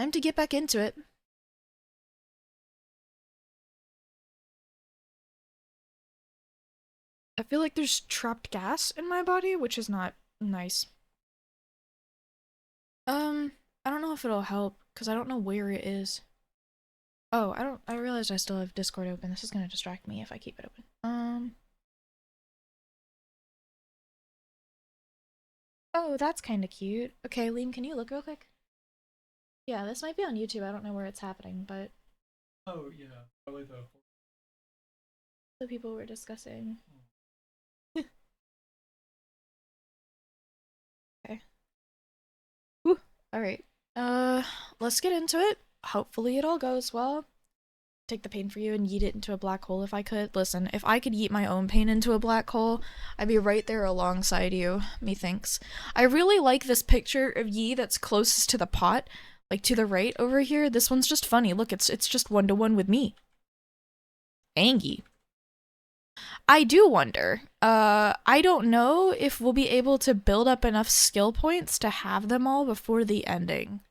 Time to get back into it. I feel like there's trapped gas in my body, which is not nice. I don't know if it'll help, because I don't know where it is. Oh, I realized I still have Discord open. This is gonna distract me if I keep it open. Oh, that's kind of cute. Okay, Liam, can you look real quick? Yeah, this might be on YouTube. I don't know where it's happening, but... Oh, yeah. Probably the people were discussing. Okay. Whew. Alright. Let's get into it. Hopefully it all goes well. Take the pain for you and yeet it into a black hole if I could. Listen, if I could yeet my own pain into a black hole, I'd be right there alongside you, methinks. I really like this picture of Yi that's closest to the pot, like to the right over here. This one's just funny. Look, it's just 1-to-1 with me. Angie. I do wonder. I don't know if we'll be able to build up enough skill points to have them all before the ending.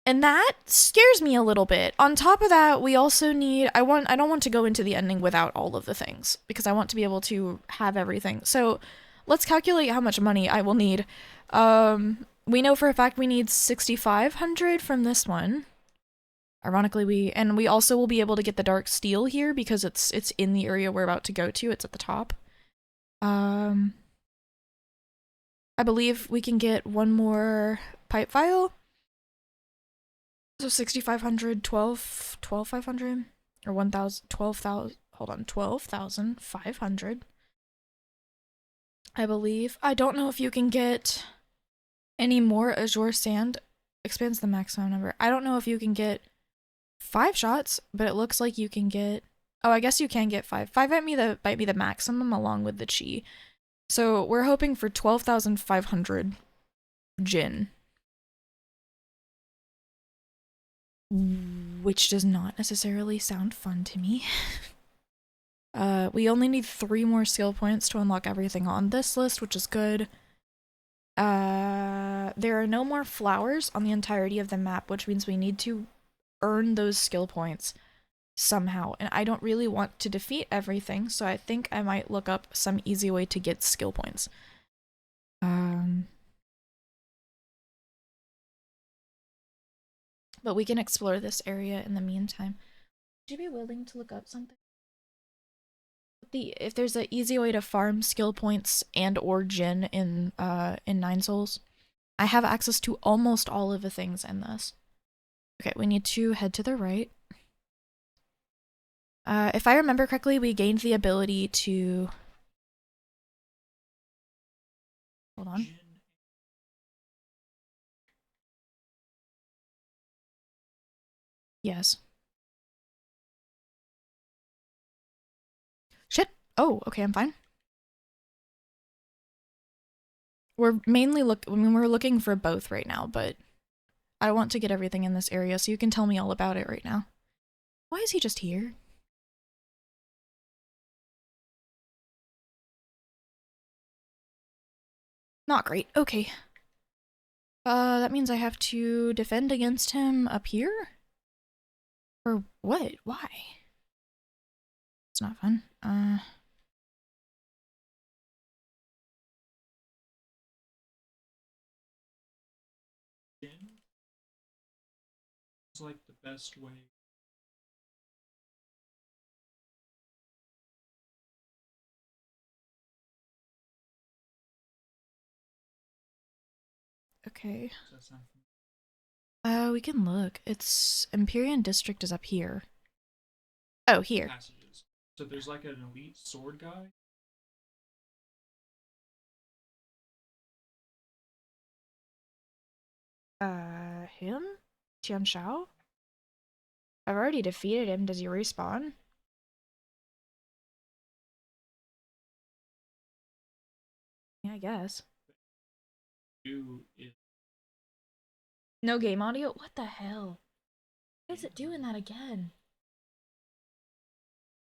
And that scares me a little bit. On top of that, we also need I don't want to go into the ending without all of the things because I want to be able to have everything. So, let's calculate how much money I will need. We know for a fact we need 6,500 from this one. Ironically, we also will be able to get the dark steel here because it's in the area we're about to go to. It's at the top. I believe we can get one more pipe file. So 6,500, 12,500 or 1,000, 12,000. Hold on, 12,500. I believe. I don't know if you can get any more azure sand. Expands the maximum number. I don't know if you can get 5 shots, but it looks like you can get... Oh, I guess you can get 5. 5 might be the maximum along with the chi. So we're hoping for 12,500 Jin. Which does not necessarily sound fun to me. We only need 3 more skill points to unlock everything on this list, which is good. There are no more flowers on the entirety of the map, which means we need to earn those skill points somehow. And I don't really want to defeat everything, so I think I might look up some easy way to get skill points. But we can explore this area in the meantime. Would you be willing to look up something? If there's an easy way to farm skill points and or Jin in ninesols. I have access to almost all of the things in this. Okay, we need to head to the right. If I remember correctly, we gained the ability to... Hold on. Yes. Shit! Oh, okay, I'm fine. We're mainly we're looking for both right now, but I want to get everything in this area, so you can tell me all about it right now. Why is he just here? Not great. Okay. That means I have to defend against him up here? For what? Why? It's not fun. It's like the best way. Okay. We can look. It's Empyrean District is up here. Oh, here. Passages. So there's like an elite sword guy. Him? Tian Shao? I've already defeated him. Does he respawn? Yeah, I guess. No game audio? What the hell? Why is it doing that again?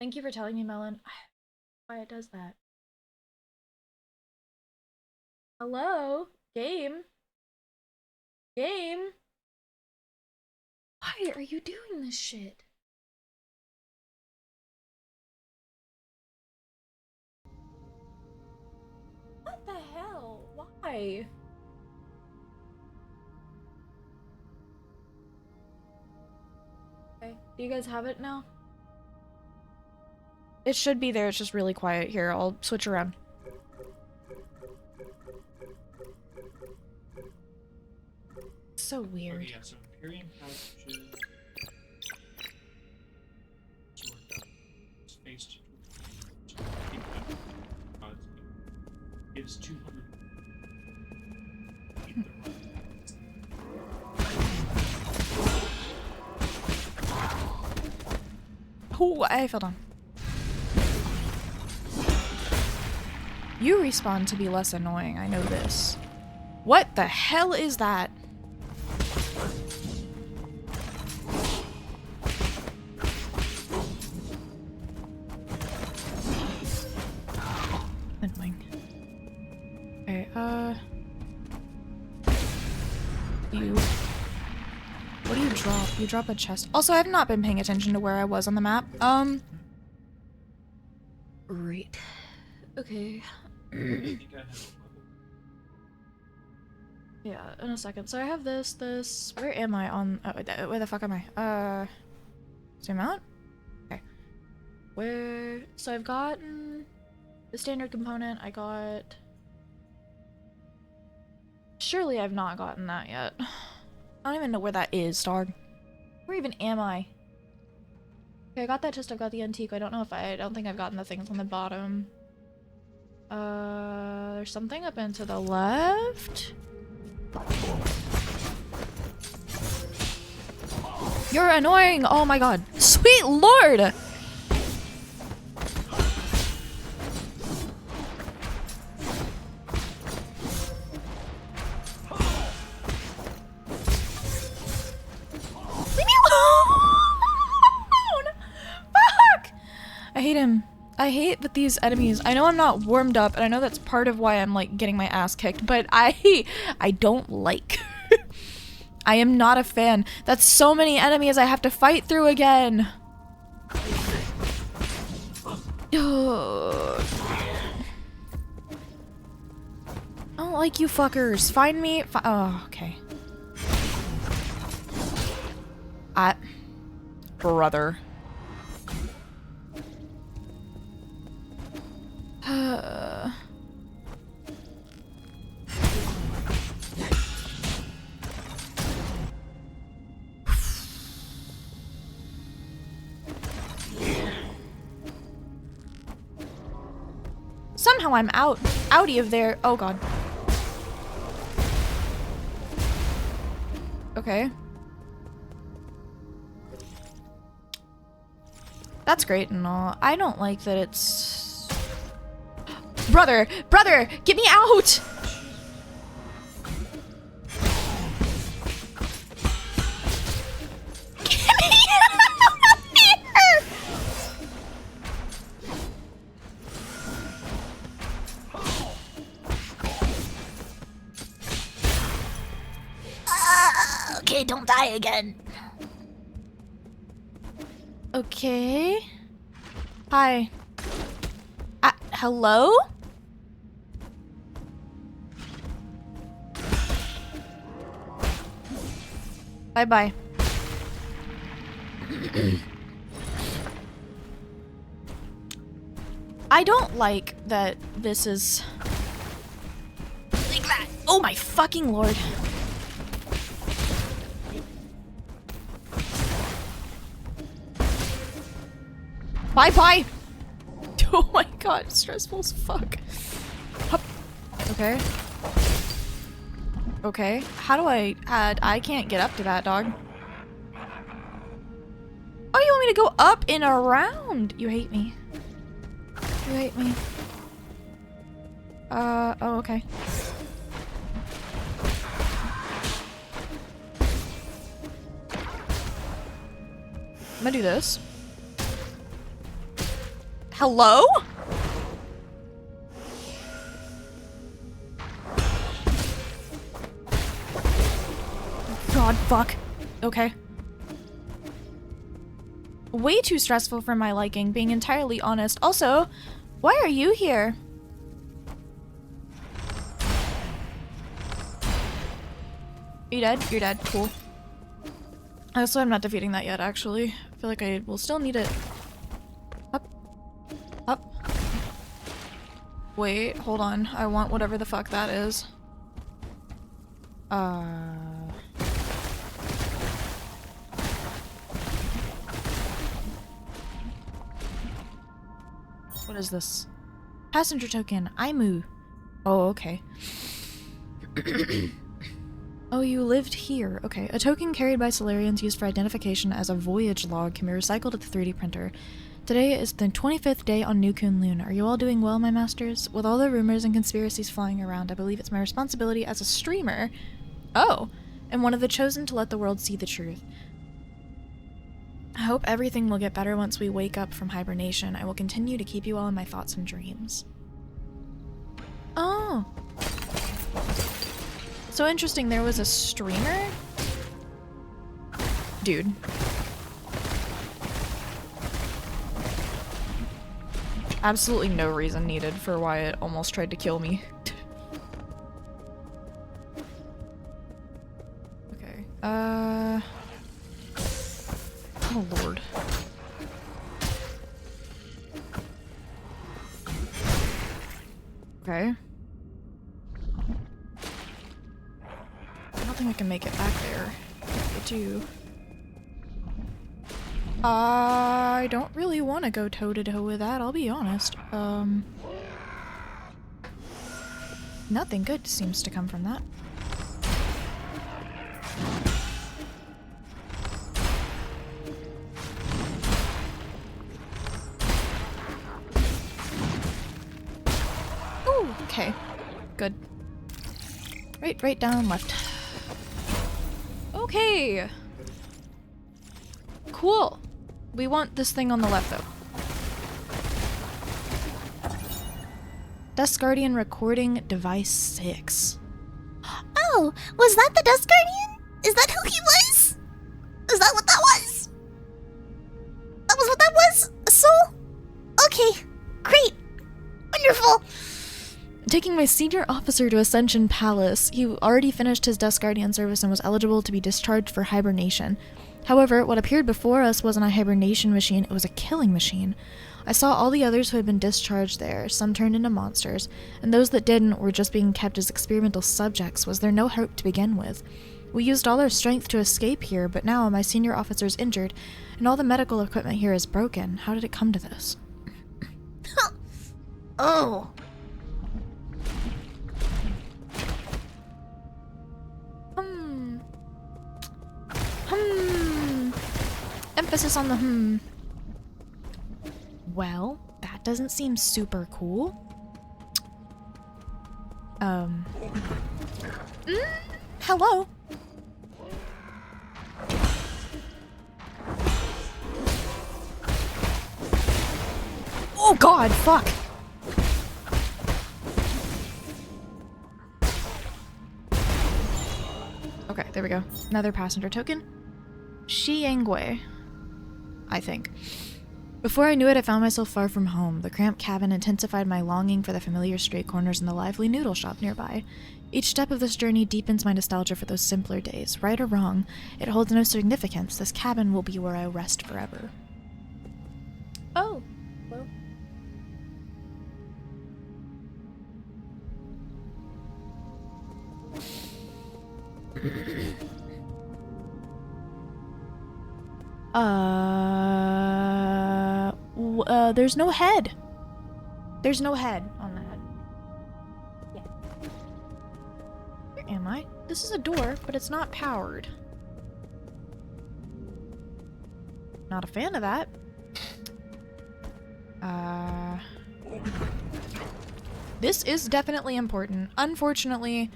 Thank you for telling me, Melon. Why it does that. Hello? Game? Game? Why are you doing this shit? What the hell? Why? Okay, do you guys have it now? It should be there, it's just really quiet. Here, I'll switch around. So weird. Okay, yeah, so Imperium passages. Spaced. Gives 200. Oh, I fell down. You respawn to be less annoying, I know this. What the hell is that? Annoying. Okay, what do you drop? You drop a chest. Also, I've not been paying attention to where I was on the map. Right. Okay. I think I have a level. Yeah, in a second. So I have this. Where am I on? Oh, where the fuck am I? Zoom out? Okay. Where? So I've gotten the standard component. I got. Surely I've not gotten that yet. I don't even know where that is, dog. Where even am I? Okay, I got that chest. I've got the antique. I don't think I've gotten the things on the bottom. There's something up and to the left. You're annoying! Oh my god. Sweet lord! Leave me alone! Fuck! I hate him. I hate that these enemies, I know I'm not warmed up, and I know that's part of why I'm like getting my ass kicked, but I don't like. I am not a fan. That's so many enemies I have to fight through again. I don't like you fuckers. Find me. Oh, okay. Brother. Somehow I'm outie of there. Oh god. Okay. That's great and all. I don't like that it's... Brother! Brother! Get me out! Get me out of here! Okay, don't die again. Okay. Hi. Hello? Bye-bye. I don't like that this is... Oh my fucking lord. Bye-bye! Oh my god, stressful as fuck. Hup. Okay. Okay. How do I add? I can't get up to that, dog. Oh, you want me to go up and around? You hate me. You hate me. Oh, okay. I'm gonna do this. Hello? God, fuck. Okay. Way too stressful for my liking, being entirely honest. Also, why are you here? You dead? You're dead. Cool. Also, I'm not defeating that yet, actually. I feel like I will still need it. Up. Up. Wait, hold on. I want whatever the fuck that is. What is this? Passenger token. IMU. Oh, okay. Oh, you lived here. Okay. A token carried by Solarians used for identification as a voyage log can be recycled at the 3D printer. Today is the 25th day on New Kun Loon. Are you all doing well, my masters? With all the rumors and conspiracies flying around, I believe it's my responsibility as a streamer. Oh, and one of the chosen to let the world see the truth. I hope everything will get better once we wake up from hibernation. I will continue to keep you all in my thoughts and dreams. Oh. So interesting, there was a streamer? Dude. Absolutely no reason needed for why it almost tried to kill me. Okay. Oh lord. Okay. I don't think I can make it back there. If I do. I don't really want to go toe-to-toe with that, I'll be honest. Nothing good seems to come from that. Ooh, okay. Good. Right, down, left. Okay. Cool. We want this thing on the left, though. Dust Guardian recording device 6. Oh, was that the Dust Guardian? Is that who he was? Is that what that was? That was what that was? A soul? Okay, great. Wonderful. Taking my senior officer to Ascension Palace. He already finished his Dust Guardian service and was eligible to be discharged for hibernation. However, what appeared before us wasn't a hibernation machine, it was a killing machine. I saw all the others who had been discharged there, some turned into monsters, and those that didn't were just being kept as experimental subjects. Was there no hope to begin with? We used all our strength to escape here, but now my senior officer's injured, and all the medical equipment here is broken. How did it come to this? Oh. Emphasis on the Well, that doesn't seem super cool. Hello? Oh god, fuck! Okay, there we go. Another passenger token. Xiangwei, I think. Before I knew it, I found myself far from home. The cramped cabin intensified my longing for the familiar street corners and the lively noodle shop nearby. Each step of this journey deepens my nostalgia for those simpler days. Right or wrong, it holds no significance. This cabin will be where I rest forever. Oh, well. There's no head. There's no head on that. Yeah. Where am I? This is a door, but it's not powered. Not a fan of that. This is definitely important. Unfortunately,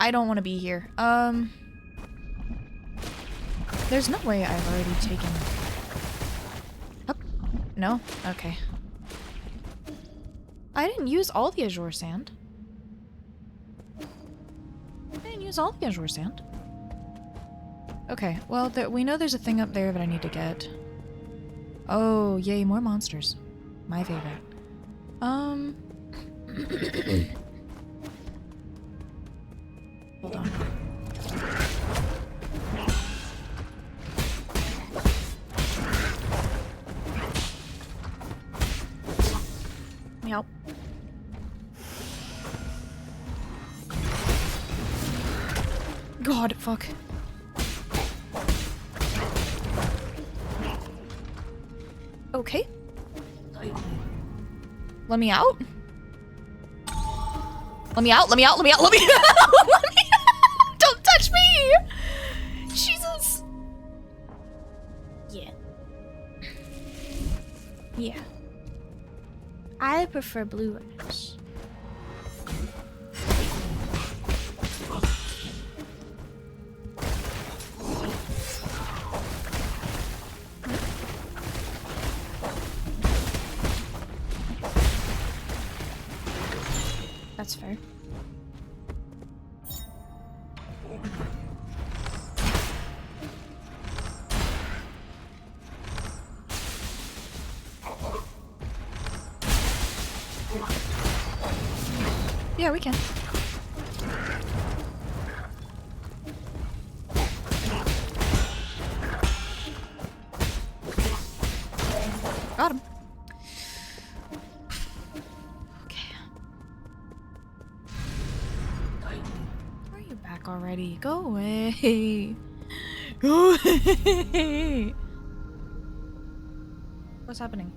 I don't want to be here. There's no way I've already taken... Up? No? Okay. I didn't use all the Azure Sand. I didn't use all the Azure Sand. Okay, well, we know there's a thing up there that I need to get. Oh, yay, more monsters. My favorite. Hold on. Meow. God, fuck. Okay. Let me out. Let me out, let me out, let me out, let me out! Let me out! Don't touch me! Jesus. Yeah. Yeah. I prefer blue rash. That's fair. Yeah, we can. Got him. Okay. Are you back already? Go away. Go away. What's happening?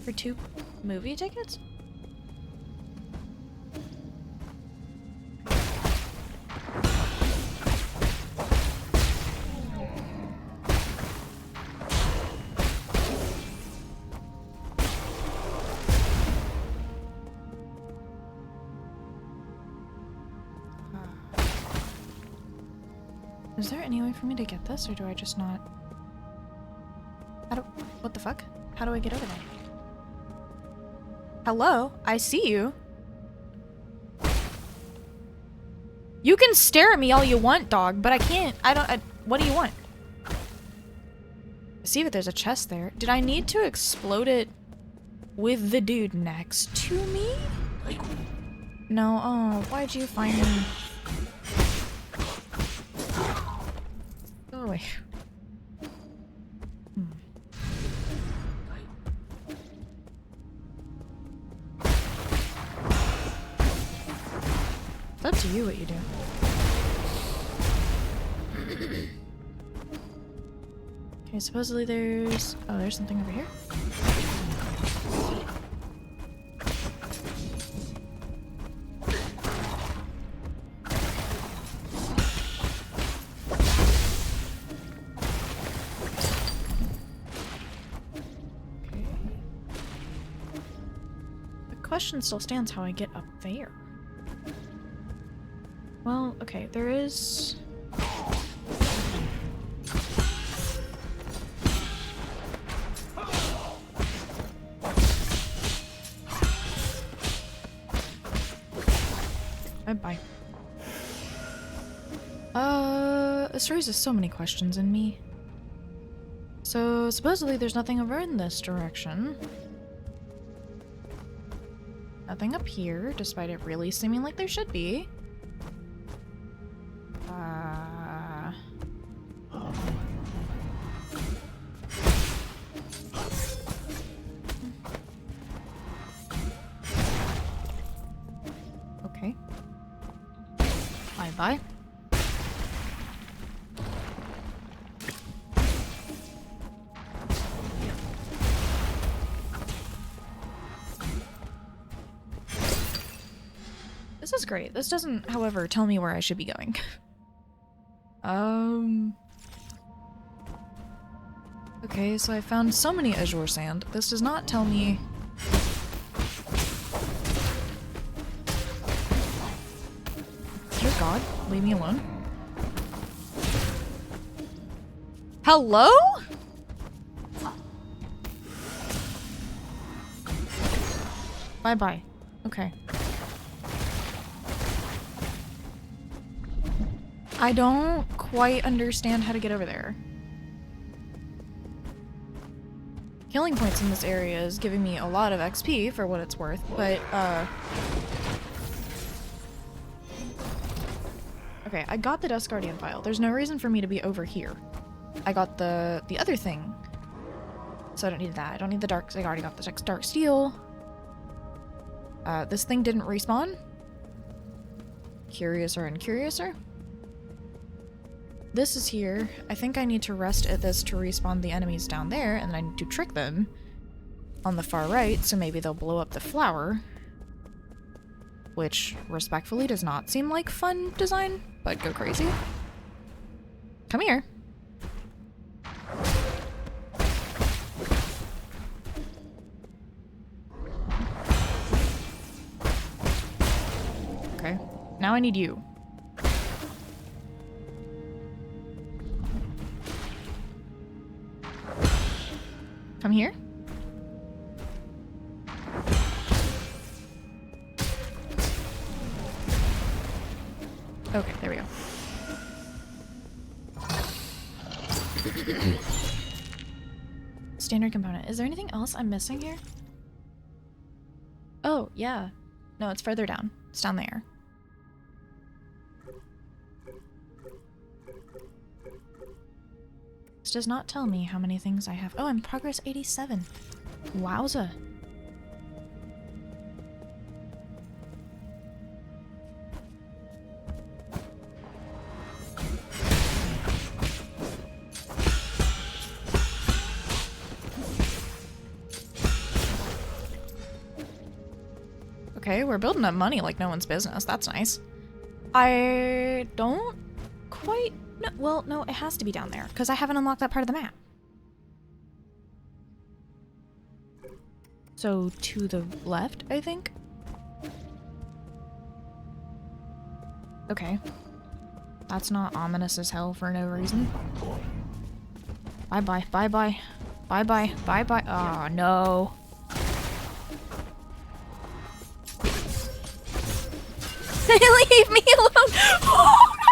For 2 movie tickets? Is there any way for me to get this, or do I just not? What the fuck? How do I get over there? Hello? I see you. You can stare at me all you want, dog, but I can't. What do you want? I see that there's a chest there. Did I need to explode it with the dude next to me? No, oh, why'd you find me? Go away. It's up to you what you do. Okay, supposedly there's... Oh, there's something over here. Okay. The question still stands how I get up there. Well, okay, there is... Bye-bye. This raises so many questions in me. So, supposedly there's nothing over in this direction. Nothing up here, despite it really seeming like there should be. Okay. Bye-bye. This is great. This doesn't, however, tell me where I should be going. Okay, so I found so many azure sand. This does not tell me... Dear God, leave me alone. Hello? Bye-bye. Okay. I don't quite understand how to get over there. Killing points in this area is giving me a lot of XP for what it's worth, but, okay, I got the Dust Guardian file. There's no reason for me to be over here. I got the other thing. So I don't need that. I don't need the dark. I already got the dark steel. This thing didn't respawn. Curiouser and curiouser. This is here. I think I need to rest at this to respawn the enemies down there, and then I need to trick them on the far right, so maybe they'll blow up the flower. Which, respectfully, does not seem like fun design, but go crazy. Come here. Okay, now I need you. Come here. Okay, there we go. Standard component. Is there anything else I'm missing here? Oh, yeah. No, it's further down. It's down there. This does not tell me how many things I have. Oh, I'm progress 87. Wowza. Okay, we're building up money like no one's business. That's nice. I don't quite know. Well, no, it has to be down there because I haven't unlocked that part of the map. So to the left, I think. Okay. That's not ominous as hell for no reason. Bye-bye, bye-bye. Bye-bye, bye-bye. Oh, no. Leave me alone! Oh, no!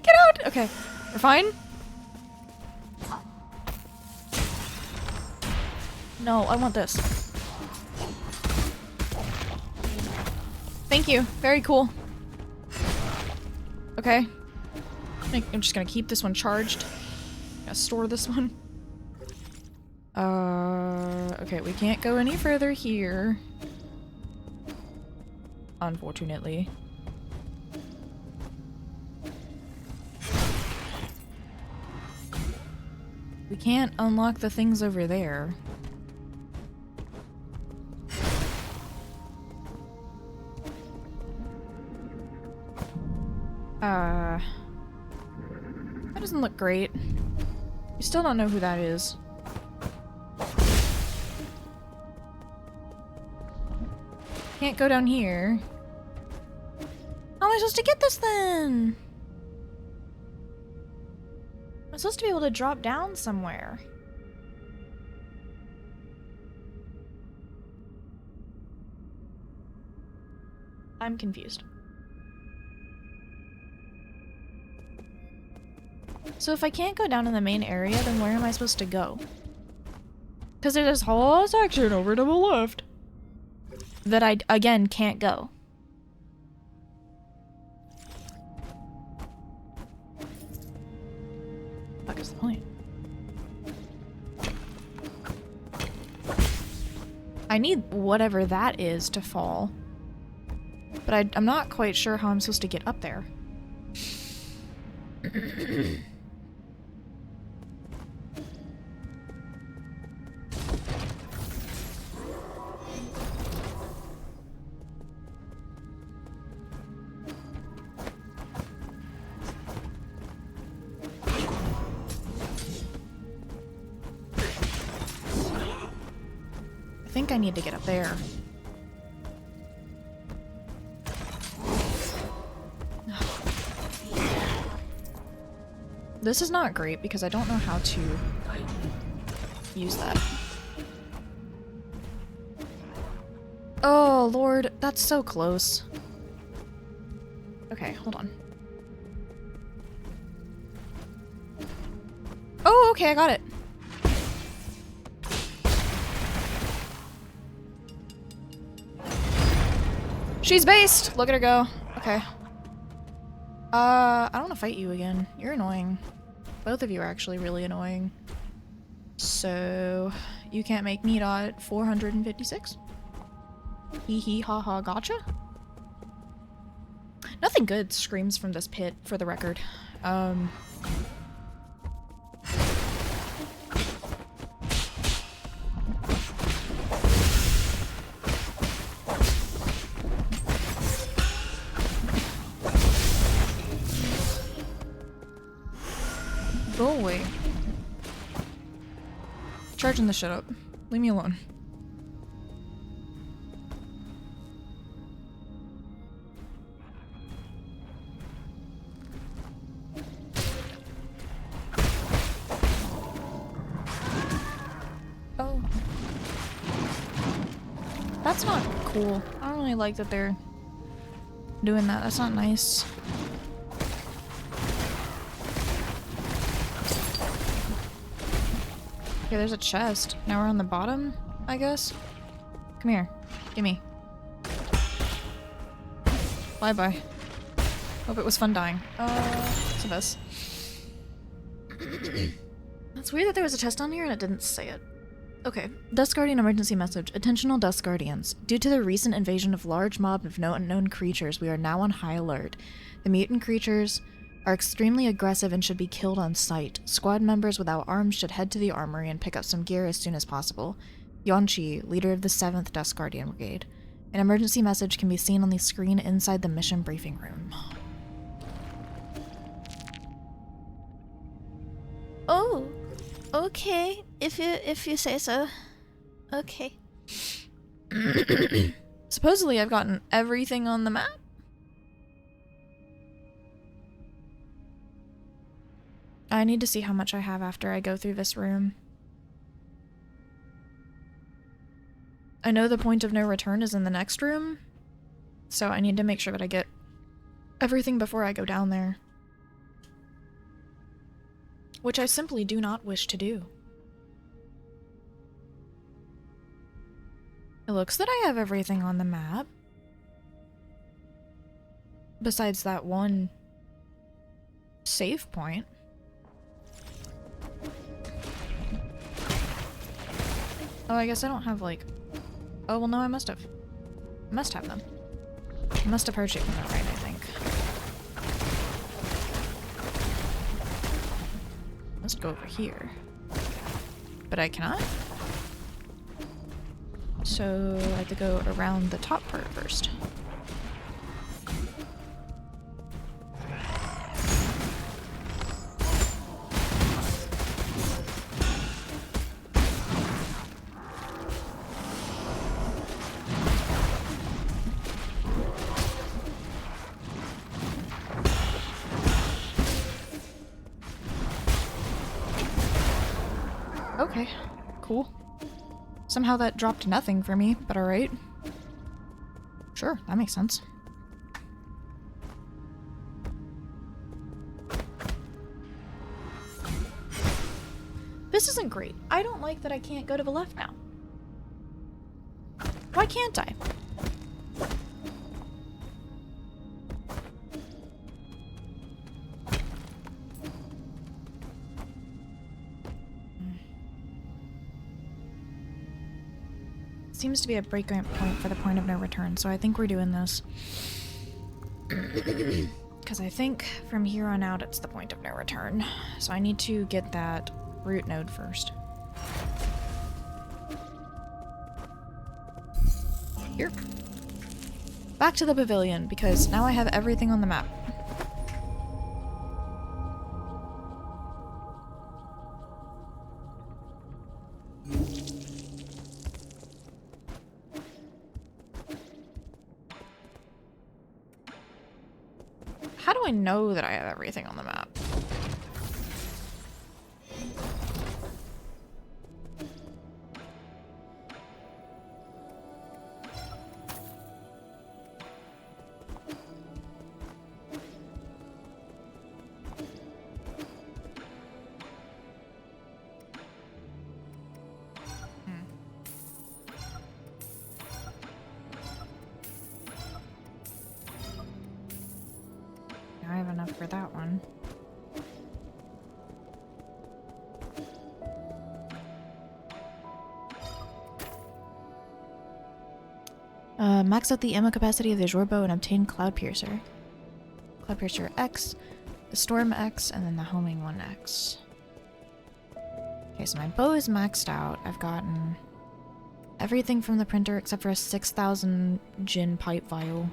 Get out! Okay, we're fine. No, I want this. Thank you. Very cool. Okay. I'm just gonna keep this one charged. Gonna store this one. Okay, we can't go any further here. Unfortunately. We can't unlock the things over there. That doesn't look great. We still don't know who that is. Can't go down here. How am I supposed to get this then? I'm supposed to be able to drop down somewhere. I'm confused. So if I can't go down in the main area, then where am I supposed to go? Because there's this whole section over to the left that I, again, can't go. What is the point? I need whatever that is to fall. But I'm not quite sure how I'm supposed to get up there. I think I need to get up there. This is not great because I don't know how to use that. Oh, Lord, that's so close. Okay, hold on. Okay, I got it. She's based! Look at her go. Okay. I don't want to fight you again. You're annoying. Both of you are actually really annoying. So, you can't make me dot 456? Hee hee ha ha gotcha? Nothing good screams from this pit, for the record. Go away. Charging the shit up. Leave me alone. Oh. That's not cool. I don't really like that they're doing that. That's not nice. Okay, there's a chest. Now we're on the bottom, I guess? Come here. Gimme. Bye-bye. Hope it was fun dying. It's a mess. It's weird that there was a chest on here and it didn't say it. Okay. Dust Guardian emergency message. Attention all Dust Guardians. Due to the recent invasion of large mob of no unknown creatures, we are now on high alert. The mutant creatures are extremely aggressive and should be killed on sight. Squad members without arms should head to the armory and pick up some gear as soon as possible. Yonchi, leader of the 7th Dust Guardian Brigade. An emergency message can be seen on the screen inside the mission briefing room. Oh, okay. If you say so. Okay. Supposedly I've gotten everything on the map. I need to see how much I have after I go through this room. I know the point of no return is in the next room, so I need to make sure that I get everything before I go down there. Which I simply do not wish to do. It looks that I have everything on the map. Besides that one save point. Oh, I guess I don't have, like... Oh, well, no, I must have. I must have them. I must have heard shit from that right, I think. Let's go over here. But I cannot? So, I have to go around the top part first. Okay, cool. Somehow that dropped nothing for me, but alright. Sure, that makes sense. This isn't great. I don't like that I can't go to the left now. Why can't I? Seems to be a breakpoint point for the point of no return, so I think we're doing this. Because I think from here on out it's the point of no return. So I need to get that root node first. Here. Back to the pavilion, because now I have everything on the map. How do I know that I have everything on the map? for that one. Max out the ammo capacity of the Azure bow and obtain Cloud Piercer. Cloud Piercer X, the Storm X, and then the Homing one X. Okay, so my bow is maxed out. I've gotten everything from the printer except for a 6,000 gin pipe vial.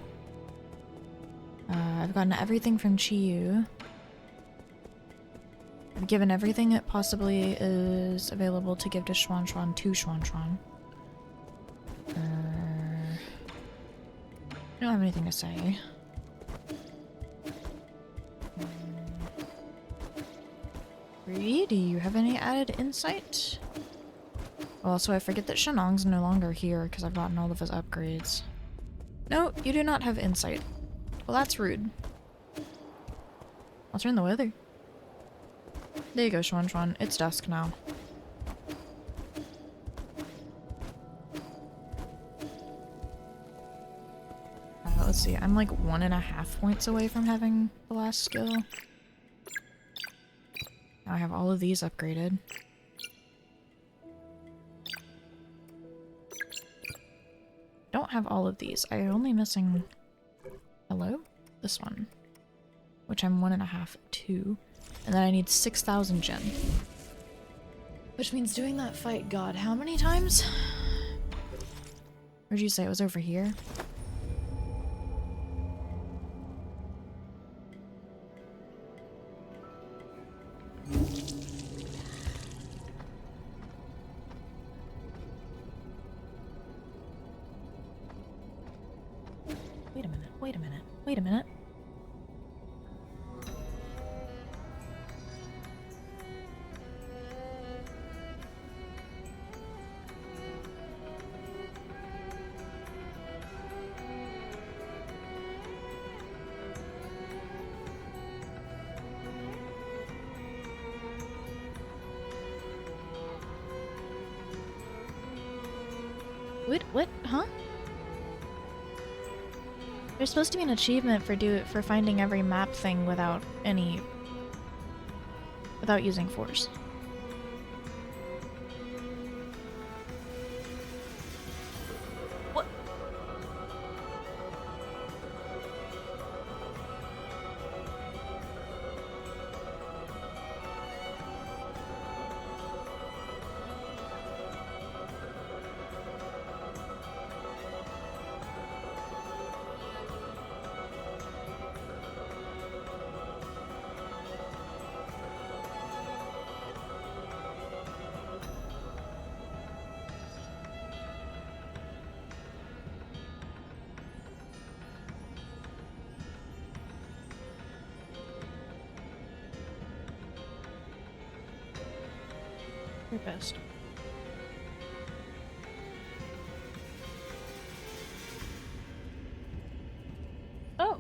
I've gotten everything from Chiyu. I've given everything that possibly is available to give to Schwantron to Schwantron. I don't have anything to say. Bree, do you have any added insight? Also, I forget that Shenong's no longer here because I've gotten all of his upgrades. No, you do not have insight. Well, that's rude. I'll turn the weather. There you go, Schwantron. It's dusk now. Let's see, I'm like 1.5 points away from having the last skill. Now I have all of these upgraded. Don't have all of these. I'm only missing... Hello? This one. Which I'm 1.5 to. And then I need 6,000 gen. Which means doing that fight, god, how many times? Where'd you say it was over here? Wait a minute, wait a minute, wait a minute. What? Huh? There's supposed to be an achievement for finding every map thing without using force. What? Your best. Oh.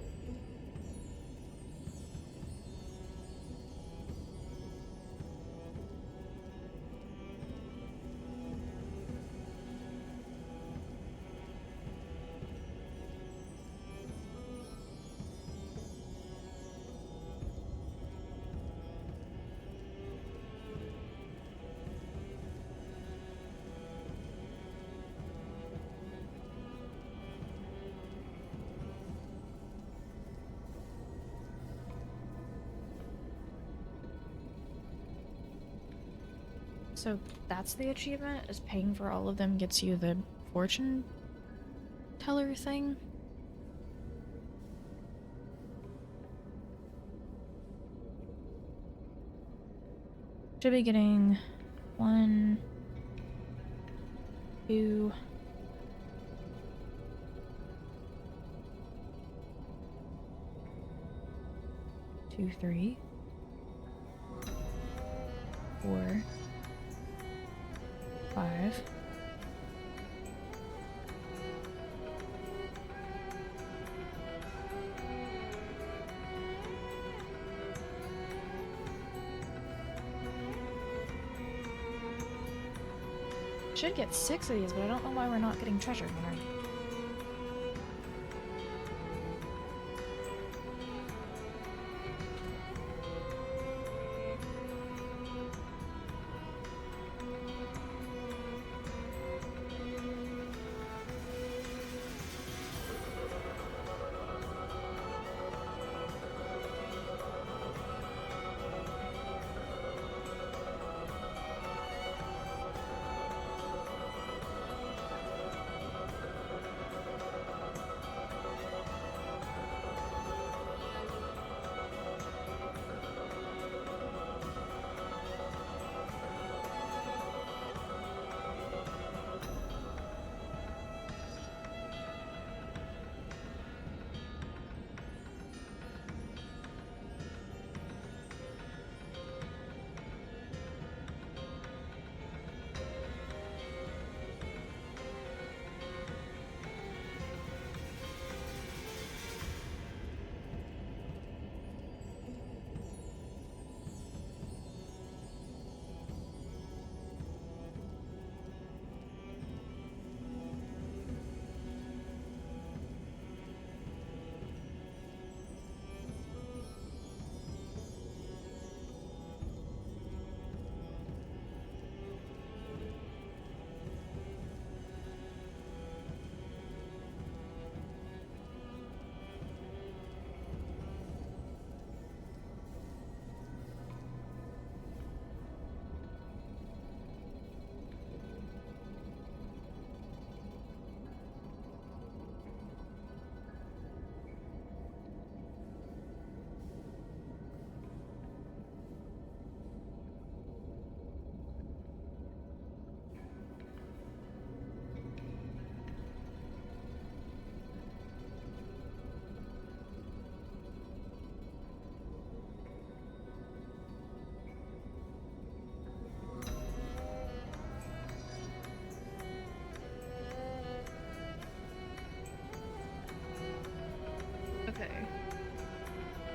So that's the achievement, is paying for all of them gets you the fortune teller thing? Should be getting 1, 2... 2, 3, 4, 5. Should get 6 of these, but I don't know why we're not getting treasure more.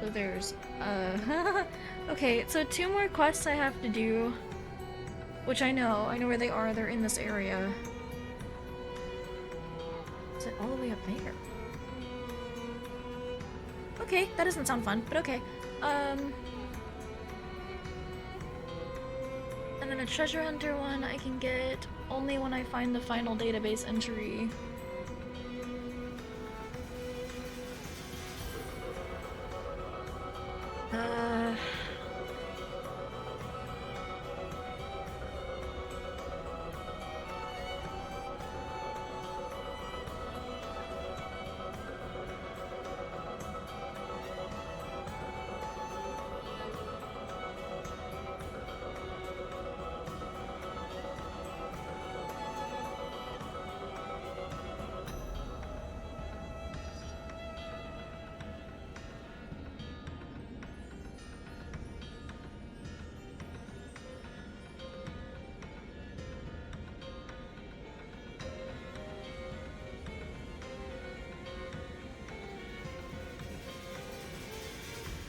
So there's, okay, so 2 more quests I have to do. Which I know where they are, they're in this area. Is it all the way up there? Okay, that doesn't sound fun, but okay. And then a treasure hunter one I can get only when I find the final database entry.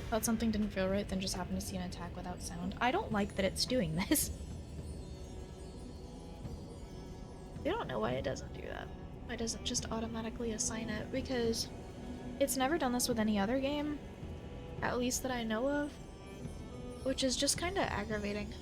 Thought something didn't feel right, then just happened to see an attack without sound. I don't like that it's doing this. I don't know why it doesn't do that. Why doesn't it just automatically assign it? Because it's never done this with any other game, at least that I know of, which is just kind of aggravating.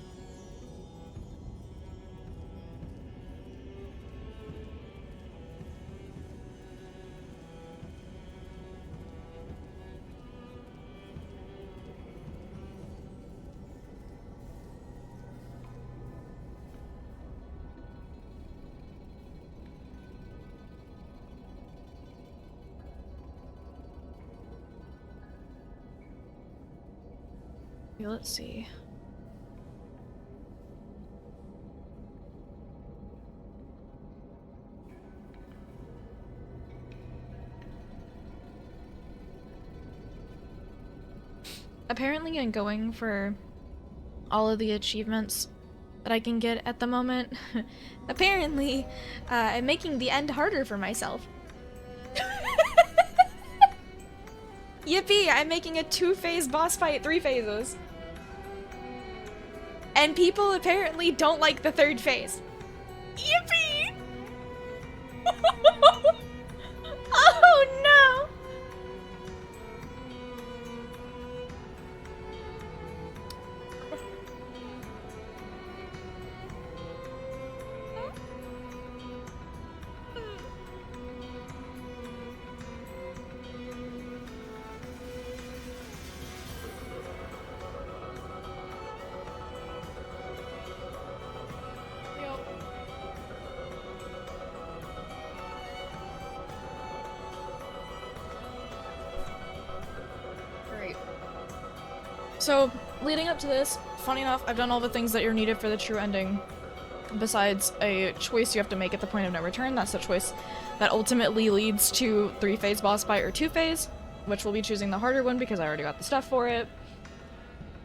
Let's see. Apparently I'm going for all of the achievements that I can get at the moment. Apparently, I'm making the end harder for myself. Yippee! I'm making a 2-phase boss fight 3 phases. And people apparently don't like the 3rd phase. Yippee! Oh no! So, leading up to this, funny enough, I've done all the things that are needed for the true ending. Besides a choice you have to make at the point of no return, that's the choice that ultimately leads to 3-phase boss fight or 2-phase, which will be choosing the harder one because I already got the stuff for it.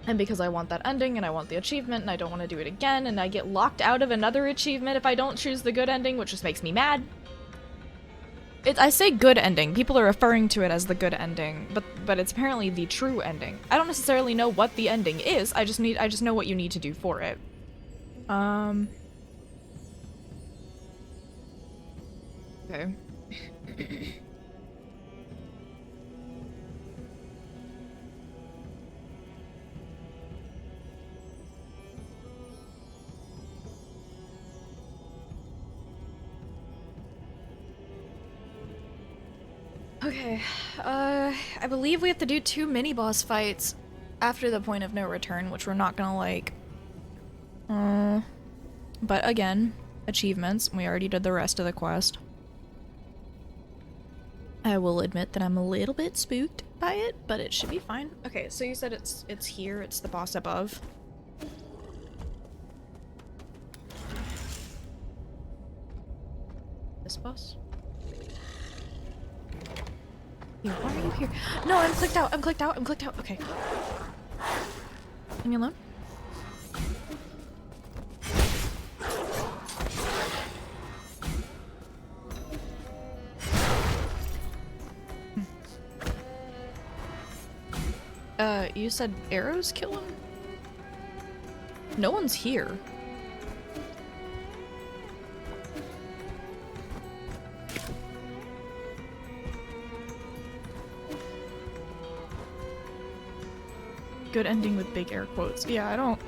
And because I want that ending and I want the achievement and I don't want to do it again and I get locked out of another achievement if I don't choose the good ending, which just makes me mad. I say good ending. People are referring to it as the good ending, but it's apparently the true ending. I don't necessarily know what the ending is. I just know what you need to do for it. Okay. Okay, I believe we have to do 2 mini-boss fights after the point of no return, which we're not gonna like. But again, achievements. We already did the rest of the quest. I will admit that I'm a little bit spooked by it, but it should be fine. Okay, so you said it's here, it's the boss above. This boss? Why are you here? No, I'm clicked out. I'm clicked out. I'm clicked out. Okay. Leave me alone. You said arrows kill him? No one's here. Good ending with big air quotes. Yeah, I don't...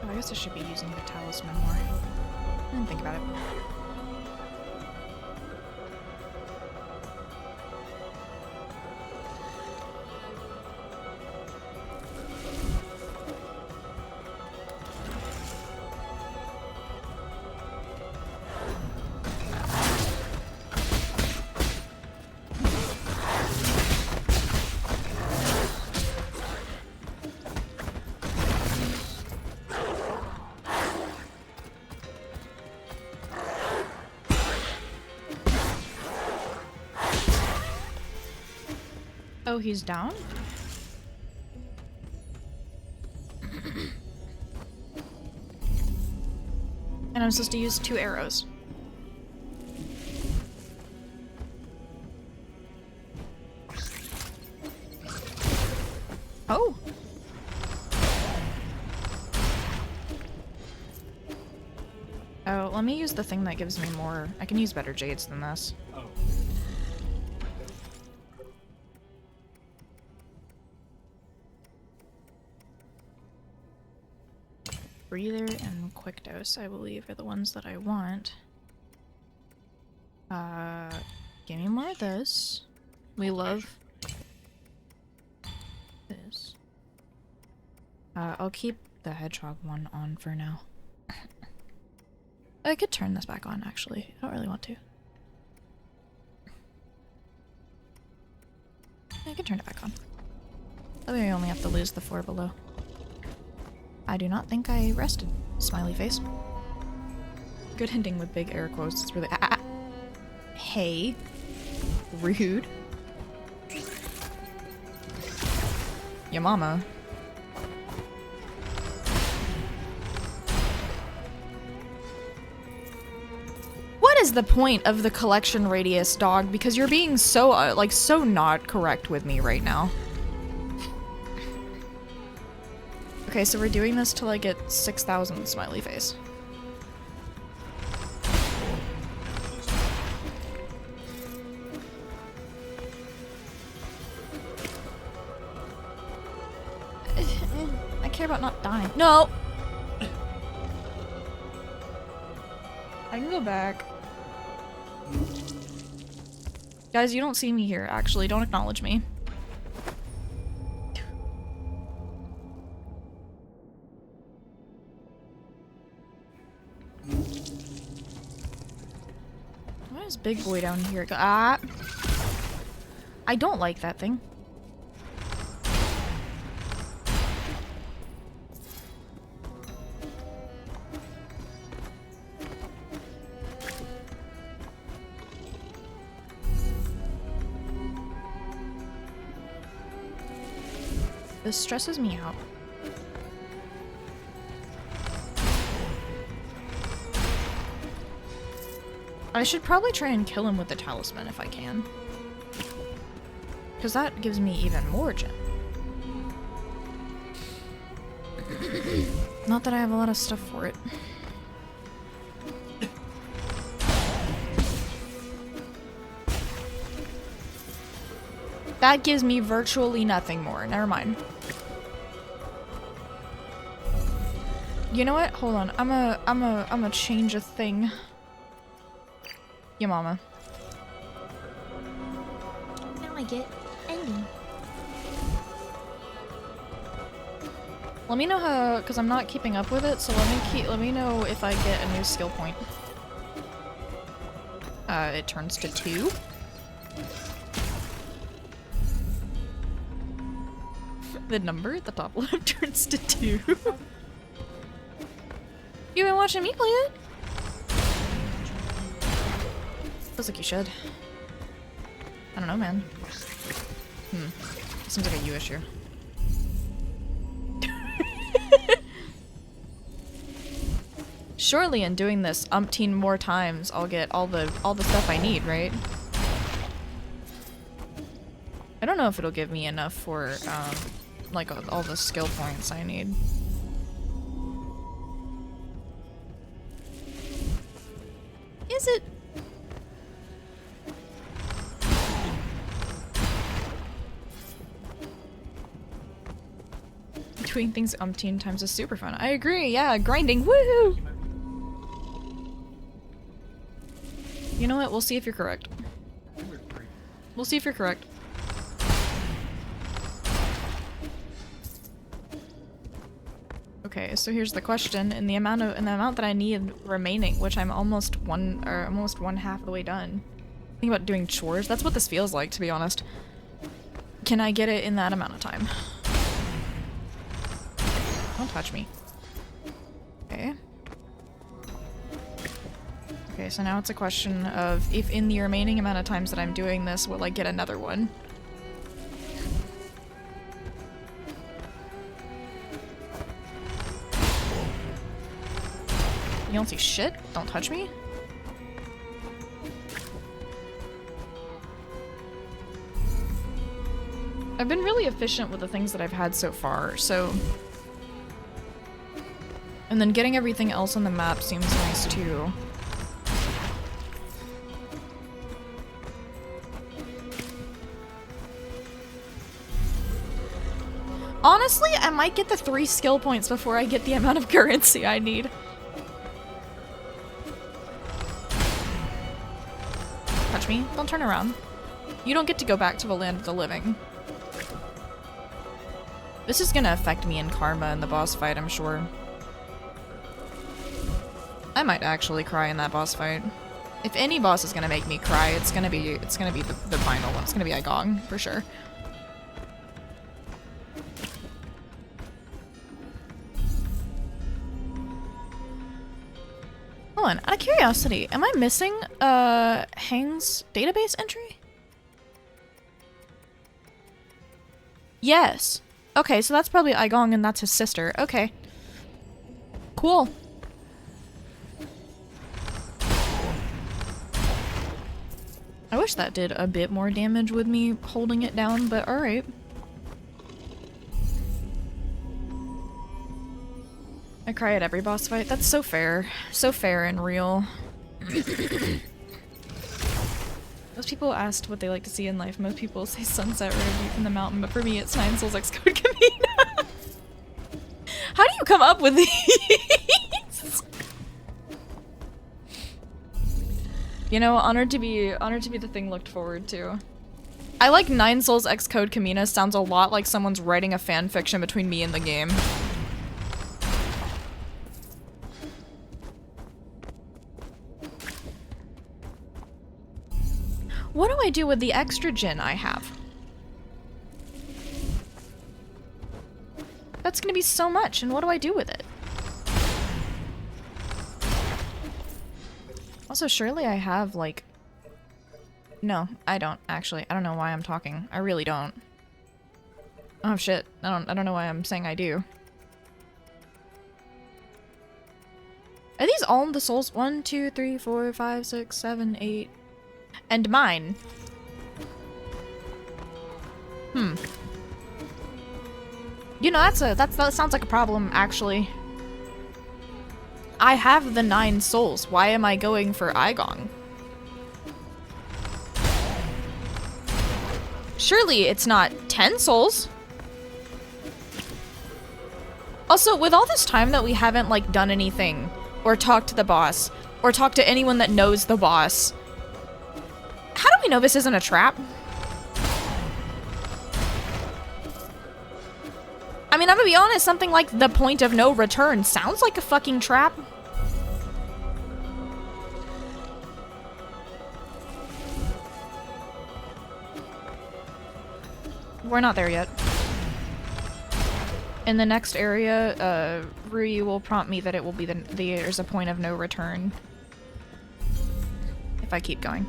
Oh, I guess I should be using the talisman more. I didn't think about it. Oh, he's down? And I'm supposed to use 2 arrows. Oh! Oh, let me use the thing that gives me more. I can use better jades than this. Oh. Breather and quick dose, I believe, are the ones that I want. Give me more of this. We love this. I'll keep the hedgehog one on for now. I could turn this back on, actually. I don't really want to. I can turn it back on. That way I only have to lose the 4 below. I do not think I rested. Smiley face. Good ending with big air quotes. It's really Hey. Rude. Your mama. What is the point of the collection radius, dog? Because you're being so, like, so not correct with me right now. Okay, so we're doing this till I get 6,000 smiley face. I care about not dying. No! I can go back. Guys, you don't see me here, actually. Don't acknowledge me. Why is big boy down here? Ah! I don't like that thing. This stresses me out. I should probably try and kill him with the talisman if I can. Because that gives me even more gem. Not that I have a lot of stuff for it. That gives me virtually nothing more. Never mind. You know what? Hold on. I'm a change a thing. Your mama. Now I get ending. Let me know how, because I'm not keeping up with it. So let me know if I get a new skill point. It turns to 2. The number at the top left turns to 2. You been watching me play it? Feels like you should. I don't know, man. Seems like a you issue. Surely in doing this umpteen more times, I'll get all the stuff I need, right? I don't know if it'll give me enough for, like, all the skill points I need. Is it? Doing things umpteen times is super fun. I agree, yeah, grinding, woohoo! You know what, we'll see if you're correct. We'll see if you're correct. Okay, so here's the question. In the amount that I need remaining, which I'm almost one half of the way done. Think about doing chores. That's what this feels like, to be honest. Can I get it in that amount of time? Don't touch me. Okay. Okay, so now it's a question of if in the remaining amount of times that I'm doing this, will I get another one? You don't see shit? Don't touch me? I've been really efficient with the things that I've had so far, so... And then getting everything else on the map seems nice too. Honestly, I might get the 3 skill points before I get the amount of currency I need. Touch me. Don't turn around. You don't get to go back to the land of the living. This is gonna affect me in karma in the boss fight, I'm sure. I might actually cry in that boss fight. If any boss is gonna make me cry, it's gonna be the final one. It's gonna be Igong, for sure. Hold on, out of curiosity, am I missing Hang's database entry? Yes. Okay, so that's probably Igong and that's his sister. Okay. Cool. I wish that did a bit more damage with me holding it down, but alright. I cry at every boss fight. That's so fair. So fair and real. Most people asked what they like to see in life. Most people say sunset or a view from the mountain, but for me it's ninesols x CodeKamina. How do you come up with these? You know, honored to be the thing looked forward to. I like ninesols x CodeKamina sounds a lot like someone's writing a fan fiction between me and the game. What do I do with the extra gin I have? That's gonna be so much, and what do I do with it? Also, surely I have, like... No, I don't, actually. I don't know why I'm talking. I really don't. Oh, shit. I don't know why I'm saying I do. Are these all the souls? 1, 2, 3, 4, 5, 6, 7, 8... And mine. You know, that sounds like a problem, actually. I have the 9 souls. Why am I going for Igong? Surely it's not 10 souls. Also, with all this time that we haven't, like, done anything, or talked to the boss, or talked to anyone that knows the boss, how do we know this isn't a trap? I mean, I'm gonna be honest, something like the point of no return sounds like a fucking trap. We're not there yet. In the next area, Rui will prompt me that it will be there's a point of no return. if I keep going.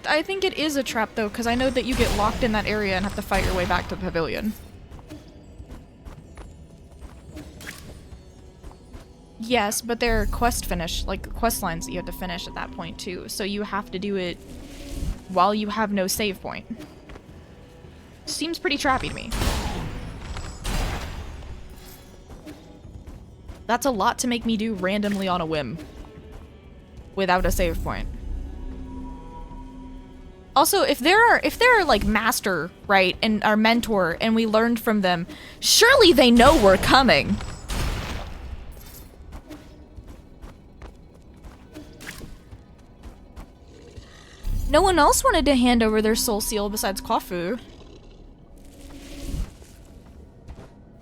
I think it is a trap though, because I know that you get locked in that area and have to fight your way back to the pavilion. Yes, but there are quest lines that you have to finish at that point too, so you have to do it while you have no save point. Seems pretty trappy to me. That's a lot to make me do randomly on a whim. Without a save point. Also, if there are like master, right, and our mentor, and we learned from them, surely they know we're coming. No one else wanted to hand over their soul seal besides Kofu.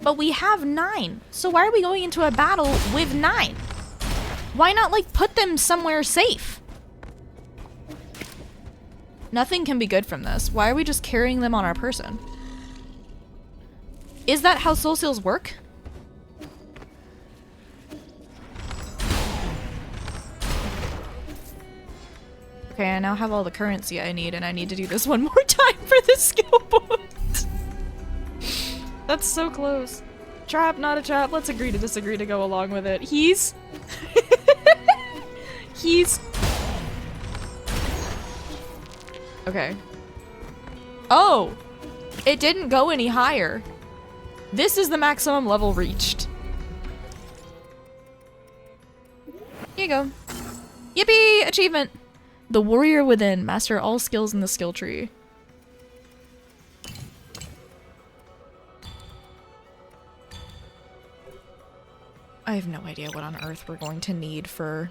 But we have 9, so why are we going into a battle with 9? Why not, like, put them somewhere safe? Nothing can be good from this. Why are we just carrying them on our person? Is that how soul seals work? Okay, I now have all the currency I need, and I need to do this one more time for the skill point. That's so close. Trap, not a trap. Let's agree to disagree to go along with it. He's... Okay. Oh! It didn't go any higher. This is the maximum level reached. Here you go. Yippee! Achievement! The warrior within. Master all skills in the skill tree. I have no idea what on earth we're going to need for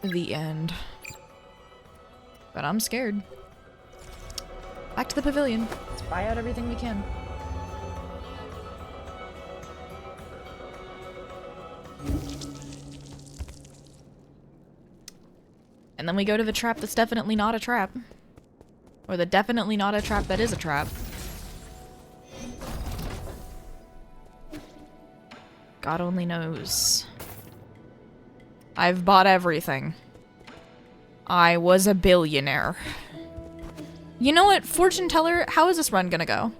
the end. But I'm scared. Back to the pavilion. Let's buy out everything we can. And then we go to the trap that's definitely not a trap. Or the definitely not a trap that is a trap. God only knows. I've bought everything. I was a billionaire. You know what, fortune teller, how is this run gonna go?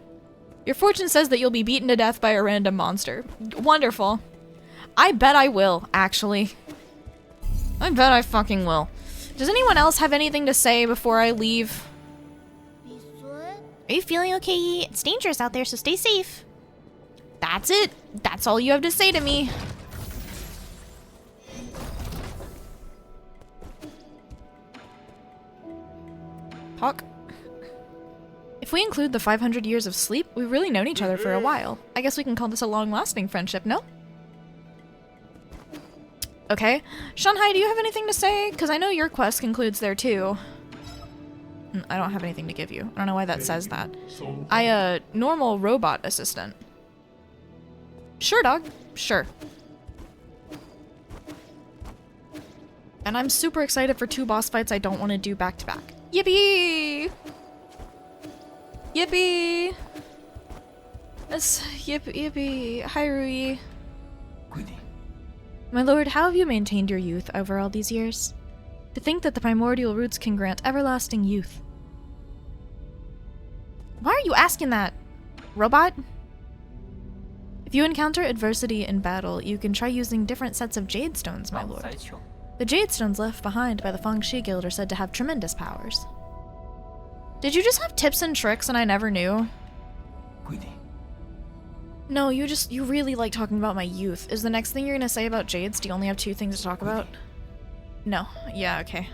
Your fortune says that you'll be beaten to death by a random monster. Wonderful. I bet I will, actually. I bet I fucking will. Does anyone else have anything to say before I leave? Are you feeling okay? It's dangerous out there, so stay safe. That's it. That's all you have to say to me. Hawk. If we include the 500 years of sleep, we've really known each other for a while. I guess we can call this a long-lasting friendship, no? Okay. Shanghai, do you have anything to say? Because I know your quest concludes there too. I don't have anything to give you. I don't know why that says that. Normal robot assistant. Sure, dog. Sure. And I'm super excited for 2 boss fights I don't want to do back to back. Yippee! Yippee! Yippee. Hi, Rui. My lord, how have you maintained your youth over all these years? To think that the primordial roots can grant everlasting youth. Why are you asking that, robot? If you encounter adversity in battle, you can try using different sets of jade stones, my lord. The jade stones left behind by the Feng Shi Guild are said to have tremendous powers. Did you just have tips and tricks and I never knew? No, you really like talking about my youth. Is the next thing you're gonna say about jades? Do you only have 2 things to talk about? No. Yeah, okay.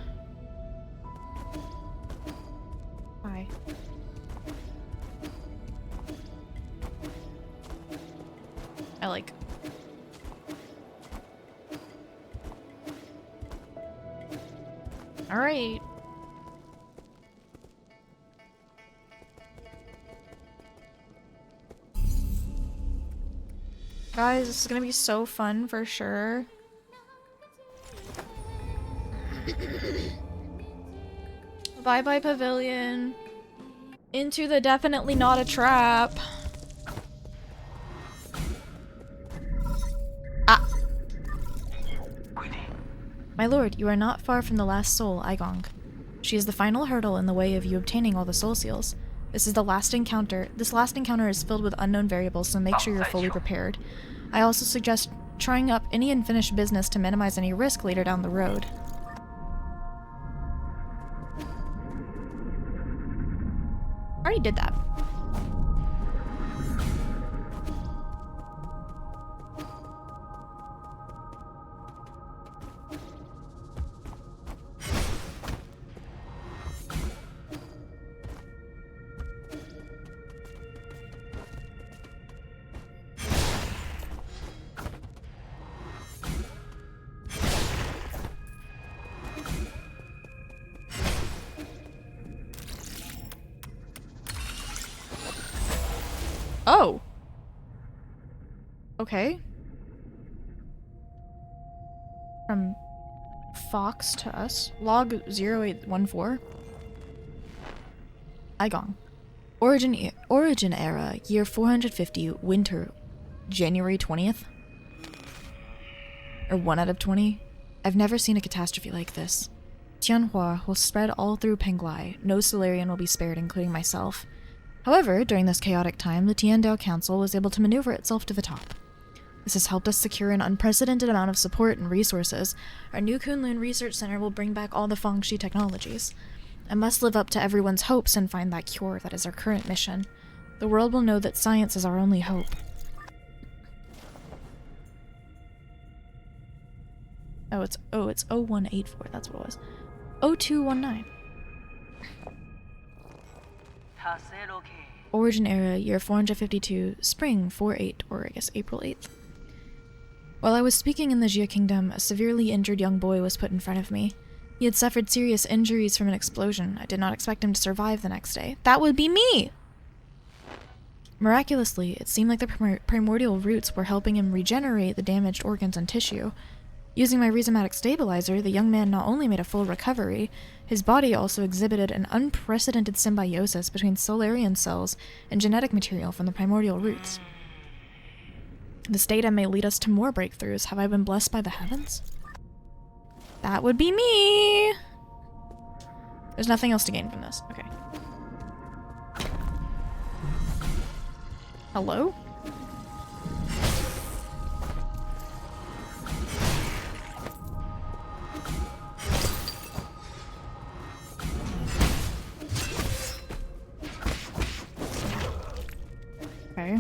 Bye. I like... Alright. Guys, this is gonna be so fun for sure. Bye-bye pavilion. Into the definitely not a trap. My lord, you are not far from the last soul, Igong. She is the final hurdle in the way of you obtaining all the soul seals. This is the last encounter. This last encounter is filled with unknown variables, so make sure you're fully prepared. I also suggest trying up any unfinished business to minimize any risk later down the road. Already did that. Oh. Okay. From Fox to us. Log 0814. Igong. Origin era, year 450, winter, January 20th? Or 1 out of 20? I've never seen a catastrophe like this. Tianhua will spread all through Penglai. No Solarian will be spared, including myself. However, during this chaotic time, the Tiandale Council was able to maneuver itself to the top. This has helped us secure an unprecedented amount of support and resources. Our new Kunlun Research Center will bring back all the Fengshi technologies. I must live up to everyone's hopes and find that cure. That is our current mission. The world will know that science is our only hope. Oh, it's 0184, that's what it was. 0219. Origin era, year 452, spring 48, or I guess April 8th. While I was speaking in the Jia Kingdom, a severely injured young boy was put in front of me. He had suffered serious injuries from an explosion. I did not expect him to survive the next day. That would be me! Miraculously, it seemed like the primordial roots were helping him regenerate the damaged organs and tissue. Using my rhizomatic stabilizer, the young man not only made a full recovery, his body also exhibited an unprecedented symbiosis between Solarian cells and genetic material from the primordial roots. This data may lead us to more breakthroughs. Have I been blessed by the heavens? That would be me! There's nothing else to gain from this. Okay. Hello? Okay.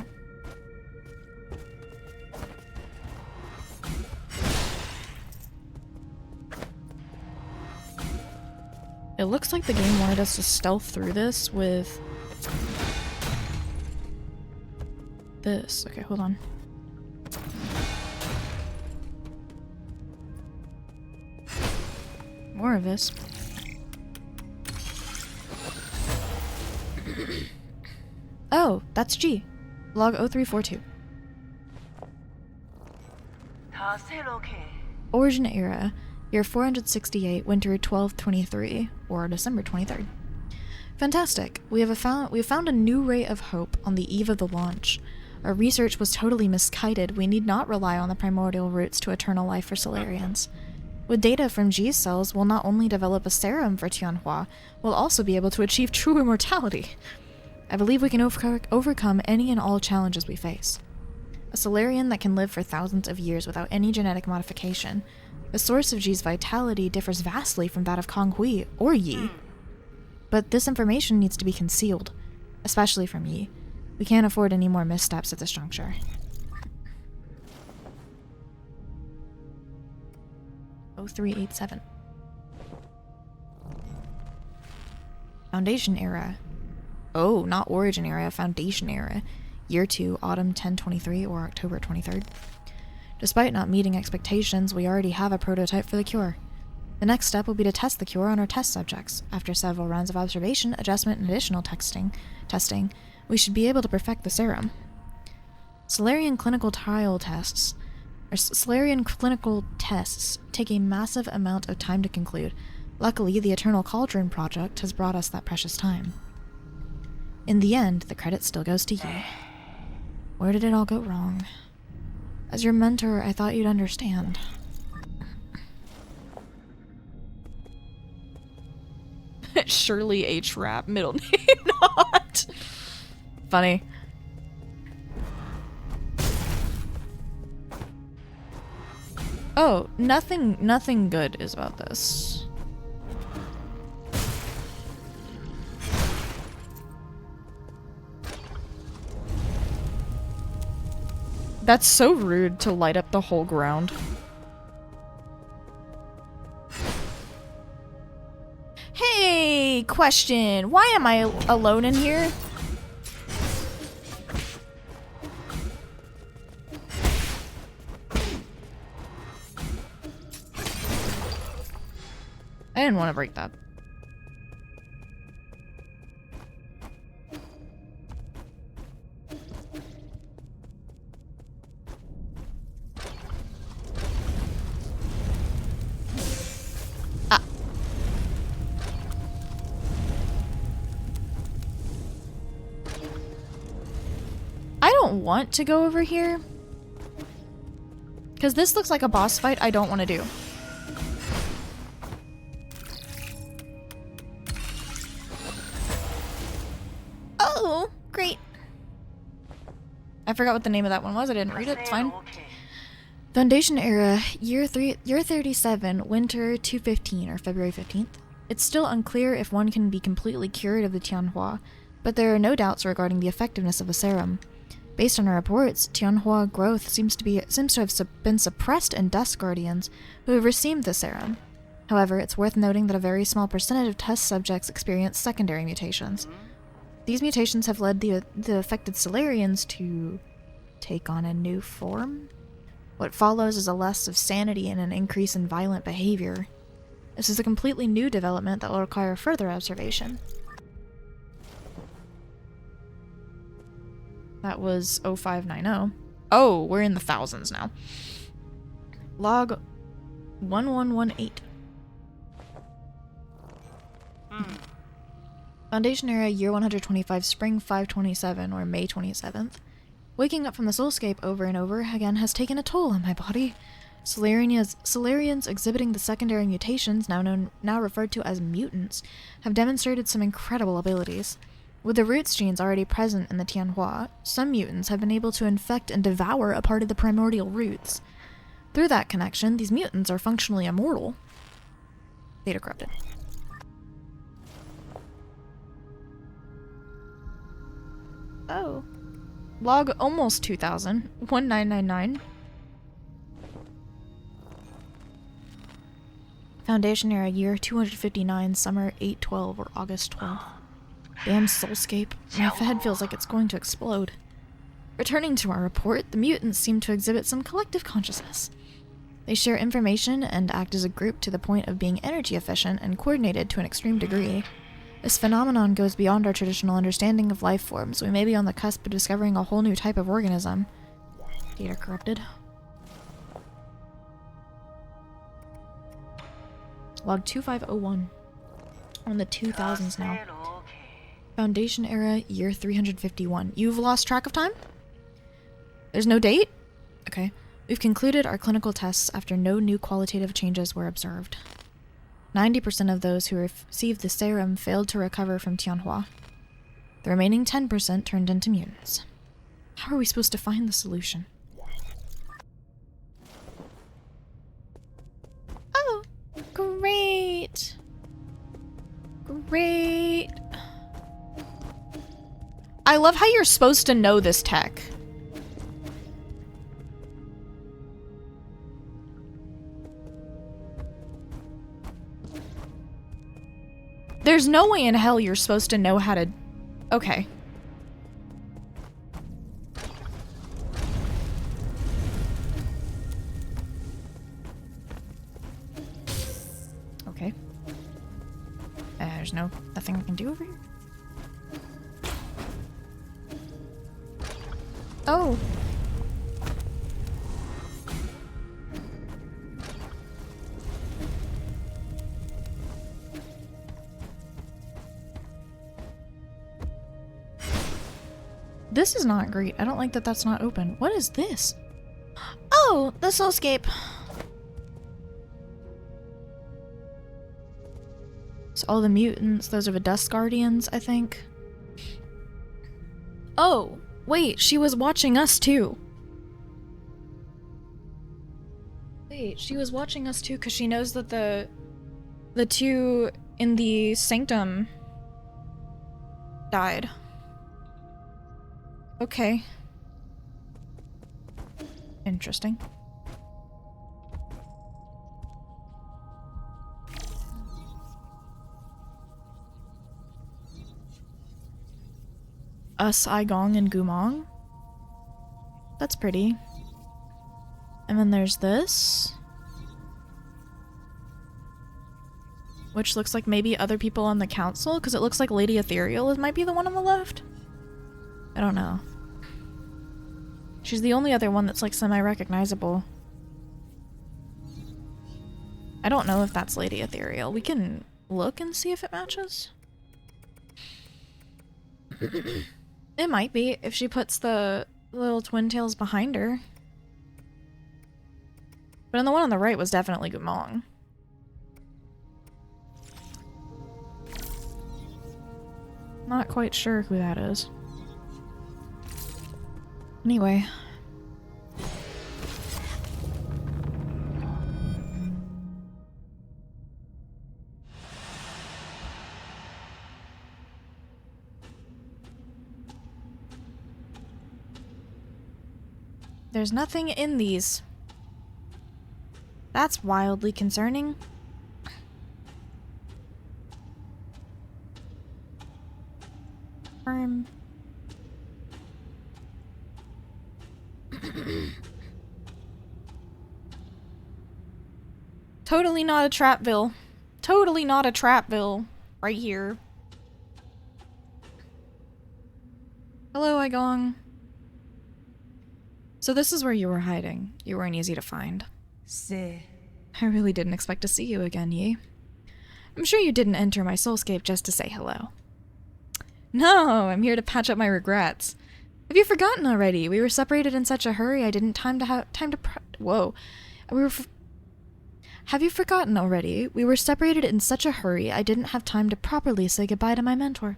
It looks like the game wanted us to stealth through this with this. Okay, hold on. More of this. Oh, that's G. Log 0342. Origin era, year 468, winter 1223, or December 23rd. Fantastic. We have found a new ray of hope on the eve of the launch. Our research was totally misguided. We need not rely on the primordial roots to eternal life for Solarians. With data from G's cells, we'll not only develop a serum for Tianhua, we'll also be able to achieve true immortality. I believe we can overcome any and all challenges we face. A Solarian that can live for thousands of years without any genetic modification. The source of G's vitality differs vastly from that of Kong Hui or Yi. But this information needs to be concealed, especially from Yi. We can't afford any more missteps at this juncture. O387. Foundation era. Oh, not Origin era, Foundation era. Year 2, autumn 1023 or October 23rd. Despite not meeting expectations, we already have a prototype for the cure. The next step will be to test the cure on our test subjects. After several rounds of observation, adjustment, and additional testing, we should be able to perfect the serum. Solarian clinical tests take a massive amount of time to conclude. Luckily, the Eternal Cauldron project has brought us that precious time. In the end, the credit still goes to Yi. Where did it all go wrong? As your mentor, I thought you'd understand. Shirley H. Rapp, middle name not. Funny. Oh, nothing good is about this. That's so rude to light up the whole ground. Hey, question. Why am I alone in here? I didn't want to break that. I don't want to go over here. Because this looks like a boss fight I don't want to do. Oh, great. I forgot what the name of that one was. I didn't read it. It's fine. Foundation era, year 37, winter 215 or February 15th. It's still unclear if one can be completely cured of the Tianhua, but there are no doubts regarding the effectiveness of the serum. Based on our reports, Tianhua growth seems to have been suppressed in Dust Guardians who have received the serum. However, it's worth noting that a very small percentage of test subjects experience secondary mutations. These mutations have led the affected Solarians to take on a new form. What follows is a loss of sanity and an increase in violent behavior. This is a completely new development that will require further observation. That was 0590. Oh, we're in the thousands now. Log 1118. Foundation era, year 125, spring 527, or May 27th. Waking up from the soulscape over and over again has taken a toll on my body. Solarians exhibiting the secondary mutations, now referred to as mutants, have demonstrated some incredible abilities. With the roots genes already present in the Tianhua, some mutants have been able to infect and devour a part of the primordial roots. Through that connection, these mutants are functionally immortal. Data corrupted. Oh. Log almost 2000. 1999. Foundation era, year 259, summer 812 or August 12th. Damn soulscape. My head feels like it's going to explode. Returning to our report, the mutants seem to exhibit some collective consciousness. They share information and act as a group to the point of being energy efficient and coordinated to an extreme degree. This phenomenon goes beyond our traditional understanding of life forms. We may be on the cusp of discovering a whole new type of organism. Data corrupted. Log 2501. We're in the 2000s now. Foundation era, year 351. You've lost track of time? There's no date? Okay. We've concluded our clinical tests after no new qualitative changes were observed. 90% of those who received the serum failed to recover from Tianhua. The remaining 10% turned into mutants. How are we supposed to find the solution? Oh, great. Great. I love how you're supposed to know this tech. There's no way in hell you're supposed to know how to... Okay. Okay. There's nothing I can do over here? Oh. This is not great. I don't like that that's not open. What is this? Oh, the soulscape. It's all the mutants. Those are the Dust Guardians, I think. Oh, wait, she was watching us too. Wait, she was watching us too because she knows that the two in the sanctum died. Okay. Interesting. Us, Aigong, and Gumong. That's pretty. And then there's this. Which looks like maybe other people on the council, because it looks like Lady Ethereal might be the one on the left. I don't know. She's the only other one that's like semi-recognizable. I don't know if that's Lady Ethereal. We can look and see if it matches. It might be if she puts the little twin tails behind her. But on the one on the right was definitely Gumong. Not quite sure who that is. Anyway. There's nothing in these. That's wildly concerning. Totally not a Trapville. Totally not a Trapville. Right here. Hello, Aigong. So this is where you were hiding. You weren't easy to find. I really didn't expect to see you again, Yi. I'm sure you didn't enter my soulscape just to say hello. No, I'm here to patch up my regrets. Have you forgotten already? We were separated in such a hurry I didn't Whoa. Have you forgotten already? We were separated in such a hurry I didn't have time to properly say goodbye to my mentor.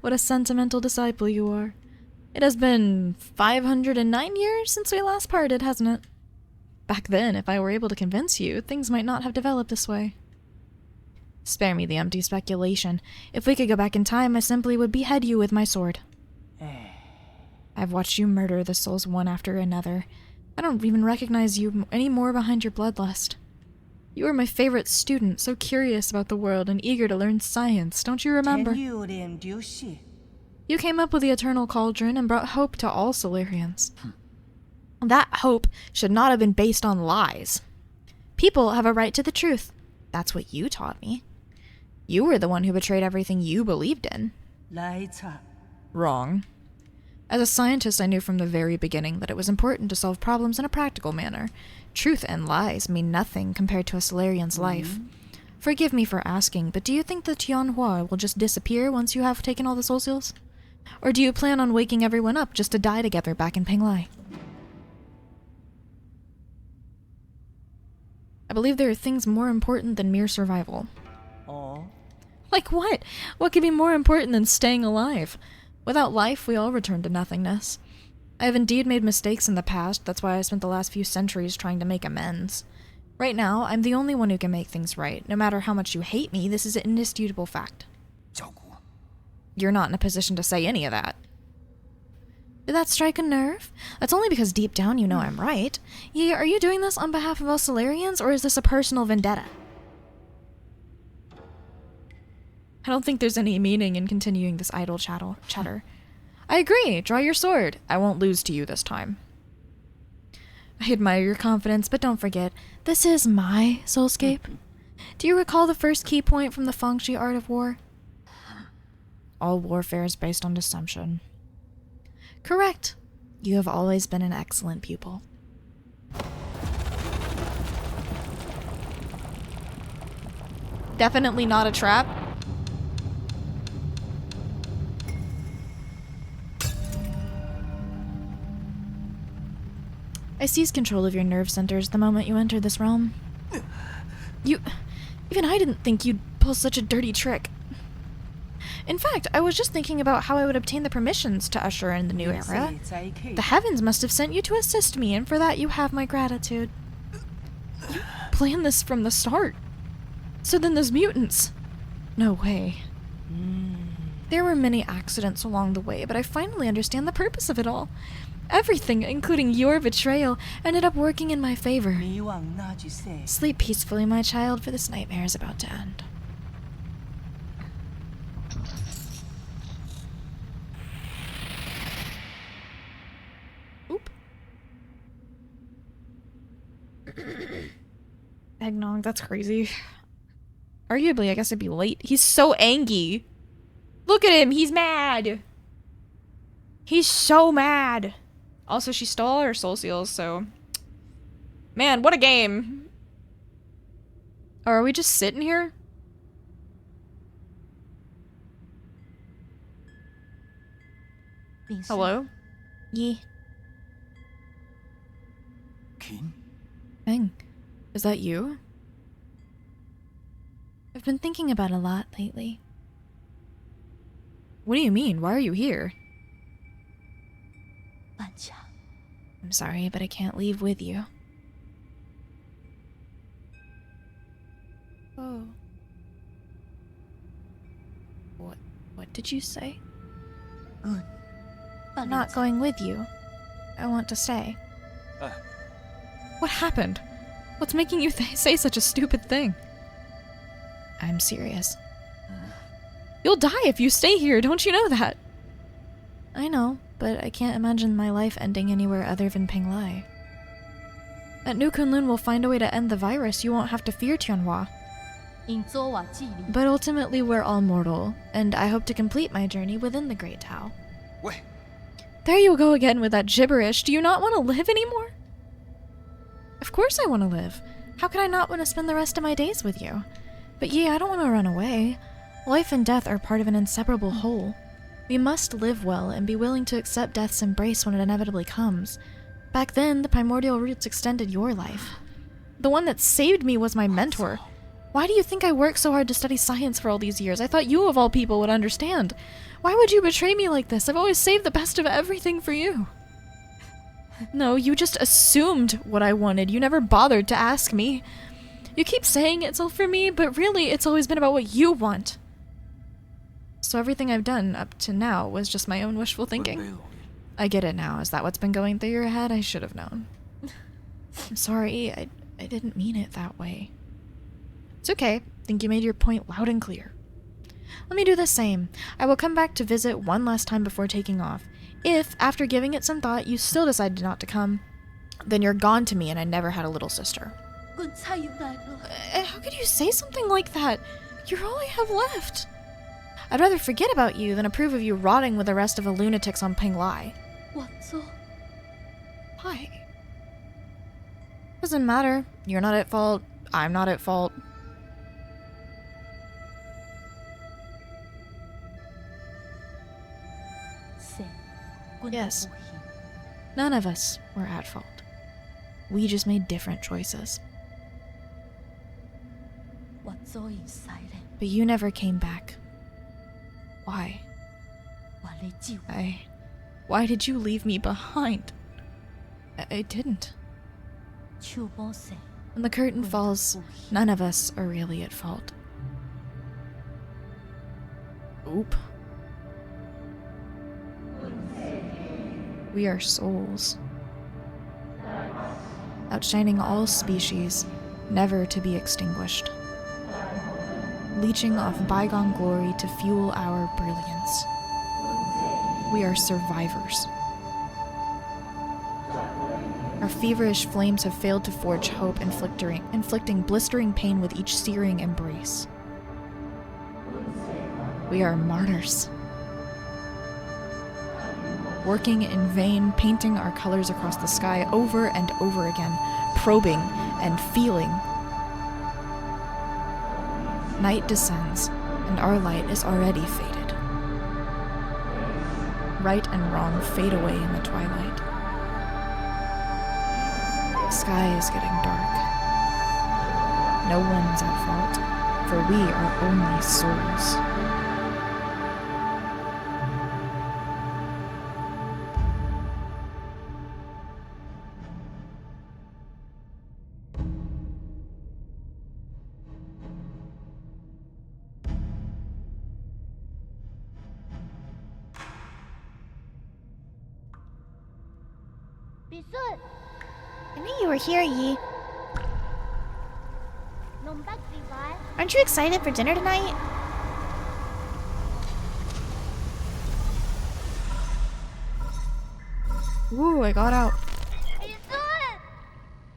What a sentimental disciple you are. It has been 509 years since we last parted, hasn't it? Back then, if I were able to convince you, things might not have developed this way. Spare me the empty speculation. If we could go back in time, I simply would behead you with my sword. I've watched you murder the souls one after another. I don't even recognize you anymore behind your bloodlust. You were my favorite student, so curious about the world and eager to learn science, don't you remember? You came up with the Eternal Cauldron and brought hope to all Solarians. That hope should not have been based on lies. People have a right to the truth. That's what you taught me. You were the one who betrayed everything you believed in. Wrong. As a scientist, I knew from the very beginning that it was important to solve problems in a practical manner. Truth and lies mean nothing compared to a Solarian's life. Forgive me for asking, but do you think the Tianhua will just disappear once you have taken all the soul seals? Or do you plan on waking everyone up just to die together back in Penglai? I believe there are things more important than mere survival. Like what? What could be more important than staying alive? Without life, we all return to nothingness. I have indeed made mistakes in the past, that's why I spent the last few centuries trying to make amends. Right now, I'm the only one who can make things right. No matter how much you hate me, this is an indisputable fact. You're not in a position to say any of that. Did that strike a nerve? That's only because deep down you know I'm right. Yeah, are you doing this on behalf of us Solarians, or is this a personal vendetta? I don't think there's any meaning in continuing this idle chatter. I agree. Draw your sword. I won't lose to you this time. I admire your confidence, but don't forget, this is my soulscape. Do you recall the first key point from the Fengshi art of war? All warfare is based on assumption. Correct. You have always been an excellent pupil. Definitely not a trap. I seized control of your nerve centers the moment you entered this realm. Even I didn't think you'd pull such a dirty trick. In fact, I was just thinking about how I would obtain the permissions to usher in the new era. The heavens must have sent you to assist me, and for that you have my gratitude. You planned this from the start. So then those mutants. No way. There were many accidents along the way, but I finally understand the purpose of it all. Everything, including your betrayal, ended up working in my favor. Sleep peacefully, my child, for this nightmare is about to end. Oop. Eggnog, that's crazy. Arguably, I guess I'd be late. He's so angry. Look at him, he's mad. He's so mad. Also, she stole all her soul seals, so... Man, what a game. Oh, are we just sitting here? Hello? Yi. Beng, is that you? I've been thinking about a lot lately. What do you mean? Why are you here? I'm sorry, but I can't leave with you. Oh. What did you say? I'm not going with you. I want to stay. What happened? What's making you say such a stupid thing? I'm serious. You'll die if you stay here, don't you know that? I know, but I can't imagine my life ending anywhere other than Penglai. At New Kunlun we'll find a way to end the virus. You won't have to fear Tianhua. But ultimately we're all mortal, and I hope to complete my journey within the Great Tao. Wait. There you go again with that gibberish. Do you not want to live anymore? Of course I want to live. How could I not want to spend the rest of my days with you? But yeah, I don't want to run away. Life and death are part of an inseparable whole. We must live well and be willing to accept death's embrace when it inevitably comes. Back then, the primordial roots extended your life. The one that saved me was my mentor. Why do you think I worked so hard to study science for all these years? I thought you of all people would understand. Why would you betray me like this? I've always saved the best of everything for you. No, you just assumed what I wanted. You never bothered to ask me. You keep saying it's all for me, but really it's always been about what you want. So everything I've done up to now was just my own wishful thinking. I get it now. Is that what's been going through your head? I should have known. I'm sorry. I didn't mean it that way. It's okay. I think you made your point loud and clear. Let me do the same. I will come back to visit one last time before taking off. If, after giving it some thought, you still decide not to come, then you're gone to me and I never had a little sister. How could you say something like that? You're all I have left. I'd rather forget about you than approve of you rotting with the rest of the lunatics on Penglai. Why? Doesn't matter. You're not at fault. I'm not at fault. Yes. None of us were at fault. We just made different choices. But you never came back. Why? Why did you leave me behind? I didn't. When the curtain falls, none of us are really at fault. Oop. We are souls. Outshining all species, never to be extinguished. Leeching off bygone glory to fuel our brilliance. We are survivors. Our feverish flames have failed to forge hope, inflicting blistering pain with each searing embrace. We are martyrs. Working in vain, painting our colors across the sky over and over again, probing and feeling. Night descends, and our light is already faded. Right and wrong fade away in the twilight. The sky is getting dark. No one's at fault. for we are only souls. I knew you were here, Yi. Aren't you excited for dinner tonight? Ooh, I got out.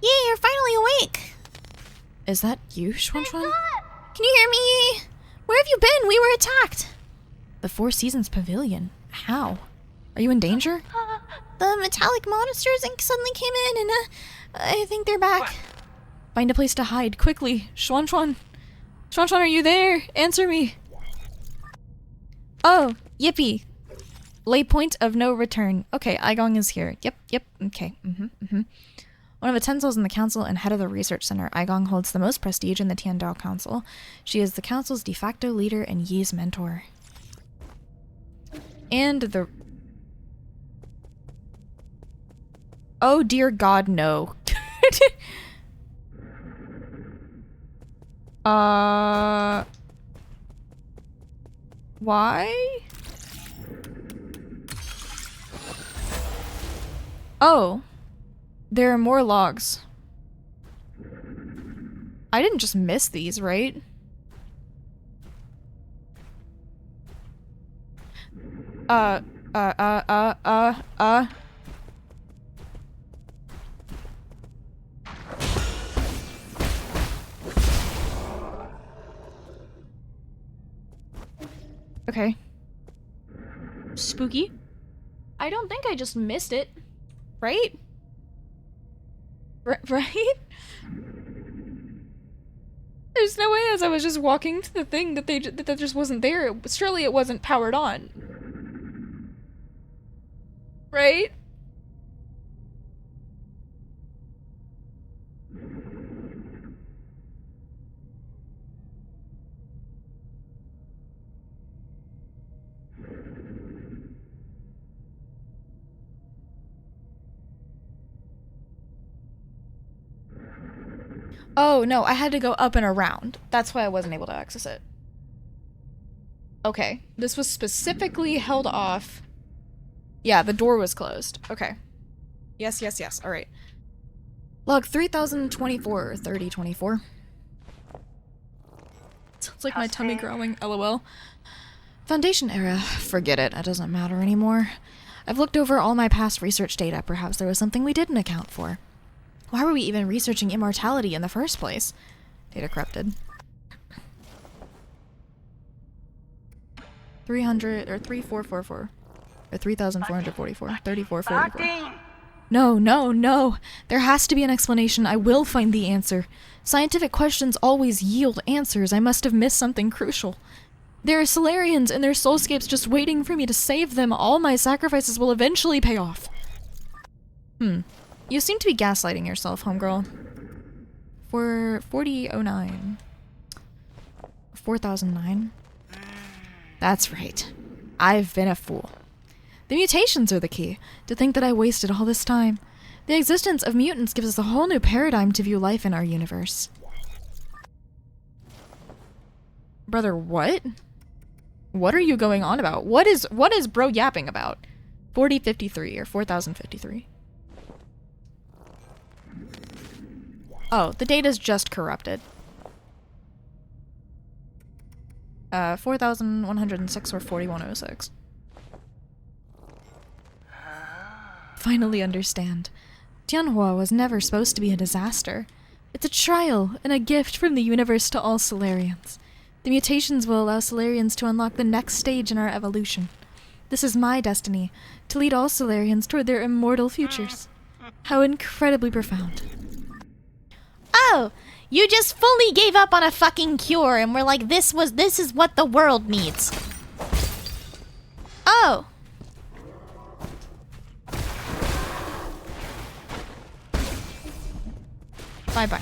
Yi, you're finally awake. Is that you, Xuan Xuan? Can you hear me, Yi? Where have you been? We were attacked. The Four Seasons Pavilion. How? Are you in danger? The metallic monsters suddenly came in and I think they're back. Find a place to hide, quickly. Xuan Xuan. Xuan Xuan, are you there? Answer me. Oh, yippee. Lay point of no return. Okay, Aigong is here. Yep, okay. One of the Tensols in the council and head of the research center, Aigong holds the most prestige in the Tiandao Council. She is the council's de facto leader and Yi's mentor. And the... Oh dear God, no. Why? Oh. There are more logs. I didn't just miss these, right? Okay. Spooky. I don't think I just missed it. Right? Right? There's no way as I was just walking to the thing that that just wasn't there. Surely it wasn't powered on. Right? Oh, no, I had to go up and around. That's why I wasn't able to access it. Okay, this was specifically held off. Yeah, the door was closed. Okay. Yes, alright. Log 3024, 3024. Sounds like my tummy growling, lol. Foundation era. Forget it, it doesn't matter anymore. I've looked over all my past research data. Perhaps there was something we didn't account for. Why were we even researching immortality in the first place? Data corrupted. 300 or 3444 or 3444 3444. No. There has to be an explanation. I will find the answer. Scientific questions always yield answers. I must have missed something crucial. There are Solarians and their soulscapes just waiting for me to save them. All my sacrifices will eventually pay off. You seem to be gaslighting yourself, homegirl. For 4009. 4009. That's right. I've been a fool. The mutations are the key. To think that I wasted all this time. The existence of mutants gives us a whole new paradigm to view life in our universe. Brother, what? What are you going on about? What is bro yapping about? 4053 or 4053. Oh, the data's just corrupted. 4106 or 4106. Finally understand. Tianhua was never supposed to be a disaster. It's a trial and a gift from the universe to all Solarians. The mutations will allow Solarians to unlock the next stage in our evolution. This is my destiny, to lead all Solarians toward their immortal futures. How incredibly profound. Oh, you just fully gave up on a fucking cure and we're like, this is what the world needs. Oh. Bye-bye.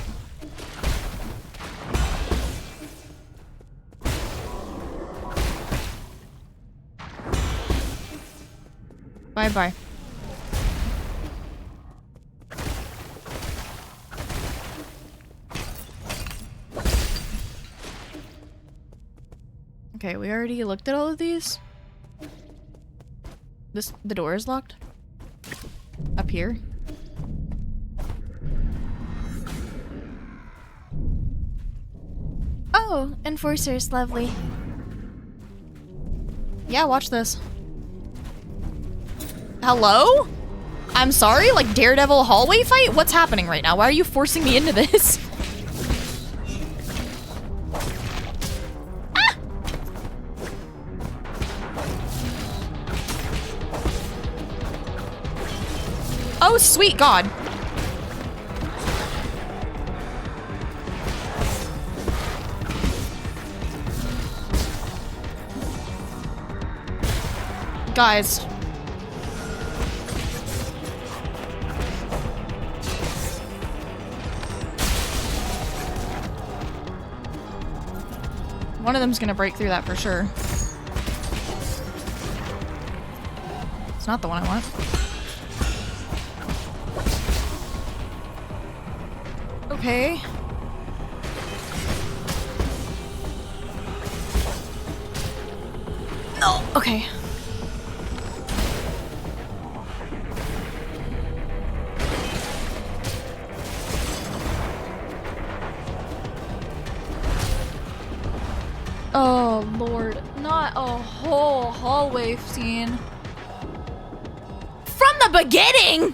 Bye-bye. Okay, we already looked at all of these. The door is locked. Up here. Oh, enforcers, lovely. Yeah, watch this. Hello? I'm sorry? Like Daredevil hallway fight? What's happening right now? Why are you forcing me into this? Ah! Oh, sweet God. Guys. One of them's gonna break through that for sure. It's not the one I want. Okay. No. Okay. Oh, Lord. Not a whole hallway scene. From the beginning!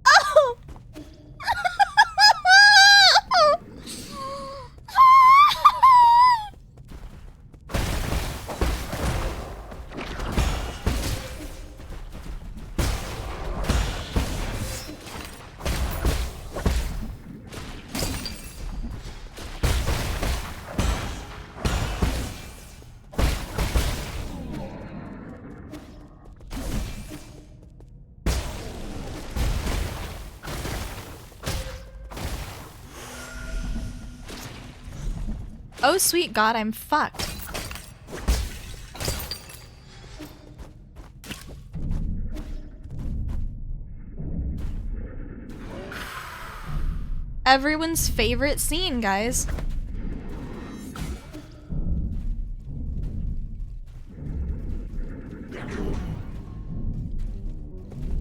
Oh! Oh, sweet God, I'm fucked. Everyone's favorite scene, guys.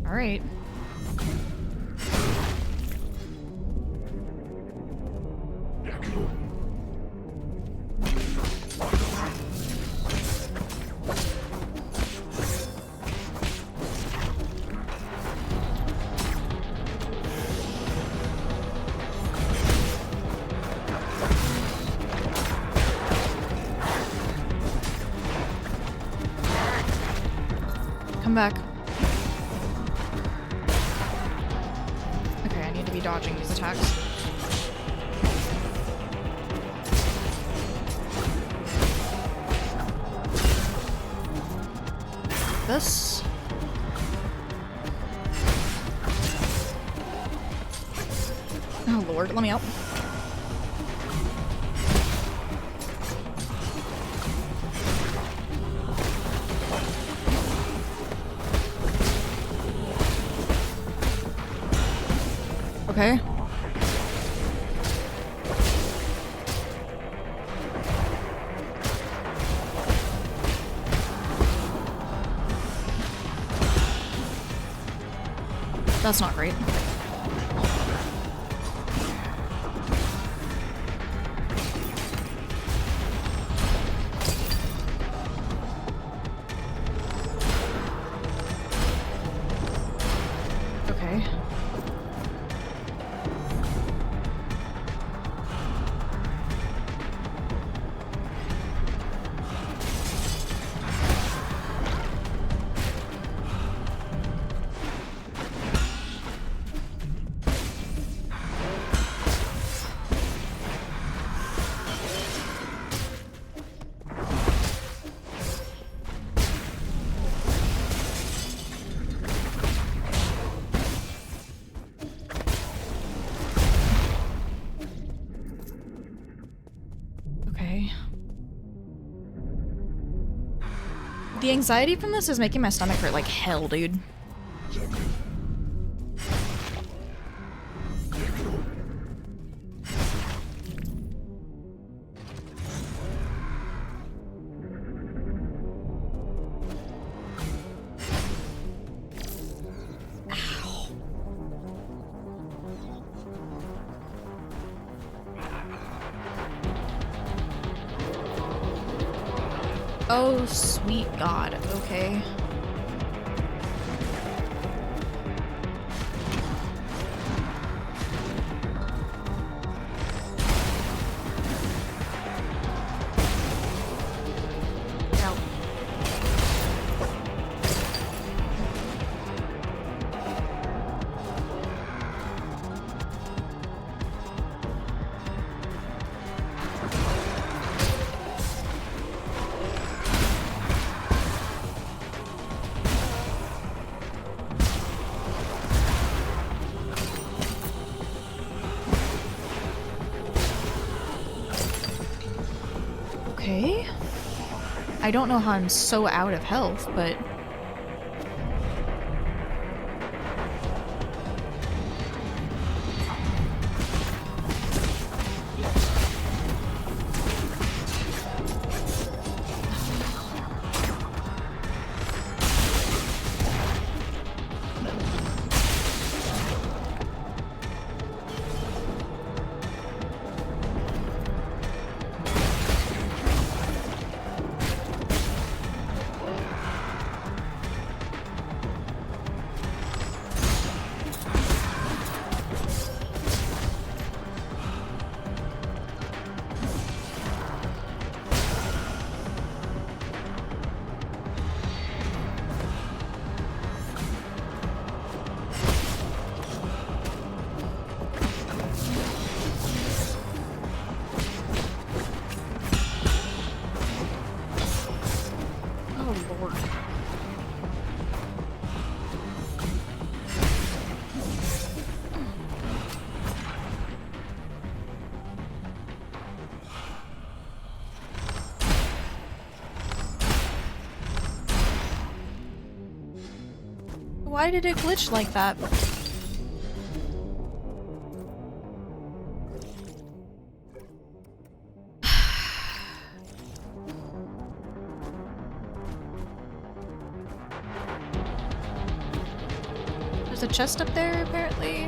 All right. Come back. Okay, I need to be dodging these attacks. This. Oh Lord, let me out. Okay. That's not great. Okay. Okay. The anxiety from this is making my stomach hurt like hell, dude. Oh, sweet God. Okay. Ow. Okay. I don't know how I'm so out of health, but... Oh, Lord. Why did it glitch like that? There's a chest up there, apparently.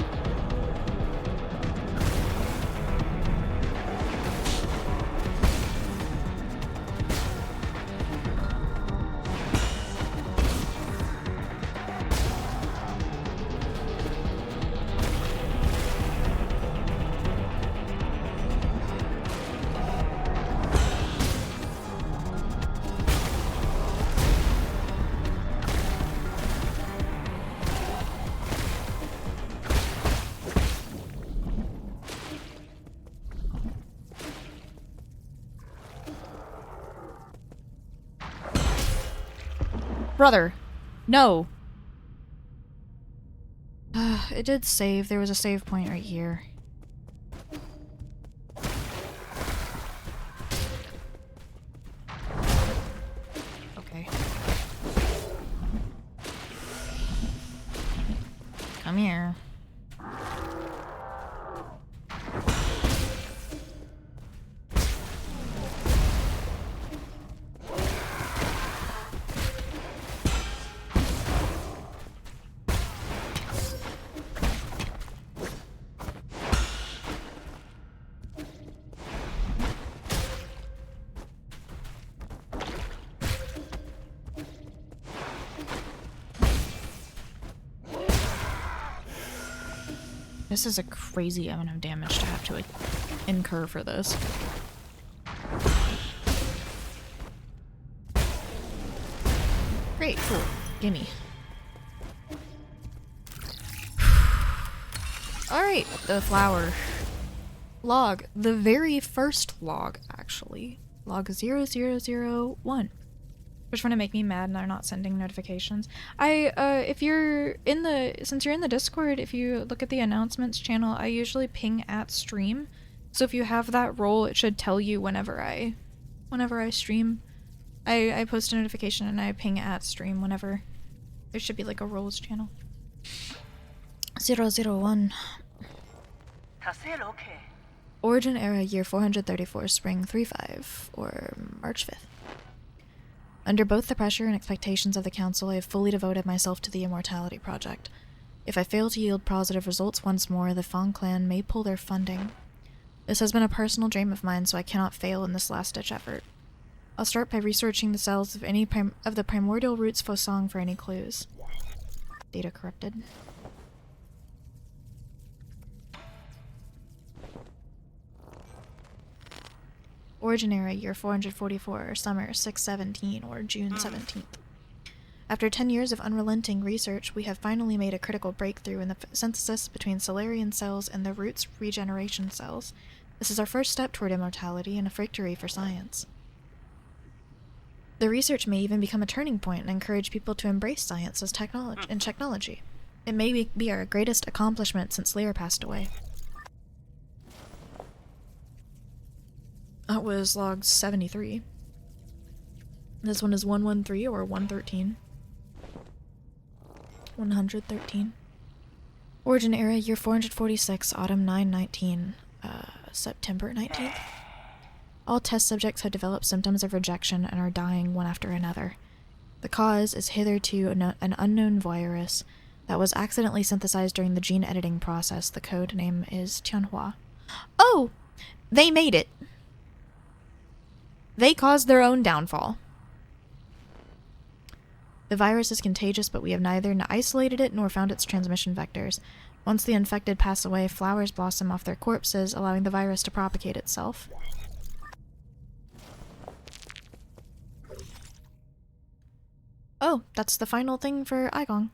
Brother, no. It did save. There was a save point right here. Okay. Come here. This is a crazy amount of damage to have to incur for this. Great, cool. Gimme. Alright, the flower. Log. The very first log, actually. Log 0001. Which want to make me mad and they're not sending notifications. If you're in the, since you're in the Discord, if you look at the announcements channel, I usually ping at stream. So if you have that role, it should tell you whenever I stream. I post a notification and I ping at stream whenever. There should be like a roles channel. 001. Origin era year 434, spring 35, or March 5th. Under both the pressure and expectations of the Council, I have fully devoted myself to the Immortality Project. If I fail to yield positive results once more, the Fong clan may pull their funding. This has been a personal dream of mine, so I cannot fail in this last-ditch effort. I'll start by researching the cells of any of the primordial roots Fosong for any clues. Data corrupted. Origin era year 444, summer 617, or June 17th. After 10 years of unrelenting research, we have finally made a critical breakthrough in the synthesis between Solarian cells and the roots regeneration cells. This is our first step toward immortality and a victory for science. The research may even become a turning point and encourage people to embrace science as technology. It may be our greatest accomplishment since Lear passed away. That was log 73. This one is 113 or 113. 113. Origin era year 446, autumn 919, September 19th. All test subjects have developed symptoms of rejection and are dying one after another. The cause is hitherto an unknown virus that was accidentally synthesized during the gene editing process. The code name is Tianhua. Oh! They made it! They caused their own downfall. The virus is contagious, but we have neither isolated it nor found its transmission vectors. Once the infected pass away, flowers blossom off their corpses, allowing the virus to propagate itself. Oh, that's the final thing for Igong.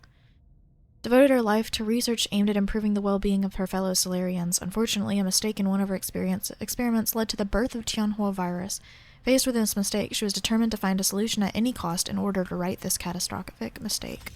Devoted her life to research aimed at improving the well-being of her fellow Solarians. Unfortunately, a mistake in one of her experiments led to the birth of Tianhua virus. Faced with this mistake, she was determined to find a solution at any cost in order to right this catastrophic mistake.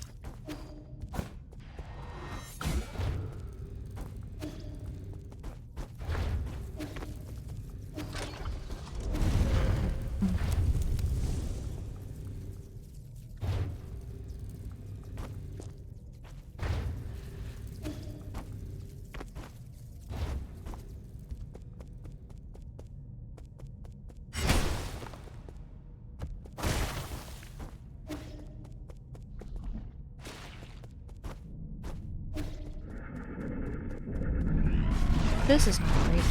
This is not great.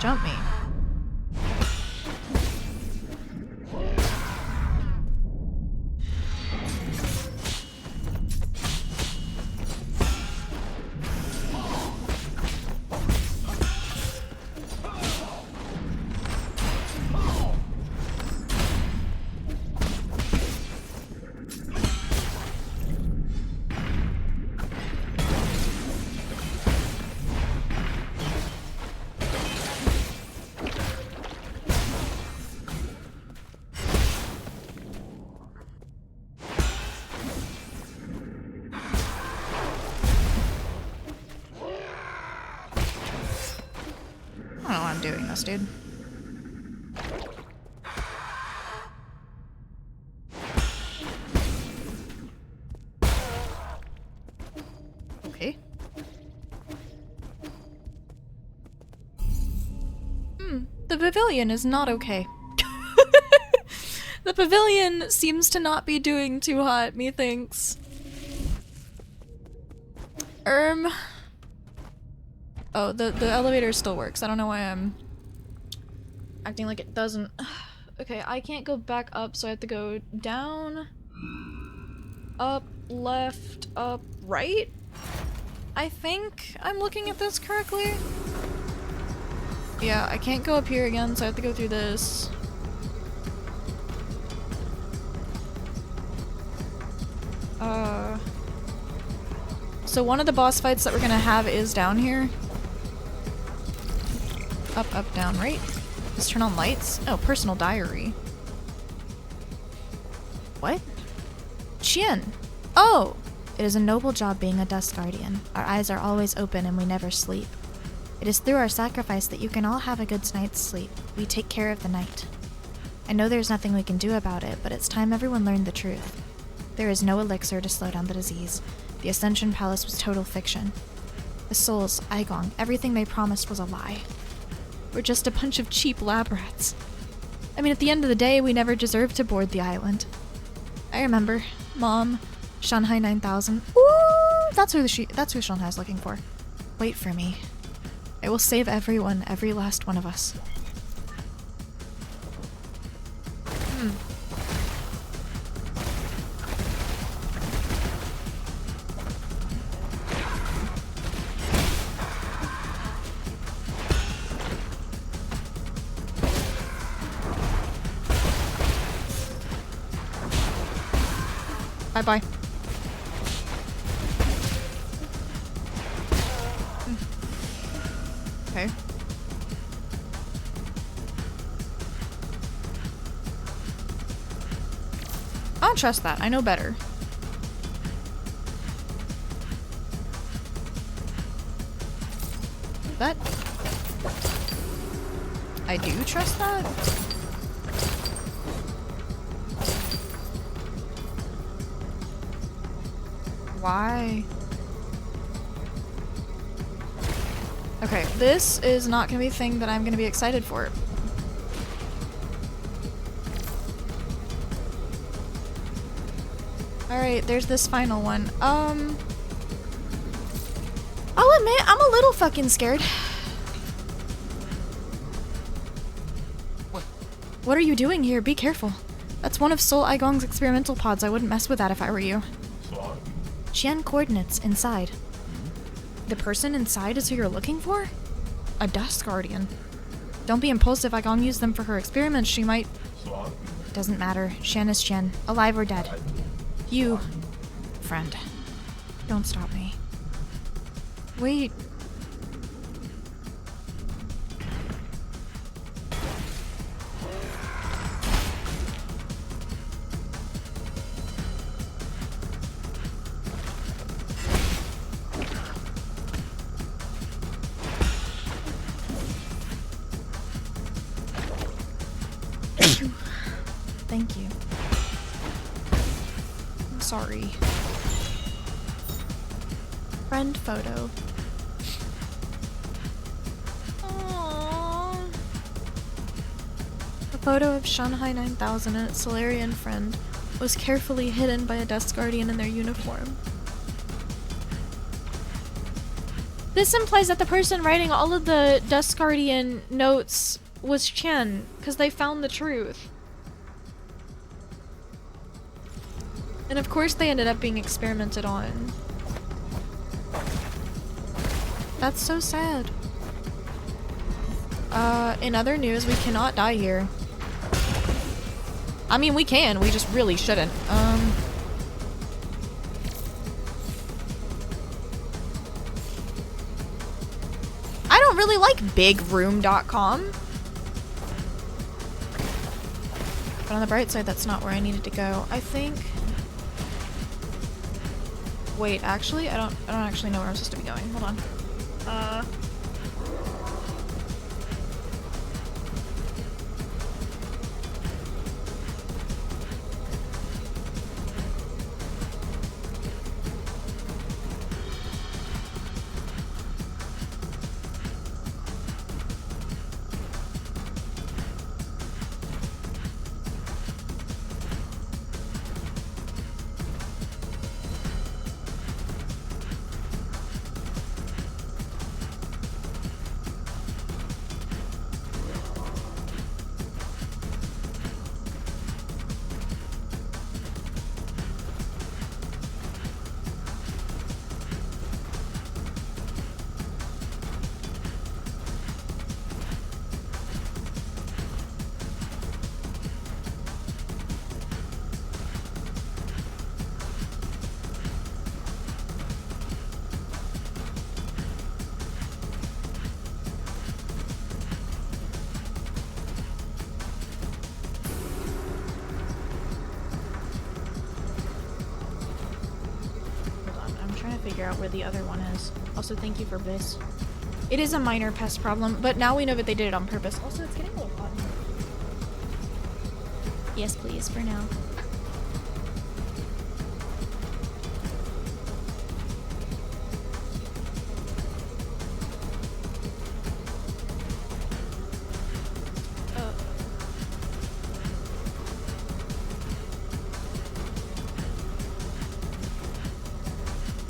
Jump me. I don't know why I'm doing this, dude. Okay. The pavilion is not okay. The pavilion seems to not be doing too hot, methinks. Oh, the elevator still works. I don't know why I'm acting like it doesn't. Okay, I can't go back up, so I have to go down, up, left, up, right? I think I'm looking at this correctly. Yeah, I can't go up here again, so I have to go through this. So one of the boss fights that we're gonna have is down here. Up, up, down, right? Let's turn on lights. Oh, personal diary. What? Chien! Oh! It is a noble job being a Dust Guardian. Our eyes are always open and we never sleep. It is through our sacrifice that you can all have a good night's sleep. We take care of the night. I know there's nothing we can do about it, but it's time everyone learned the truth. There is no elixir to slow down the disease. The Ascension Palace was total fiction. The souls, Aigong, everything they promised was a lie. We're just a bunch of cheap lab rats. I mean, at the end of the day, we never deserved to board the island. I remember. Mom. Shanghai 9000. Ooh! That's who Shanghai's looking for. Wait for me. I will save everyone, every last one of us. Bye-bye. Okay. I don't trust that. I know better. That... I do trust that? Why? Okay, this is not gonna be a thing that I'm gonna be excited for. Alright, there's this final one. I'll admit, I'm a little fucking scared. What are you doing here? Be careful. That's one of Sol Aigong's experimental pods. I wouldn't mess with that if I were you. Qian coordinates inside. The person inside is who you're looking for? A Dust Guardian. Don't be impulsive. Aigong used them for her experiments. She might... Doesn't matter. Qian is Qian. Alive or dead. You... Friend. Don't stop me. Wait... Thank you. I'm sorry. Friend photo. Aww. A photo of Shanghai 9000 and its Solarian friend was carefully hidden by a Dust Guardian in their uniform. This implies that the person writing all of the Dust Guardian notes was Qian, because they found the truth. And of course they ended up being experimented on. That's so sad. In other news, we cannot die here. I mean, we can, we just really shouldn't. I don't really like bigroom.com. But on the bright side, that's not where I needed to go. I think... Wait, actually, I don't actually know where I'm supposed to be going. Hold on. figure out where the other one is. Also, thank you for this. It is a minor pest problem, but now we know that they did it on purpose. Also, it's getting a little hot in here. Yes, please, for now.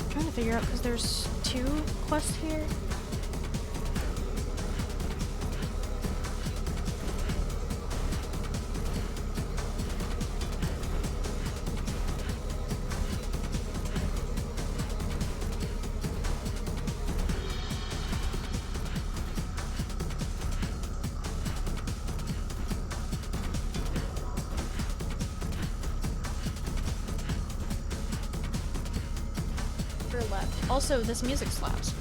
Trying to figure out because there's 2 quests here. Left. Also, this music slaps.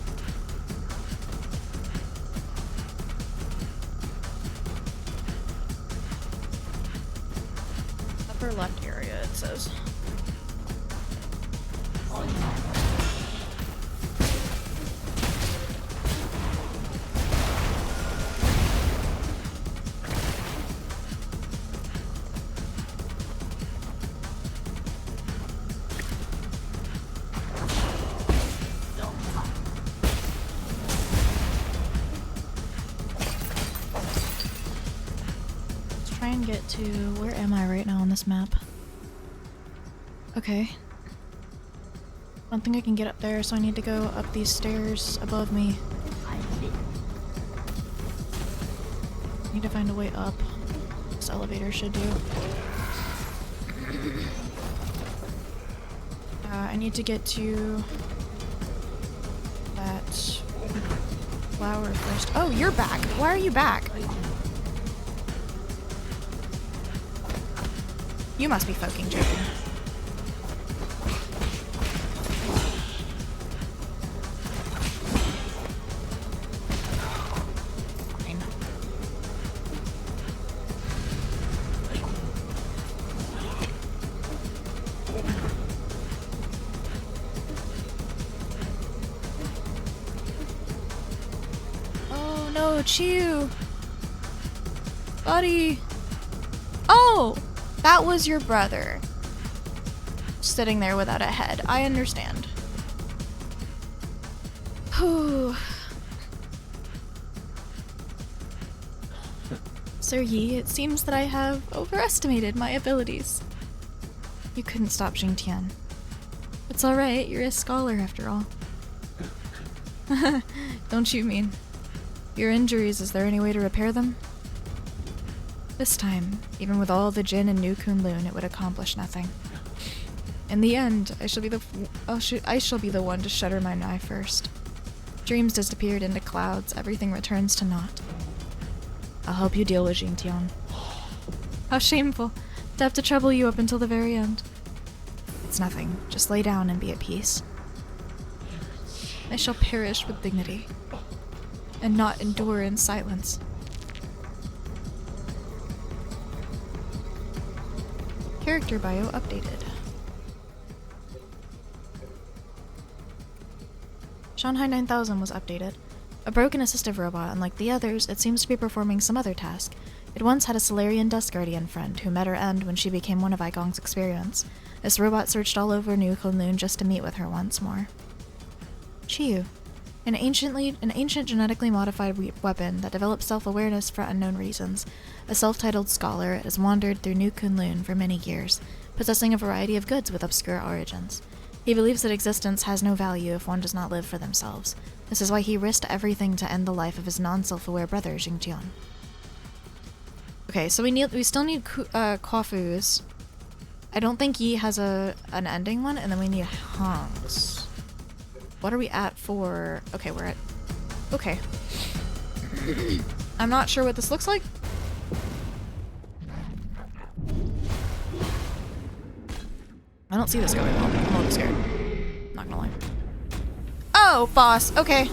Upper left area, it says. Try and get to where am I right now on this map? Okay. I don't think I can get up there, so I need to go up these stairs above me. Need to find a way up. This elevator should do. I need to get to that flower first. Oh, you're back! Why are you back? You must be fucking joking. Fine. Oh no, Chew! Buddy! Oh! That was your brother. Sitting there without a head. I understand. Whew. Sir Yi, it seems that I have overestimated my abilities. You couldn't stop Jingtian. It's alright, you're a scholar after all. Don't shoot me. Your injuries, is there any way to repair them? This time, even with all the Jin and New Kunlun, it would accomplish nothing. In the end, I shall be the one to shatter my eye first. Dreams disappeared into clouds, everything returns to naught. I'll help you deal with Jingtian. How shameful, to have to trouble you up until the very end. It's nothing, just lay down and be at peace. I shall perish with dignity, and not endure in silence. Character bio updated. Shanghai 9000 was updated. A broken assistive robot, unlike the others, it seems to be performing some other task. It once had a Solarian Dust Guardian friend who met her end when she became one of Igong's experiments. This robot searched all over New Kunlun just to meet with her once more. Chiyu. An ancient genetically modified weapon that develops self-awareness for unknown reasons. A self-titled scholar, it has wandered through New Kunlun for many years, possessing a variety of goods with obscure origins. He believes that existence has no value if one does not live for themselves. This is why he risked everything to end the life of his non-self-aware brother, Jingtian. Okay, so we still need Kofu's. I don't think Yi has an ending one, and then we need Hong's. What are we at for... Okay, we're at... Okay. I'm not sure what this looks like. I don't see this going well. I'm a little scared. Not gonna lie. Oh, boss. Okay.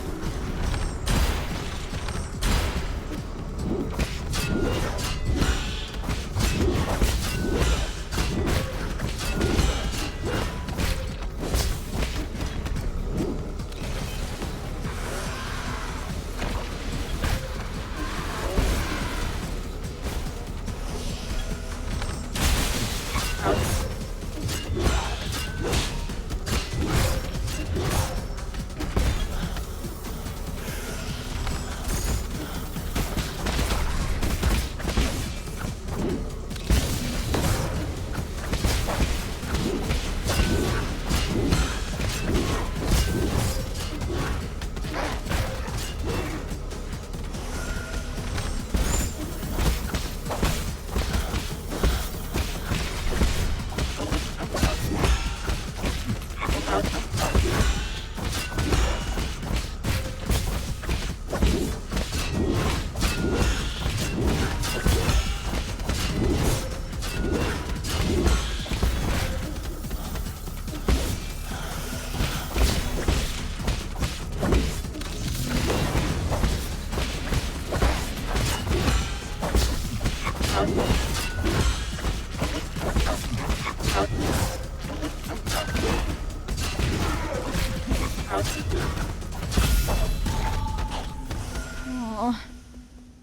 Aww.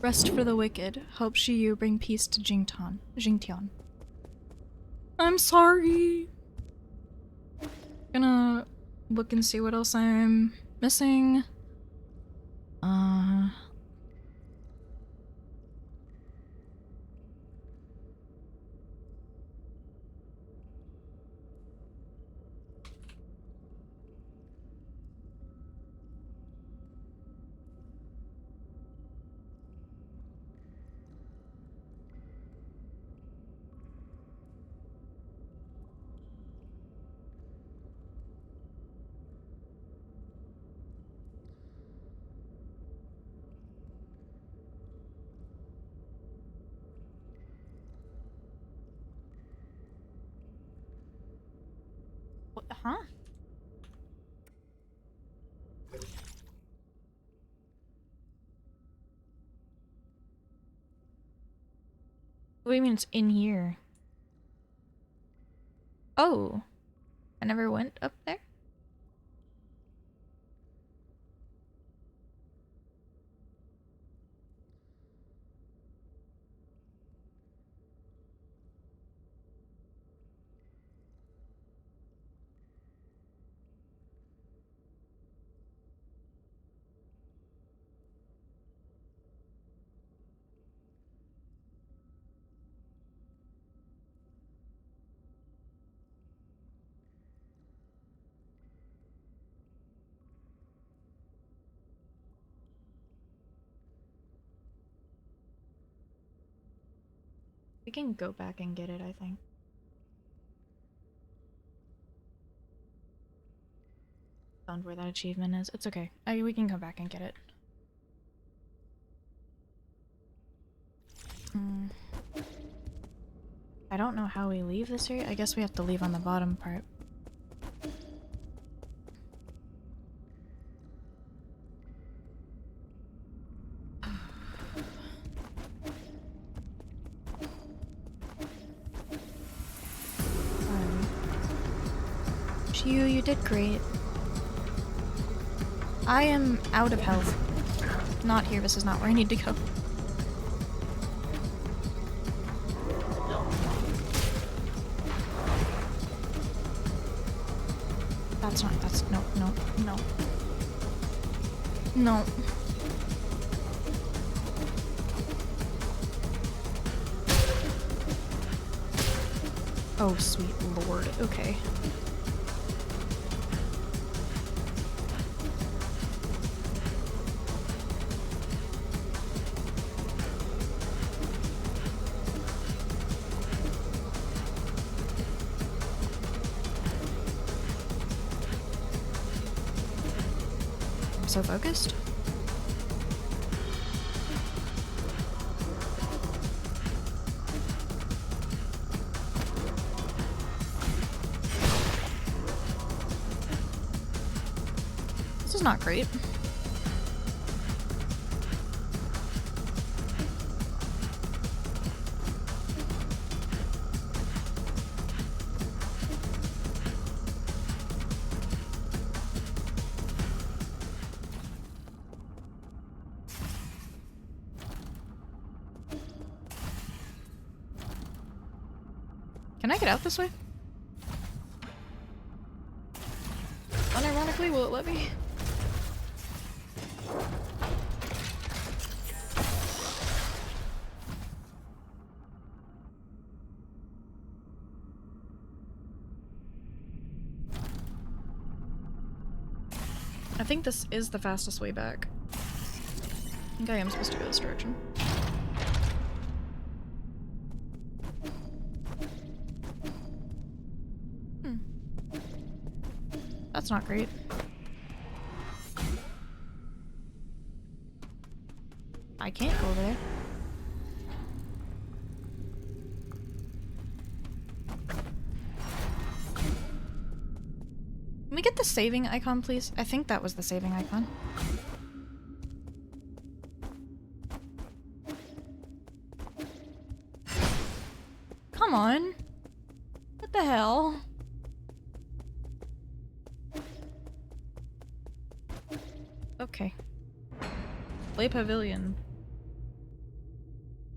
Rest for the wicked. Help Shiyu bring peace to Jingtian. I'm sorry. Gonna look and see what else I'm missing. What? Huh? What do you mean it's in here? Oh. I never went up there? We can go back and get it, I think. Found where that achievement is. It's okay. We can come back and get it. I don't know how we leave this area. I guess we have to leave on the bottom part. You did great. I am out of health. Not here. This is not where I need to go. No. Oh, sweet lord. Okay. So focused. This is not great. Can I get out this way? Unironically, will it let me? I think this is the fastest way back. I think I am supposed to go this direction. That's not great. I can't go there. Can we get the saving icon, please? I think that was the saving icon. come on. What the hell? Okay. Le Pavilion.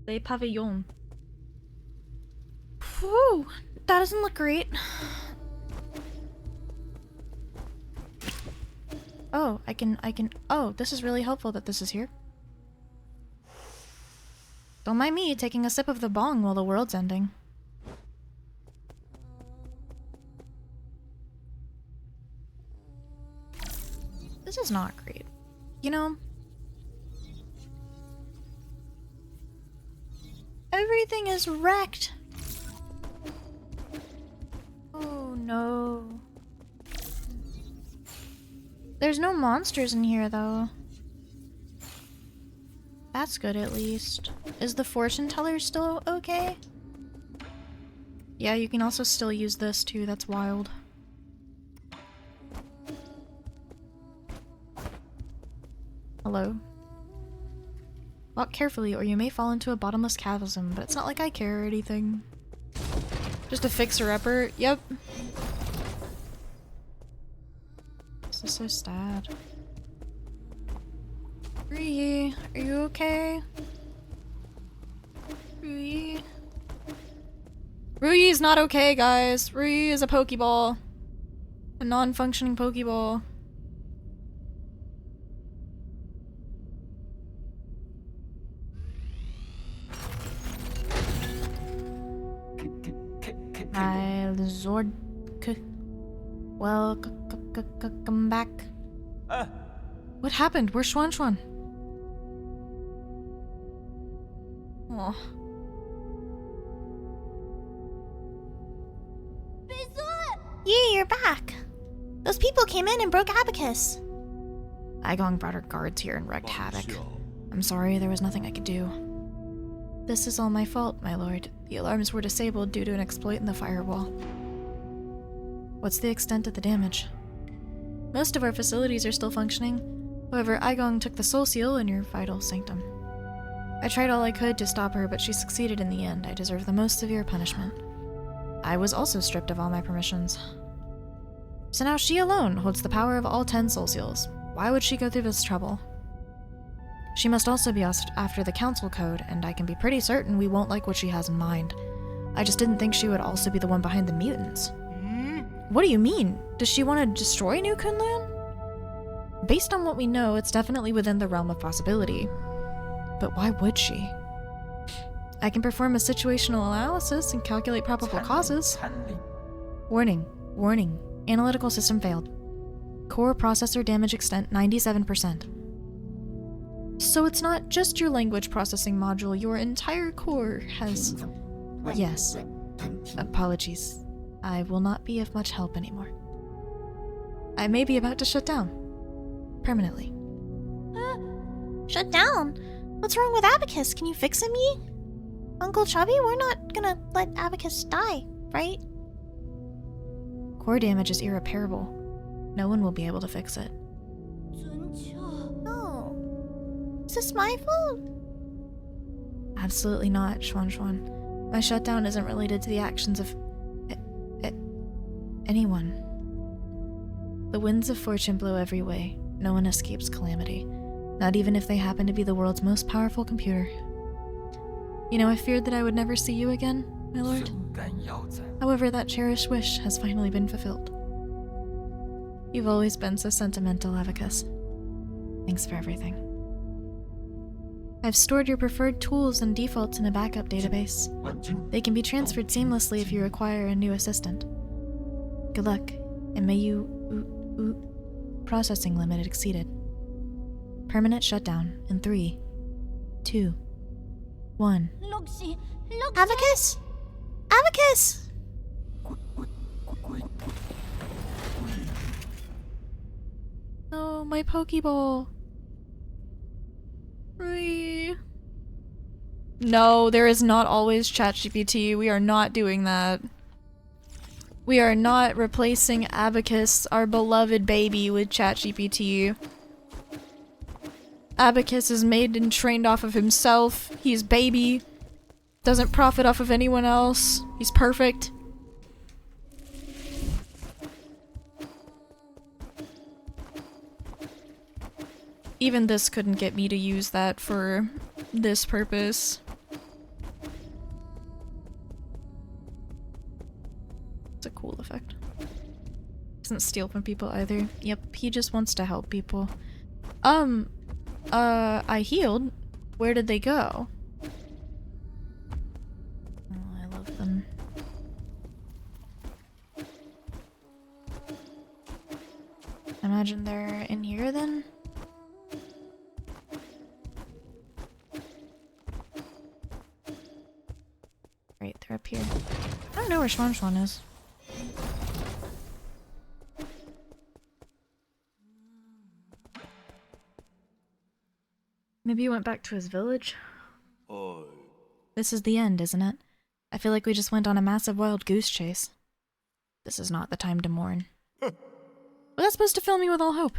Le Pavillon. Whew, that doesn't look great. Oh, I can, oh, this is really helpful that this is here. Don't mind me taking a sip of the bong while the world's ending. This is not great. You know? Everything is wrecked. Oh no. There's no monsters in here though. That's good at least. Is the fortune teller still okay? Yeah, you can also still use this too, that's wild. Hello? Walk carefully or you may fall into a bottomless chasm, but it's not like I care or anything. Just a fixer-upper, yep. This is so sad. Rui, are you okay? Rui? Rui is not okay, guys. Rui is a Pokeball. A non-functioning Pokeball. Hi, Zord. Welcome back. What happened? Where's Schwan Schwan? Oh. Yeah, you're back. Those people came in and broke Abacus. Igong brought her guards here and wreaked havoc. I'm sorry, there was nothing I could do. This is all my fault, my lord. The alarms were disabled due to an exploit in the firewall. What's the extent of the damage? Most of our facilities are still functioning. However, Igong took the soul seal in your vital sanctum. I tried all I could to stop her, but she succeeded in the end. I deserve the most severe punishment. I was also stripped of all my permissions. So now she alone holds the power of all 10 soul seals. Why would she go through this trouble? She must also be after the council code, and I can be pretty certain we won't like what she has in mind. I just didn't think she would also be the one behind the mutants. What do you mean? Does she want to destroy New Kunlun? Based on what we know, it's definitely within the realm of possibility. But why would she? I can perform a situational analysis and calculate probable causes. Warning. Warning. Analytical system failed. Core processor damage extent 97%. So it's not just your language processing module, your entire core has... Yes. Apologies. I will not be of much help anymore. I may be about to shut down. Permanently. Shut down? What's wrong with Abacus? Can you fix him, Yi? Uncle Chubby, we're not gonna let Abacus die, right? Core damage is irreparable. No one will be able to fix it. No. Is this my fault? Absolutely not, Schwan Schwan. My shutdown isn't related to the actions of... anyone. The winds of fortune blow every way. No one escapes calamity. Not even if they happen to be the world's most powerful computer. You know, I feared that I would never see you again, my lord. However, that cherished wish has finally been fulfilled. You've always been so sentimental, Abacus. Thanks for everything. I've stored your preferred tools and defaults in a backup database. They can be transferred seamlessly if you require a new assistant. Good luck, and may you... processing limit exceeded. Permanent shutdown in 3, 2, 1. Abacus? Abacus! No, my Pokeball. Rui. No, there is not always ChatGPT. We are not doing that. We are not replacing Abacus, our beloved baby, with ChatGPT. Abacus is made and trained off of himself. He's baby. Doesn't profit off of anyone else. He's perfect. Even this couldn't get me to use that for this purpose. It's a cool effect. Doesn't steal from people either. Yep, he just wants to help people. I healed. Where did they go? Oh, I love them. Imagine they're in here then? Right, they're up here. I don't know where Schwan is. Maybe he went back to his village? Oh. This is the end, isn't it? I feel like we just went on a massive wild goose chase. This is not the time to mourn. But that's supposed to fill me with all hope.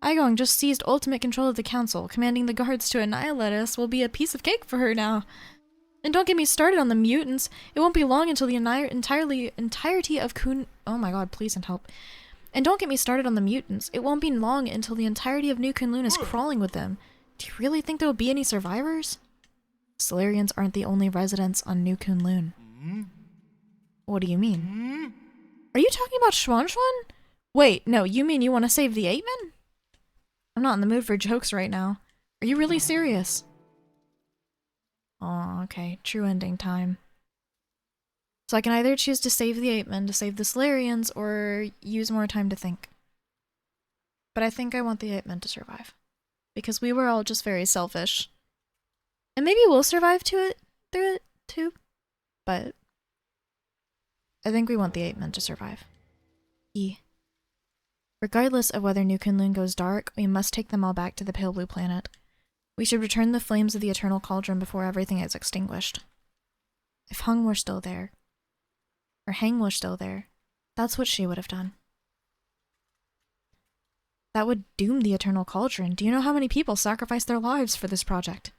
Aigong just seized ultimate control of the council. Commanding the guards to annihilate us will be a piece of cake for her now. And don't get me started on the mutants. It won't be long until the entirety of Kun... Oh my god, please and help. And don't get me started on the mutants. It won't be long until the entirety of New Kunlun is crawling with them. Do you really think there will be any survivors? Solarians aren't the only residents on New Kunlun. What do you mean? Are you talking about Schwan? Wait, no, you mean you want to save the 8-men? I'm not in the mood for jokes right now. Are you really serious? Oh, okay. True ending time. So I can either choose to save the 8-men to save the Solarians, or use more time to think. But I think I want the 8-men to survive. Because we were all just very selfish. And maybe we'll survive through it too. But I think we want the 8-men to survive. Regardless of whether New Kunlun goes dark, we must take them all back to the Pale Blue Planet. We should return the flames of the Eternal Cauldron before everything is extinguished. If Hung were still there, or Hang were still there, that's what she would have done. That would doom the Eternal Cauldron. Do you know how many people sacrificed their lives for this project?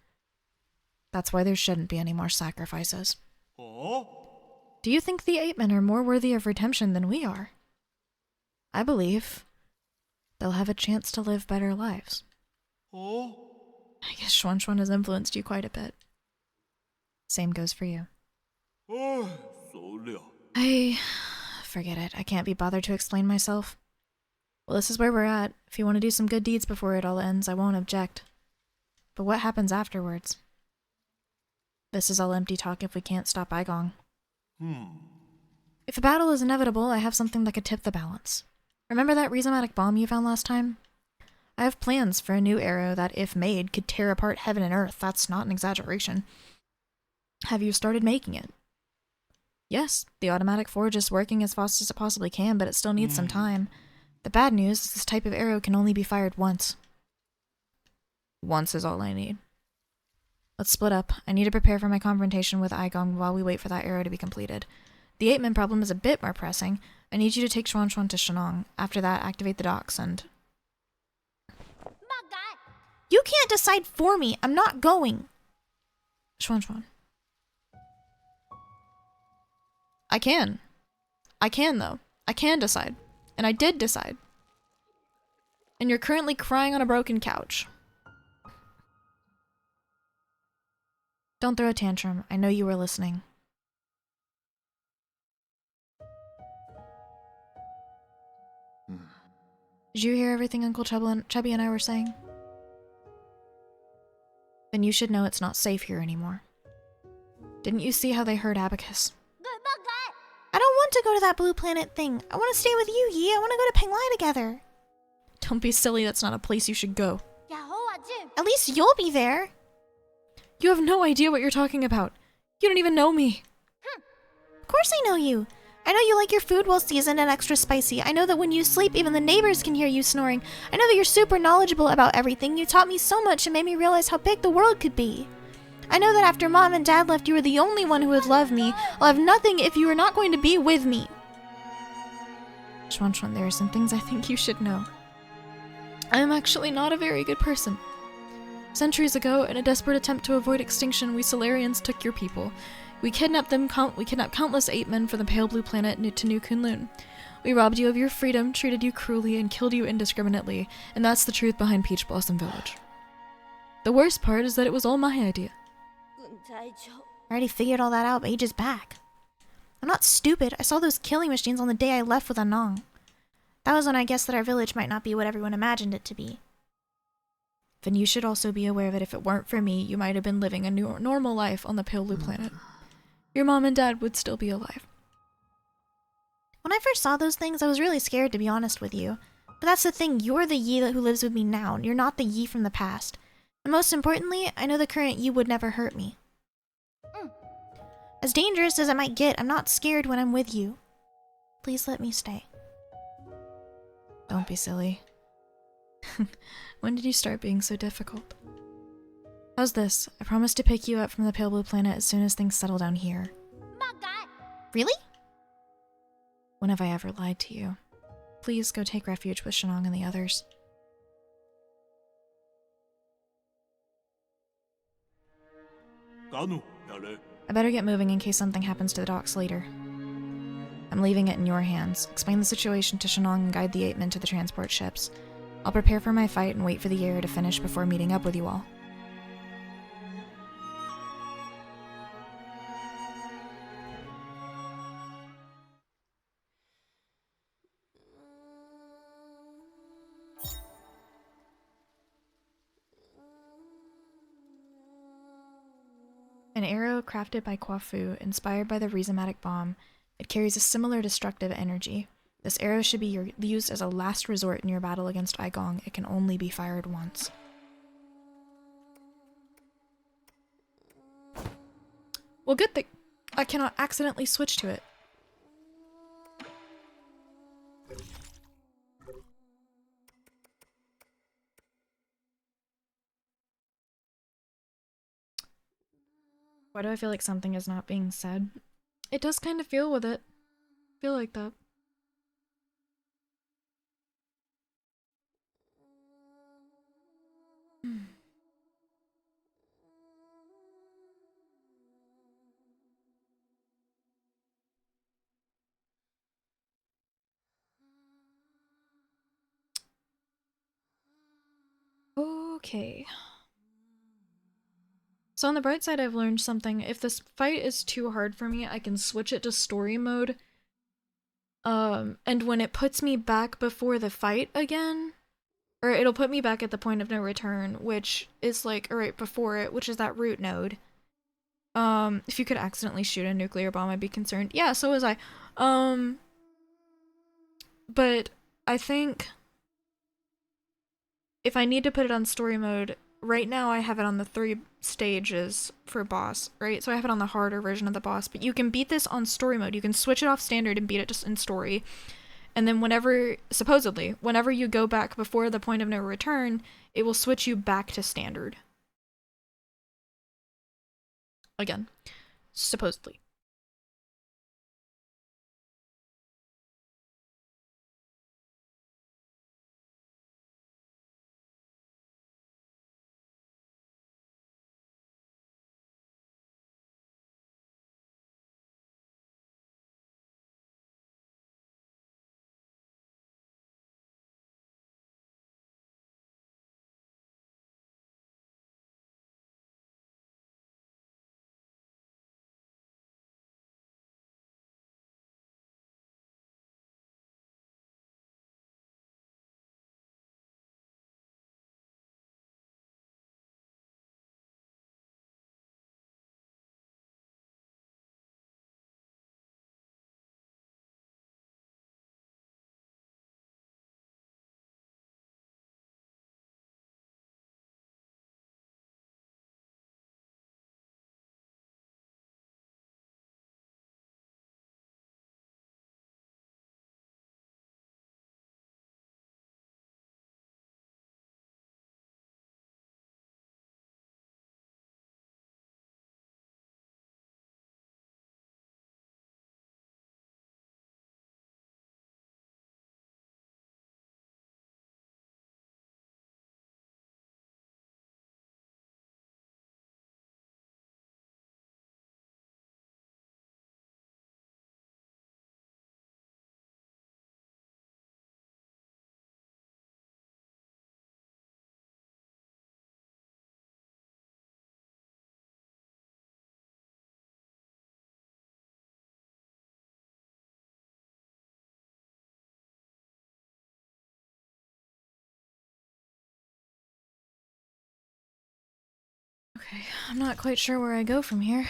That's why there shouldn't be any more sacrifices. Oh? Do you think the 8-men are more worthy of redemption than we are? I believe they'll have a chance to live better lives. Oh? I guess Schwan has influenced you quite a bit. Same goes for you. Oh, so forget it. I can't be bothered to explain myself. Well, this is where we're at. If you want to do some good deeds before it all ends, I won't object. But what happens afterwards? This is all empty talk if we can't stop Aigong. If a battle is inevitable, I have something that could tip the balance. Remember that rhizomatic bomb you found last time? I have plans for a new arrow that, if made, could tear apart heaven and earth. That's not an exaggeration. Have you started making it? Yes, the automatic forge is working as fast as it possibly can, but it still needs some time. The bad news is this type of arrow can only be fired once. Once is all I need. Let's split up. I need to prepare for my confrontation with Aigong while we wait for that arrow to be completed. The 8-man problem is a bit more pressing. I need you to take Schwan to Shenong. After that, activate the docks and... You can't decide for me. I'm not going. Schwan. I can. Though. I can decide. And I did decide. And you're currently crying on a broken couch. Don't throw a tantrum. I know you were listening. Did you hear everything Uncle Chubby and I were saying? Then you should know it's not safe here anymore. Didn't you see how they hurt Abacus? I don't want to go to that blue planet thing. I want to stay with you, Yi. I want to go to Penglai together. Don't be silly. That's not a place you should go. At least you'll be there. You have no idea what you're talking about. You don't even know me. Of course I know you. I know you like your food well seasoned and extra spicy. I know that when you sleep, even the neighbors can hear you snoring. I know that you're super knowledgeable about everything. You taught me so much and made me realize how big the world could be. I know that after Mom and Dad left, you were the only one who would love me. I'll have nothing if you are not going to be with me. Schwan, there are some things I think you should know. I am actually not a very good person. Centuries ago, in a desperate attempt to avoid extinction, we Solarians took your people. We kidnapped countless ape men from the pale blue planet to New Kunlun. We robbed you of your freedom, treated you cruelly, and killed you indiscriminately, and that's the truth behind Peach Blossom Village. The worst part is that it was all my idea. I already figured all that out ages back. I'm not stupid. I saw those killing machines on the day I left with Anong. That was when I guessed that our village might not be what everyone imagined it to be. Then you should also be aware that if it weren't for me, you might have been living a normal life on the pale blue planet. Your mom and dad would still be alive. When I first saw those things, I was really scared, to be honest with you. But that's the thing, you're the Yi who lives with me now. You're not the Yi from the past. And most importantly, I know the current Yi would never hurt me. As dangerous as it might get, I'm not scared when I'm with you. Please let me stay. Don't be silly. When did you start being so difficult? How's this? I promise to pick you up from the pale blue planet as soon as things settle down here. Really? When have I ever lied to you? Please go take refuge with Shenong and the others. Kanu, dale. I better get moving in case something happens to the docks later. I'm leaving it in your hands. Explain the situation to Shenong and guide the 8 men to the transport ships. I'll prepare for my fight and wait for the year to finish before meeting up with you all. An arrow crafted by Kwafu, inspired by the rhizomatic bomb, it carries a similar destructive energy. This arrow should be used as a last resort in your battle against Aigong. It can only be fired once. Well, good thing I cannot accidentally switch to it. Why do I feel like something is not being said? It does kind of feel with it. Feel like that. Okay. So on the bright side, I've learned something. If this fight is too hard for me, I can switch it to story mode. And when it puts me back before the fight again, or it'll put me back at the point of no return, which is like right before it, which is that root node. If you could accidentally shoot a nuclear bomb, I'd be concerned. Yeah, so was I. But I think if I need to put it on story mode, right now I have it on the 3 stages for boss, right? So I have it on the harder version of the boss, but you can beat this on story mode. You can switch it off standard and beat it just in story. And then whenever, supposedly, whenever you go back before the point of no return, it will switch you back to standard. Again, supposedly. I'm not quite sure where I go from here.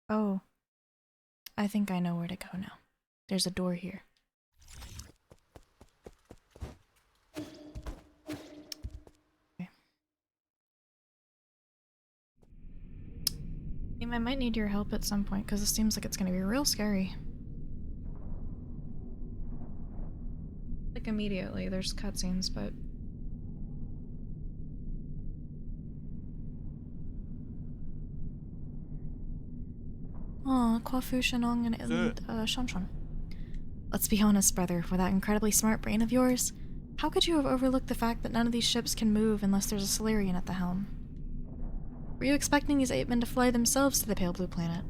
Oh. I think I know where to go now. There's a door here. Okay. I might need your help at some point, because this seems like it's gonna be real scary. Like immediately, there's cutscenes, but... Aw, Kwafu, Shenong, and Shanshan. Let's be honest, brother, with that incredibly smart brain of yours, how could you have overlooked the fact that none of these ships can move unless there's a Solarian at the helm? Were you expecting these 8 men to fly themselves to the Pale Blue Planet?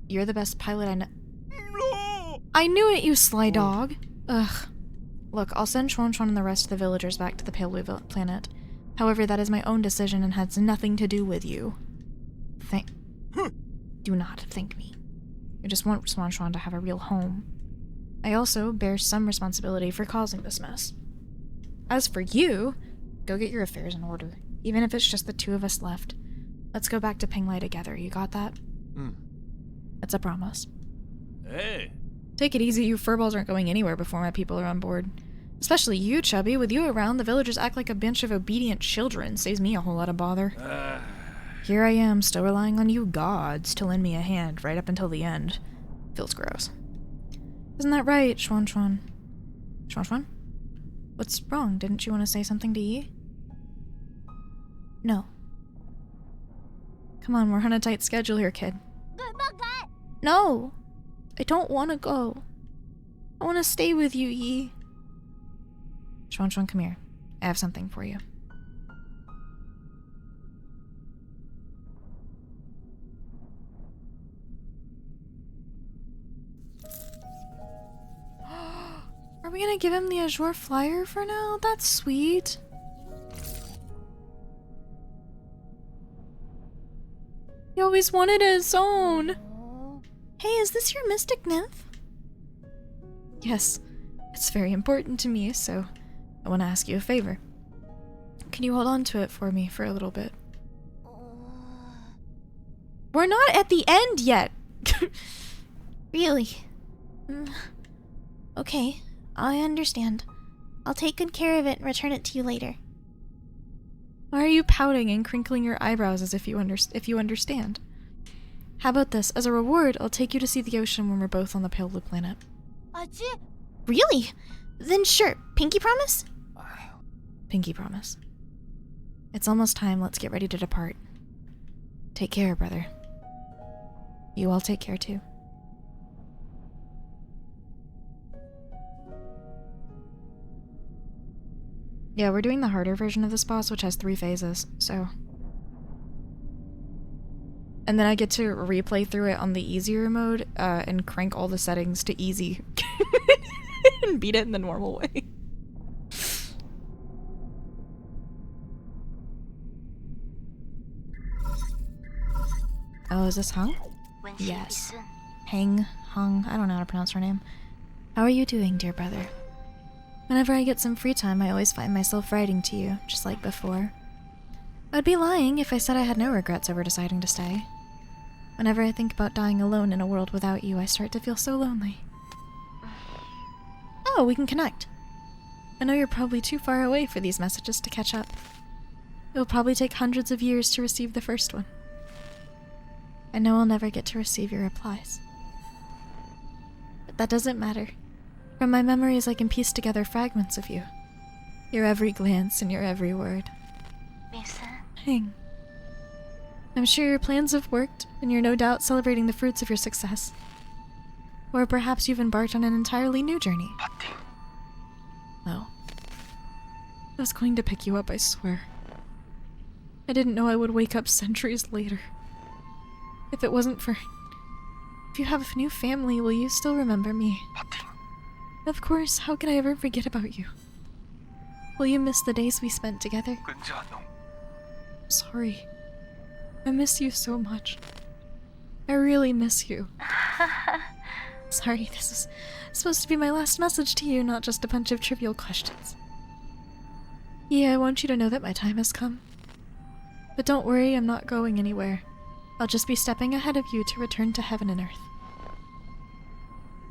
You're the best pilot I know— No! I knew it, you sly dog! Ugh. Look, I'll send Chuan and the rest of the villagers back to the Pale Blue Planet. However, that is my own decision and has nothing to do with you. Do not thank me. I just want Chuan to have a real home. I also bear some responsibility for causing this mess. As for you, go get your affairs in order. Even if it's just the 2 of us left. Let's go back to Penglai together, you got that? It's a promise. Hey! Take it easy, you furballs aren't going anywhere before my people are on board. Especially you, Chubby. With you around, the villagers act like a bunch of obedient children. Saves me a whole lot of bother. Here I am, still relying on you gods to lend me a hand right up until the end. Feels gross. Isn't that right, Chuan? Chuan? What's wrong? Didn't you want to say something to Yi? No. Come on, we're on a tight schedule here, kid. No! I don't want to go. I want to stay with you, Yi. Chuan, come here. I have something for you. Are we gonna give him the Azure Flyer for now? That's sweet. He always wanted his own. Hey, is this your mystic nymph? Yes, it's very important to me, so I want to ask you a favor. Can you hold on to it for me for a little bit? We're not at the end yet. Really? Okay, I understand. I'll take good care of it and return it to you later. Why are you pouting and crinkling your eyebrows as if you understand? How about this? As a reward, I'll take you to see the ocean when we're both on the Pale Blue Planet. Really? Then sure. Pinky promise? Pinky promise. It's almost time. Let's get ready to depart. Take care, brother. You all take care too. Yeah, we're doing the harder version of this boss, which has 3 phases, so... And then I get to replay through it on the easier mode, and crank all the settings to easy. And beat it in the normal way. Oh, is this Hung? Yes. Hung, I don't know how to pronounce her name. How are you doing, dear brother? Whenever I get some free time, I always find myself writing to you, just like before. I'd be lying if I said I had no regrets over deciding to stay. Whenever I think about dying alone in a world without you, I start to feel so lonely. Oh, we can connect. I know you're probably too far away for these messages to catch up. It'll probably take hundreds of years to receive the first one. I know I'll never get to receive your replies. But that doesn't matter. From my memories, I can piece together fragments of you. Your every glance and your every word. Hang. I'm sure your plans have worked, and you're no doubt celebrating the fruits of your success. Or perhaps you've embarked on an entirely new journey. No. I was going to pick you up, I swear. I didn't know I would wake up centuries later. If it wasn't for If you have a new family, will you still remember me? Of course, how could I ever forget about you? Will you miss the days we spent together? Sorry. I miss you so much. I really miss you. Sorry, this is supposed to be my last message to you, not just a bunch of trivial questions. Yeah, I want you to know that my time has come. But don't worry, I'm not going anywhere. I'll just be stepping ahead of you to return to heaven and earth.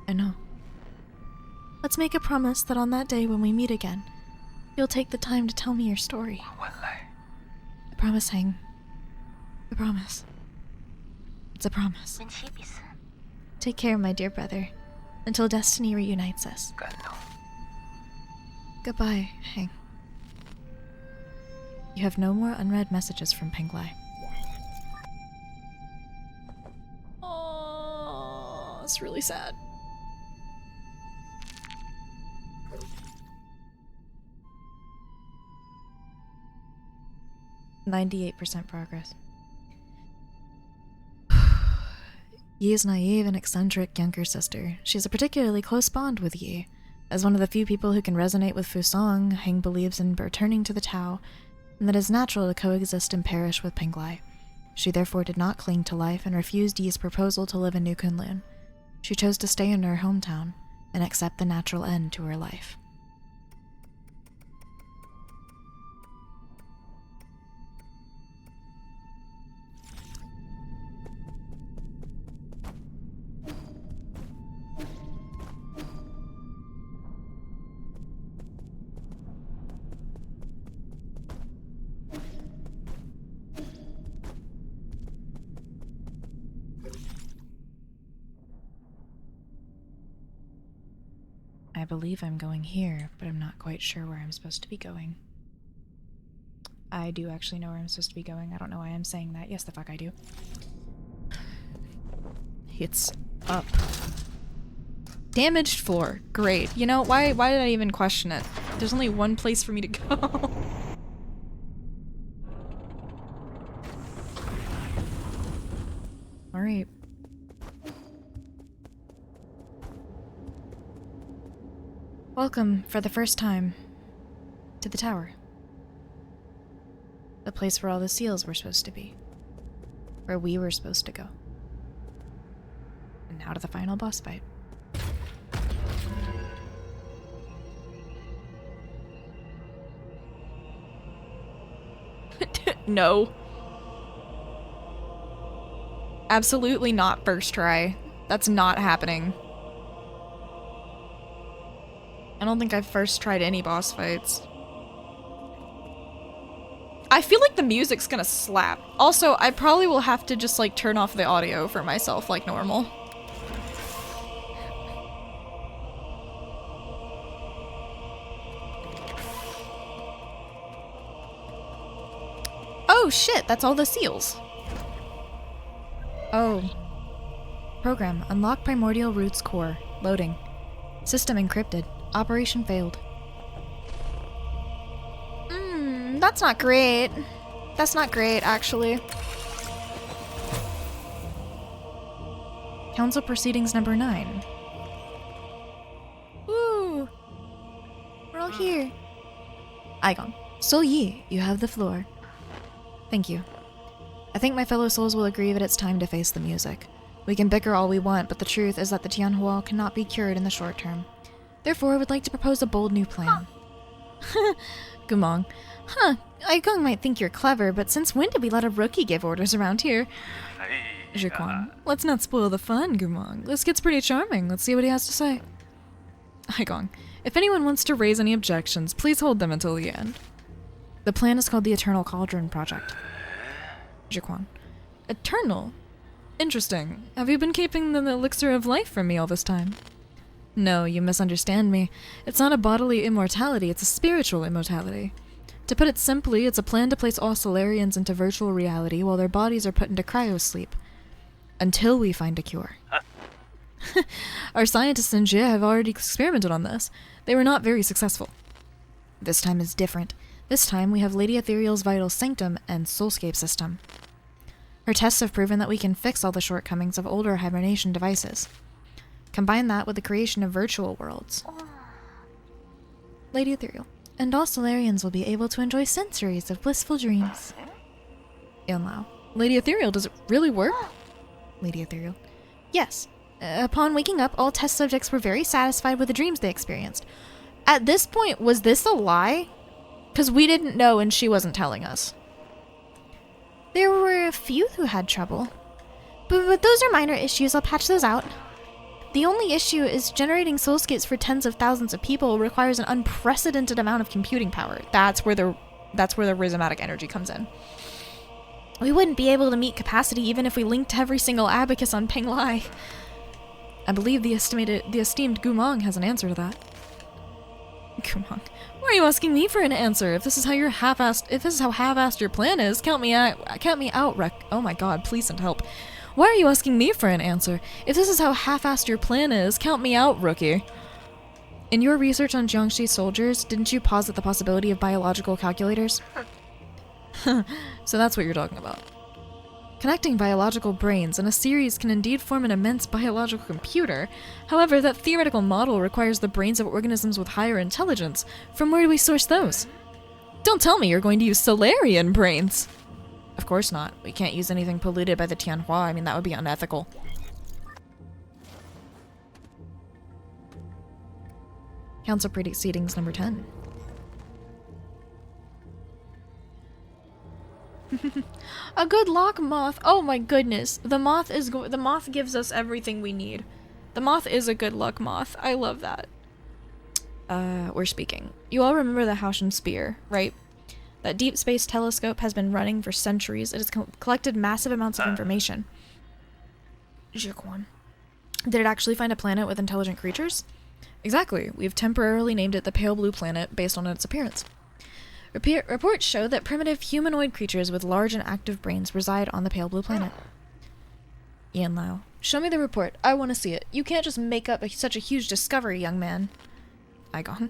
I know. Let's make a promise that on that day when we meet again, you'll take the time to tell me your story. I promise, Hang. I promise. It's a promise. Take care, my dear brother, until destiny reunites us. Goodbye, Hang. You have no more unread messages from Penglai. Oh, it's really sad. %98 progress. Yi is naive and eccentric younger sister. She has a particularly close bond with Yi. As one of the few people who can resonate with Fusong, Heng believes in returning to the Tao, and that it is natural to coexist and perish with Penglai. She therefore did not cling to life and refused Yi's proposal to live in New Kunlun. She chose to stay in her hometown and accept the natural end to her life. I believe I'm going here, but I'm not quite sure where I'm supposed to be going. I do actually know where I'm supposed to be going. I don't know why I'm saying that. Yes, the fuck I do. It's up. Damaged floor. Great. You know, why did I even question it? There's only one place for me to go. Alright. Welcome, for the first time, to the tower. The place where all the seals were supposed to be. Where we were supposed to go. And now to the final boss fight. No. Absolutely not first try. That's not happening. I don't think I've first tried any boss fights. I feel like the music's gonna slap. Also, I probably will have to just like turn off the audio for myself like normal. Oh shit, that's all the seals. Oh. Program, unlock Primordial Root's core. Loading. System encrypted. Operation failed. That's not great. That's not great, actually. Council Proceedings number 9. Woo! We're all here. Aigon. Soul Yi, you have the floor. Thank you. I think my fellow souls will agree that it's time to face the music. We can bicker all we want, but the truth is that the Tianhua cannot be cured in the short term. Therefore, I would like to propose a bold new plan. Gumong. Huh, Aikong might think you're clever, but since when did we let a rookie give orders around here? Zhiquan. Let's not spoil the fun, Gumong. This gets pretty charming. Let's see what he has to say. Aikong. If anyone wants to raise any objections, please hold them until the end. The plan is called the Eternal Cauldron Project. Zhiquan. Eternal? Interesting. Have you been keeping the elixir of life from me all this time? No, you misunderstand me. It's not a bodily immortality, it's a spiritual immortality. To put it simply, it's a plan to place all Solarians into virtual reality while their bodies are put into cryosleep. Until we find a cure. Our scientists in Jia have already experimented on this. They were not very successful. This time is different. This time we have Lady Ethereal's Vital Sanctum and Soulscape system. Her tests have proven that we can fix all the shortcomings of older hibernation devices. Combine that with the creation of virtual worlds. Lady Ethereal. And all Solarians will be able to enjoy centuries of blissful dreams. Yanlao. Lady Ethereal, does it really work? Lady Ethereal. Yes. Upon waking up, all test subjects were very satisfied with the dreams they experienced. At this point, was this a lie? Because we didn't know and she wasn't telling us. There were a few who had trouble. But those are minor issues, I'll patch those out. The only issue is generating soulscapes for tens of thousands of people requires an unprecedented amount of computing power. That's where the rhizomatic energy comes in. We wouldn't be able to meet capacity even if we linked every single abacus on Penglai. I believe the esteemed Gumong has an answer to that. Gumong, why are you asking me for an answer? If this is how half-assed your plan is, count me out, Rek. Oh my god, please send help. Why are you asking me for an answer? If this is how half-assed your plan is, count me out, rookie. In your research on Jiangxi soldiers, didn't you posit the possibility of biological calculators? So that's what you're talking about. Connecting biological brains in a series can indeed form an immense biological computer. However, that theoretical model requires the brains of organisms with higher intelligence. From where do we source those? Don't tell me you're going to use Solarian brains! Of course not. We can't use anything polluted by the Tianhua. I mean, that would be unethical. Council proceedings number 10. A good lock moth. Oh my goodness. The moth gives us everything we need. The moth is a good luck moth. I love that. We're speaking. You all remember the Haoshan Spear, right? That deep space telescope has been running for centuries. It has collected massive amounts of information. Jiquan. Did it actually find a planet with intelligent creatures? Exactly. We've temporarily named it the Pale Blue Planet based on its appearance. Reports show that primitive humanoid creatures with large and active brains reside on the Pale Blue Planet. Yanlao. Show me the report. I want to see it. You can't just make up such a huge discovery, young man. Aigon.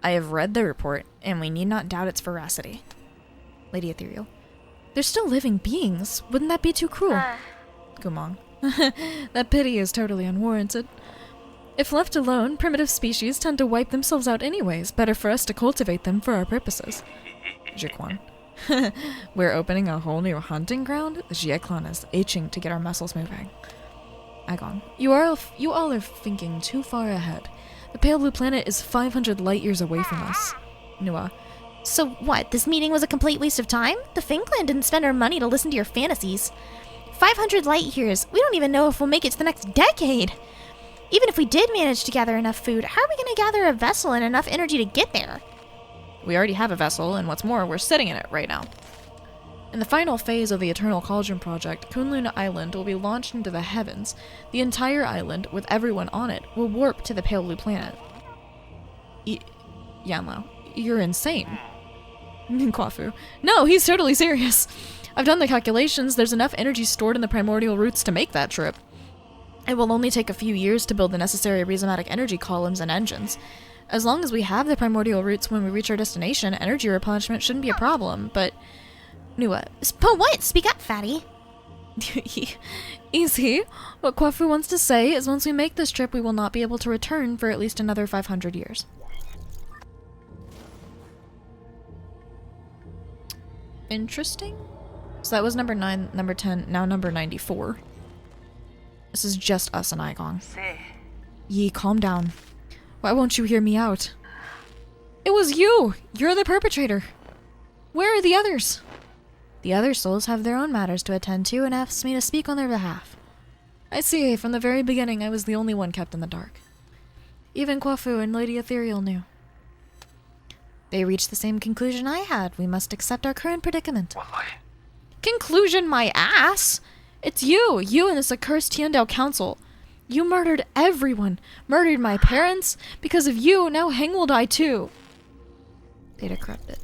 I have read the report, and we need not doubt its veracity. Lady Ethereal. They're still living beings. Wouldn't that be too cruel? Gumong. That pity is totally unwarranted. If left alone, primitive species tend to wipe themselves out anyways. Better for us to cultivate them for our purposes. Jiquan. We're opening a whole new hunting ground? The Jieclan is itching to get our muscles moving. Aigon. You all are thinking too far ahead. The Pale Blue Planet is 500 light years away from us. Nua. So what, this meeting was a complete waste of time? The Fang Clan didn't spend our money to listen to your fantasies. 500 light years. We don't even know if we'll make it to the next decade. Even if we did manage to gather enough food, how are we going to gather a vessel and enough energy to get there? We already have a vessel, and what's more, we're sitting in it right now. In the final phase of the Eternal Cauldron project, Kunlun Island will be launched into the heavens. The entire island, with everyone on it, will warp to the Pale Blue Planet. Yanlao, you're insane. Kwafu. No, he's totally serious. I've done the calculations. There's enough energy stored in the primordial roots to make that trip. It will only take a few years to build the necessary rhizomatic energy columns and engines. As long as we have the primordial roots when we reach our destination, energy replenishment shouldn't be a problem, but... Nua. But what? Speak up, fatty. Easy. What Kwafu wants to say is once we make this trip, we will not be able to return for at least another 500 years. Interesting. So that was number 9, number 10, now number 94. This is just us and Igong. Yi, calm down. Why won't you hear me out? It was you! You're the perpetrator! Where are the others? The other souls have their own matters to attend to and asked me to speak on their behalf. I see, from the very beginning I was the only one kept in the dark. Even Kwafu and Lady Ethereal knew. They reached the same conclusion I had. We must accept our current predicament. Conclusion my ass! It's you! You and this accursed Tiandao Council. You murdered everyone. Murdered my parents. Because of you, now Heng will die too. Data corrupted.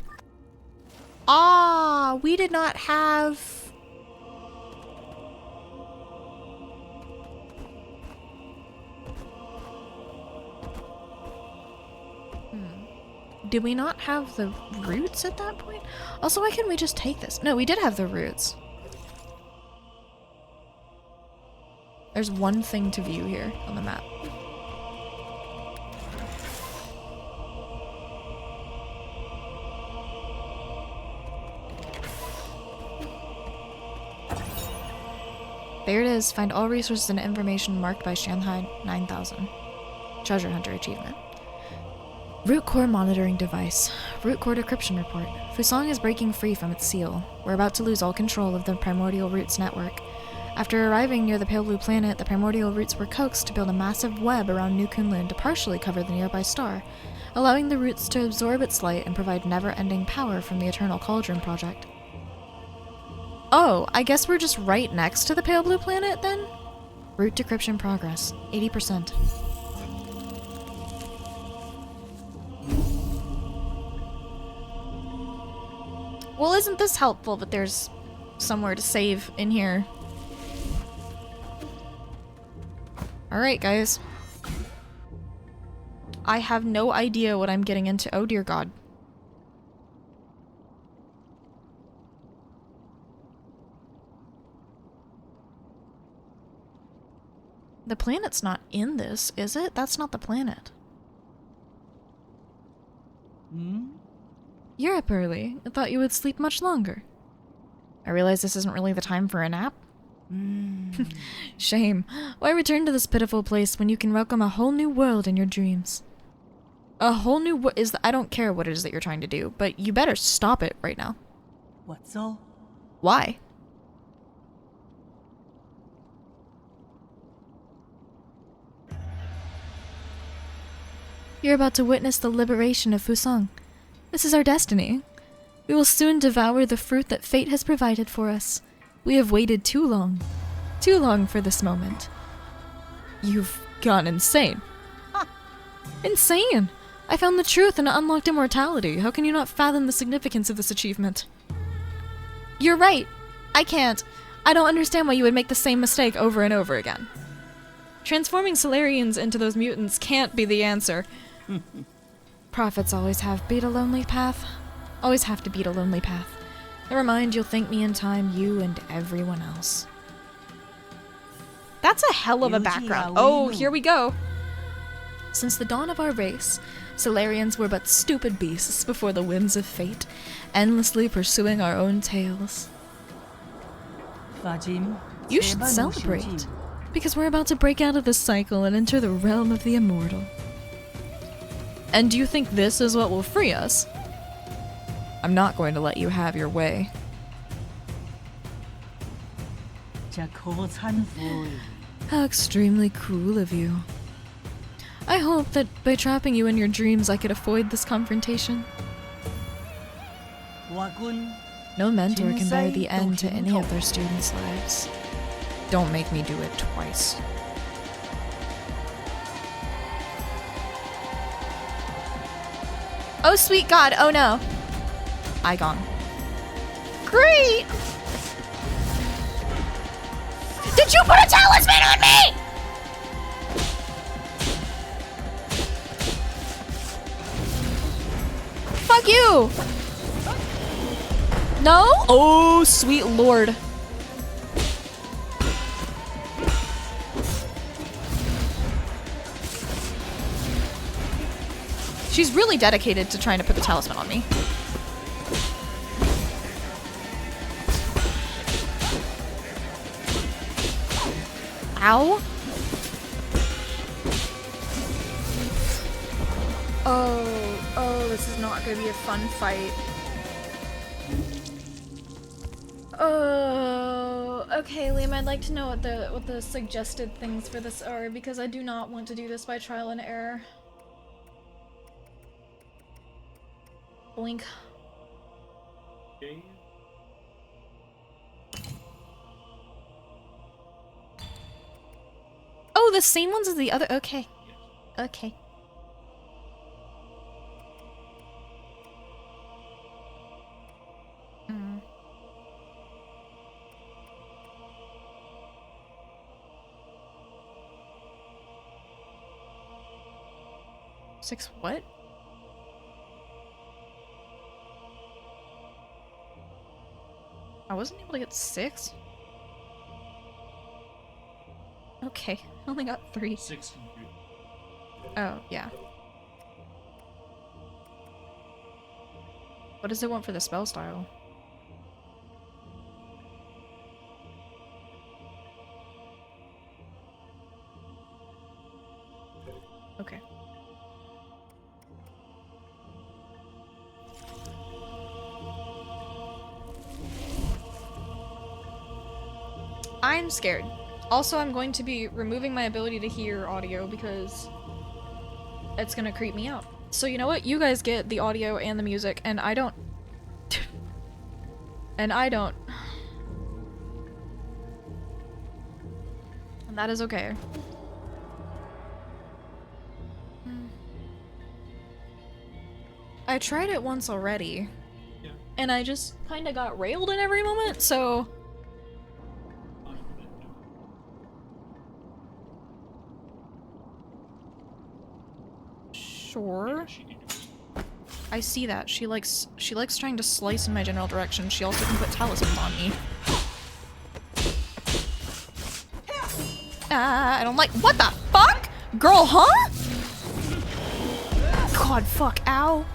Ah, we did not have... Did we not have the roots at that point? Also, why couldn't we just take this? No, we did have the roots. There's one thing to view here on the map. There it is. Find all resources and information marked by Shanghai 9000. Treasure Hunter achievement. Root core monitoring device. Root core decryption report. Fusang is breaking free from its seal. We're about to lose all control of the primordial roots network. After arriving near the pale blue planet, the primordial roots were coaxed to build a massive web around New Kunlun to partially cover the nearby star, allowing the roots to absorb its light and provide never-ending power from the Eternal Cauldron project. Oh, I guess we're just right next to the pale blue planet, then? Root decryption progress, 80%. Well, isn't this helpful that there's somewhere to save in here? Alright, guys. I have no idea what I'm getting into. Oh, dear God. The planet's not in this, is it? That's not the planet. You're up early. I thought you would sleep much longer. I realize this isn't really the time for a nap. Shame. Why return to this pitiful place when you can welcome a whole new world in your dreams? A whole new I don't care what it is that you're trying to do, but you better stop it right now. What's all? Why? You're about to witness the liberation of Fusang. This is our destiny. We will soon devour the fruit that fate has provided for us. We have waited too long for this moment. You've gone insane. Insane! I found the truth and unlocked immortality. How can you not fathom the significance of this achievement? You're right. I can't. I don't understand why you would make the same mistake over and over again. Transforming Solarians into those mutants can't be the answer. Prophets always have beat a lonely path. Always have to beat a lonely path. Never mind, you'll thank me in time, you and everyone else. That's a hell of a background. Oh, here we go. Since the dawn of our race, Solarians were but stupid beasts before the whims of fate, endlessly pursuing our own tails. You should celebrate, because we're about to break out of this cycle and enter the realm of the immortal. And do you think this is what will free us? I'm not going to let you have your way. How extremely cruel of you. I hope that by trapping you in your dreams I could avoid this confrontation. No mentor can bear the end to any of their students' lives. Don't make me do it twice. Oh, sweet God. Oh, no. Igon. Great! Did you put a talisman on me?! Fuck you! No? Oh, sweet Lord. She's really dedicated to trying to put the talisman on me. Ow. Oh, this is not gonna be a fun fight. Oh, okay, Liam, I'd like to know what the suggested things for this are, because I do not want to do this by trial and error. Blink. Okay. Oh, the same ones as the other. Okay. Okay. Six what? I wasn't able to get 6? Okay, I only got 3. 6 compute. Oh, yeah. What does it want for the spell style? Okay. I'm scared. Also, I'm going to be removing my ability to hear audio because it's gonna creep me out. So you know what? You guys get the audio and the music, and I don't. And I don't. And that is okay. I tried it once already. Yeah. And I just kinda got railed in every moment, so... Sure. I see that. She likes trying to slice in my general direction. She also can put talismans on me. I don't like- what the fuck? Girl, huh? God, fuck, ow.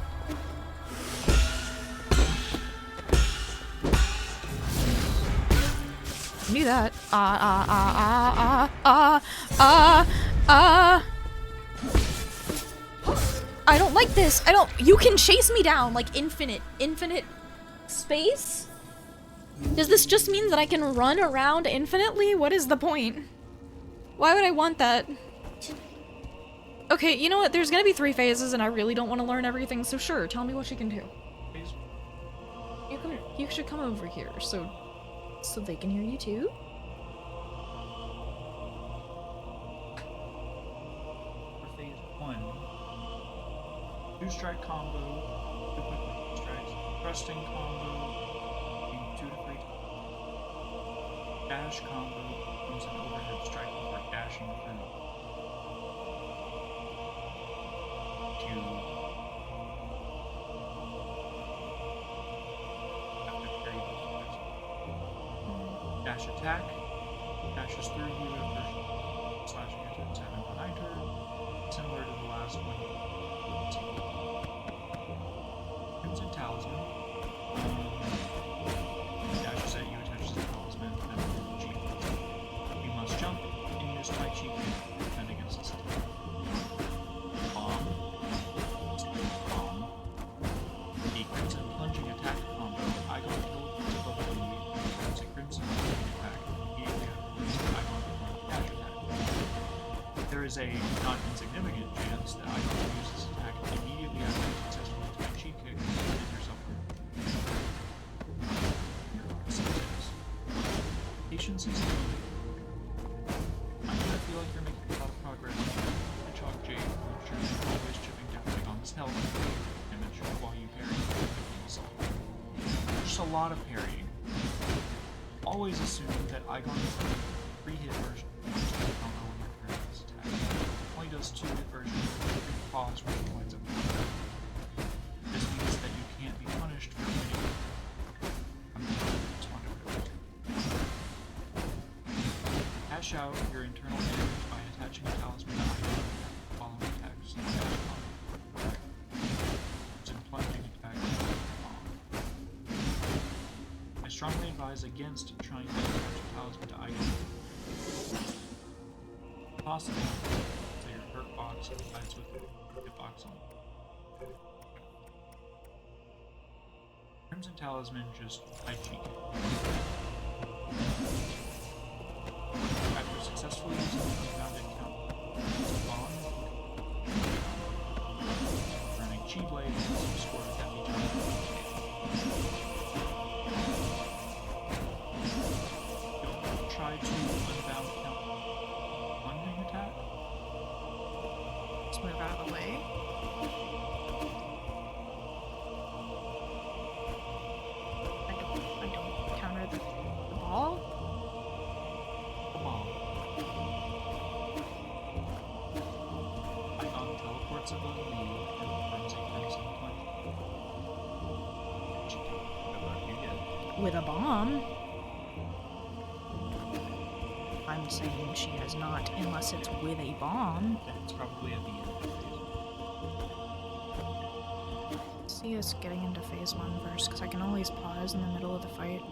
I knew that. I don't like this. I don't- you can chase me down like infinite space? Does this just mean that I can run around infinitely? What is the point? Why would I want that? Okay, you know what? There's gonna be 3 phases and I really don't want to learn everything, so sure, tell me what she can do. You should come over here so they can hear you too. For phase 1, 2-strike combo, 2 quick strikes, thrusting combo, 2 to 3 dash combo, use an overhead strike before dashing through. Dash attack, dashes through you after slashing attacks happen behind her, similar to the last one. Crimson Talisman. Dashes at you, attaches the talisman, and Chi. You must jump and use Tai Chi to defend against this attack. Bomb. The Crimson Plunging Attack combo. I go teleports above the Crimson Plunging Attack immediately after dash attack. There is a not insignificant chance that I can use this attack immediately after a successful Tai Chi kick and hit yourself with patience is key. I'm gonna feel like you're making a lot of progress. I chalk Jade, I'm sure you're always chipping down Megon's health damage while you parry. Just a lot of parrying. Always assume that Igon is a 3-hit version of the combo when you're parrying this attack. Only does 2-hit version with pause when it winds up. This means that you can't be punished for hitting. Cash out your internal damage by attaching a talisman to Igon following attacks. It's in plunging attack. I strongly advise against trying to attach a talisman to Igon. Possible, so your hurt box coincides with the hit box on. Crimson Talisman just Tai Chi. After successfully using the unbounded count, bomb, running Chi Blade, and score with heavy charge. Don't try to unbound count plunging attack. Just move out of the way. I don't counter the ball. The bomb. Igon teleports above you and performs a crimson plunge. Good luck, you get it. With a bomb. I'm saying she has not, unless it's with a bomb. Then it's probably at the end of the phase. See us getting into phase 1 first, because I can always pause in the middle of the fight.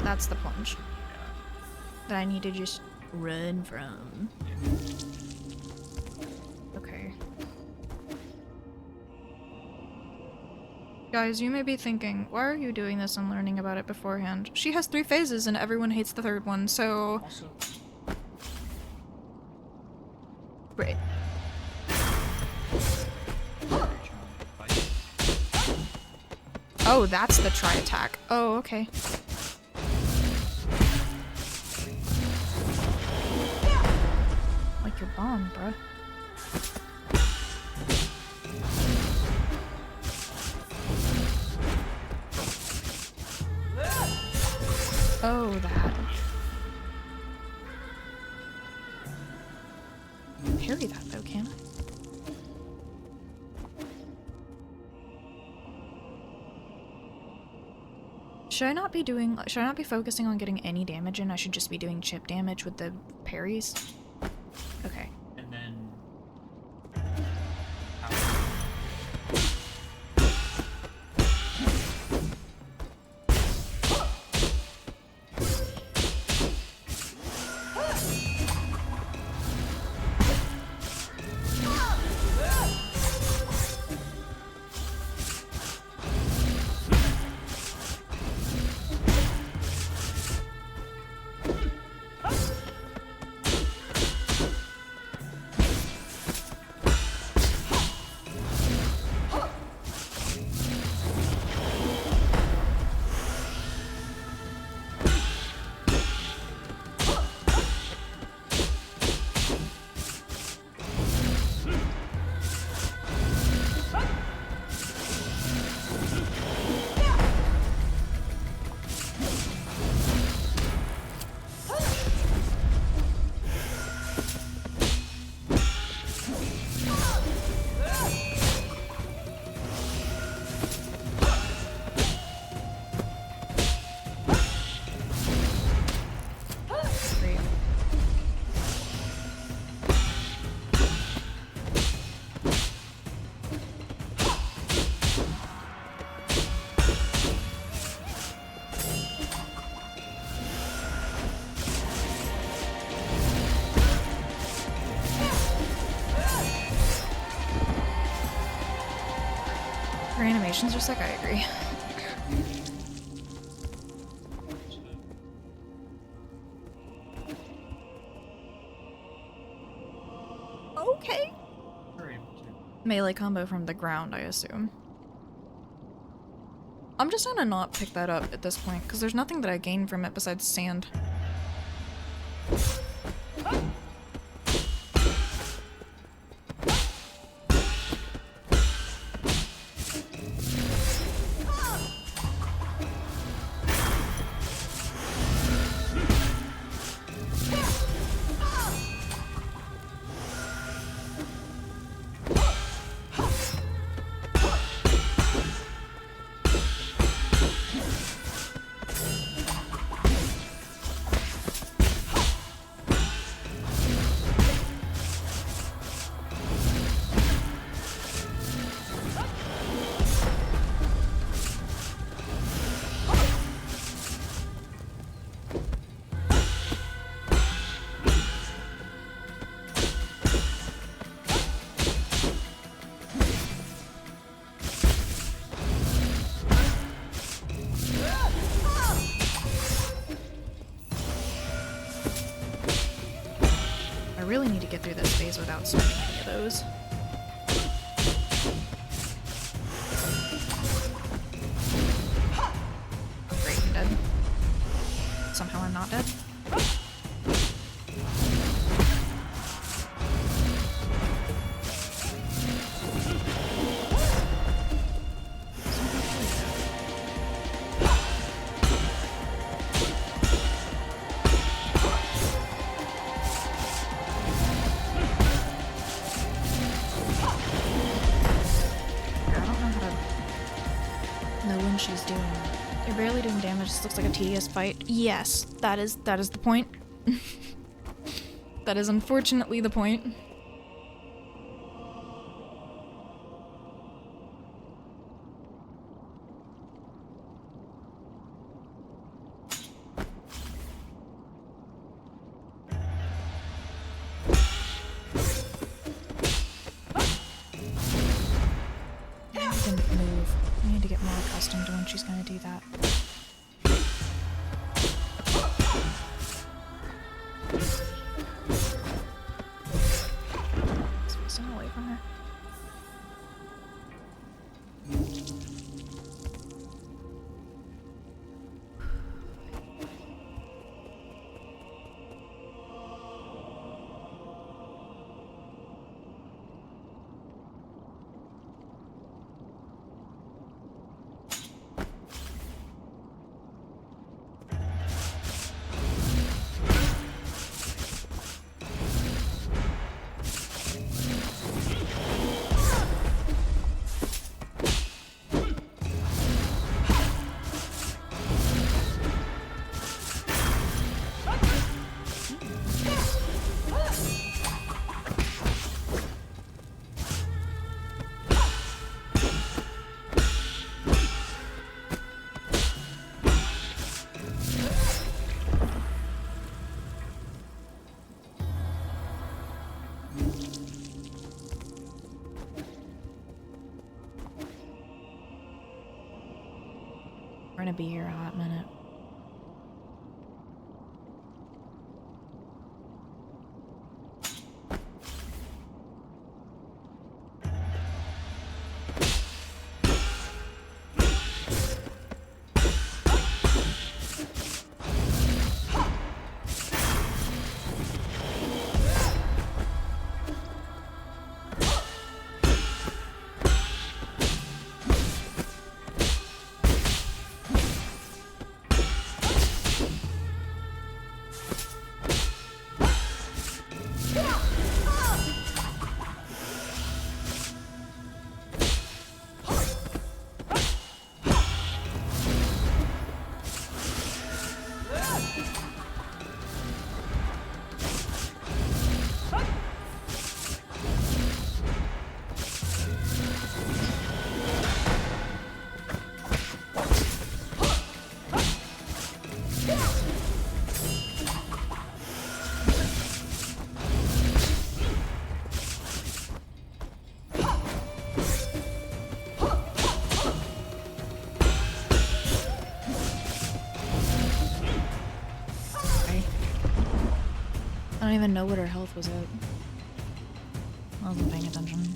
That's the plunge that I need to just run from. Okay. Guys, you may be thinking, why are you doing this and learning about it beforehand? She has 3 phases and everyone hates the 3rd one, so... Also, Great. Oh, that's the try attack. Oh, okay. Like your bomb, bruh. Oh, that. Parry that though, can I? Should I not be focusing on getting any damage in? I should just be doing chip damage with the parries? Okay. and then Her animations are sick, I agree. Okay. we're able to. Melee combo from the ground, I assume. I'm just gonna not pick that up at this point, because there's nothing that I gain from it besides sand. I really need to get through this phase without spending any of those. Great, I'm dead. Somehow I'm not dead. You're barely doing damage. This looks like a tedious fight. Yes, that is the point. That is unfortunately the point. I need to move. I need to get more accustomed to when she's gonna do that. Spacing away from her. We're gonna be here a hot minute. I don't even know what her health was at. I wasn't paying attention.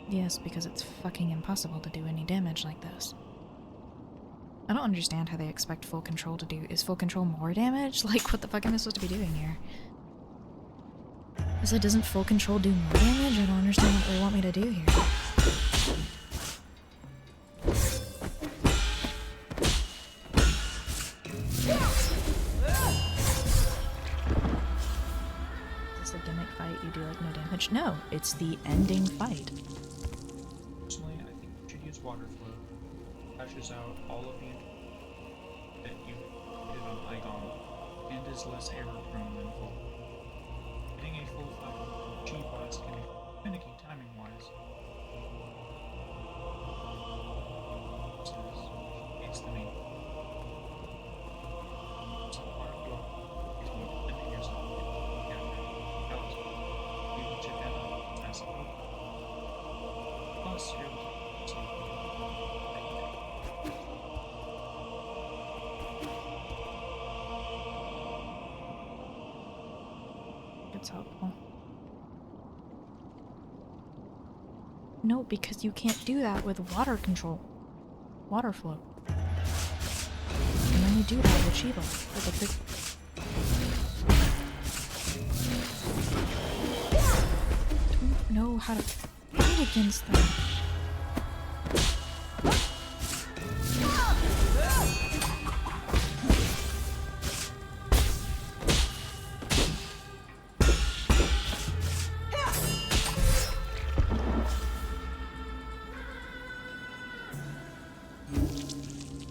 Yes, because it's fucking impossible to do any damage like this. I don't understand how they expect full control to do. Is full control more damage? Like, what the fuck am I supposed to be doing here? Is it doesn't full control do more damage? I don't understand what they want me to do here. Is this a gimmick fight? You do like no damage? No, it's the ending fight. Personally, I think you should use water flow. Patches out all of the that you did on Icon, and is less error prone than full. Getting a full fight G blast can be finicky timing wise. It's the main. So water flow is more defending yourself if you capture else. You will chip in as a whole. Plus, you're able to It's helpful. No, because you can't do that with water control. Water flow. You can only do that with Shiva. With a big... I don't know how to fight against them.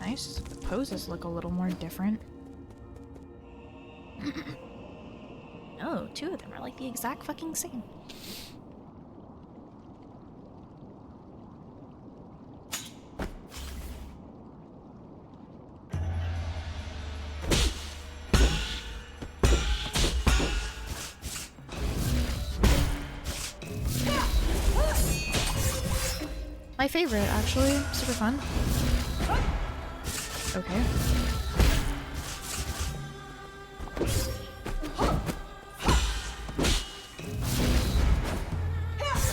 nice. The poses look a little more different. Oh, two of them are like the exact fucking same. My favorite, actually. Super fun. Okay.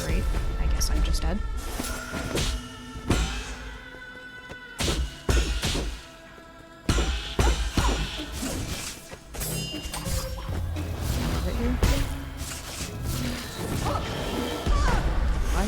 Great. I guess I'm just dead. Right here. Why?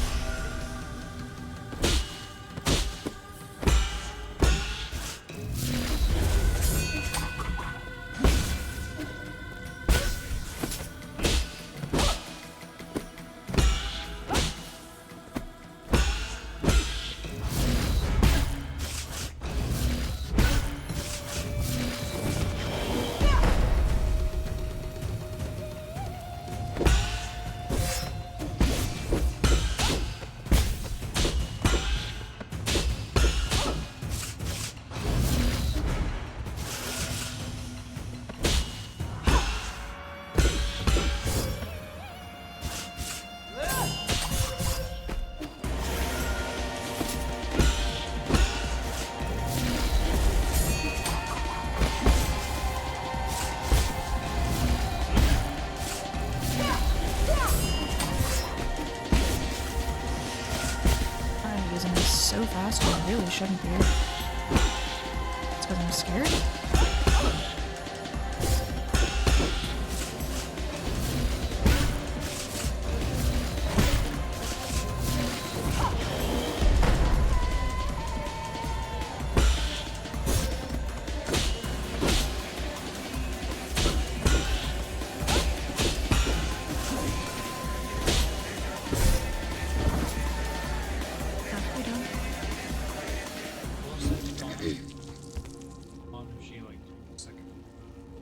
So fast, I really shouldn't be. It's because I'm scared.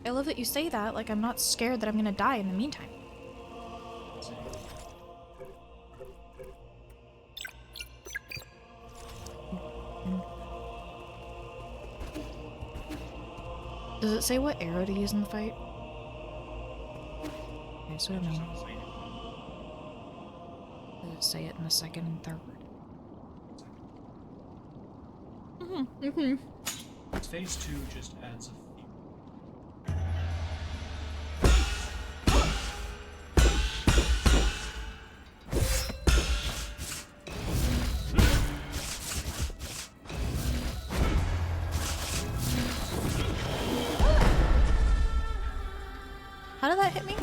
I love that you say that, like I'm not scared that I'm gonna die in the meantime. Does it say what arrow to use in the fight? Okay, so I don't know. Does it say it in the second and third? Phase 2 just adds a few. How did that hit me?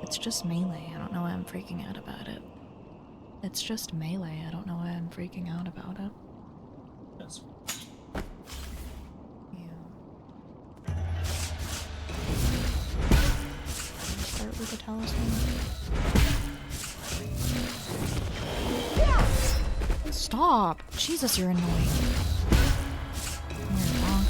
It's just melee. I don't know why I'm freaking out about it. It's just melee. I don't know why I'm freaking out about it. That's Yeah. Start with the talisman. Stop! Jesus, you're annoying. Come here, bonk.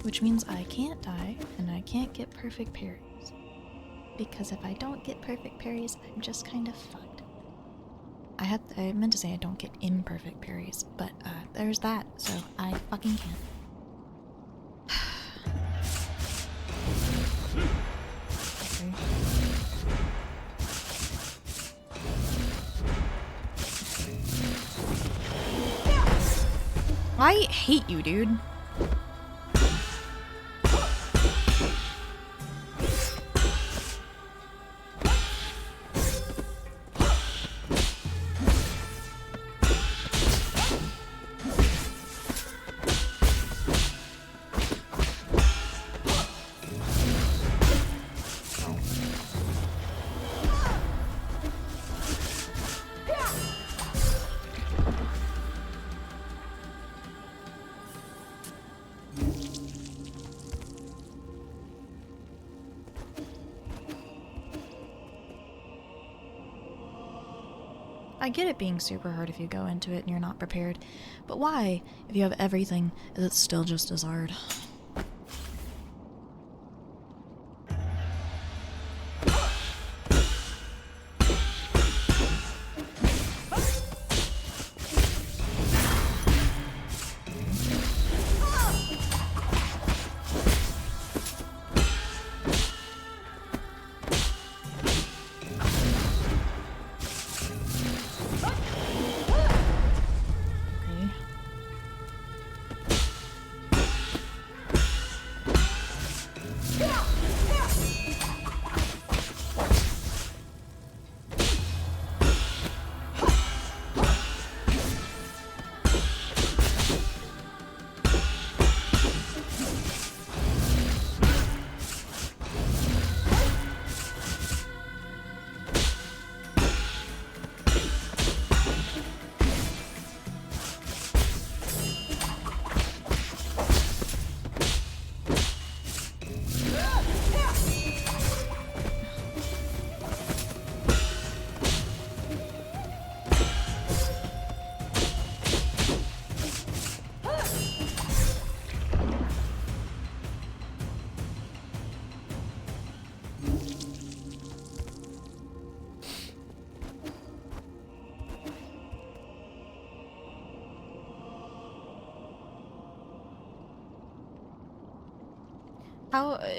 Which means I can't die, and I can't get perfect parries. Because if I don't get perfect parries, I'm just kind of fucked. I meant to say I don't get imperfect parries, but there's that, so I fucking can't. Okay. I hate you, dude. I get it being super hard if you go into it and you're not prepared, but why, if you have everything, is it still just as hard?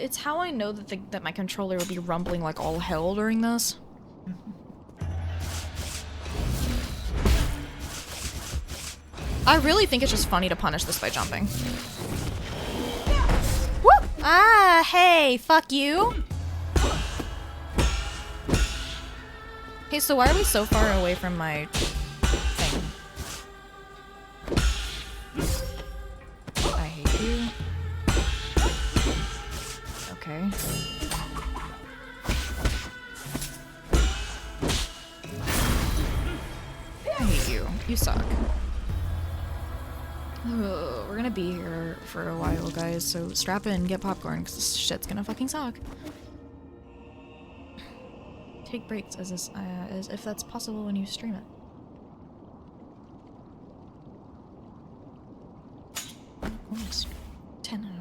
It's how I know that my controller will be rumbling like all hell during this. I really think it's just funny to punish this by jumping. Whoop! Ah, hey, fuck you. Hey, so why are we so far away from my thing? I hate you. Okay. I hate you. You suck. Ugh, we're gonna be here for a while, guys, so strap in, get popcorn, because this shit's gonna fucking suck. Take breaks as if that's possible when you stream it. Almost 10 hours.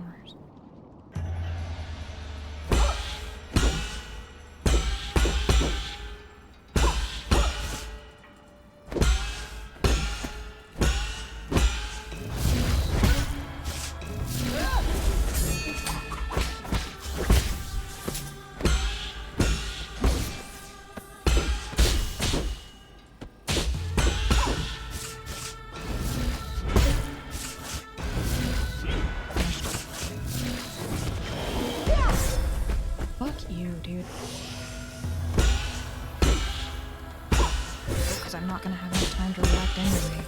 Dude. Because I'm not gonna have enough time to react anyway.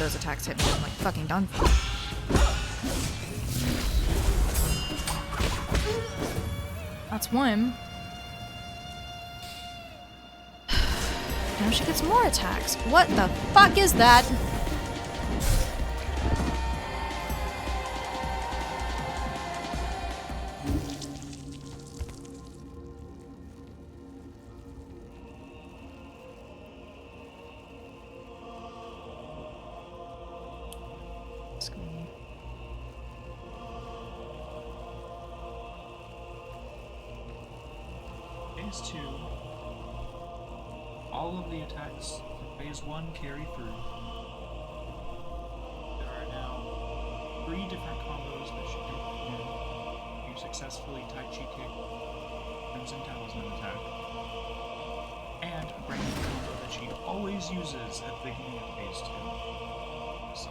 of those attacks hit me, I'm like fucking done for. That's one. Now she gets more attacks. What the fuck is that? Phase 2, all of the attacks in Phase 1 carry through. There are now 3 different combos that she can do. You successfully Tai Chi Kick, Crimson Talisman attack, and a brand new combo that she always uses at the beginning of Phase 2. So,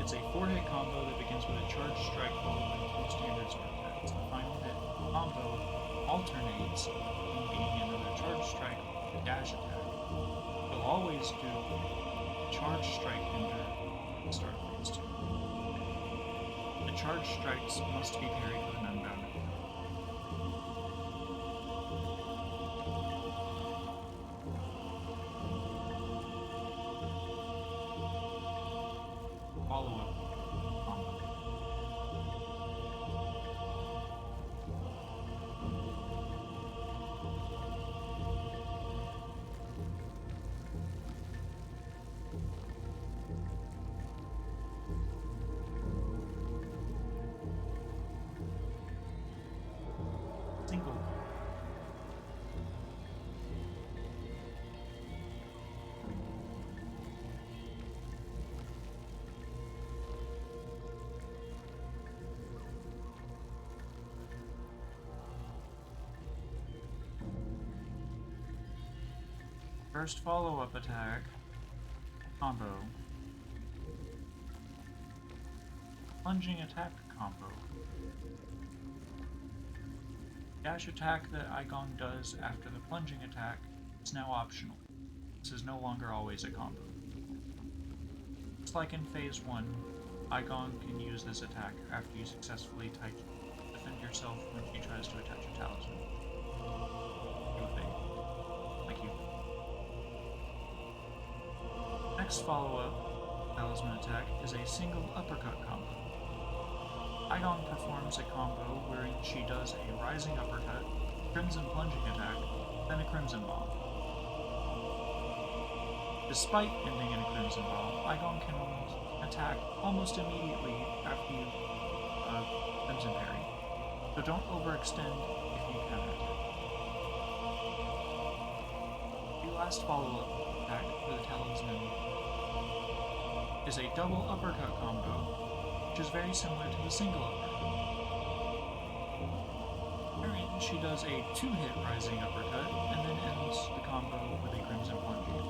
it's a 4-hit combo that begins with a charge strike followed by 2 standard sword attacks. The final hit combo alternates in being another charge strike or a dash attack. You'll always do charge strike hinder at the start of Phase 2. The charge strikes must be parried with an unbounded. Follow-up combo. Single. First follow-up attack, combo. Plunging attack combo. Dash attack that Igong does after the plunging attack is now optional. This is no longer always a combo. Just like in Phase 1, Igong can use this attack after you successfully defend yourself when she tries to attach a talisman. Thank you. Next follow-up talisman attack is a single uppercut combo. Igong performs a combo wherein she does a rising uppercut, crimson plunging attack, then a crimson bomb. Despite ending in a crimson bomb, Igong can attack almost immediately after you crimson parry, so don't overextend if you counterattack. The last follow-up attack for the talisman is a double uppercut combo, which is very similar to the single uppercut. Wherein she does a 2-hit rising uppercut, and then ends the combo with a crimson plunging attack.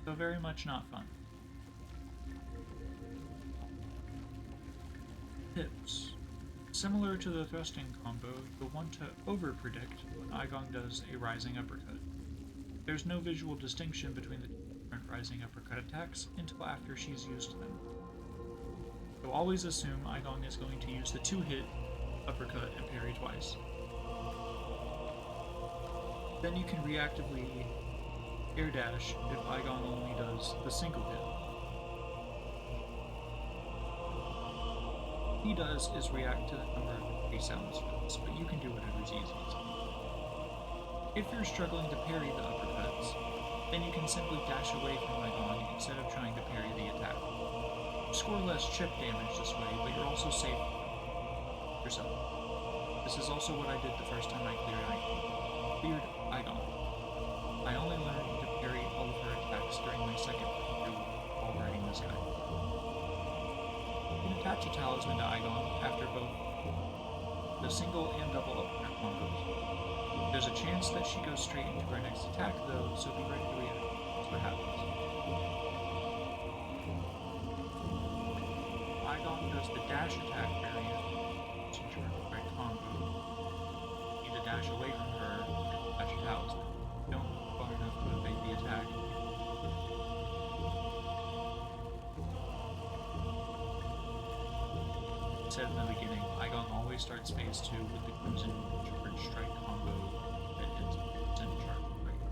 So very much not fun. Tips. Similar to the thrusting combo, you'll want to over-predict when Igong does a rising uppercut. There's no visual distinction between the different rising uppercut attacks until after she's used them. So always assume Igong is going to use the 2-hit uppercut and parry twice. Then you can reactively air dash if Igon only does the single hit. What he does is react to the number of face sounds for this, but you can do whatever's easiest. If you're struggling to parry the uppercuts, then you can simply dash away from Igon instead of trying to parry the attack. You score less chip damage this way, but you're also safe yourself. This is also what I did the first time I cleared Igon. I only learned to parry all of her attacks during my second playthrough while riding this guy. You can attach a talisman to Igon after both the single and double uppercut combos. There's a chance that she goes straight into her next attack though, so be ready to react. That's what happens. Igon does the dash attack variant, since you're in the right combo. You need to dash away from her, dash your talisman. Don't go far enough to evade the attack. Said in the beginning, Igon always starts phase 2 with the Crimson Charge Strike combo that ends with Crimson Charge Strike.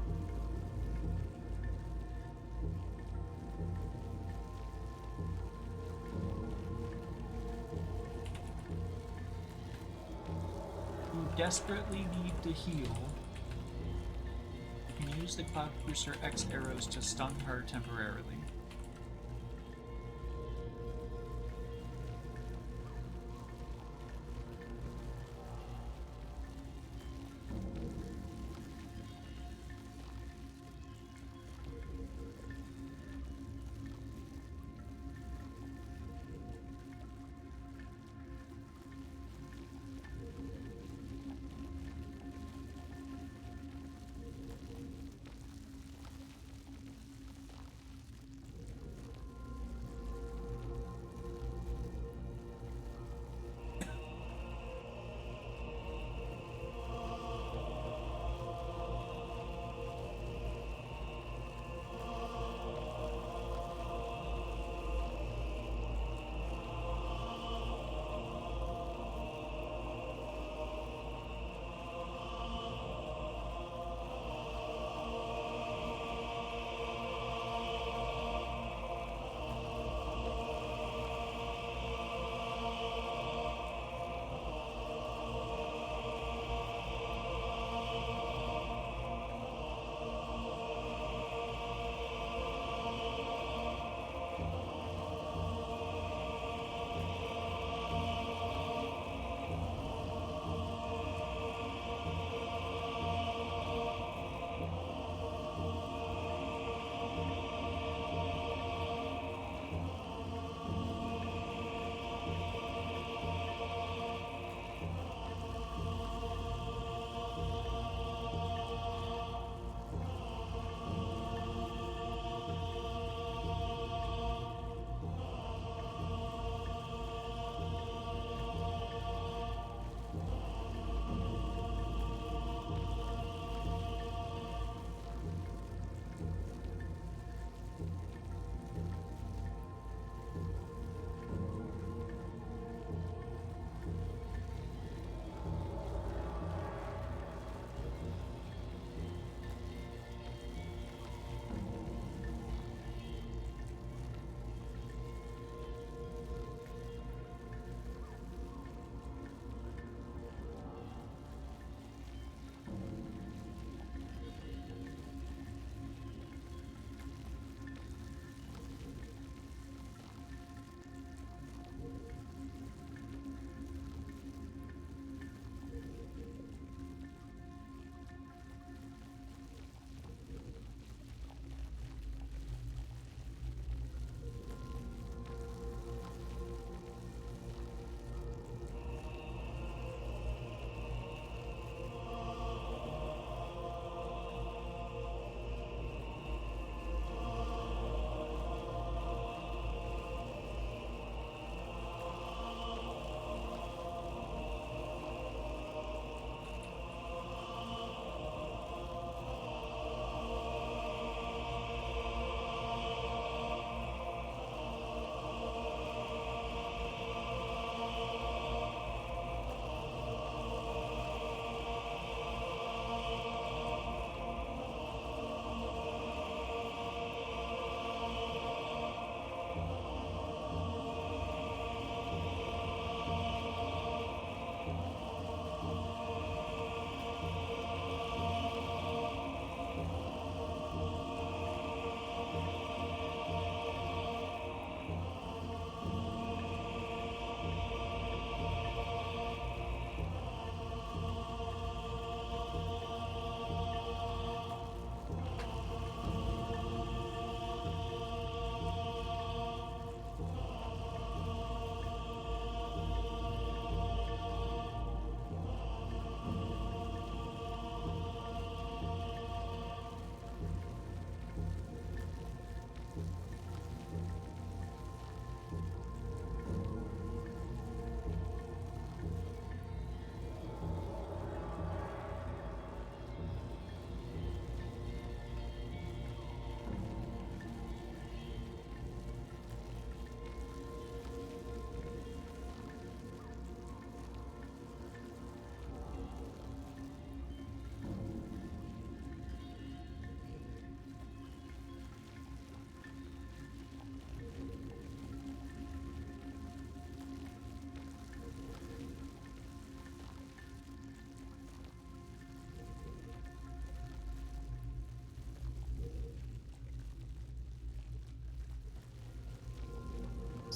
You desperately need to heal. You can use the Cloud Piercer X arrows to stun her temporarily.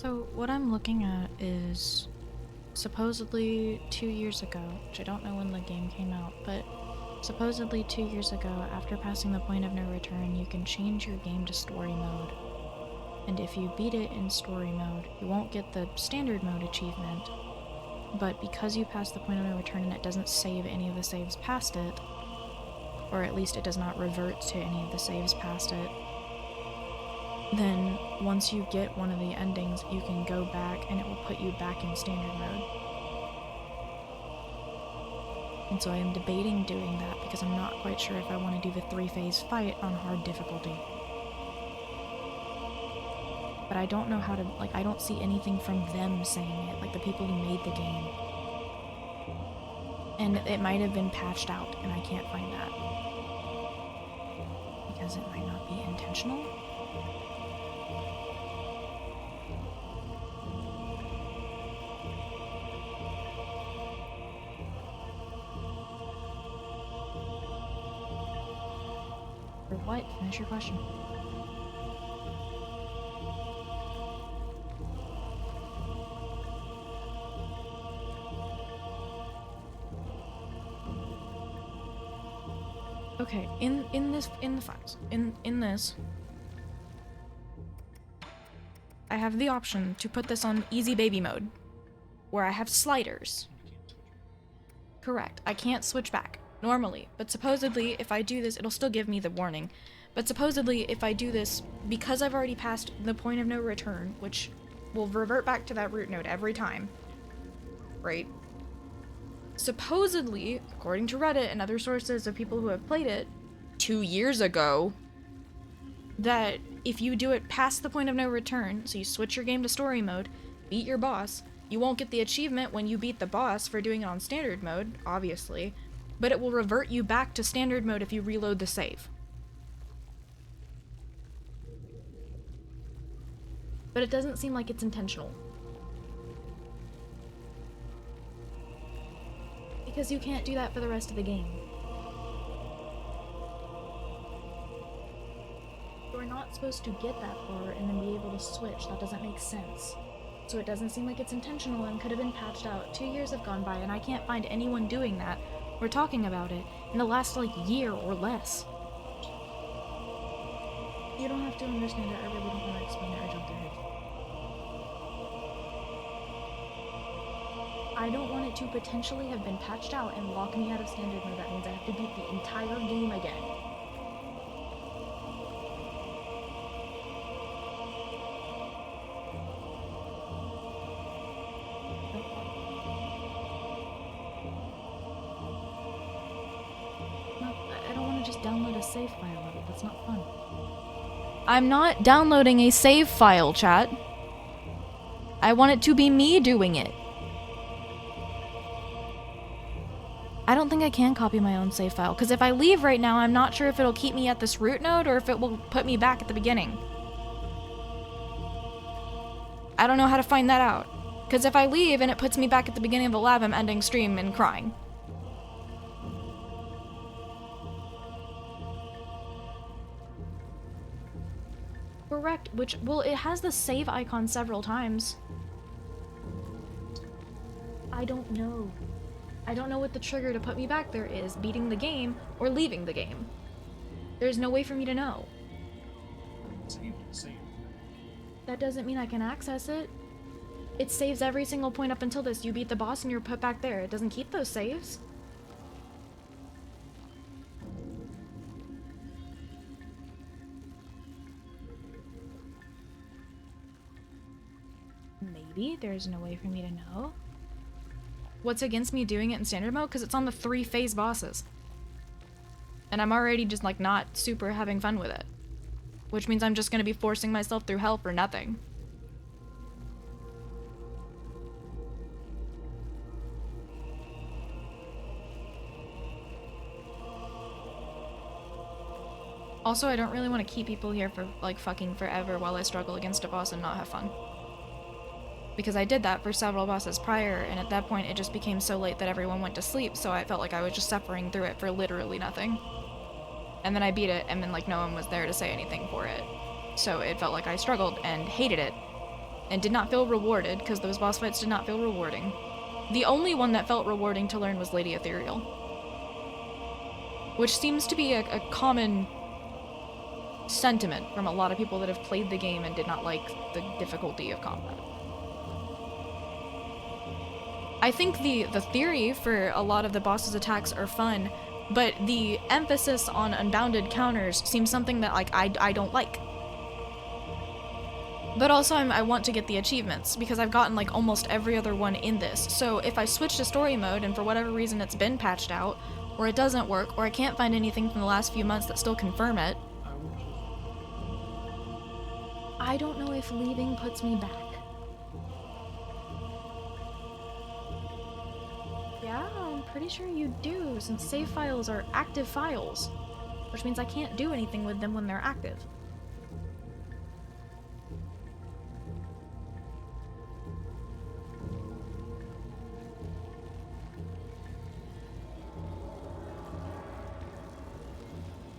So what I'm looking at is supposedly 2 years ago, which I don't know when the game came out, but supposedly 2 years ago, after passing the point of no return, you can change your game to story mode. And if you beat it in story mode, you won't get the standard mode achievement. But because you passed the point of no return and it doesn't save any of the saves past it, or at least it does not revert to any of the saves past it, then once you get one of the endings, you can go back and it will put you back in standard mode. And so I am debating doing that because I'm not quite sure if I want to do the 3-phase fight on hard difficulty. But I don't know how to, like, I don't see anything from them saying it, like the people who made the game. And it might have been patched out, and I can't find that. Because it might not be intentional. Or what? Finish your question. Okay, in the files, in this, I have the option to put this on easy baby mode, where I have sliders. Correct, I can't switch back, normally, but supposedly if I do this, it'll still give me the warning. But supposedly if I do this, because I've already passed the point of no return, which will revert back to that root node every time, right? Supposedly, according to Reddit and other sources of people who have played it 2 years ago, that if you do it past the point of no return, so you switch your game to story mode, beat your boss, you won't get the achievement when you beat the boss for doing it on standard mode, obviously, but it will revert you back to standard mode if you reload the save. But it doesn't seem like it's intentional. Because you can't do that for the rest of the game. You're not supposed to get that far and then be able to switch. That doesn't make sense. So it doesn't seem like it's intentional and could have been patched out. 2 years have gone by and I can't find anyone doing that or talking about it in the last, like, year or less. You don't have to understand it. I really don't want to explain it or jump ahead. I don't want it to potentially have been patched out and lock me out of standard mode. That means I have to beat the entire game again. No, I don't want to just download a save file of it. That's not fun. I'm not downloading a save file, chat. I want it to be me doing it. I don't think I can copy my own save file, because if I leave right now, I'm not sure if it'll keep me at this root node or if it will put me back at the beginning. I don't know how to find that out. Because if I leave and it puts me back at the beginning of the lab, I'm ending stream and crying. Correct, which, well, it has the save icon several times. I don't know. I don't know what the trigger to put me back there is, beating the game or leaving the game. There's no way for me to know. Save. That doesn't mean I can access it. It saves every single point up until this. You beat the boss and you're put back there. It doesn't keep those saves. Maybe there's no way for me to know. What's against me doing it in standard mode? Because it's on the 3-phase bosses. And I'm already just, like, not super having fun with it. Which means I'm just gonna be forcing myself through hell for nothing. Also, I don't really want to keep people here for, like, fucking forever while I struggle against a boss and not have fun. Because I did that for several bosses prior, and at that point it just became so late that everyone went to sleep, so I felt like I was just suffering through it for literally nothing. And then I beat it, and then, like, no one was there to say anything for it. So it felt like I struggled and hated it. and did not feel rewarded, because those boss fights did not feel rewarding. The only one that felt rewarding to learn was Lady Ethereal, which seems to be a common sentiment from a lot of people that have played the game and did not like the difficulty of combat. I think the theory for a lot of the boss's attacks are fun, but the emphasis on unbounded counters seems something that like I don't like. But also I want to get the achievements, because I've gotten like almost every other one in this. So if I switch to story mode and for whatever reason it's been patched out, or it doesn't work, or I can't find anything from the last few months that still confirm it, I don't know if leaving puts me back. Yeah, I'm pretty sure you do, since save files are active files, which means I can't do anything with them when they're active.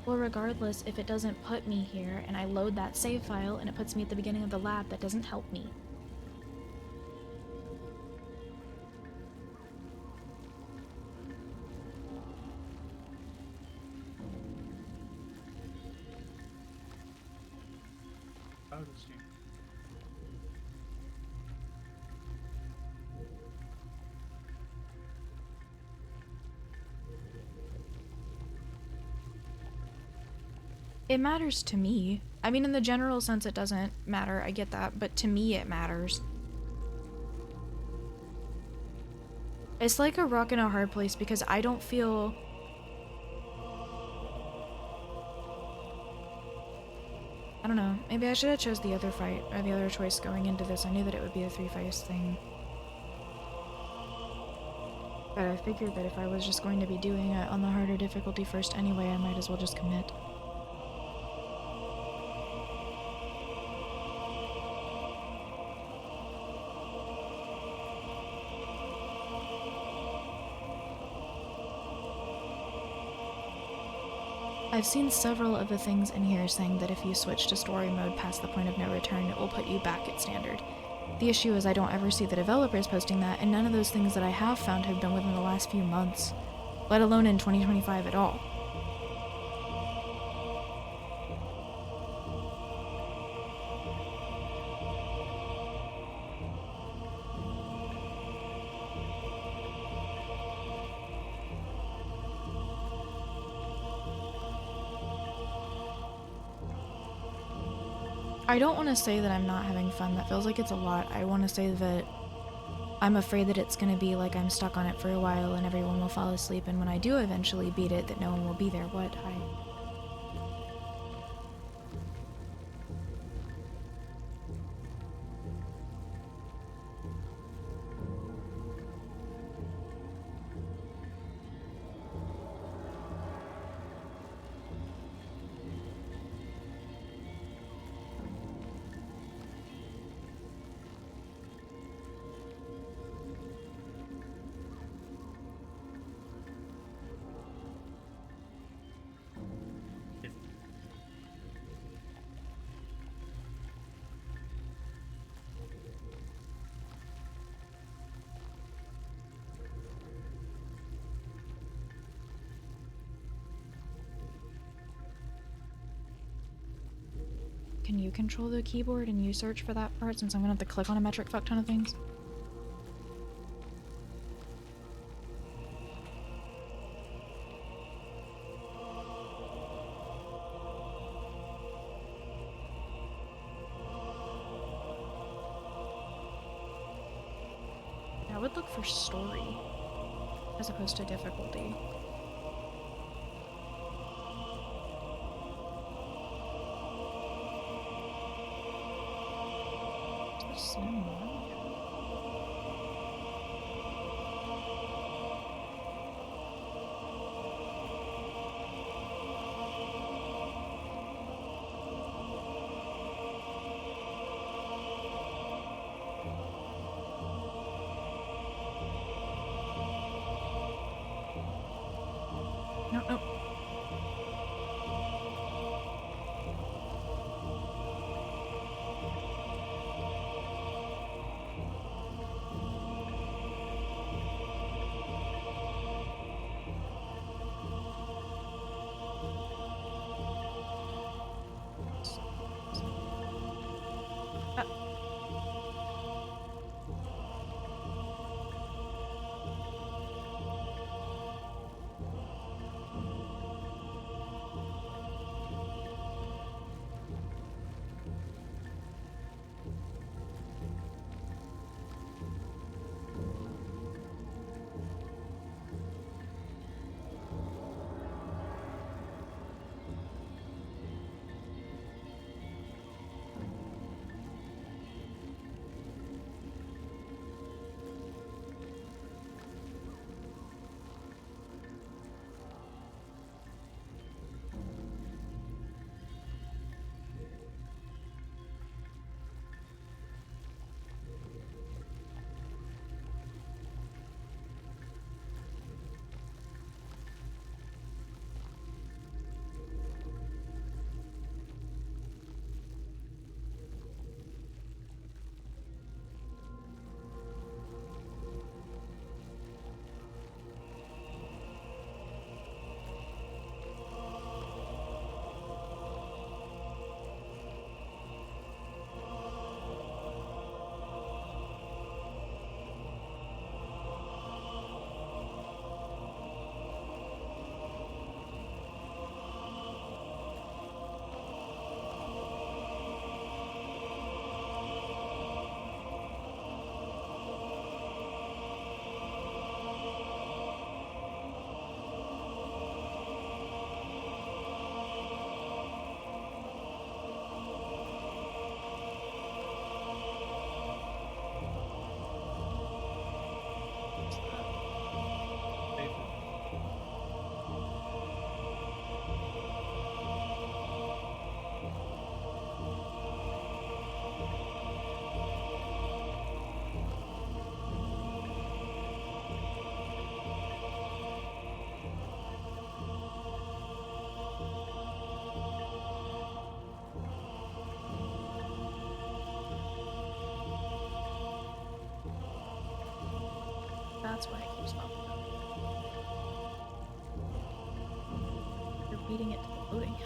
Well, regardless, if it doesn't put me here and I load that save file and it puts me at the beginning of the lab, that doesn't help me. How does he? It matters to me. I mean, in the general sense, it doesn't matter, I get that, but to me, it matters. It's like a rock in a hard place because I don't feel... I don't know, maybe I should have chose the other fight, or the other choice going into this. I knew that it would be a 3 fights thing. But I figured that if I was just going to be doing it on the harder difficulty first anyway, I might as well just commit. I've seen several of the things in here saying that if you switch to story mode past the point of no return, it will put you back at standard. The issue is I don't ever see the developers posting that, and none of those things that I have found have been within the last few months, let alone in 2025 at all. I don't want to say that I'm not having fun. That feels like it's a lot. I want to say that I'm afraid that it's going to be like I'm stuck on it for a while and everyone will fall asleep, and when I do eventually beat it, that no one will be there. What? Can you control the keyboard and you search for that part, since I'm gonna have to click on a metric fuck ton of things? I would look for story as opposed to difficulty. There's no more. No, no. That's why it keeps popping up. You're beating it to the loading.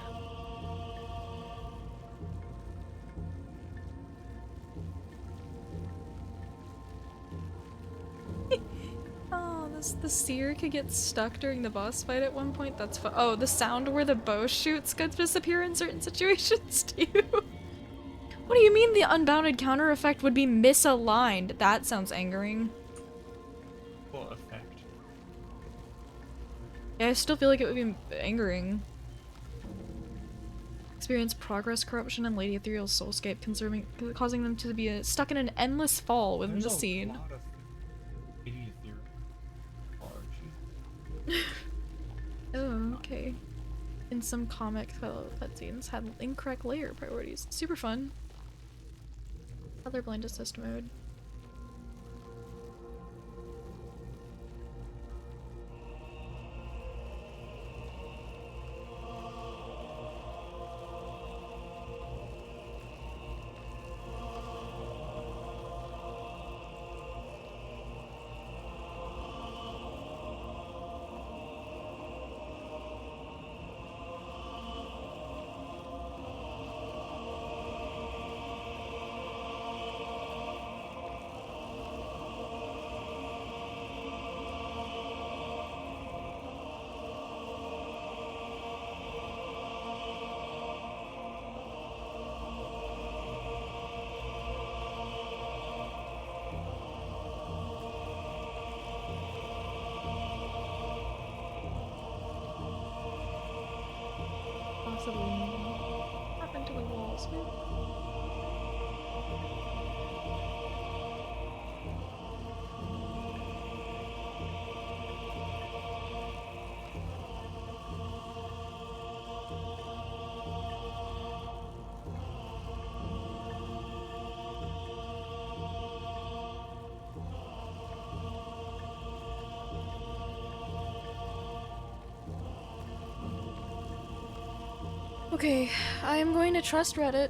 Oh, the seer could get stuck during the boss fight at one point. That's fun. Oh, the sound where the bow shoots could disappear in certain situations too. What do you mean the unbounded counter effect would be misaligned? That sounds angering. What effect? Yeah, I still feel like it would be angering. Experience progress corruption and Lady Ethereal's soulscape, causing them to be stuck in an endless fall within the scene. Lot of Lady Ethereal Oh, okay. In some comic cutscenes had incorrect layer priorities. Super fun. Colorblind assist mode. Possibly up into the walls. Okay, I am going to trust Reddit.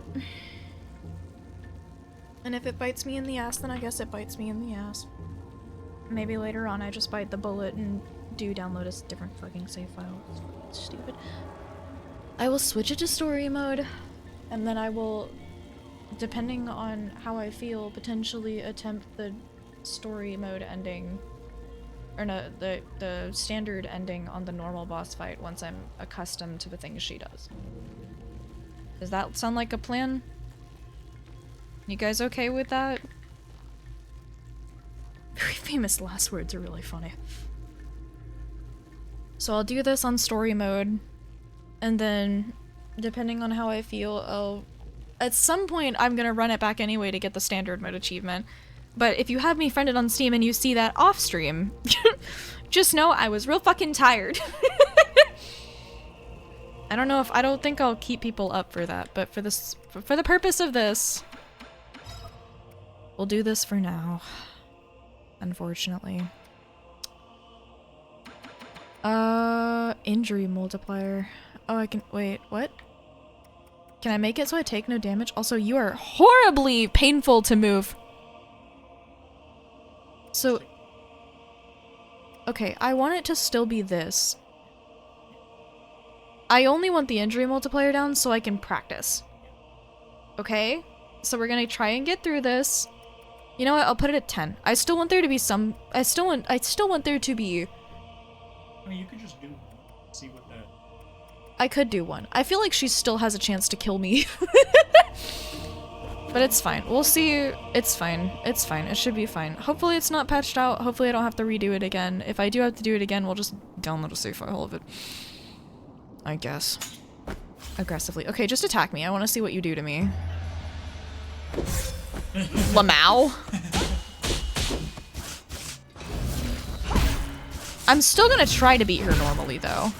And if it bites me in the ass, then I guess it bites me in the ass. Maybe later on I just bite the bullet and do download a different fucking save file. It's stupid. I will switch it to story mode, and then I will, depending on how I feel, potentially attempt the story mode ending. Or no, the standard ending on the normal boss fight once I'm accustomed to the things she does. Does that sound like a plan? You guys okay with that? Very famous last words are really funny. So I'll do this on story mode, and then depending on how I feel, at some point I'm gonna run it back anyway to get the standard mode achievement. But if you have me friended on Steam and you see that off stream, just know I was real fucking tired. I don't think I'll keep people up for that, but for the purpose of this, we'll do this for now. Unfortunately. Injury multiplier. Oh, I can, wait, what? Can I make it so I take no damage? Also, you are horribly painful to move. So, okay, I want it to still be this. I only want the injury multiplier down so I can practice. Okay? So we're gonna try and get through this. You know what? I'll put it at 10. I still want there to be some. I still want there to be. I mean, you could just see what that. I could do one. I feel like she still has a chance to kill me. But it's fine. We'll see. It's fine. It's fine. It should be fine. Hopefully it's not patched out. Hopefully I don't have to redo it again. If I do have to do it again, we'll just download a save file of it. I guess. Aggressively. Okay, just attack me. I want to see what you do to me. Lamau? I'm still gonna try to beat her normally, though.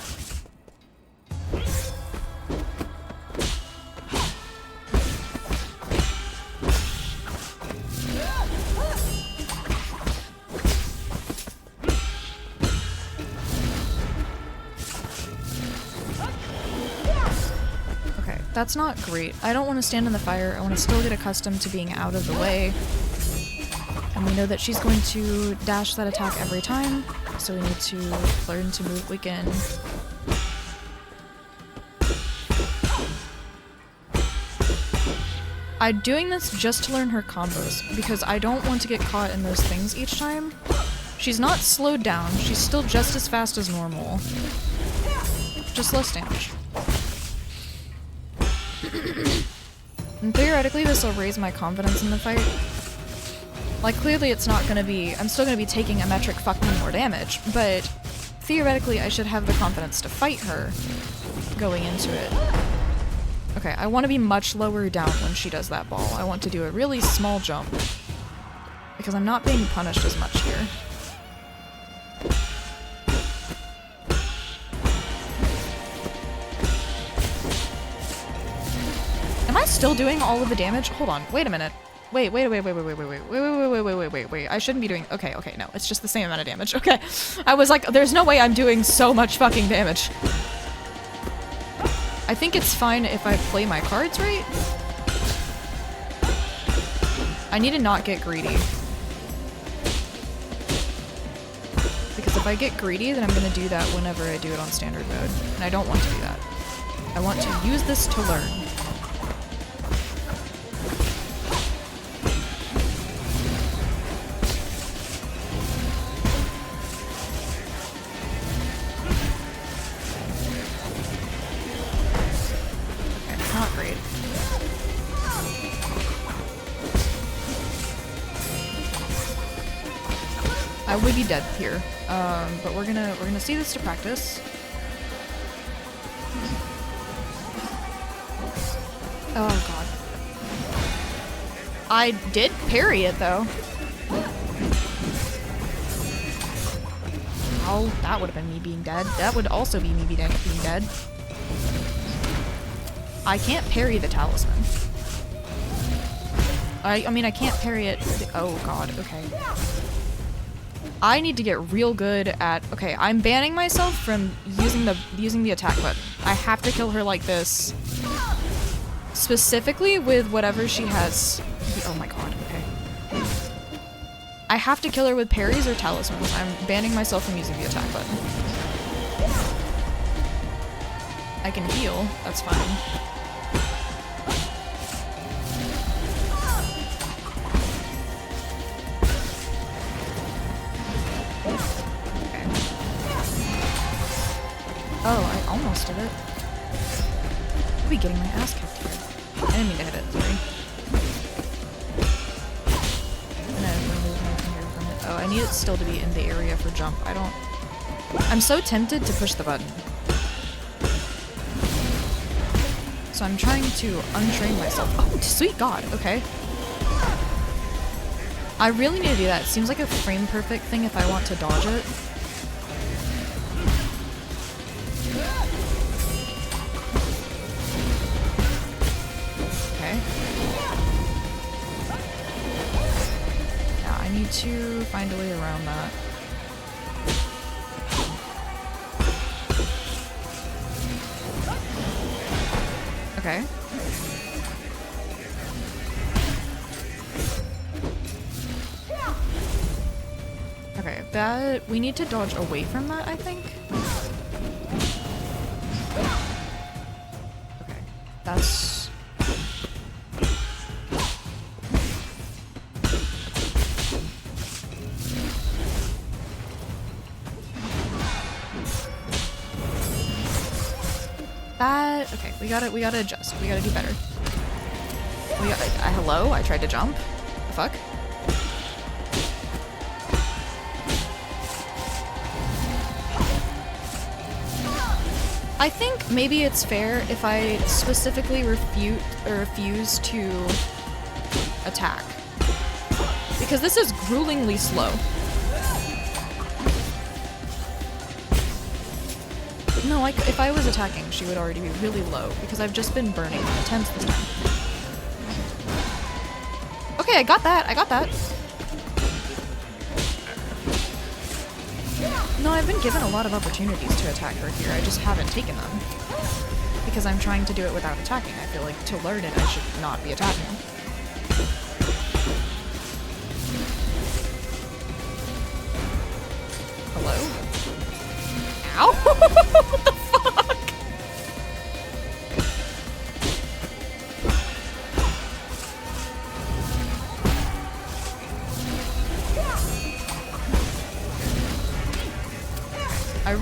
Okay, that's not great. I don't want to stand in the fire. I want to still get accustomed to being out of the way. And we know that she's going to dash that attack every time, so we need to learn to move weaken. I'm doing this just to learn her combos, because I don't want to get caught in those things each time. She's not slowed down, she's still just as fast as normal. Just less damage. And theoretically this will raise my confidence in the fight. Like, clearly it's not gonna be- I'm still gonna be taking a metric fuck ton more damage, but theoretically I should have the confidence to fight her going into it. Okay, I want to be much lower down when she does that ball. I want to do a really small jump, because I'm not being punished as much here. Am I still doing all of the damage? Hold on, wait a minute. Wait. I shouldn't be doing- okay, no, it's just the same amount of damage. Okay, I was like, there's no way I'm doing so much fucking damage. I think it's fine if I play my cards right. I need to not get greedy. Because if I get greedy, then I'm gonna do that whenever I do it on standard mode. And I don't want to do that. I want to use this to learn. Not great. I would be dead here, but we're gonna see this to practice. Oh god. I did parry it though. Oh, that would have been me being dead. That would also be me being dead. I can't parry the talisman. I mean, I can't parry it. Oh god, okay. I need to get real good at- okay, I'm banning myself from using the attack button. I have to kill her like this. Specifically with whatever she has- oh my god, okay. I have to kill her with parries or talismans. I'm banning myself from using the attack button. I can heal, that's fine. Oh, I almost did it. I'll be getting my ass kicked here. I didn't mean to hit it, sorry. I'm gonna remove my finger from it. Oh, I need it still to be in the area for jump. I'm so tempted to push the button. So I'm trying to untrain myself. Oh, sweet god, okay. I really need to do that. It seems like a frame perfect thing if I want to dodge it. To find a way around that. Okay. Okay, that- we need to dodge away from that, I think. Okay, that's- that- okay, we gotta adjust. We gotta do better. Hello? I tried to jump? The fuck? I think maybe it's fair if I specifically refuse to attack. Because this is gruelingly slow. No, like, if I was attacking, she would already be really low, because I've just been burning the attempts this time. Okay, I got that, No, I've been given a lot of opportunities to attack her here, I just haven't taken them. Because I'm trying to do it without attacking. I feel like to learn it, I should not be attacking.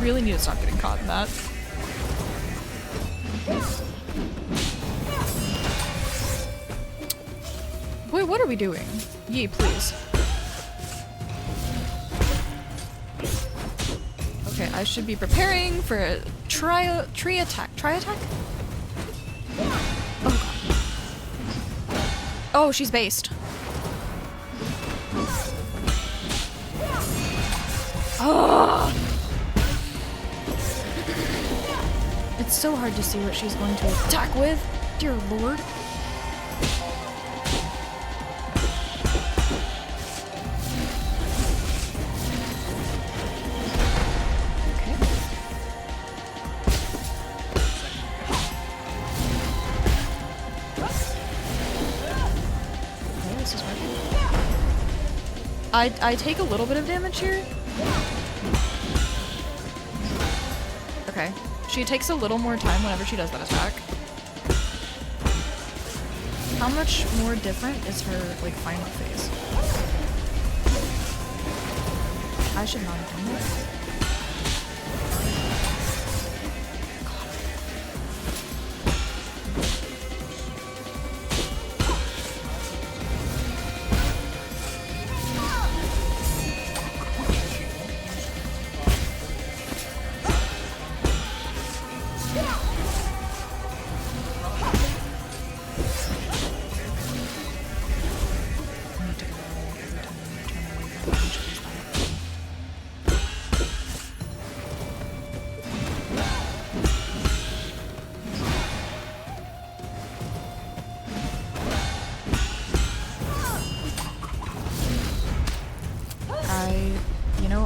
really need to stop getting caught in that. Wait, what are we doing? Yee, please. Okay, I should be preparing for a tree attack. Try attack? Oh god. Oh, she's based. Oh! It's so hard to see what she's going to attack with. Dear lord. Okay. Okay, this is working. I take a little bit of damage here. Okay. She takes a little more time whenever she does that attack. How much more different is her, like, final phase? I should not have done this.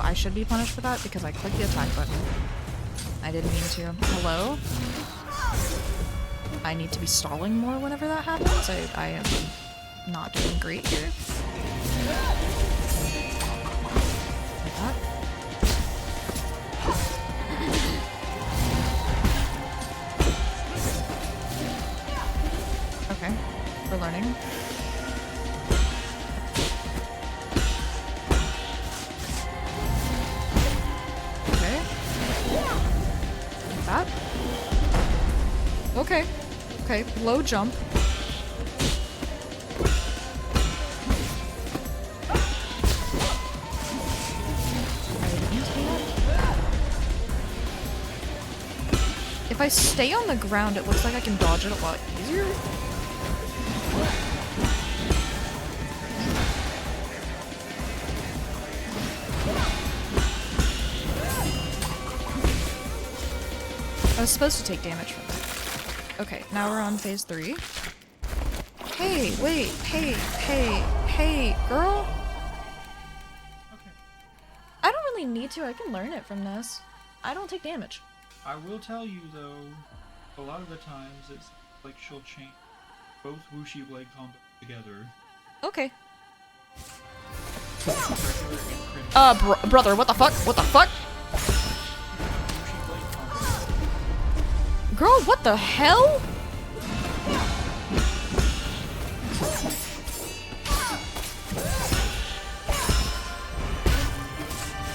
I should be punished for that because I clicked the attack button. I didn't mean to. Hello? I need to be stalling more whenever that happens. I am not doing great here. Like that. Okay, we're learning. That. Okay. Okay, low jump. If I stay on the ground, it looks like I can dodge it a lot easier. I was supposed to take damage from that. Okay, now we're on phase 3. Hey, wait, hey, girl. Okay. I don't really need to. I can learn it from this. I don't take damage. I will tell you though, a lot of the times it's like she'll chain both Wuxi blade combos together. Okay. Regular and crit. Brother, what the fuck? What the fuck? Wuxi blade combo. Girl, what the hell?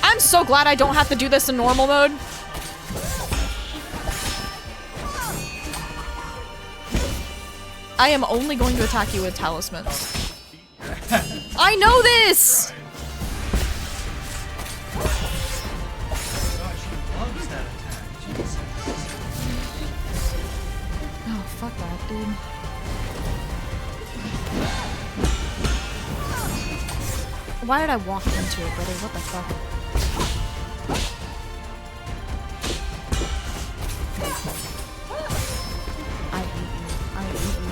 I'm so glad I don't have to do this in normal mode. I am only going to attack you with talismans. I know this! God, she loves that attack. Jesus. Oh, fuck that, dude. Why did I walk into it, brother? What the fuck? I hate you. I hate you.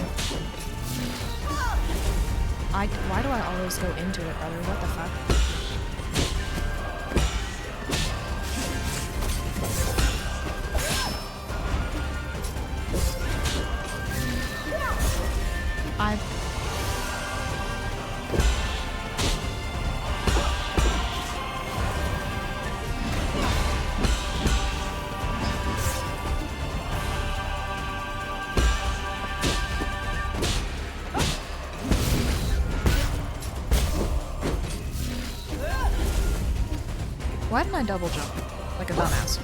Why do I always go into it, brother? What the fuck? Why didn't I double jump? Like a dumbass.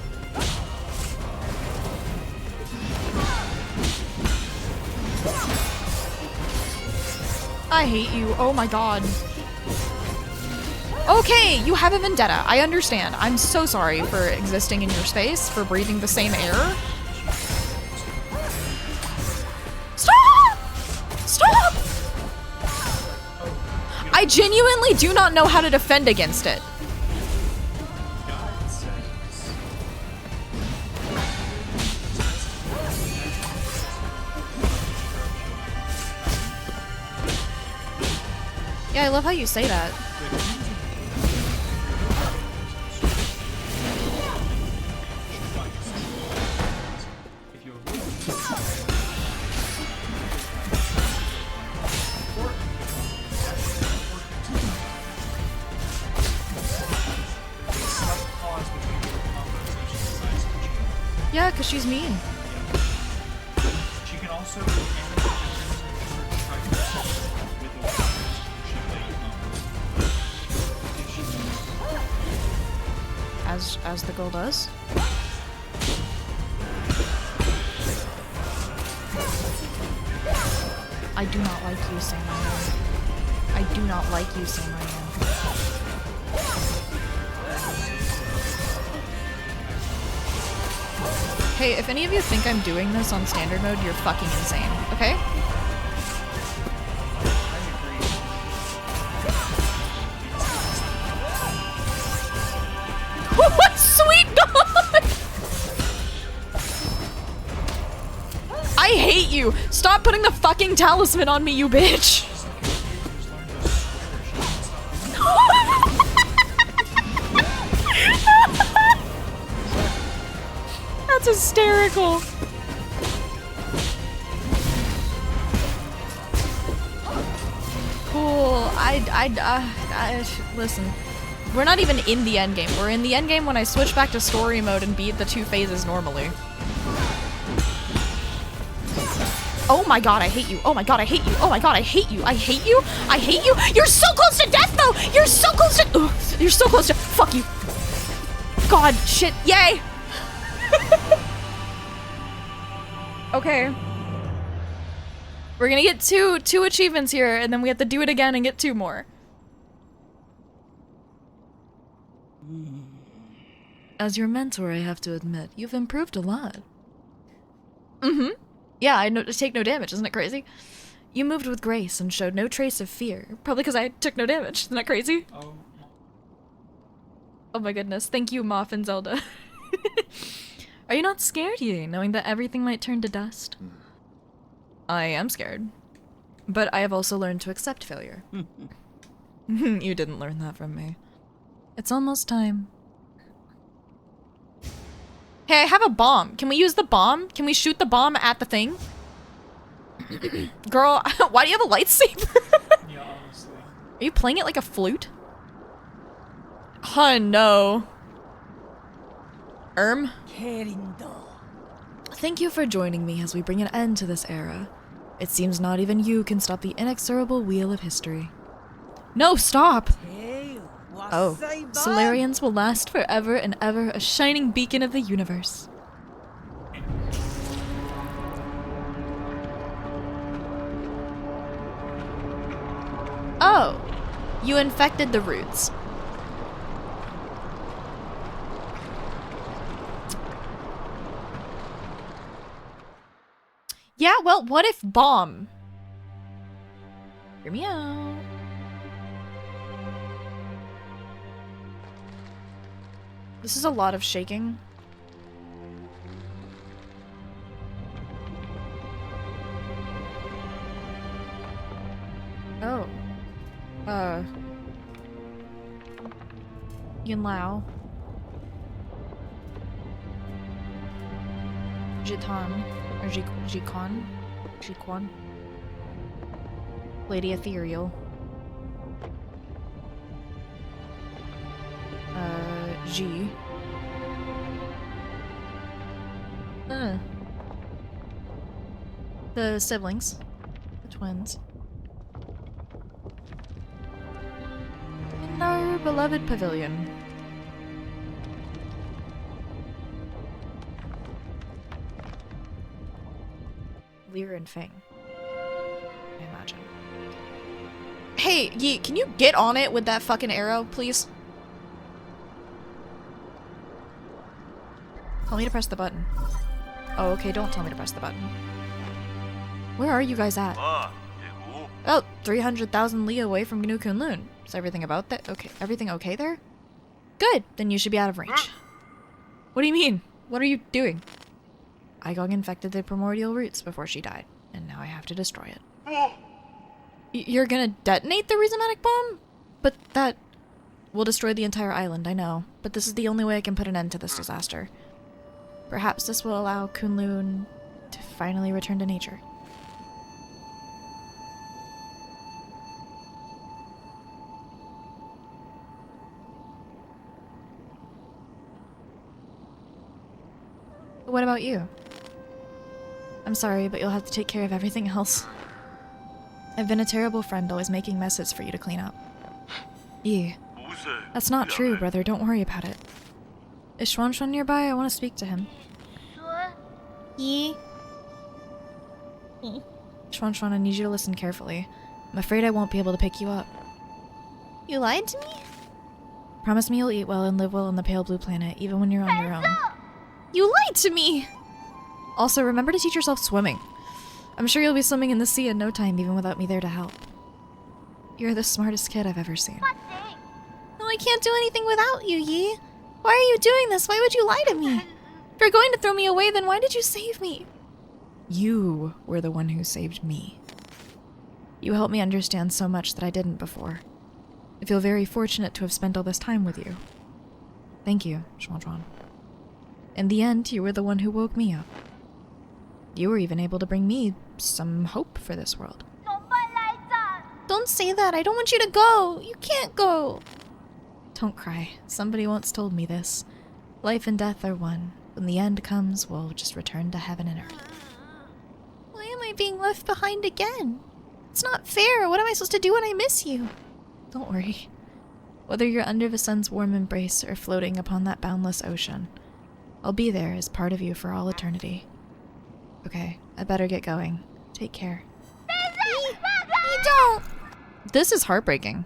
I hate you. Oh my god. Okay, you have a vendetta. I understand. I'm so sorry for existing in your space, for breathing the same air. Stop! Stop! I genuinely do not know how to defend against it. Yeah, I love how you say that. Yeah, because she's mean. She can also As the girl does. I do not like you, Samuel. I do not like you, Samuel. Hey, if any of you think I'm doing this on standard mode, you're fucking insane, okay? What sweet dog! I hate you! Stop putting the fucking talisman on me, you bitch! That's hysterical. Cool. Listen. We're not even in the end game. We're in the end game when I switch back to story mode and beat the 2 phases normally. Oh my god, I hate you. Oh my god, I hate you. Oh my god, I hate you. I hate you. I hate you. You're so close to death, though. You're so close to. Ugh, you're so close to. Fuck you. God, shit. Yay. Okay. We're gonna get two achievements here, and then we have to do it again and get 2 more. As your mentor, I have to admit, you've improved a lot. Mm-hmm. Yeah, I take no damage, isn't it crazy? You moved with grace and showed no trace of fear. Probably because I took no damage, isn't that crazy? Oh my goodness, thank you, Moff and Zelda. Are you not scared, Yi, knowing that everything might turn to dust? I am scared. But I have also learned to accept failure. You didn't learn that from me. It's almost time. Hey, I have a bomb. Can we use the bomb? Can we shoot the bomb at the thing? Girl, why do you have a lightsaber? Yeah, honestly. Are you playing it like a flute? Oh no. Thank you for joining me as we bring an end to this era. It seems not even you can stop the inexorable wheel of history. No, stop! Oh, Solarians will last forever and ever, a shining beacon of the universe. Oh, you infected the roots. Yeah, well, what if bomb? Hear me out. This is a lot of shaking. Oh. Yin Lao. Jitan. Or Jiquan? Jiquan? Lady Ethereal. G. The siblings. The twins. In our beloved pavilion. Lear and Fang, I imagine. Hey, Yi, can you get on it with that fucking arrow, please? Tell me to press the button. Oh, okay, don't tell me to press the button. Where are you guys at? Oh, 300,000 li away from New Kunlun. Is everything about that? Okay, everything okay there? Good, then you should be out of range. What do you mean? What are you doing? Igog infected the primordial roots before she died, and now I have to destroy it. You're gonna detonate the rhizomatic bomb? But that will destroy the entire island, I know. But this is the only way I can put an end to this disaster. Perhaps this will allow Kunlun to finally return to nature. What about you? I'm sorry, but you'll have to take care of everything else. I've been a terrible friend, always making messes for you to clean up. Yi. That's not true, brother. Don't worry about it. Is Xuan nearby? I want to speak to him. Yi? Xuan, I need you to listen carefully. I'm afraid I won't be able to pick you up. You lied to me? Promise me you'll eat well and live well on the pale blue planet, even when you're on your own. You lied to me! Also, remember to teach yourself swimming. I'm sure you'll be swimming in the sea in no time, even without me there to help. You're the smartest kid I've ever seen. No, I can't do anything without you, Yi. Why are you doing this? Why would you lie to me? If you're going to throw me away, then why did you save me? You were the one who saved me. You helped me understand so much that I didn't before. I feel very fortunate to have spent all this time with you. Thank you, Xuan. In the end, you were the one who woke me up. You were even able to bring me some hope for this world. Don't say that. I don't want you to go. You can't go. Don't cry. Somebody once told me this. Life and death are one. When the end comes, we'll just return to heaven and earth. Why am I being left behind again? It's not fair. What am I supposed to do when I miss you? Don't worry. Whether you're under the sun's warm embrace or floating upon that boundless ocean, I'll be there as part of you for all eternity. Okay, I better get going. Take care. You don't. This is heartbreaking.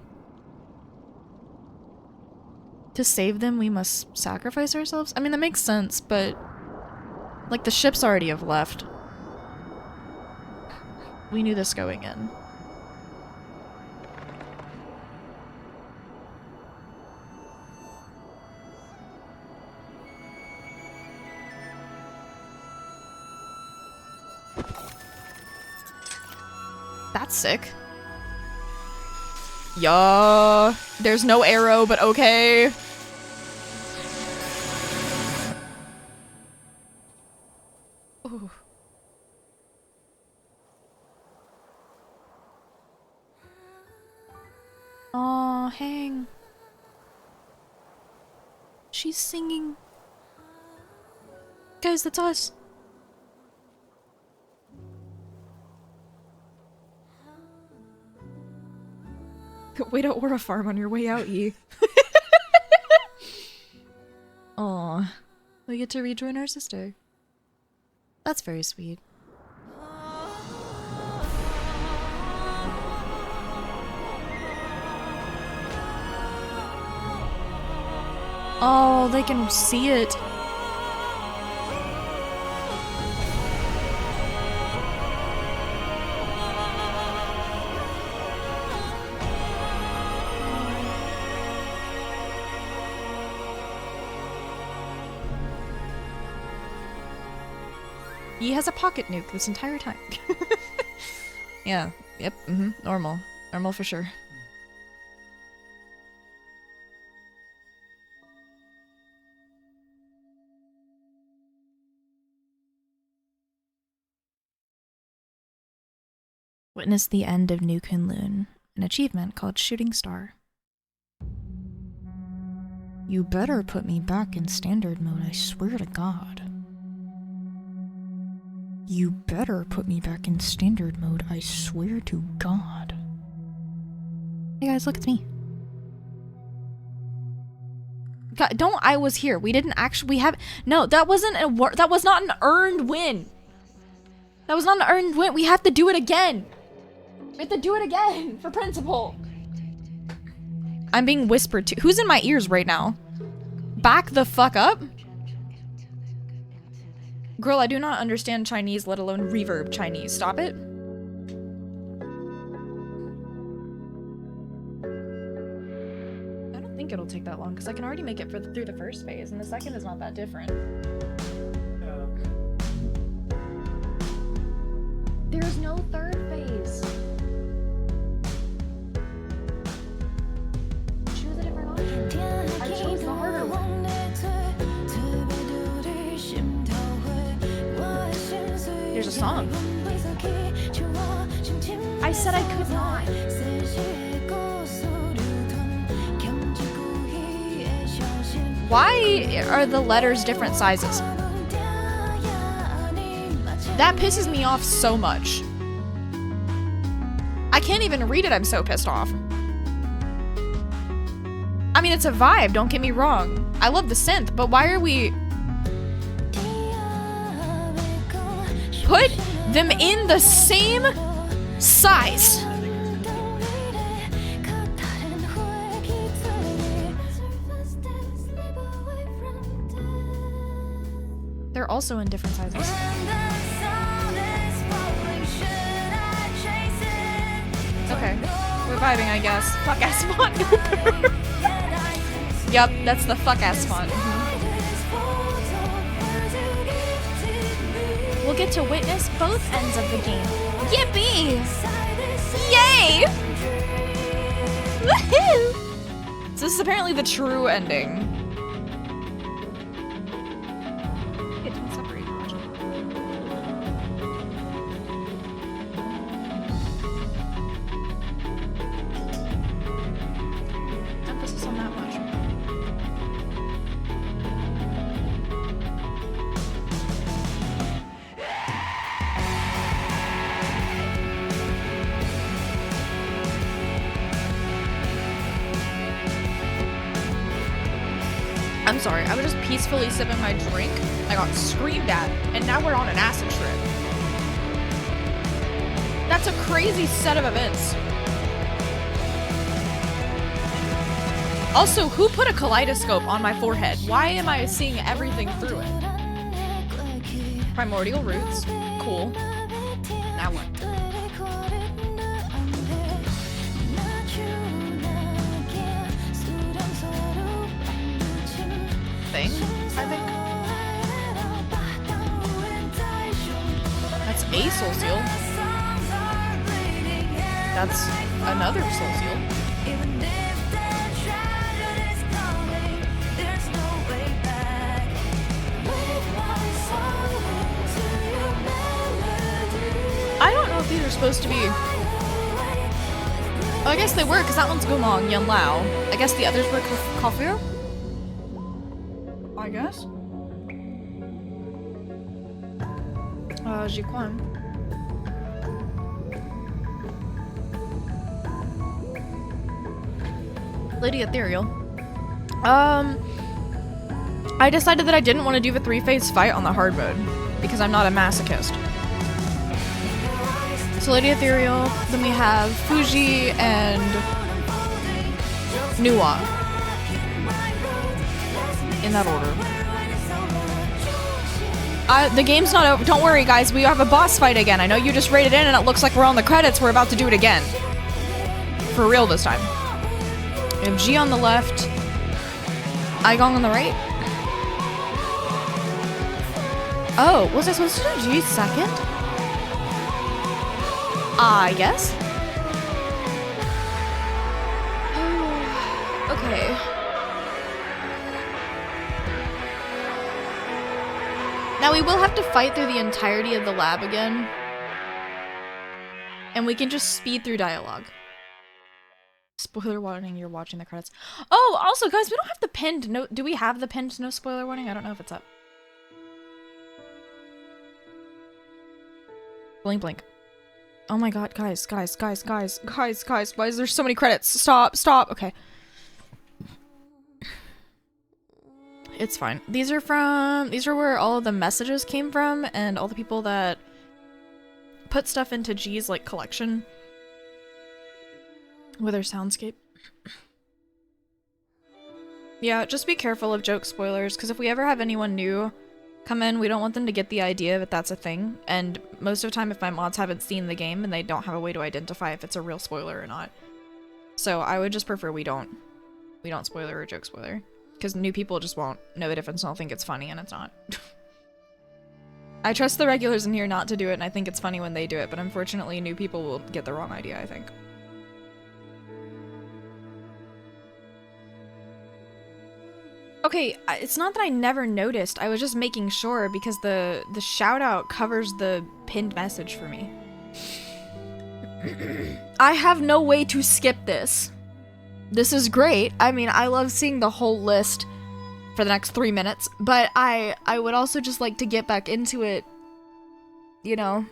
To save them, we must sacrifice ourselves? I mean, that makes sense, but... like, the ships already have left. We knew this going in. That's sick. Yeah, there's no arrow, but okay. Ooh. Aw, hang. She's singing. Guys, that's us. Wait at Aura Farm on your way out, Yi. Aw. We get to rejoin our sister. That's very sweet. Oh, they can see it. He has a pocket nuke this entire time. Yeah, yep, normal. Normal for sure. Witness the end of New Kunlun, an achievement called Shooting Star. You better put me back in standard mode, I swear to God. You better put me back in standard mode, I swear to God. Hey guys, look, it's me. God, I was here. We didn't actually, no, that wasn't that was not an earned win. That was not an earned win. We have to do it again. We have to do it again for principal. I'm being whispered to. Who's in my ears right now? Back the fuck up? Girl, I do not understand Chinese, let alone reverb Chinese. Stop it. I don't think it'll take that long because I can already make it through the first phase, and the second is not that different. There's no third phase. Choose a different option. I chose the harder one. There's a song. I said I could not. Why are the letters different sizes? That pisses me off so much. I can't even read it, I'm so pissed off. I mean, it's a vibe, don't get me wrong. I love the synth, but why are we... Put them in the same size. They're also in different sizes. Okay, we're vibing, I guess. Fuck ass font. Yup, that's the fuck ass font. We'll get to witness both ends of the game. Yippee! Yay! Woohoo! So this is apparently the true ending. It didn't separate much. Emphasis on that much. I'm sorry, I was just peacefully sipping my drink. I got screamed at, and now we're on an acid trip. That's a crazy set of events. Also, who put a kaleidoscope on my forehead? Why am I seeing everything through it? Primordial roots. Cool. Now what? Thing, I think. That's a soul seal. That's another soul seal. I don't know if these are supposed to be... Oh, I guess they were, because that one's Gumong, Yan Lao. I guess the others were Kafir? I guess. Jiquan. Lady Ethereal. I decided that I didn't want to do the 3-phase fight on the hard mode because I'm not a masochist. So Lady Ethereal, then we have Fuji and Nuwa. In that order. The game's not over. Don't worry, guys. We have a boss fight again. I know you just rated in and it looks like we're on the credits. We're about to do it again. For real this time. We have G on the left. Aigong on the right. Oh, was I supposed to do G second? Yes. Okay. Now we will have to fight through the entirety of the lab again. And we can just speed through dialogue. Spoiler warning, you're watching the credits. Oh, also guys, we don't have the pinned note. Do we have the pinned no spoiler warning? I don't know if it's up. Blink, blink. Oh my god, guys, why is there so many credits? Stop, okay. It's fine. These are where all of the messages came from, and all the people that put stuff into G's, like, collection. With their soundscape. Yeah, just be careful of joke spoilers, because if we ever have anyone new come in, we don't want them to get the idea that that's a thing, and most of the time if my mods haven't seen the game and they don't have a way to identify if it's a real spoiler or not. So I would just prefer we don't spoiler or joke spoiler, because new people just won't know the difference and they'll think it's funny and it's not. I trust the regulars in here not to do it, and I think it's funny when they do it, but unfortunately new people will get the wrong idea, I think. Okay, it's not that I never noticed, I was just making sure because the shout-out covers the pinned message for me. I have no way to skip this. This is great. I mean, I love seeing the whole list for the next 3 minutes, but I would also just like to get back into it, you know.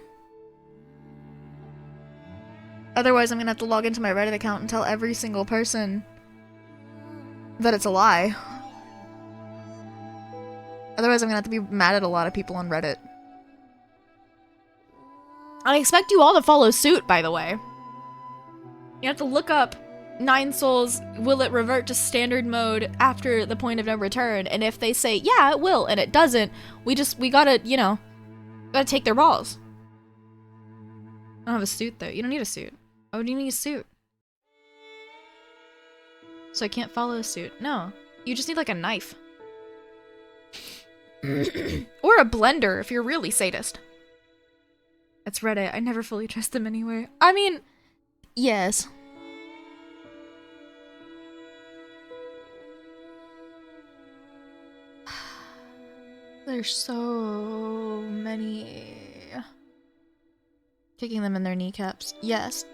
Otherwise, I'm gonna have to log into my Reddit account and tell every single person that it's a lie. Otherwise, I'm gonna have to be mad at a lot of people on Reddit. I expect you all to follow suit, by the way. You have to look up ninesols, will it revert to standard mode after the point of no return? And if they say, yeah, it will, and it doesn't, we gotta, you know, gotta take their balls. I don't have a suit, though. You don't need a suit. Why would you need a suit? So I can't follow suit. No. You just need, like, a knife. Or a blender, if you're really sadist. It's Reddit. I never fully trust them anyway. I mean, yes. There's so many. Kicking them in their kneecaps. Yes.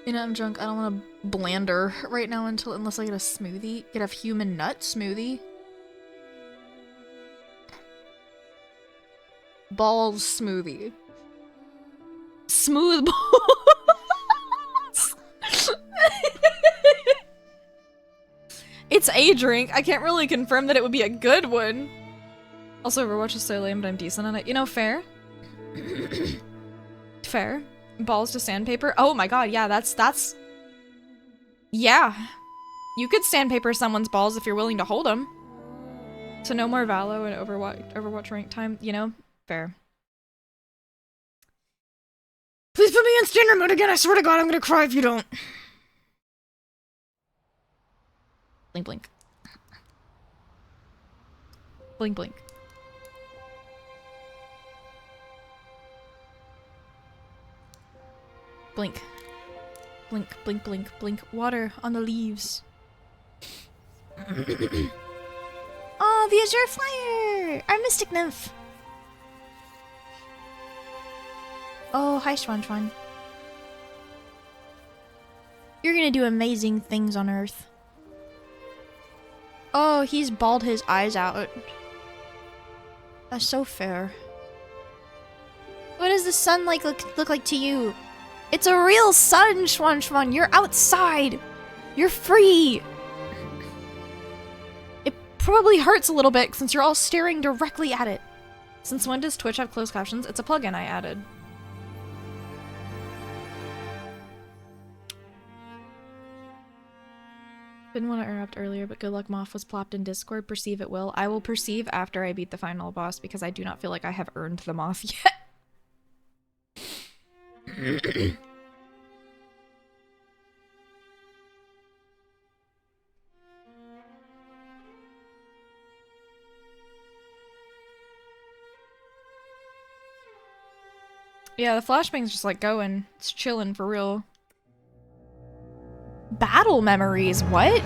You know, I'm drunk. I don't want a blender right now unless I get a smoothie. Get a human nut smoothie. Balls smoothie. Smooth balls. It's a drink. I can't really confirm that it would be a good one. Also, Overwatch is so lame, but I'm decent at it. You know, fair. Fair. Balls to sandpaper. Oh my god, yeah, that's... Yeah. You could sandpaper someone's balls if you're willing to hold them. So no more Valo and Overwatch rank time, you know? Fair. Please put me in standard mode again, I swear to god I'm gonna cry if you don't. Blink blink. Blink blink. Blink. Blink, blink, blink, blink. Water on the leaves. Oh, the Azure Flyer! Our Mystic Nymph! Oh, hi, Schwan Schwan. You're gonna do amazing things on Earth. Oh, he's bawled his eyes out. That's so fair. What does the sun look like to you? It's a real sun, Schwan Schwan. You're outside. You're free. It probably hurts a little bit since you're all staring directly at it. Since when does Twitch have closed captions? It's a plugin I added. Didn't want to interrupt earlier, but good luck Moth was plopped in Discord. Perceive it will. I will perceive after I beat the final boss because I do not feel like I have earned the Moth yet. Yeah, the flashbang's just like going. It's chilling for real. Battle memories, what?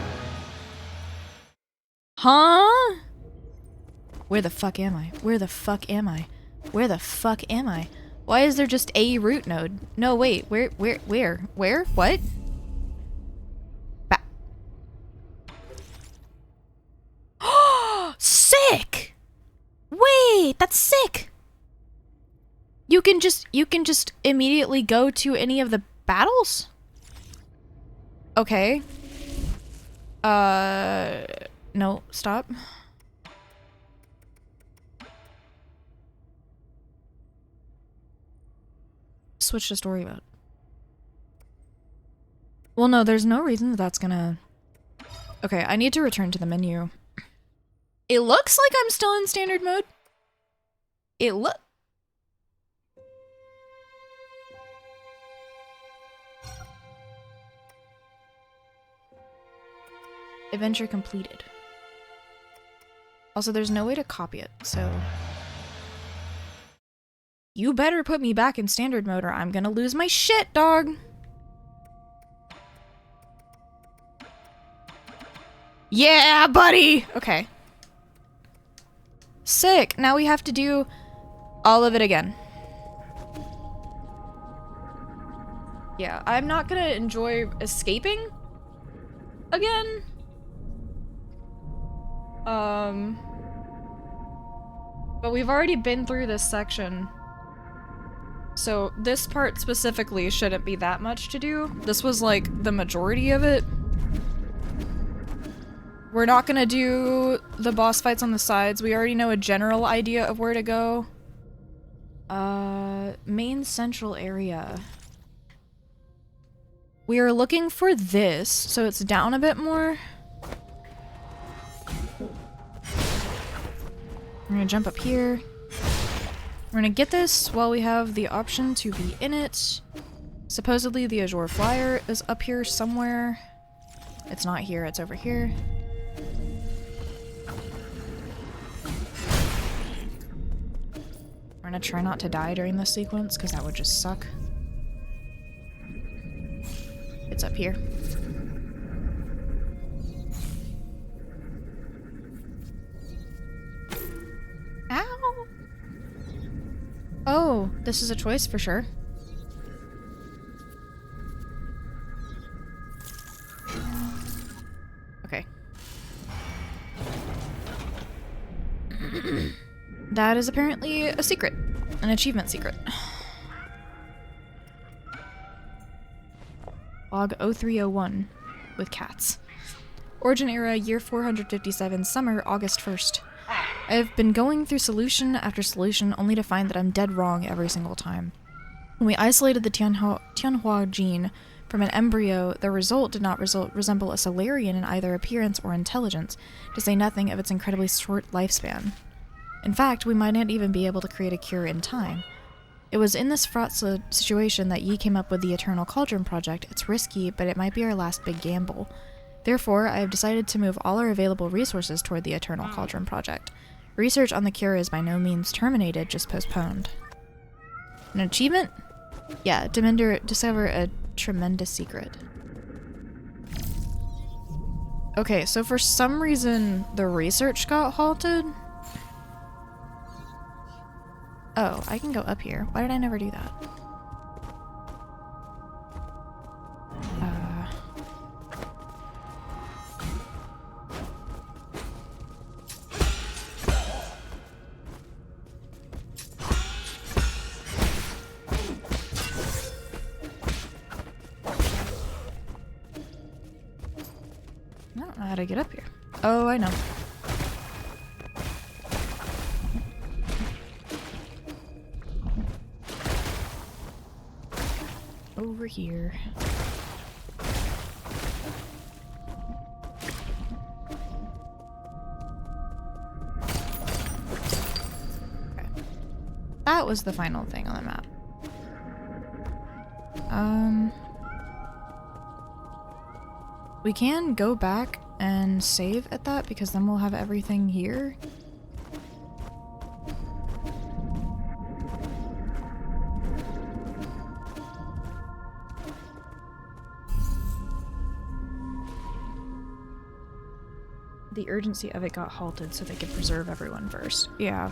Huh? Where the fuck am I? Where the fuck am I? Where the fuck am I? Why is there just a root node? No, wait, where? What? Sick! Wait, that's sick! You can just immediately go to any of the battles? Okay. No, stop. Switch to story mode. Well, no, there's no reason that's gonna Okay, I need to return to the menu. It looks like I'm still in standard mode. It look. Adventure completed. Also, there's no way to copy it, so... You better put me back in standard mode or I'm gonna lose my shit, dog! Yeah, buddy! Okay. Sick! Now we have to do all of it again. Yeah, I'm not gonna enjoy escaping again. But we've already been through this section. So this part specifically shouldn't be that much to do. This was like the majority of it. We're not gonna do the boss fights on the sides. We already know a general idea of where to go. Main central area. We are looking for this, so it's down a bit more. We're gonna jump up here. We're gonna get this while we have the option to be in it. Supposedly the Azure Flyer is up here somewhere. It's not here, it's over here. We're gonna try not to die during this sequence, because that would just suck. It's up here. Ow! Oh, this is a choice for sure. Okay. That is apparently a secret. An achievement secret. Log 0301 with cats. Origin era, year 457, summer, August 1st. I have been going through solution after solution only to find that I'm dead wrong every single time. When we isolated the Tianhua gene from an embryo, the result did not resemble a Solarian in either appearance or intelligence, to say nothing of its incredibly short lifespan. In fact, we might not even be able to create a cure in time. It was in this fraught situation that Yi came up with the Eternal Cauldron project. It's risky, but it might be our last big gamble. Therefore, I have decided to move all our available resources toward the Eternal Cauldron project. Research on the cure is by no means terminated, just postponed. An achievement? Yeah, discover a tremendous secret. Okay, so for some reason, the research got halted. Oh, I can go up here. Why did I never do that? I don't know how to get up here. Oh, I know. Over here. Okay. That was the final thing on the map. We can go back and save at that because then we'll have everything here. The urgency of it got halted so they could preserve everyone first. Yeah.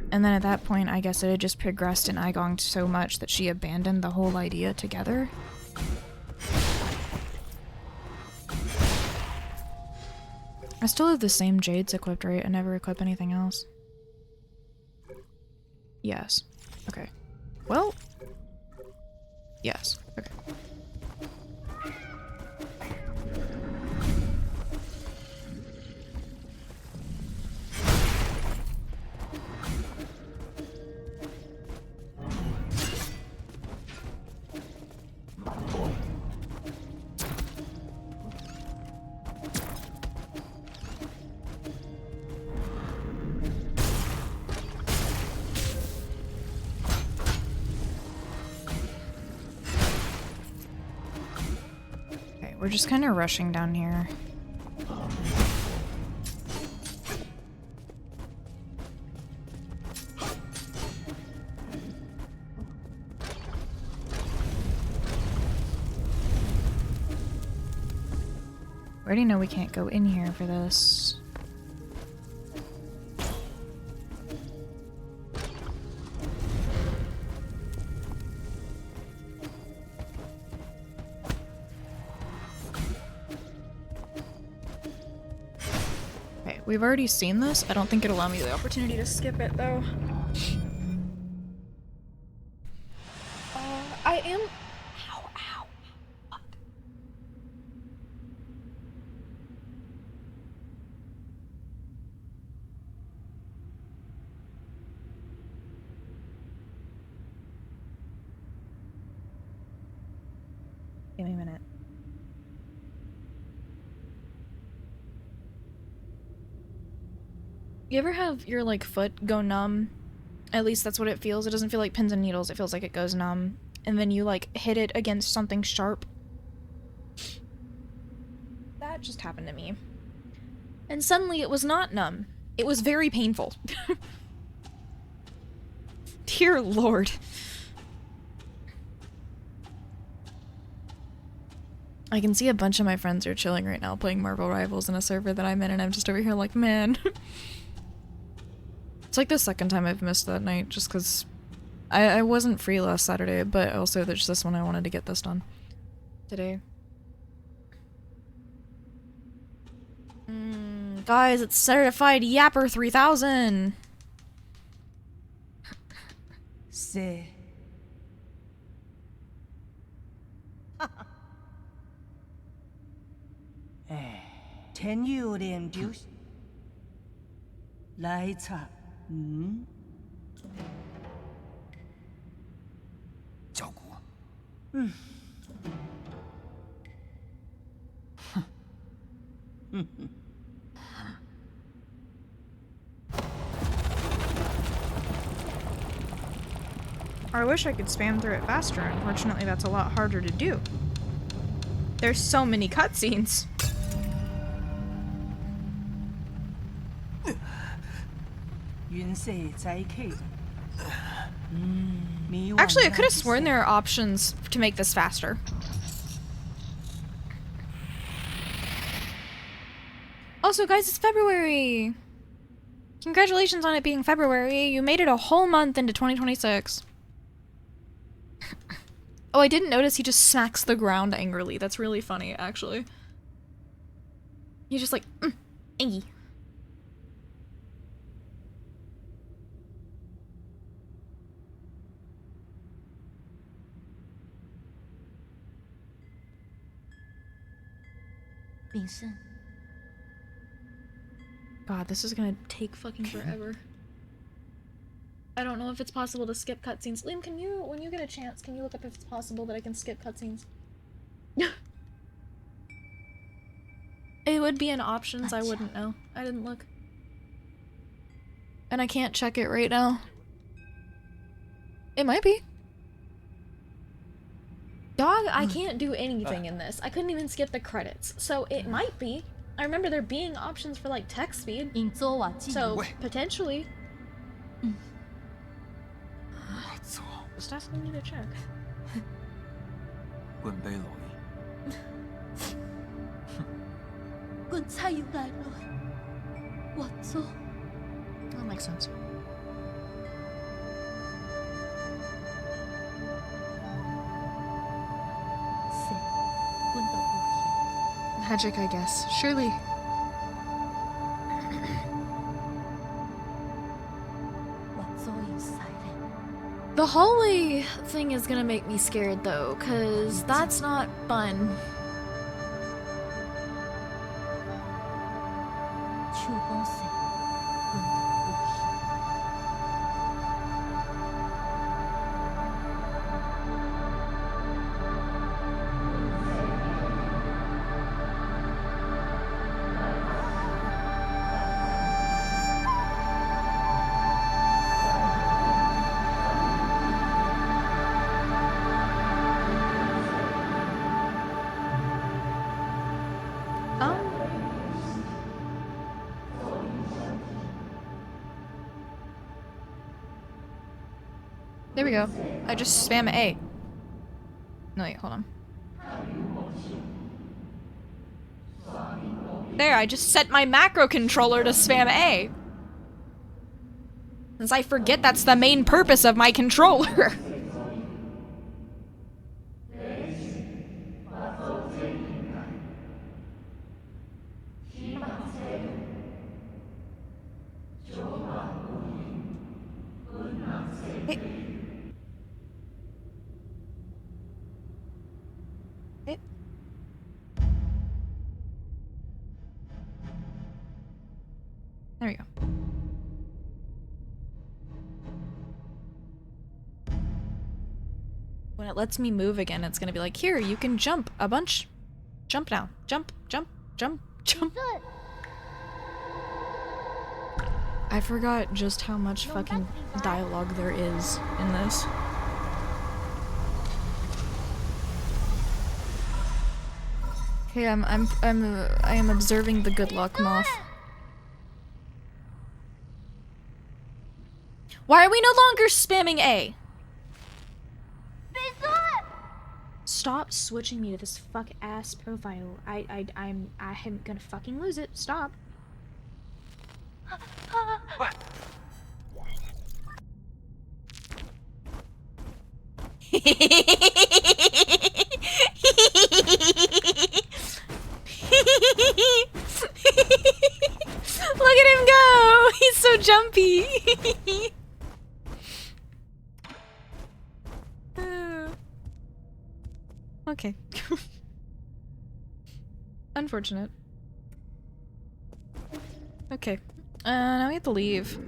And then at that point, I guess it had just progressed in Igong so much that she abandoned the whole idea together. I still have the same jades equipped, right? I never equip anything else. Yes. Okay. Well. Yes. Okay. We're just kind of rushing down here. We already know we can't go in here for this. Okay, we've already seen this. I don't think it'll allow me the opportunity to skip it though. I am. Ow, ow. Fuck. Give me a minute. You ever have your like foot go numb? At least that's what it feels. It doesn't feel like pins and needles. It feels like it goes numb. And then you like hit it against something sharp. That just happened to me. And suddenly it was not numb. It was very painful. Dear Lord. I can see a bunch of my friends are chilling right now playing Marvel Rivals in a server that I'm in, and I'm just over here like, man. It's like the second time I've missed that night, just because I wasn't free last Saturday, but also there's this one I wanted to get this done today. Guys, it's certified Yapper 3000! Say. Can you induce? Lights up. 教姑， I wish I could spam through it faster. Unfortunately, that's a lot harder to do. There's so many cutscenes. Actually, I could have sworn there are options to make this faster. Also, guys, it's February! Congratulations on it being February. You made it a whole month into 2026. Oh, I didn't notice he just smacks the ground angrily. That's really funny, actually. He's just like, angy. God, this is gonna take fucking forever. I don't know if it's possible to skip cutscenes. Liam, can you, when you get a chance, can you look up if it's possible that I can skip cutscenes? It would be in options, I wouldn't know. I didn't look. And I can't check it right now. It might be. Dog, I can't do anything in this. I couldn't even skip the credits. So it might be. I remember there being options for like text speed. So potentially. Just asking you to check. 棍杯蝼蚁，棍差要来了，我做。 That makes sense. Magic, I guess. Surely. The hallway thing is gonna make me scared though, cause that's not fun. There we go. I just spam A. No, wait, hold on. There, I just set my macro controller to spam A. Since I forget that's the main purpose of my controller. Hey. Hey. There we go. When it lets me move again, it's gonna be like, here, you can jump a bunch. Jump now. Jump, jump, jump, jump. I forgot just how much fucking dialogue there is in this. Okay, I am observing the good luck moth. Why are we no longer spamming A? Stop switching me to this fuck ass profile. I'm gonna fucking lose it. Stop. What? Look at him go! He's so jumpy. Okay. Unfortunate. Okay. Now we have to leave.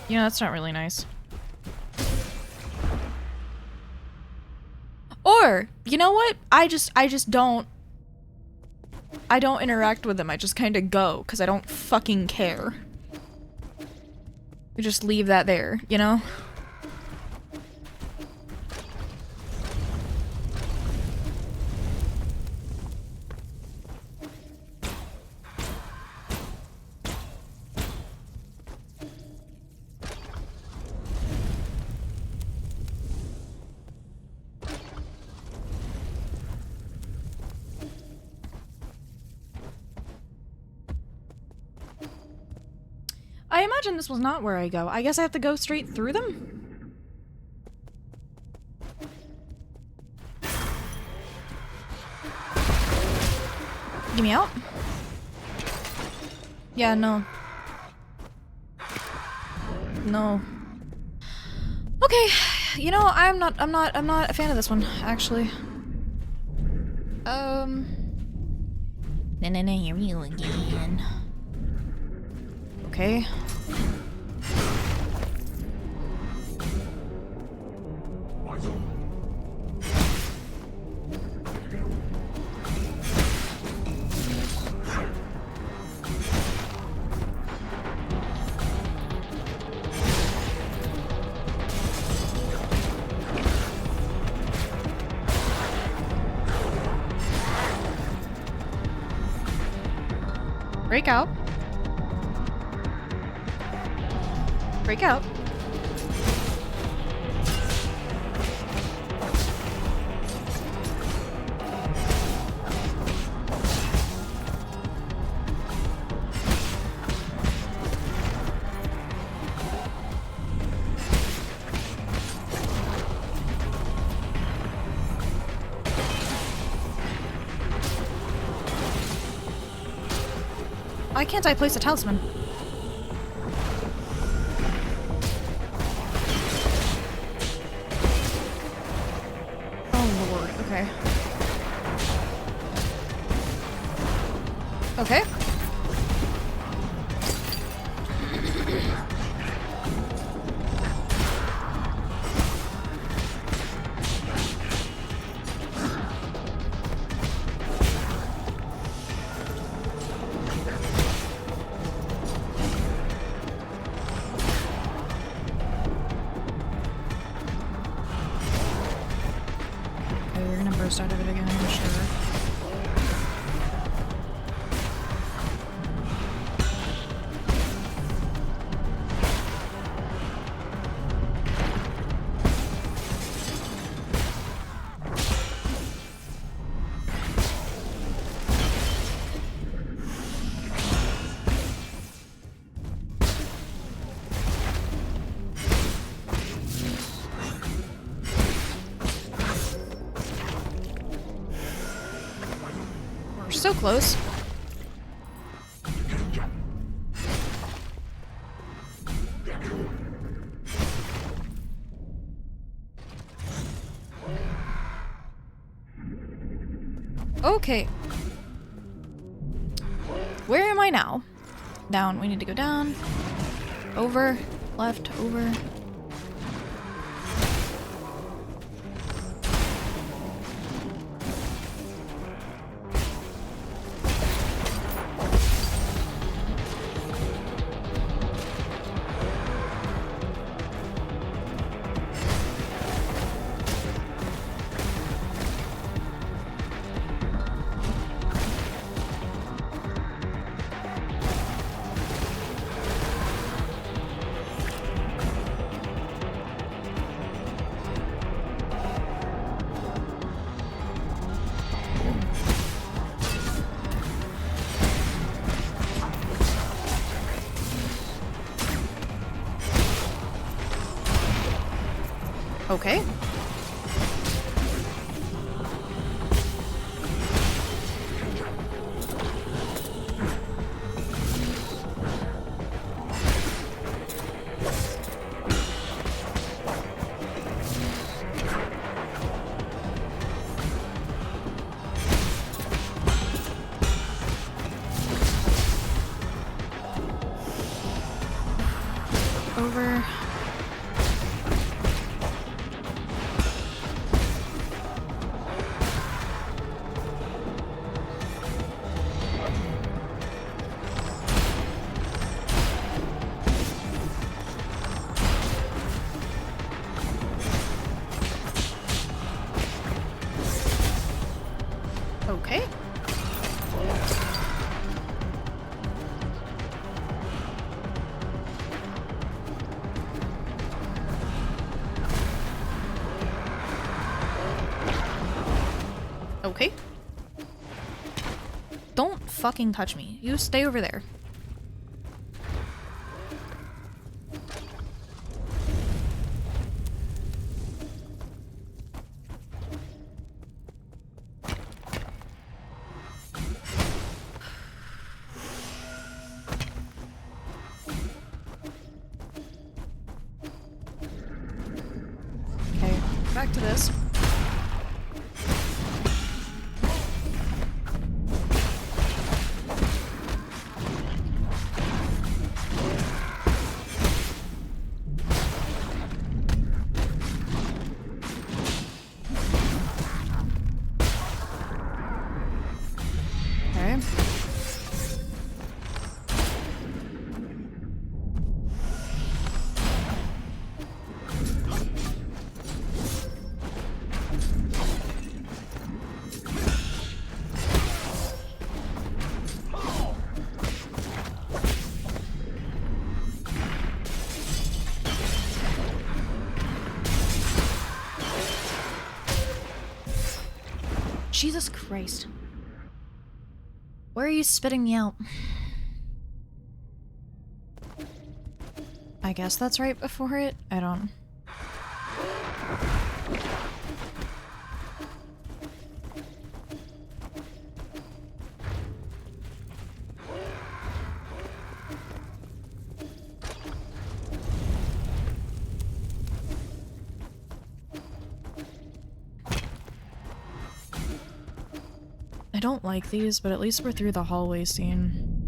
Yeah, that's not really nice. Or, you know what? I just don't interact with them. I just kind of go because I don't fucking care. You just leave that there, you know? I imagine this was not where I go. I guess I have to go straight through them? Get me out? Yeah, no. No. Okay, you know, I'm not a fan of this one, actually. No, you're real again. Okay. Break out. Break out. Why can't I place a talisman? Oh lord, okay. Okay. We're gonna burst out of it again, I'm sure. She's so close. Okay. Where am I now? Down. We need to go down. Over. Left. Over. Okay. Over. Okay. Okay. Don't fucking touch me. You stay over there. Okay, back to this. Okay. Jesus Christ. Why are you spitting me out? I guess that's right before it? I don't... I don't like these, but at least we're through the hallway scene.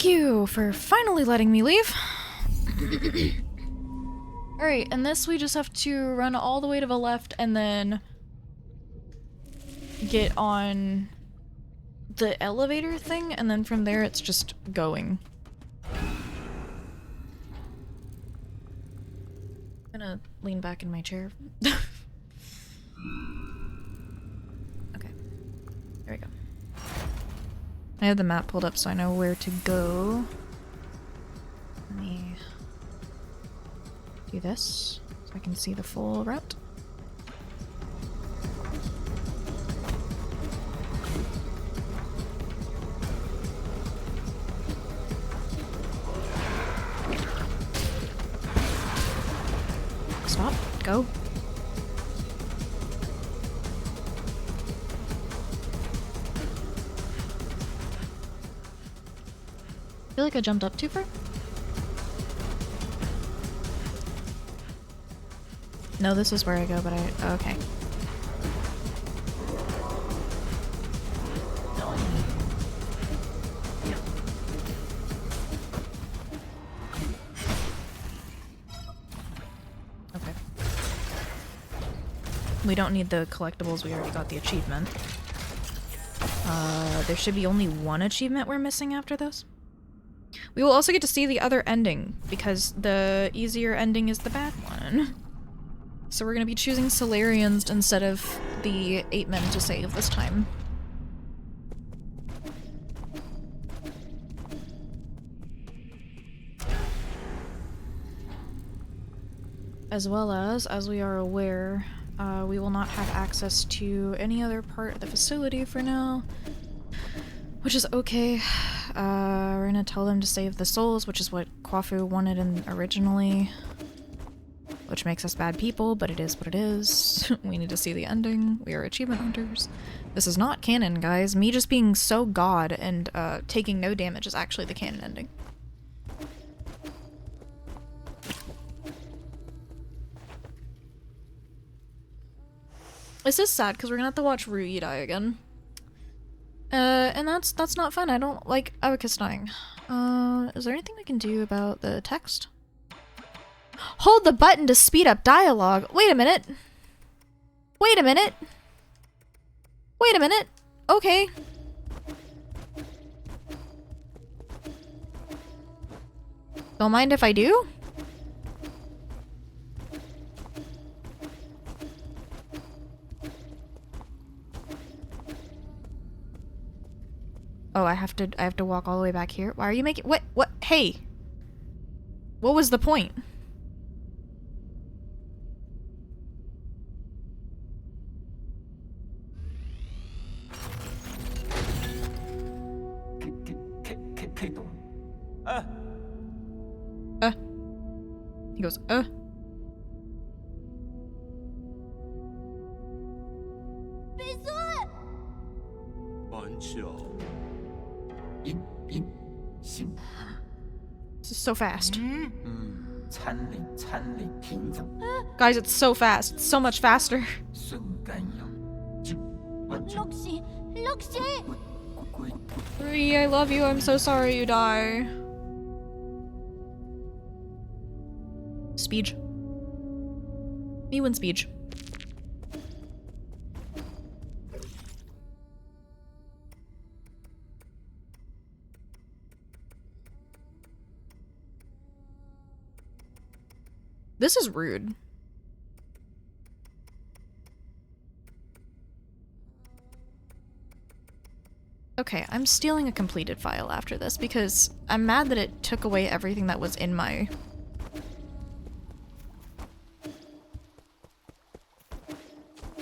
Thank you for finally letting me leave. Alright, and this we just have to run all the way to the left and then get on the elevator thing, and then from there it's just going. I'm gonna lean back in my chair. Okay, there we go. I have the map pulled up so I know where to go. Let me do this so I can see the full route. Stop. Go. I feel like I jumped up too far. No, this is where I go, but okay. Okay. We don't need the collectibles, we already got the achievement. There should be only one achievement we're missing after this. We will also get to see the other ending, because the easier ending is the bad one. So we're gonna be choosing Solarians instead of the 8 men to save this time. As well as we are aware, we will not have access to any other part of the facility for now. Which is okay. We're gonna tell them to save the souls, which is what Kwafu wanted originally. Which makes us bad people, but it is what it is. We need to see the ending. We are achievement hunters. This is not canon, guys. Me just being so god and taking no damage is actually the canon ending. This is sad because we're gonna have to watch Rui die again. And that's not fun. I don't like Abacus dying. Is there anything we can do about the text? Hold the button to speed up dialogue. Wait a minute. Wait a minute. Wait a minute. Okay. Don't mind if I do? Oh, I have to walk all the way back here? Why are you making— what? Hey! What was the point? He goes, This is so fast. Guys, it's so fast. It's so much faster. Rui, I love you. I'm so sorry you die. Speech. Me win speech. This is rude. Okay, I'm stealing a completed file after this because I'm mad that it took away everything that was in my...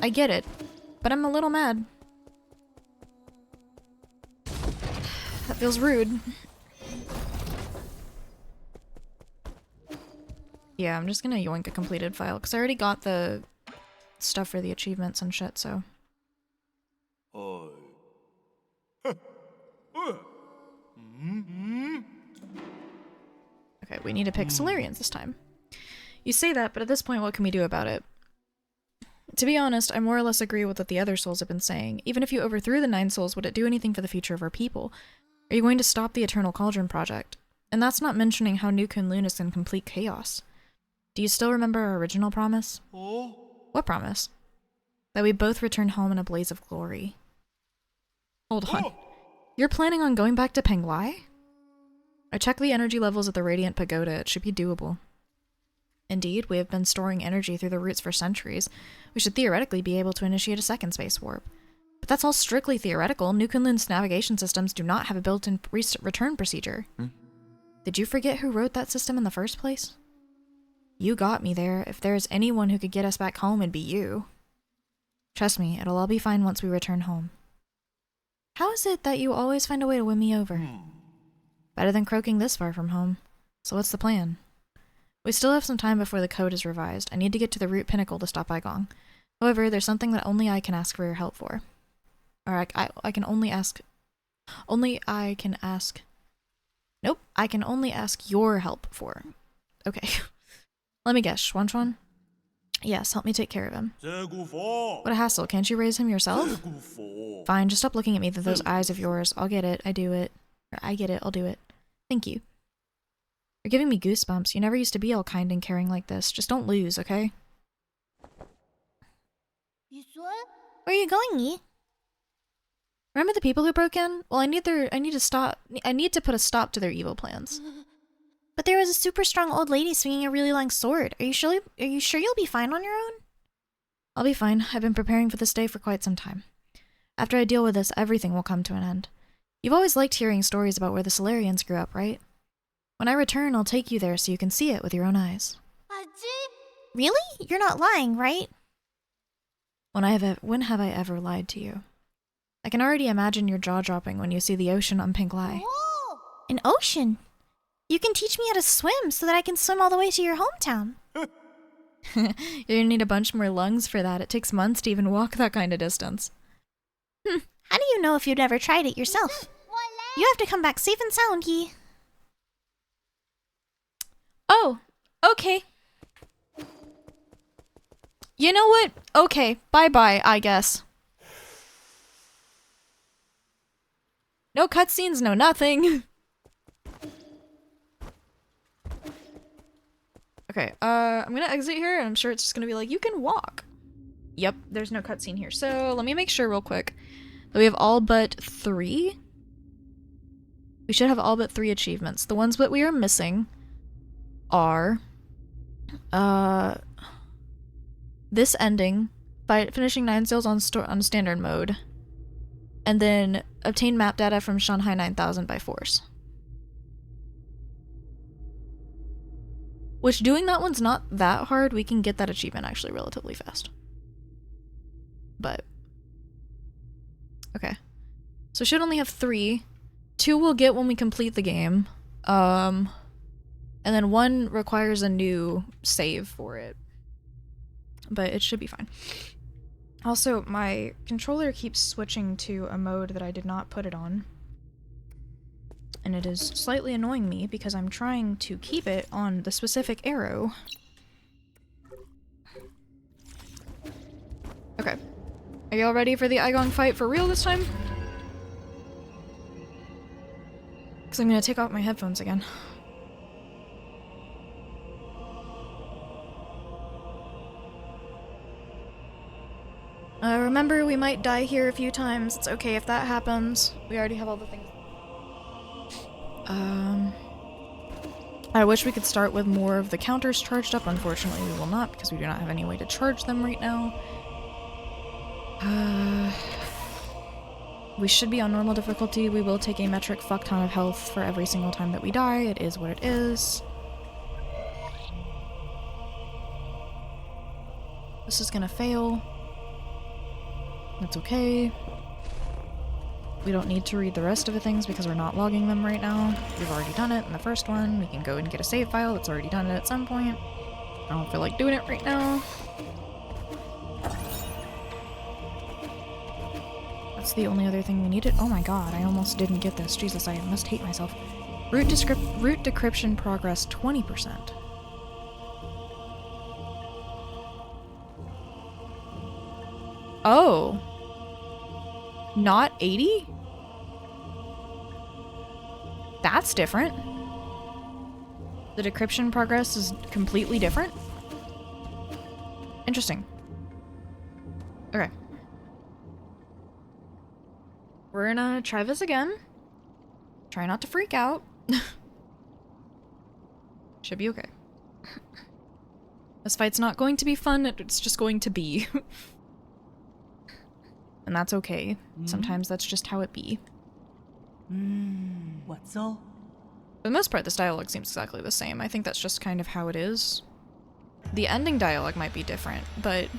I get it, but I'm a little mad. That feels rude. Yeah, I'm just gonna yoink a completed file, because I already got the stuff for the achievements and shit, so... Okay, we need to pick Solarians this time. You say that, but at this point, what can we do about it? To be honest, I more or less agree with what the other souls have been saying. Even if you overthrew the 9 souls, would it do anything for the future of our people? Are you going to stop the Eternal Cauldron project? And that's not mentioning how New Kunlun is in complete chaos. Do you still remember our original promise? What promise? That we both return home in a blaze of glory. Hold on. You're planning on going back to Penglai? I checked the energy levels at the Radiant Pagoda. It should be doable. Indeed, we have been storing energy through the roots for centuries. We should theoretically be able to initiate a second space warp. But that's all strictly theoretical. New Kunlun's navigation systems do not have a built-in return procedure. Did you forget who wrote that system in the first place? You got me there. If there is anyone who could get us back home, it'd be you. Trust me, it'll all be fine once we return home. How is it that you always find a way to win me over? Better than croaking this far from home. So what's the plan? We still have some time before the code is revised. I need to get to the root pinnacle to stop Igong. However, there's something that only I can ask for your help for. Or I can only ask... Nope, I can only ask your help for. Okay. Let me guess, Schwanchuan? Yes, help me take care of him. What a hassle, can't you raise him yourself? Fine, just stop looking at me with those eyes of yours. I'll get it, I do it. Or I get it, I'll do it. Thank you. You're giving me goosebumps. You never used to be all kind and caring like this. Just don't lose, okay? Where are you going, Yi? Remember the people who broke in? Well, I need to put a stop to their evil plans. But there was a super strong old lady swinging a really long sword. Are you sure you'll be fine on your own? I'll be fine. I've been preparing for this day for quite some time. After I deal with this, everything will come to an end. You've always liked hearing stories about where the Solarians grew up, right? When I return, I'll take you there so you can see it with your own eyes. Really? You're not lying, right? When have I ever lied to you? I can already imagine your jaw dropping when you see the ocean on Penglai. An ocean? You can teach me how to swim so that I can swim all the way to your hometown. You're gonna need a bunch more lungs for that. It takes months to even walk that kind of distance. How do you know if you've never tried it yourself? You have to come back safe and sound, Yi. Oh, okay. You know what? Okay, bye-bye, I guess. No cutscenes, no nothing. Okay, I'm gonna exit here, and I'm sure it's just gonna be like, you can walk. Yep, there's no cutscene here. So, let me make sure real quick that we have all but 3. We should have all but 3 achievements. The ones that we are missing are, this ending, by finishing ninesols on standard mode, and then obtain map data from Shanghai 9000 by force. Which, doing that one's not that hard. We can get that achievement actually relatively fast. But, okay. So should only have 3. 2 we'll get when we complete the game. And then 1 requires a new save for it. But it should be fine. Also, my controller keeps switching to a mode that I did not put it on. And it is slightly annoying me because I'm trying to keep it on the specific arrow. Okay. Are y'all ready for the Igong fight for real this time? Because I'm gonna take off my headphones again. Remember, we might die here a few times. It's okay if that happens. We already have all the things. I wish we could start with more of the counters charged up. Unfortunately, we will not because we do not have any way to charge them right now. We should be on normal difficulty. We will take a metric fuck ton of health for every single time that we die. It is what it is. This is gonna fail. That's okay. We don't need to read the rest of the things because we're not logging them right now. We've already done it in the first one. We can go and get a save file that's already done it at some point. I don't feel like doing it right now. That's the only other thing we needed. Oh my god, I almost didn't get this. Jesus, I must hate myself. Root decryption progress 20%. Oh. Not 80? That's different. The decryption progress is completely different. Interesting. Okay. We're gonna try this again. Try not to freak out. Should be okay. This fight's not going to be fun, it's just going to be. And that's okay. Sometimes that's just how it be. What's all? For the most part, this dialogue seems exactly the same. I think that's just kind of how it is. The ending dialogue might be different, but...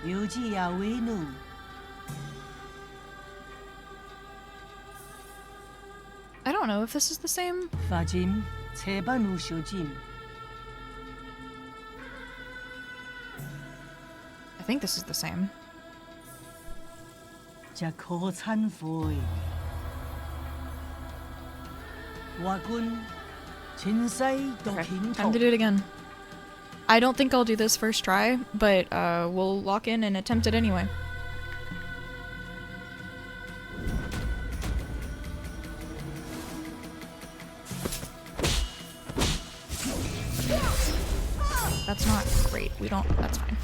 유지야 외누. I don't know if this is the same. 파짐 세반 우쇼짐. I think this is the same. 자 거산 보이. 와군 진사이 또 Okay, 빈토. time to do it again. I don't think I'll do this first try, but we'll lock in and attempt it anyway. That's not great. We don't... That's fine.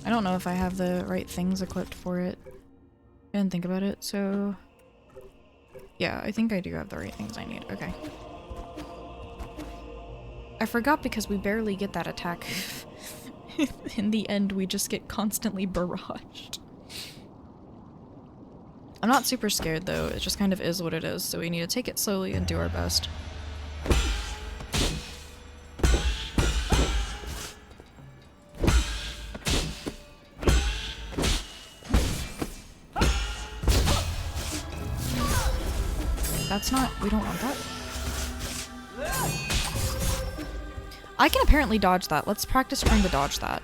I don't know if I have the right things equipped for it. I didn't think about it, so... Yeah, I think I do have the right things I need. Okay. I forgot because we barely get that attack. In the end, we just get constantly barraged. I'm not super scared though, it just kind of is what it is, so we need to take it slowly and do our best. That's not... we don't want that. I can apparently dodge that. Let's practice trying to dodge that.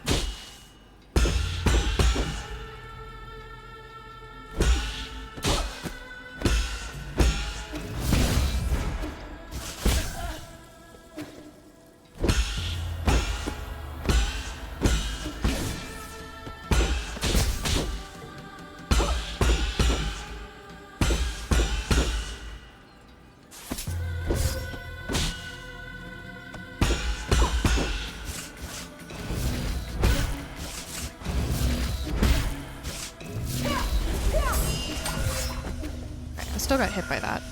Still got hit by that.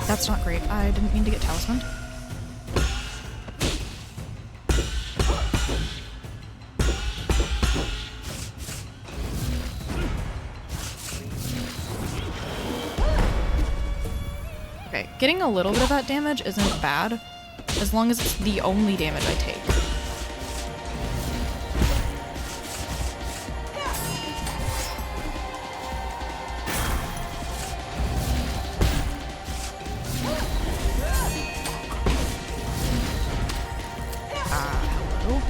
That's not great. I didn't mean to get talisman. Okay, getting a little bit of that damage isn't bad, as long as it's the only damage I take. Hello?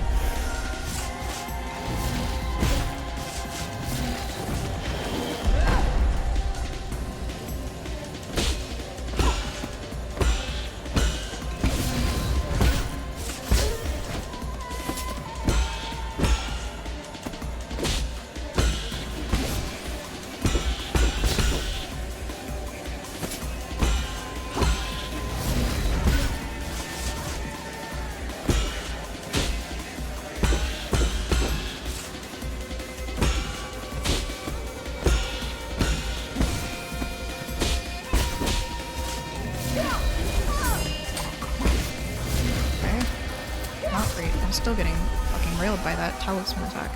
I'm still getting fucking railed by that talisman attack.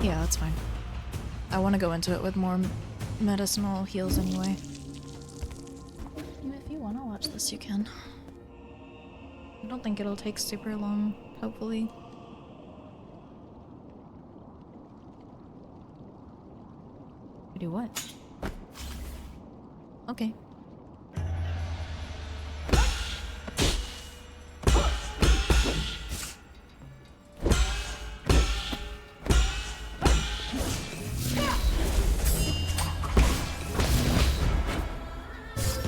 Yeah, that's fine. I want to go into it with more medicinal heals anyway. If you want to watch this, you can. I don't think it'll take super long, hopefully. We do what? Okay.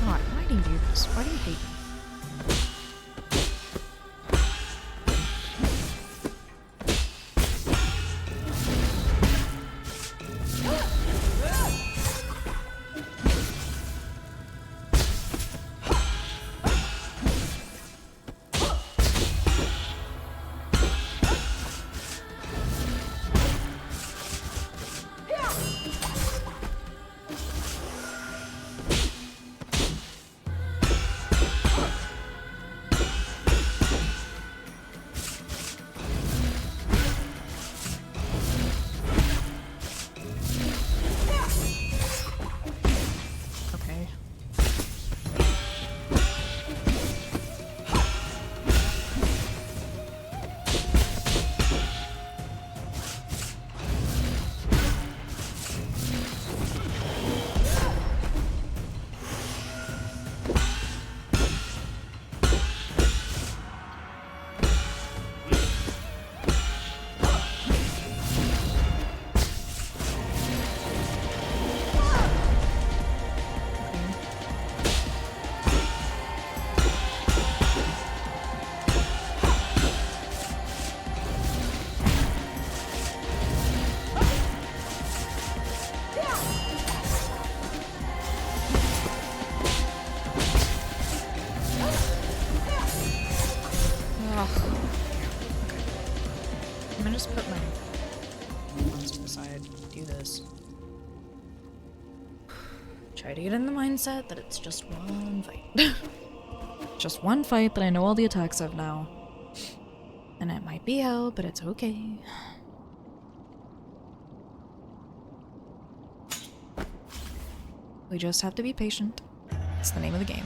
God, why do you do this? Why do you hate me? Okay. Ugh. I'm gonna just put my ones to the side, do this. Try to get in the mindset that it's just one fight. Just one fight that I know all the attacks of now. And it might be hell, but it's okay. We just have to be patient. It's the name of the game.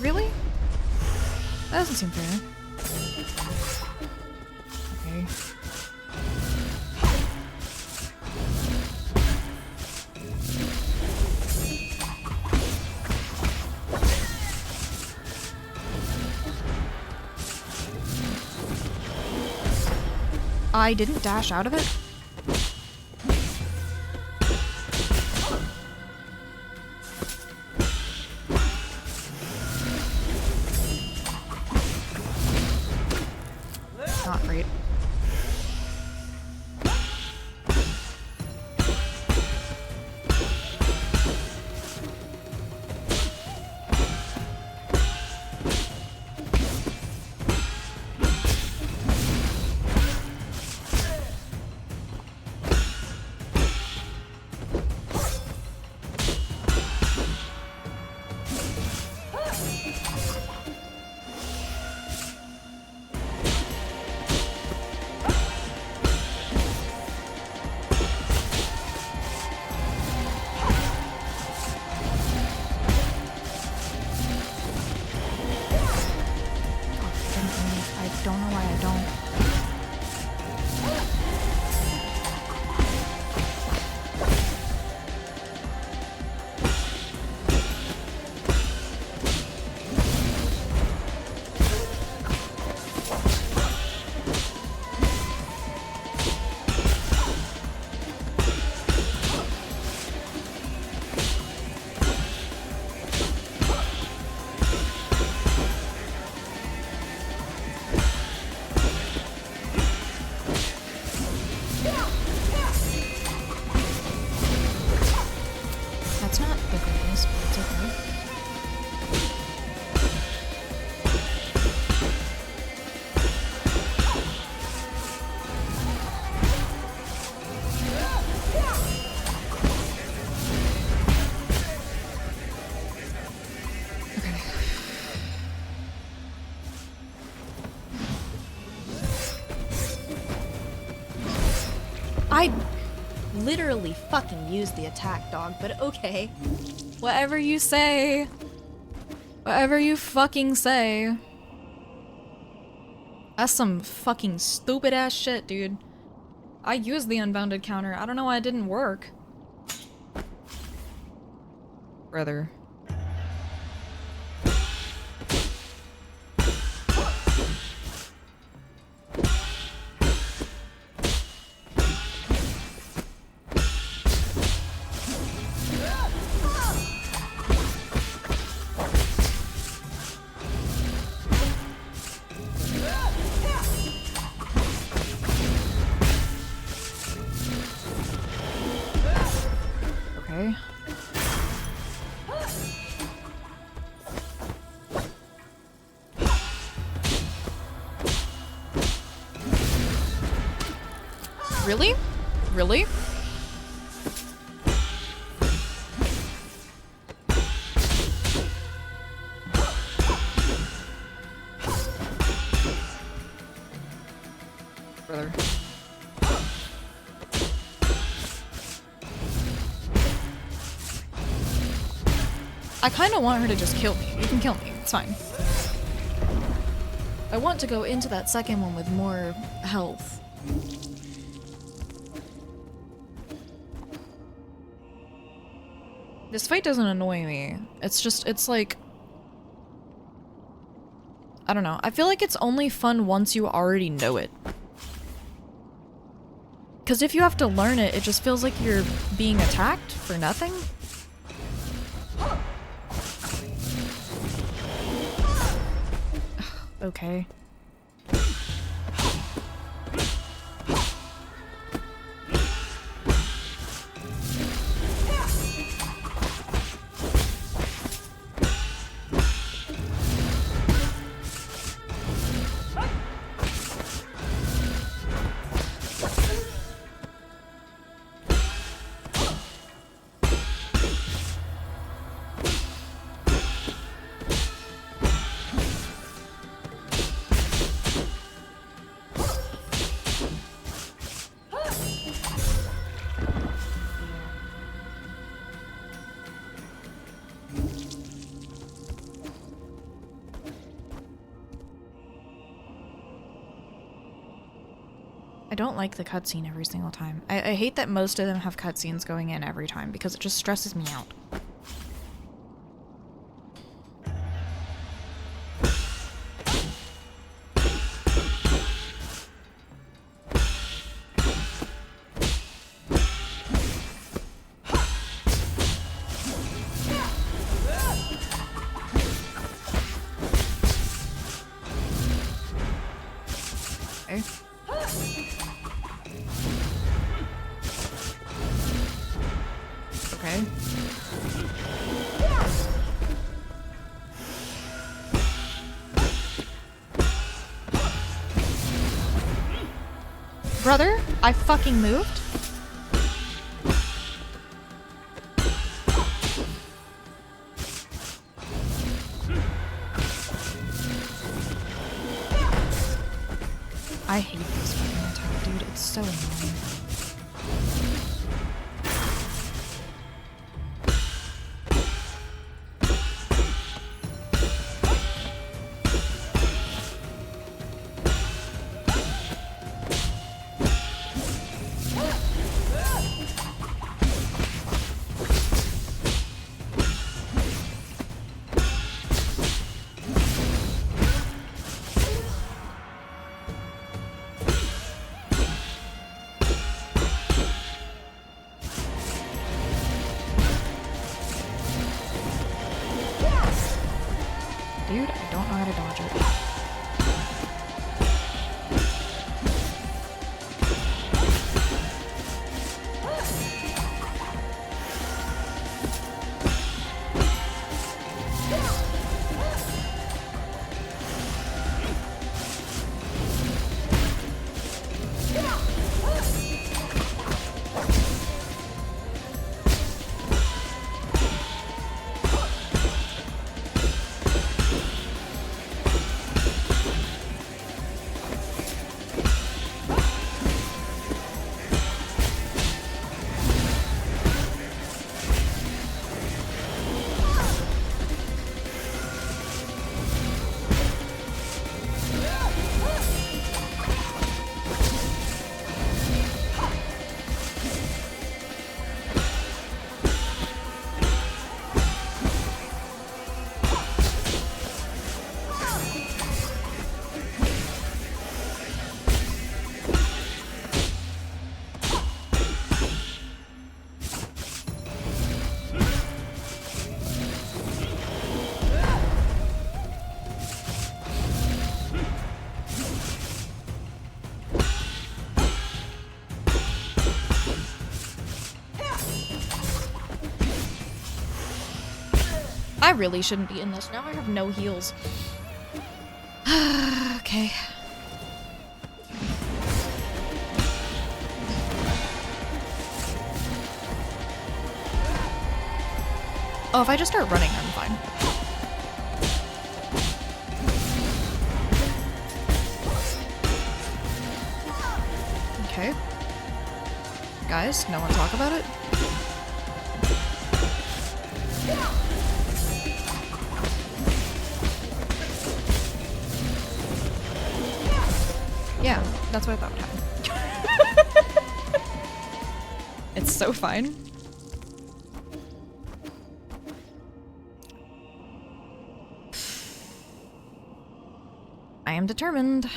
Really? That doesn't seem fair. Okay. I didn't dash out of it? Not great. I don't know why I don't. That's not the greatest, but it's okay. literally fucking use the attack, dog, but okay. Whatever you say. Whatever you fucking say. That's some fucking stupid ass shit, dude. I used the unbounded counter. I don't know why it didn't work. Brother. Okay. Really? Really? Brother. I kind of want her to just kill me. You can kill me. It's fine. I want to go into that second one with more health. This fight doesn't annoy me. It's just, it's like... I don't know. I feel like it's only fun once you already know it. Because if you have to learn it, it just feels like you're being attacked for nothing. Okay. I don't like the cutscene every single time. I hate that most of them have cutscenes going in every time because it just stresses me out. Okay. Okay. Brother, I fucking moved? I hate this fucking attack, dude. It's so annoying. Dude, I don't know how to dodge it. I really shouldn't be in this. Now I have no heals. Okay. Oh, if I just start running, I'm fine. Okay. Guys, no one talk about it? Yeah, that's what I thought would happen. It's so fine. I am determined.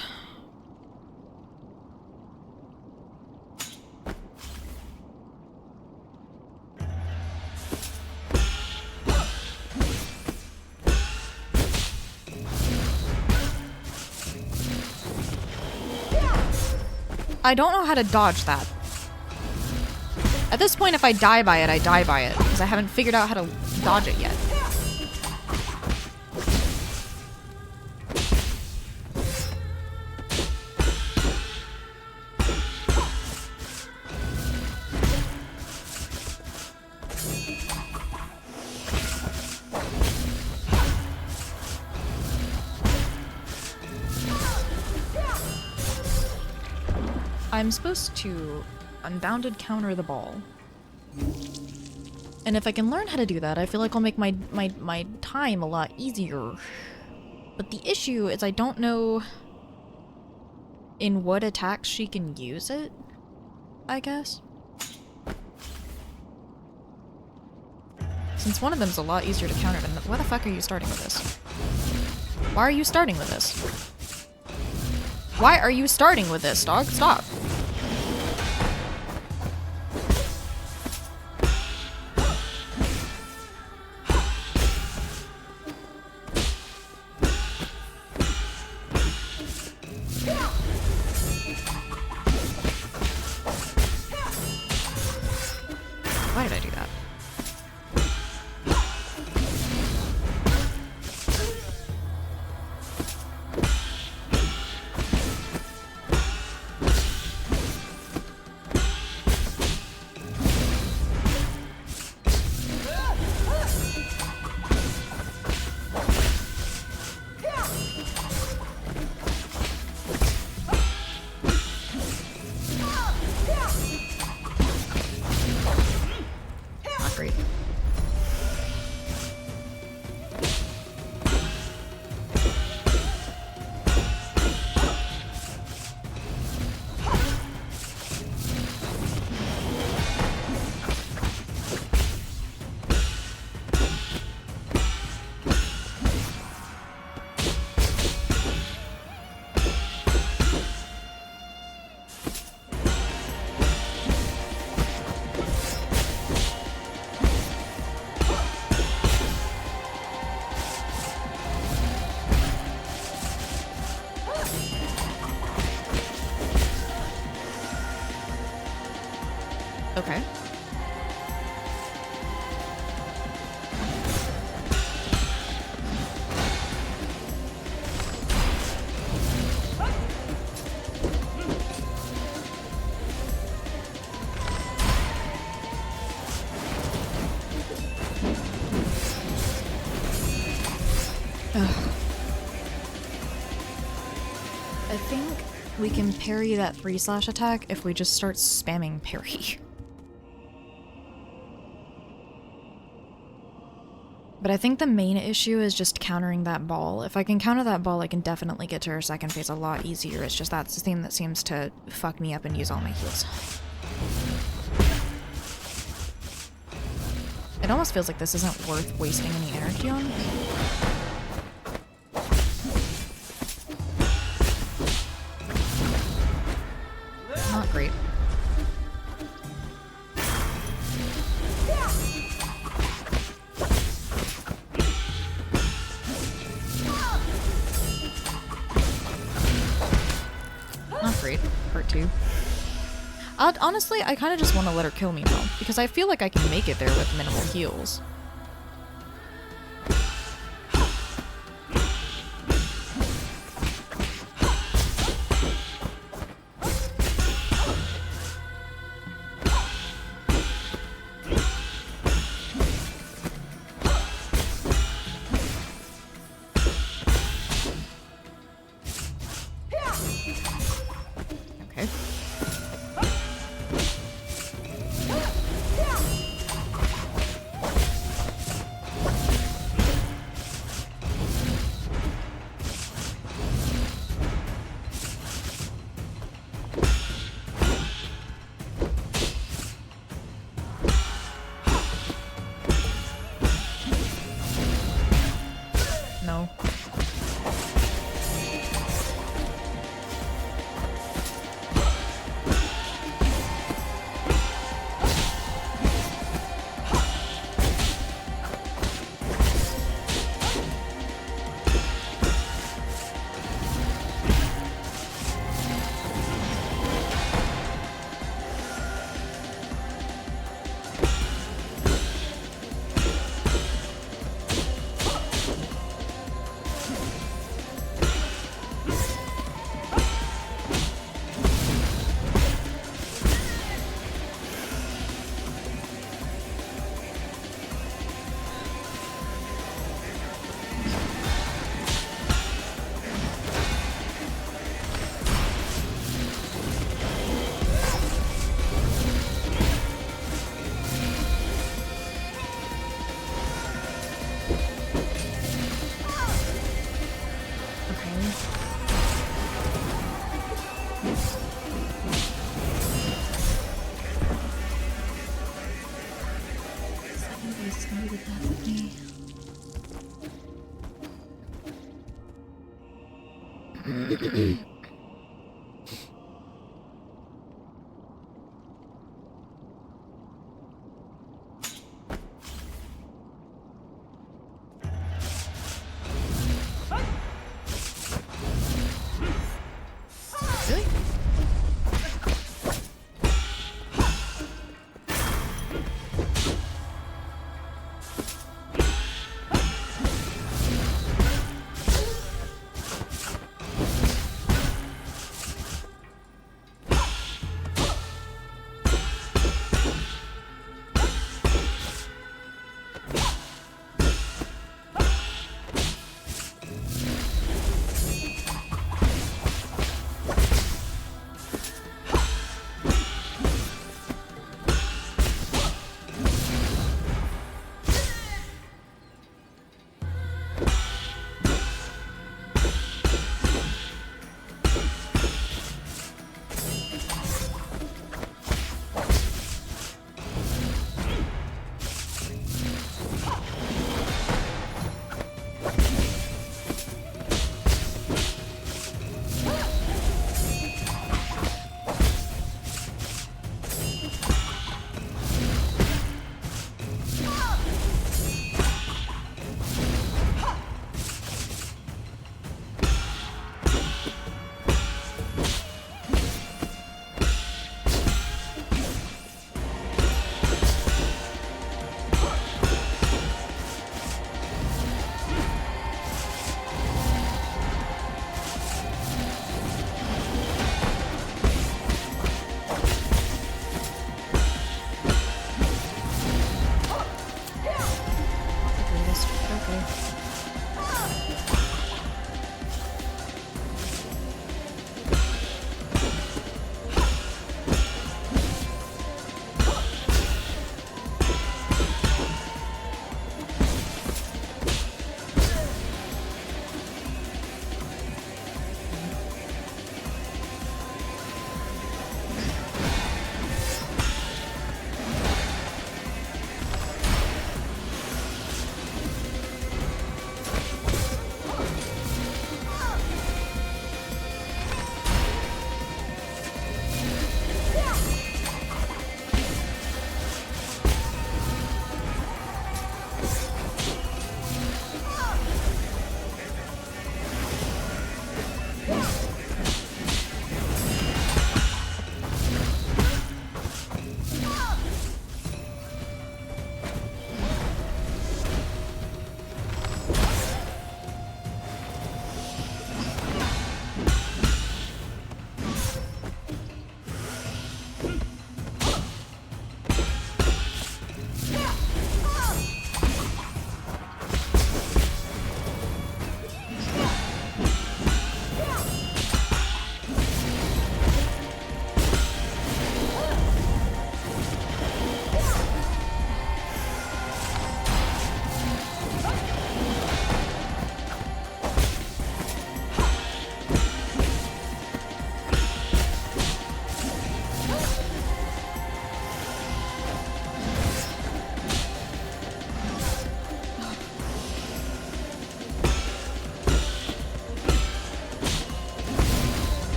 I don't know how to dodge that. At this point, if I die by it, I die by it, because I haven't figured out how to dodge it yet. I'm supposed to unbounded counter the ball. And if I can learn how to do that, I feel like I'll make my time a lot easier. But the issue is I don't know in what attacks she can use it, I guess. Since one of them's a lot easier to counter than why the fuck are you starting with this? Why are you starting with this? Why are you starting with this, dog? Stop. Why did I do that? Not great. Okay. Ugh. I think we can parry that 3-slash attack if we just start spamming parry. But I think the main issue is just countering that ball. If I can counter that ball, I can definitely get to her second phase a lot easier. It's just that's the thing that seems to fuck me up and use all my heals. It almost feels like this isn't worth wasting any energy on. Not great. Not great. Part 2. Honestly, I kind of just want to let her kill me now, because I feel like I can make it there with minimal heals. Come be the death of me. Really?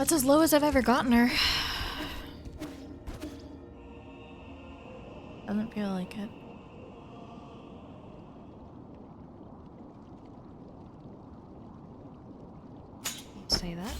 That's as low as I've ever gotten her. Doesn't feel like it. Say that.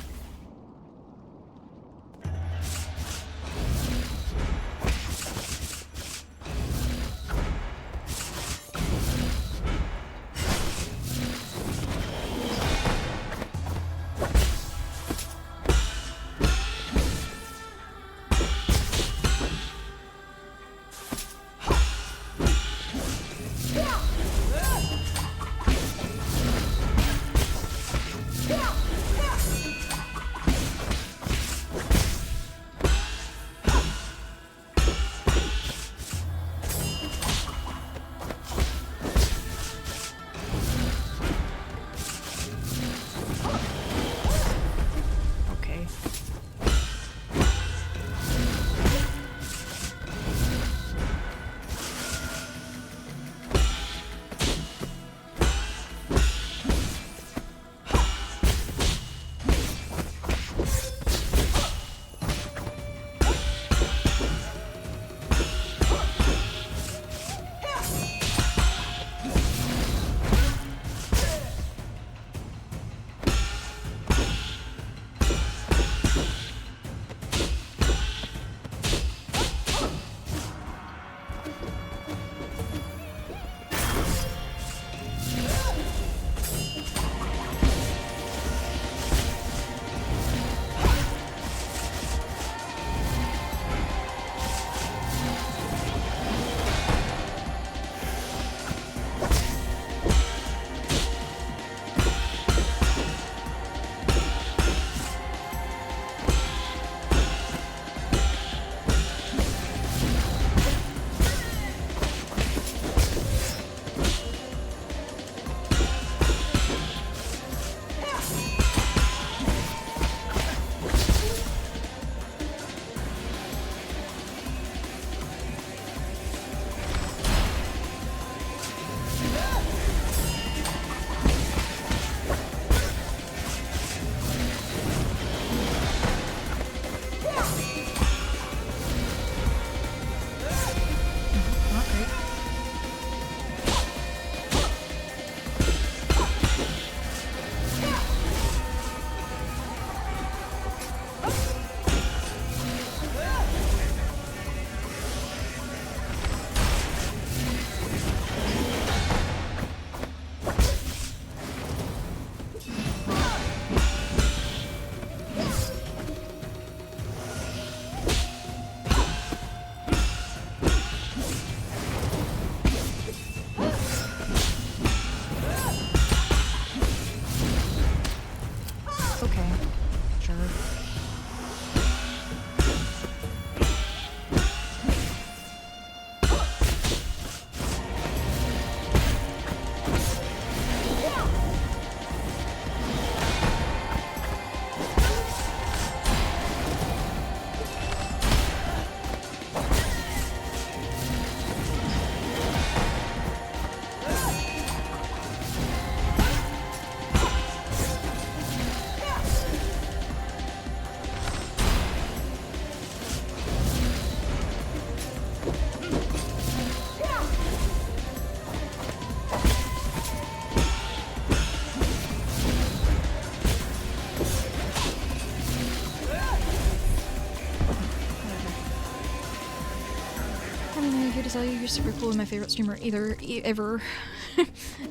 CodeKamina here to tell you you're super cool and my favorite streamer ever.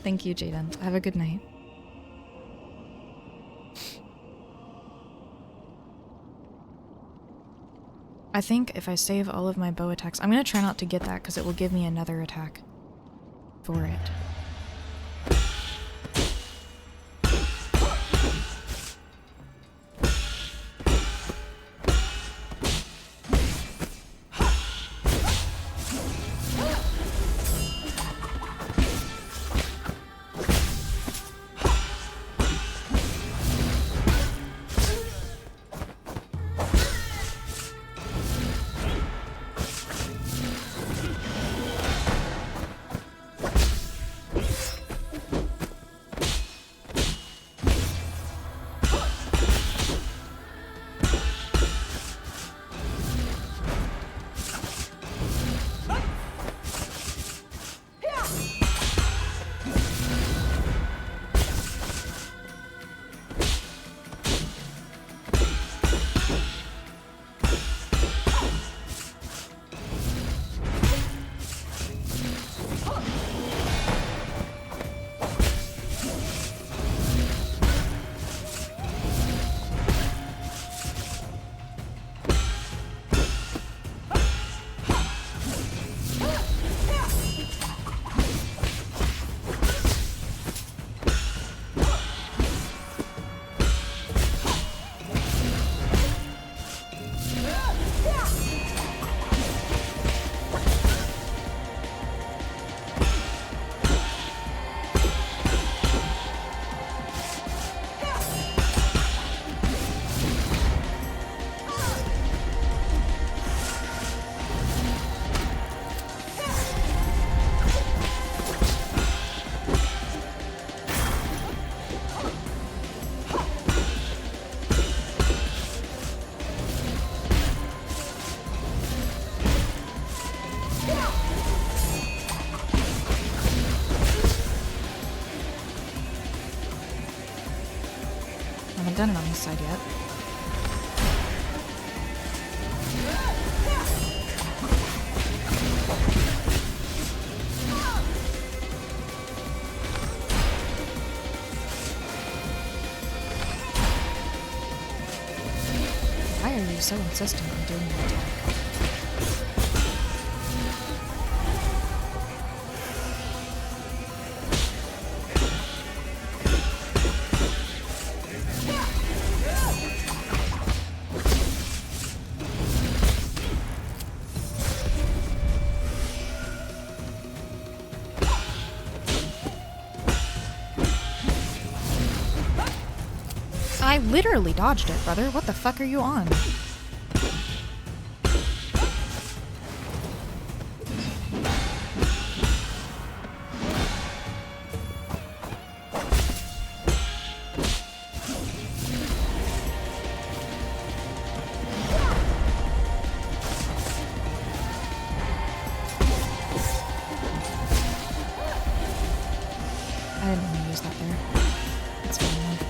Thank you, Jaden. Have a good night. I think if I save all of my bow attacks, I'm gonna try not to get that because it will give me another attack for it. I haven't done it on this side yet. Why are you so insistent on doing your attack? I literally dodged it, brother. What the fuck are you on? I didn't want to use that there. It's fine though.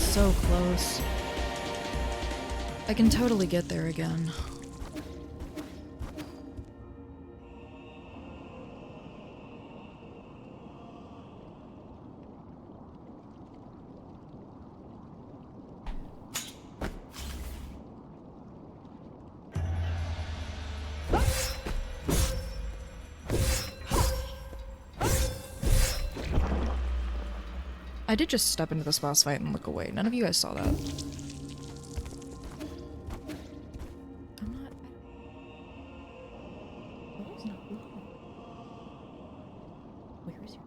So close. I can totally get there again. I did just step into this boss fight and look away. None of you guys saw that. I'm not... What is not moving? Where is your...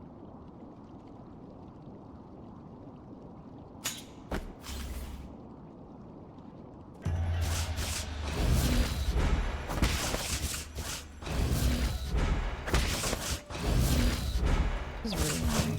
This is really annoying.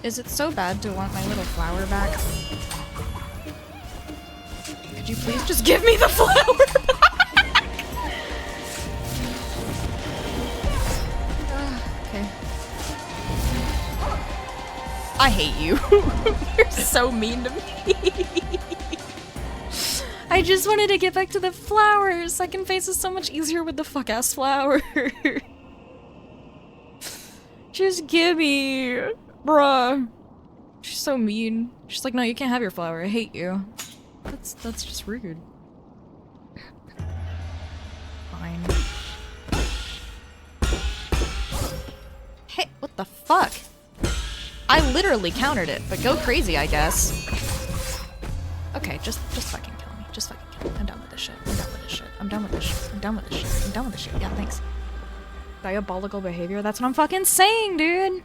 Is it so bad to want my little flower back? Could you please just give me the flower back? Okay. I hate you. You're so mean to me. I just wanted to get back to the flowers. Second phase is so much easier with the fuck-ass flower. Just give me. Bruh. She's so mean. She's like, no, you can't have your flower. I hate you. That's just rude. Fine. Hey, what the fuck? I literally countered it, but go crazy, I guess. Okay, just fucking kill me. Just fucking kill me. I'm done with this shit. I'm done with this shit. I'm done with this shit. I'm done with this shit. I'm done with this shit. Yeah, thanks. Diabolical behavior? That's what I'm fucking saying, dude!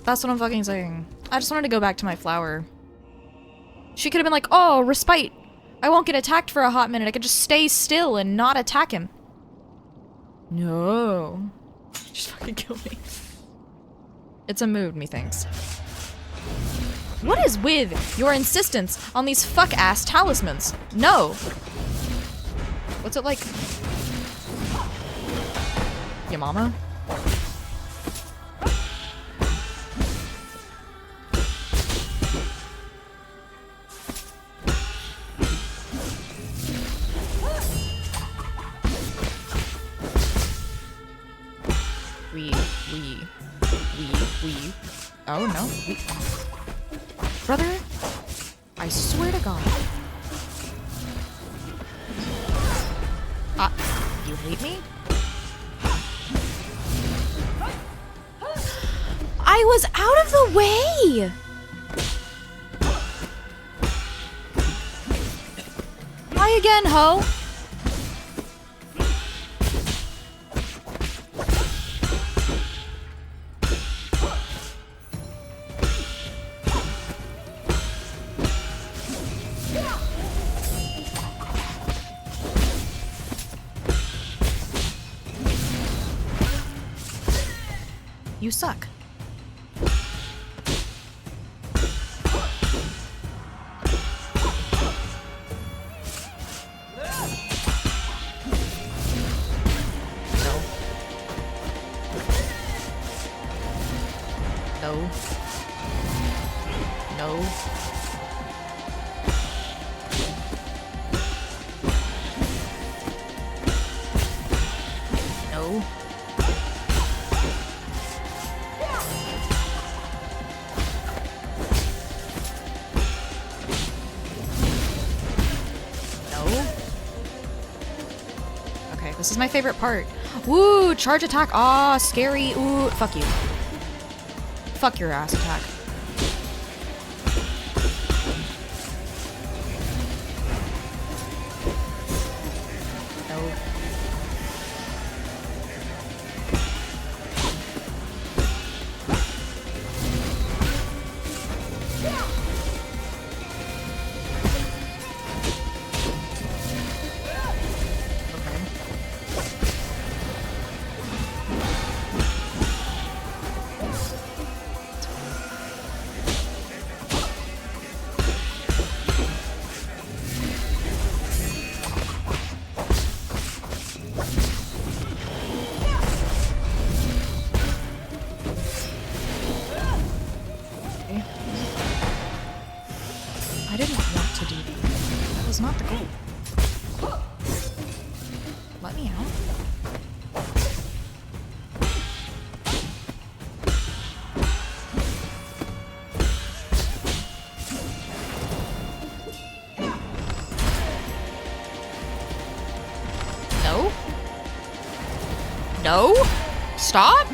That's what I'm fucking saying. I just wanted to go back to my flower. She could have been like, oh, respite. I won't get attacked for a hot minute. I could just stay still and not attack him. No. Just fucking kill me. It's a mood, methinks. What is with your insistence on these fuck-ass talismans? No. What's it like? Your mama? We. Oh no. Brother, I swear to God. You hate me? I was out of the way! Hi again, ho! You suck. No. No. No. No. Okay, this is my favorite part. Woo, charge attack. Ah, scary. Ooh, fuck you. Fuck your ass attack. No. I didn't want to do that. That was not the goal. Let me out. No? No? Stop?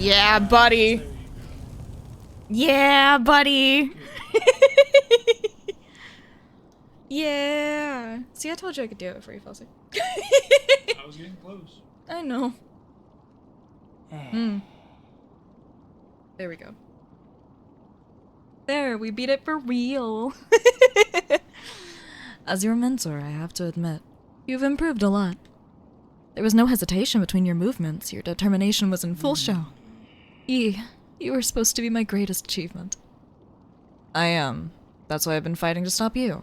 Yeah, buddy. Yeah, buddy. Yeah. See, I told you I could do it before you fell asleep. I was getting close. I know. Hmm. There we go. There, we beat it for real. As your mentor, I have to admit, you've improved a lot. There was no hesitation between your movements. Your determination was in full show. You were supposed to be my greatest achievement. I am. That's why I've been fighting to stop you.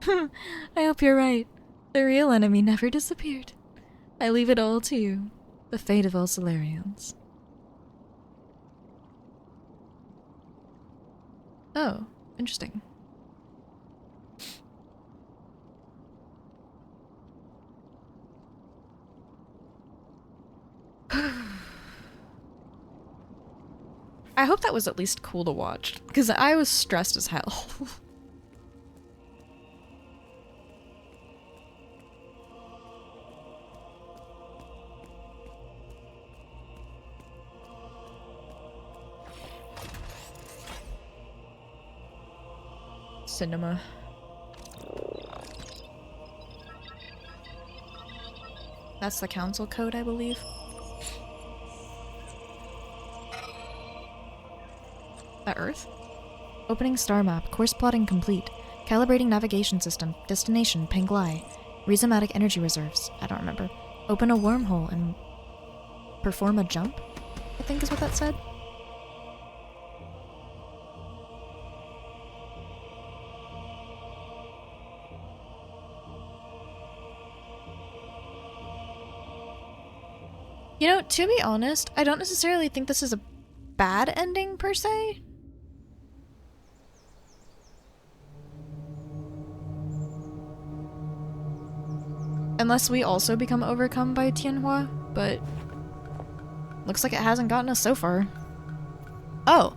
I hope you're right. The real enemy never disappeared. I leave it all to you. The fate of all Solarians. Oh, interesting. I hope that was at least cool to watch, because I was stressed as hell. Cinema. That's the council code, I believe. That Earth? Opening star map. Course plotting complete. Calibrating navigation system. Destination Penglai. Rhizomatic energy reserves. I don't remember. Open a wormhole and perform a jump, I think is what that said. You know, to be honest, I don't necessarily think this is a bad ending per se. Unless we also become overcome by Tianhua, but looks like it hasn't gotten us so far. Oh.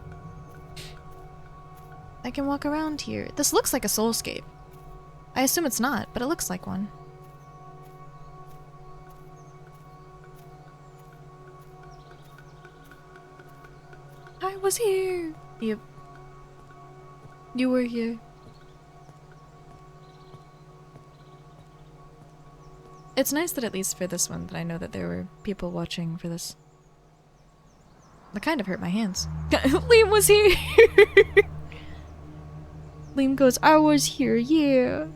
I can walk around here. This looks like a soulscape. I assume it's not, but it looks like one. I was here! Yep. You were here. It's nice that at least for this one that I know that there were people watching for this. That kind of hurt my hands. Liam was here! Liam goes, I was here, yeah.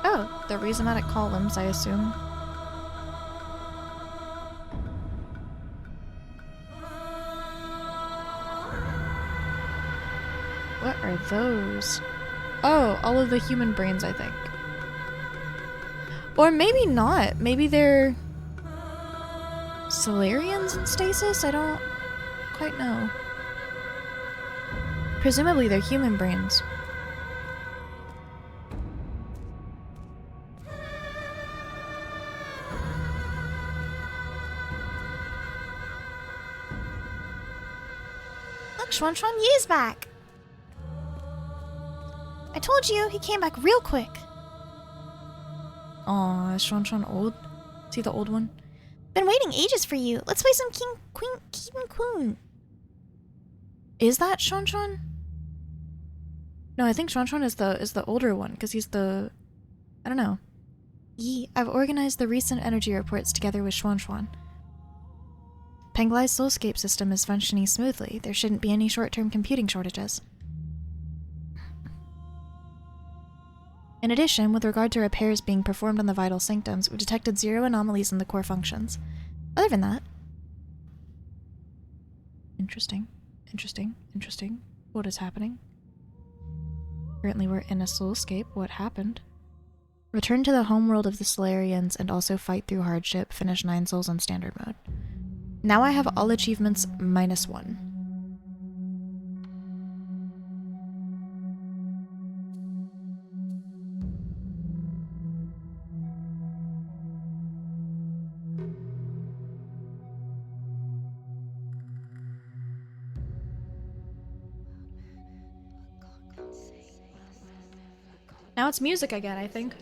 Oh, the rhizomatic columns, I assume. What are those? Oh, all of the human brains, I think. Or maybe not. Maybe they're Solarians in stasis? I don't quite know. Presumably they're human brains. Look, Xuan Yi's back. I told you, he came back real quick. Aw, is Xuan old? Is he the old one? Been waiting ages for you. Let's play some King Queen. Is that Xuan? No, I think Xuan is the older one, because he's the... I don't know. Yi, I've organized the recent energy reports together with Xuan. Penglai's soulscape system is functioning smoothly. There shouldn't be any short-term computing shortages. In addition, with regard to repairs being performed on the vital sanctums, we've detected 0 anomalies in the core functions. Other than that... Interesting. What is happening? Currently we're in a soulscape. What happened? Return to the homeworld of the Solarians and also fight through hardship. Finish 9 souls on standard mode. Now I have all achievements -1. Now it's music again, I think.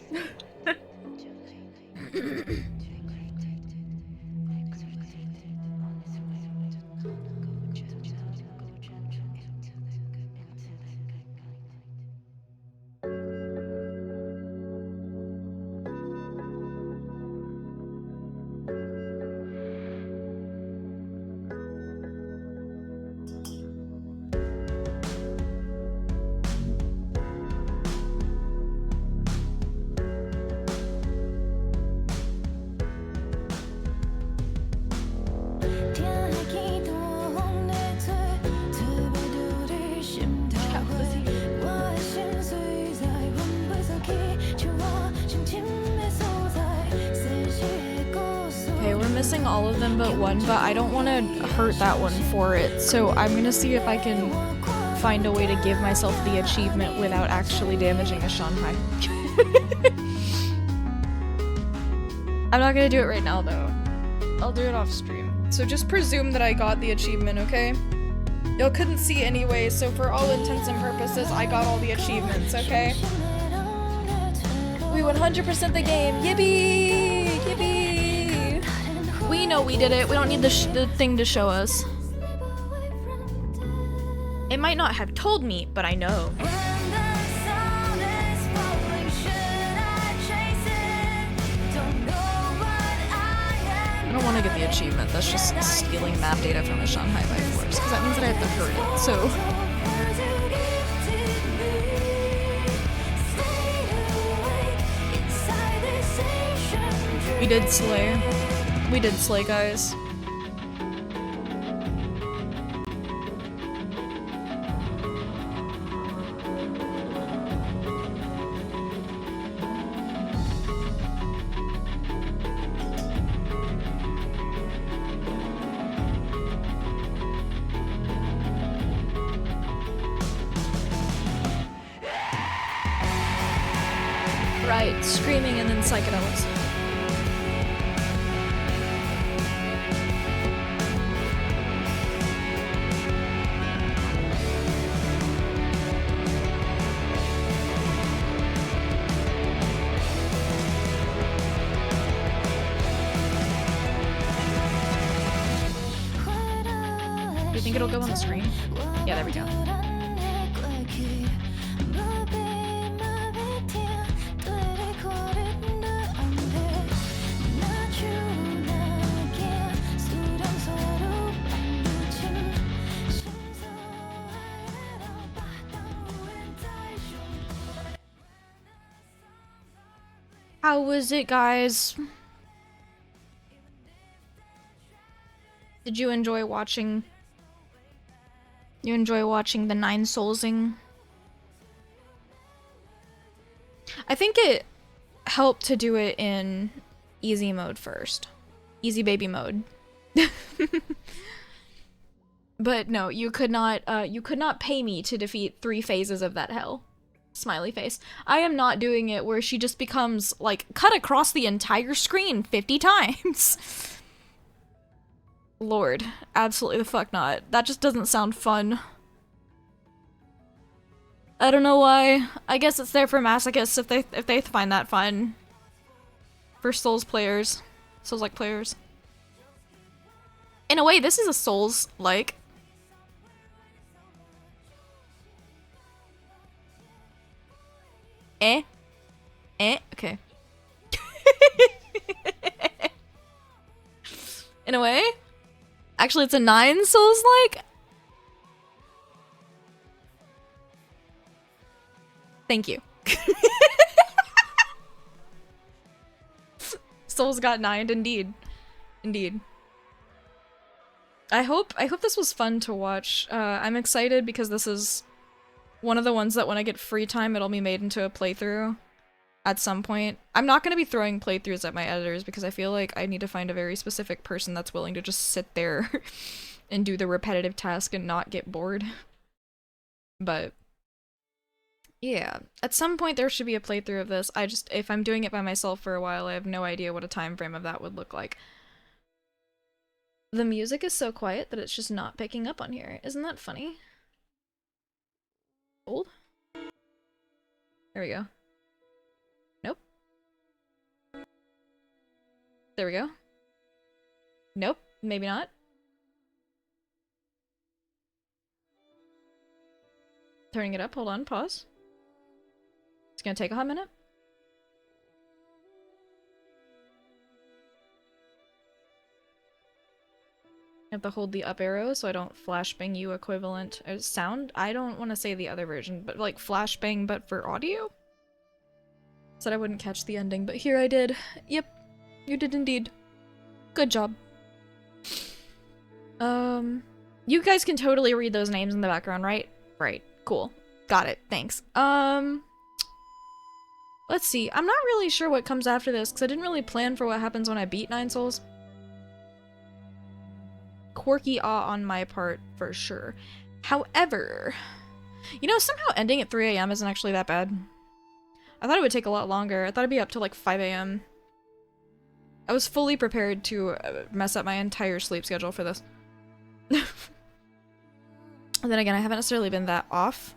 Okay, we're missing all of them but one, but I don't want to hurt that one for it, so I'm gonna see if I can find a way to give myself the achievement without actually damaging a Shanghai. I'm not gonna do it right now though. I'll do it off stream. So just presume that I got the achievement, okay? Y'all couldn't see anyway, so for all intents and purposes, I got all the achievements, okay? We 100% the game. Yippee! Yippee! We know we did it. We don't need the thing to show us. It might not have told me, but I know. I don't want to get the achievement. That's just stealing map data from a Shanghai by force, because that means that I have to hurt it, so... We did slay. We did slay, guys. Right, screaming and then psychedelics. Do you think it'll go on the screen? Yeah, there we go. How was it, guys? Did you enjoy watching? You enjoy watching the ninesolsing? I think it helped to do it in easy mode first. Easy baby mode. But no, you could not pay me to defeat 3 phases of that hell. Smiley face. I am not doing it where she just becomes, like, cut across the entire screen 50 times. Lord, absolutely the fuck not. That just doesn't sound fun. I don't know why. I guess it's there for masochists if they find that fun. For Souls players. Souls-like players. In a way, this is a Souls-like. Okay. In a way? Actually, it's a 9 Souls-like? Thank you. Souls got 9'd, indeed. Indeed. I hope this was fun to watch. I'm excited because this is one of the ones that when I get free time, it'll be made into a playthrough at some point. I'm not going to be throwing playthroughs at my editors because I feel like I need to find a very specific person that's willing to just sit there and do the repetitive task and not get bored. But yeah, at some point there should be a playthrough of this. If I'm doing it by myself for a while, I have no idea what a time frame of that would look like. The music is so quiet that it's just not picking up on here. Isn't that funny? Old? There we go. Nope. There we go. Nope, maybe not. Turning it up, hold on, pause. It's gonna take a hot minute. I have to hold the up arrow so I don't flashbang you equivalent sound. I don't want to say the other version, but like flashbang but for audio? Said I wouldn't catch the ending, but here I did. Yep, you did indeed. Good job. You guys can totally read those names in the background, right? Right, cool. Got it, thanks. Let's see, I'm not really sure what comes after this, because I didn't really plan for what happens when I beat 9 Souls. Quirky on my part, for sure. However, you know, somehow ending at 3 AM isn't actually that bad. I thought it would take a lot longer. I thought it'd be up to like 5 AM. I was fully prepared to mess up my entire sleep schedule for this. And then again, I haven't necessarily been that off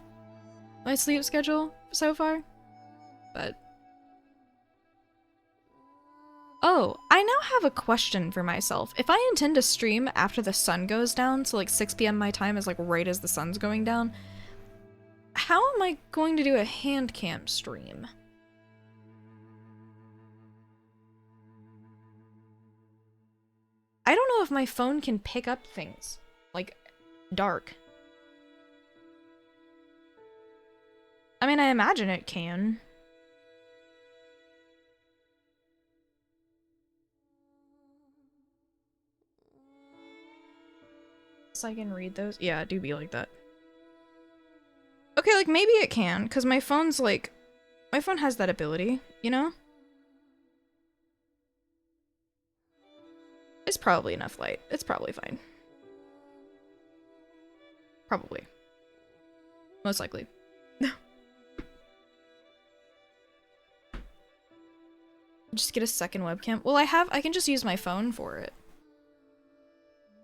my sleep schedule so far, but... Oh, I now have a question for myself. If I intend to stream after the sun goes down, so like 6 PM my time is like right as the sun's going down, how am I going to do a hand cam stream? I don't know if my phone can pick up things, like, dark. I mean, I imagine it can. guess I can read those. Yeah, it do be like that. Okay, like maybe it can, because my phone's like, my phone has that ability, you know? It's probably enough light. It's probably fine. Probably. Most likely. Just get a second webcam. Well, I can just use my phone for it.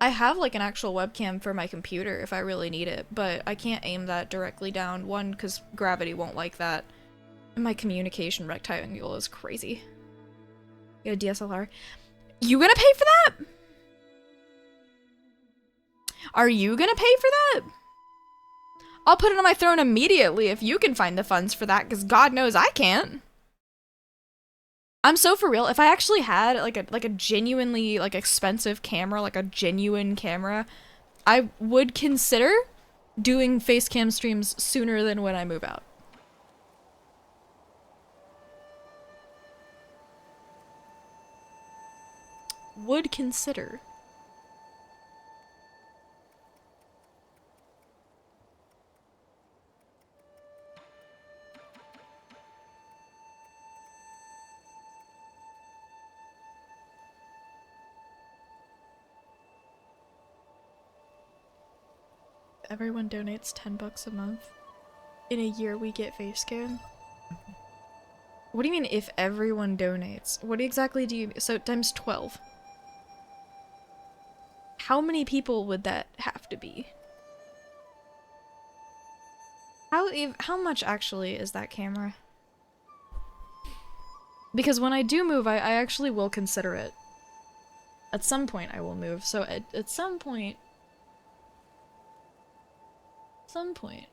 I have like an actual webcam for my computer if I really need it, but I can't aim that directly down. One, because gravity won't like that. And my communication rectangle is crazy. Get a DSLR. You gonna pay for that? Are you gonna pay for that? I'll put it on my throne immediately if you can find the funds for that, because God knows I can't. I'm so for real. If I actually had like a genuinely like expensive camera, like a genuine camera, I would consider doing face cam streams sooner than when I move out. Would consider. Everyone donates $10 a month. In a year we get face cam. What do you mean if everyone donates? What exactly do you... So times 12. How many people would that have to be? How much actually is that camera? Because when I do move, I actually will consider it. At some point I will move, so at some point... Some point.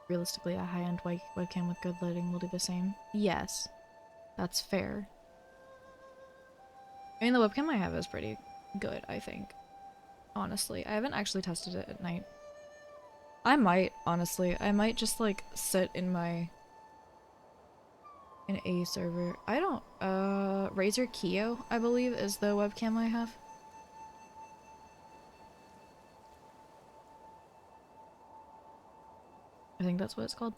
Realistically, a high-end webcam with good lighting will do the same. Yes, that's fair. I mean, the webcam I have is pretty good, I think. Honestly, I haven't actually tested it at night. I might, honestly. I might just, like, sit in my... in a server. I don't... Razer Kio, I believe, is the webcam I have. I think that's what it's called.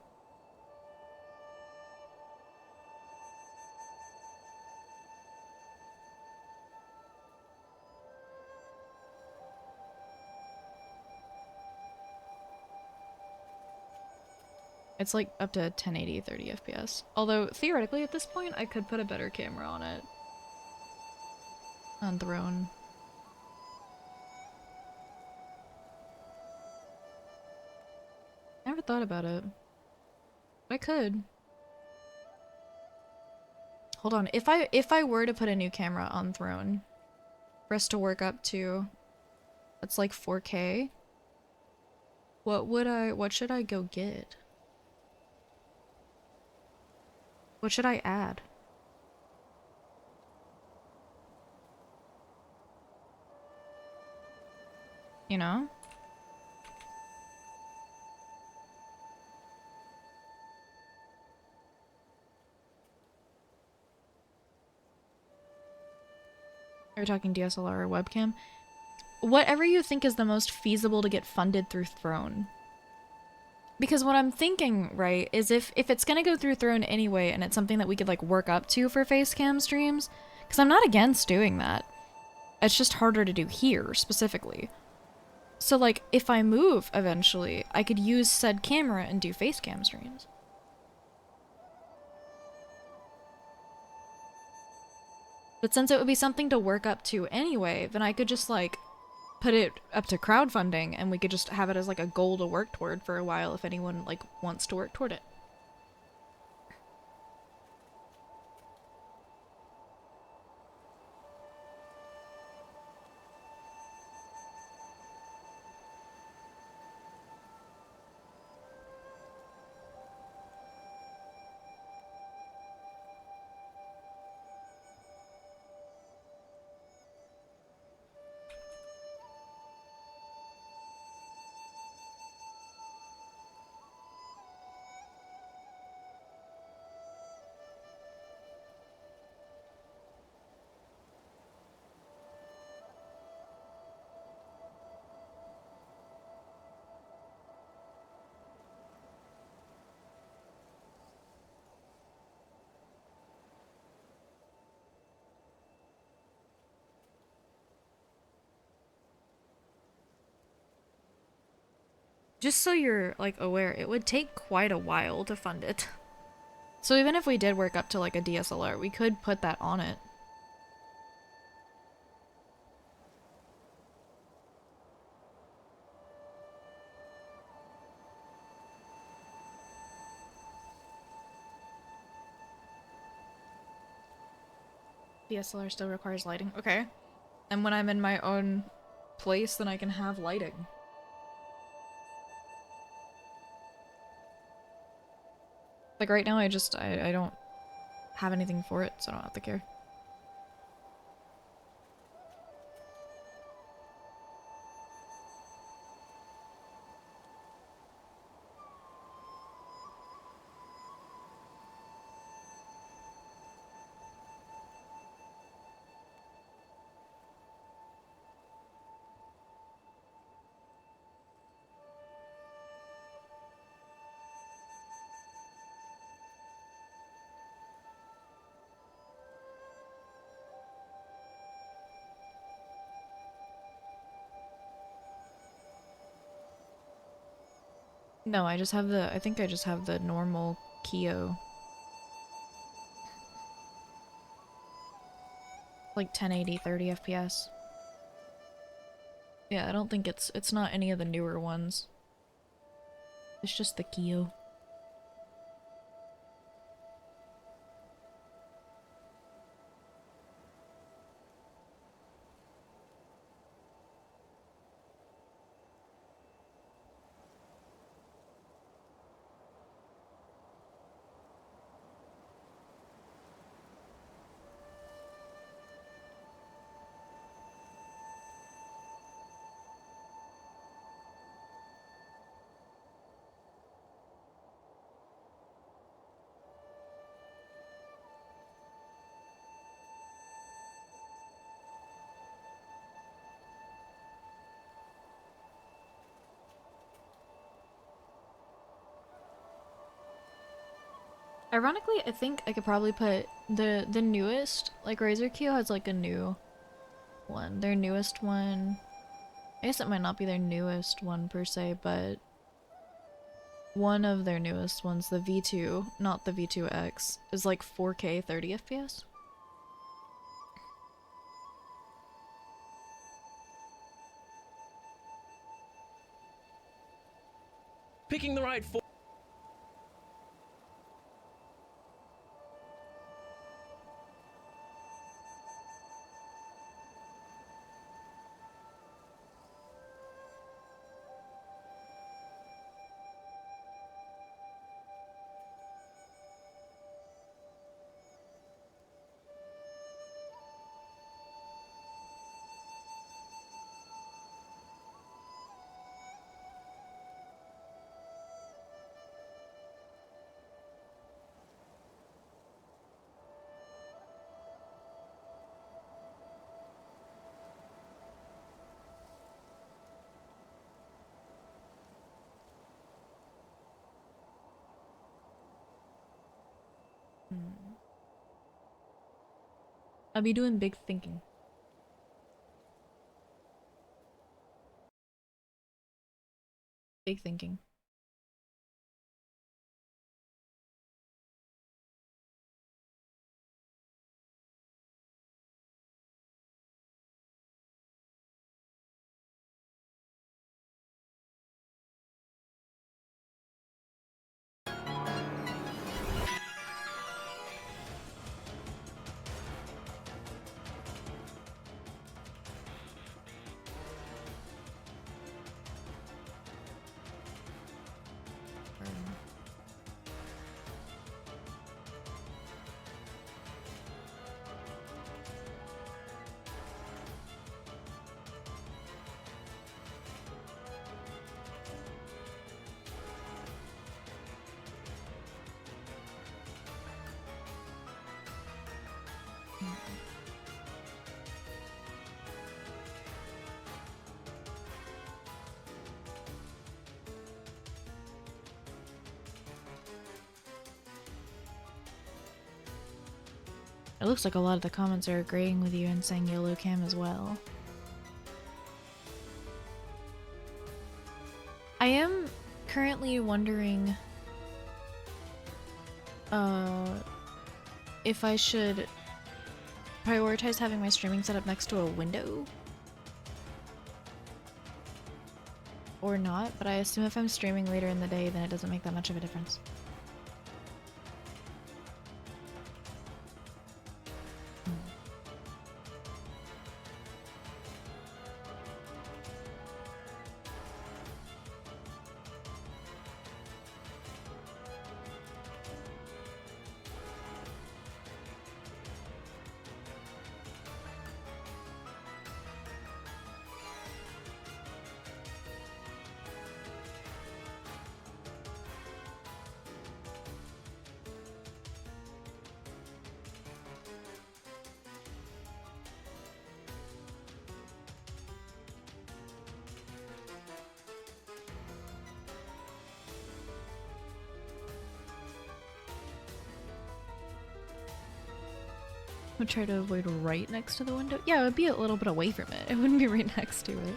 It's like up to 1080, 30 FPS. Although, theoretically, at this point, I could put a better camera on it. On Throne. I never thought about it. But I could. Hold on, if I were to put a new camera on Throne, for us to work up to, it's like 4K, what should I go get? What should I add? You know? Are you talking DSLR or webcam? Whatever you think is the most feasible to get funded through Throne. Because what I'm thinking, right, is if it's gonna go through Throne anyway, and it's something that we could, like, work up to for Facecam streams, because I'm not against doing that. It's just harder to do here, specifically. So, like, if I move eventually, I could use said camera and do Facecam streams. But since it would be something to work up to anyway, then I could just, like, put it up to crowdfunding, and we could just have it as, like, a goal to work toward for a while if anyone, like, wants to work toward it. Just so you're, like, aware, it would take quite a while to fund it. So even if we did work up to, like, a DSLR, we could put that on it. DSLR still requires lighting. Okay. And when I'm in my own place, then I can have lighting. Like, right now, I don't have anything for it, so I don't have to care. No, I think I just have the normal Kyo. Like 1080, 30 FPS. Yeah, I don't think it's not any of the newer ones. It's just the Kyo. Ironically, I think I could probably put the newest, like Razer Q has like a new one. Their newest one, I guess it might not be their newest one per se, but one of their newest ones, the V2, not the V2X, is like 4K 30 FPS. Picking the right I'll be doing big thinking. Big thinking. It looks like a lot of the comments are agreeing with you and saying YOLO cam as well. I am currently wondering if I should prioritize having my streaming set up next to a window or not, but I assume if I'm streaming later in the day then it doesn't make that much of a difference. Would try to avoid right next to the window. Yeah, it would be a little bit away from it. It wouldn't be right next to it.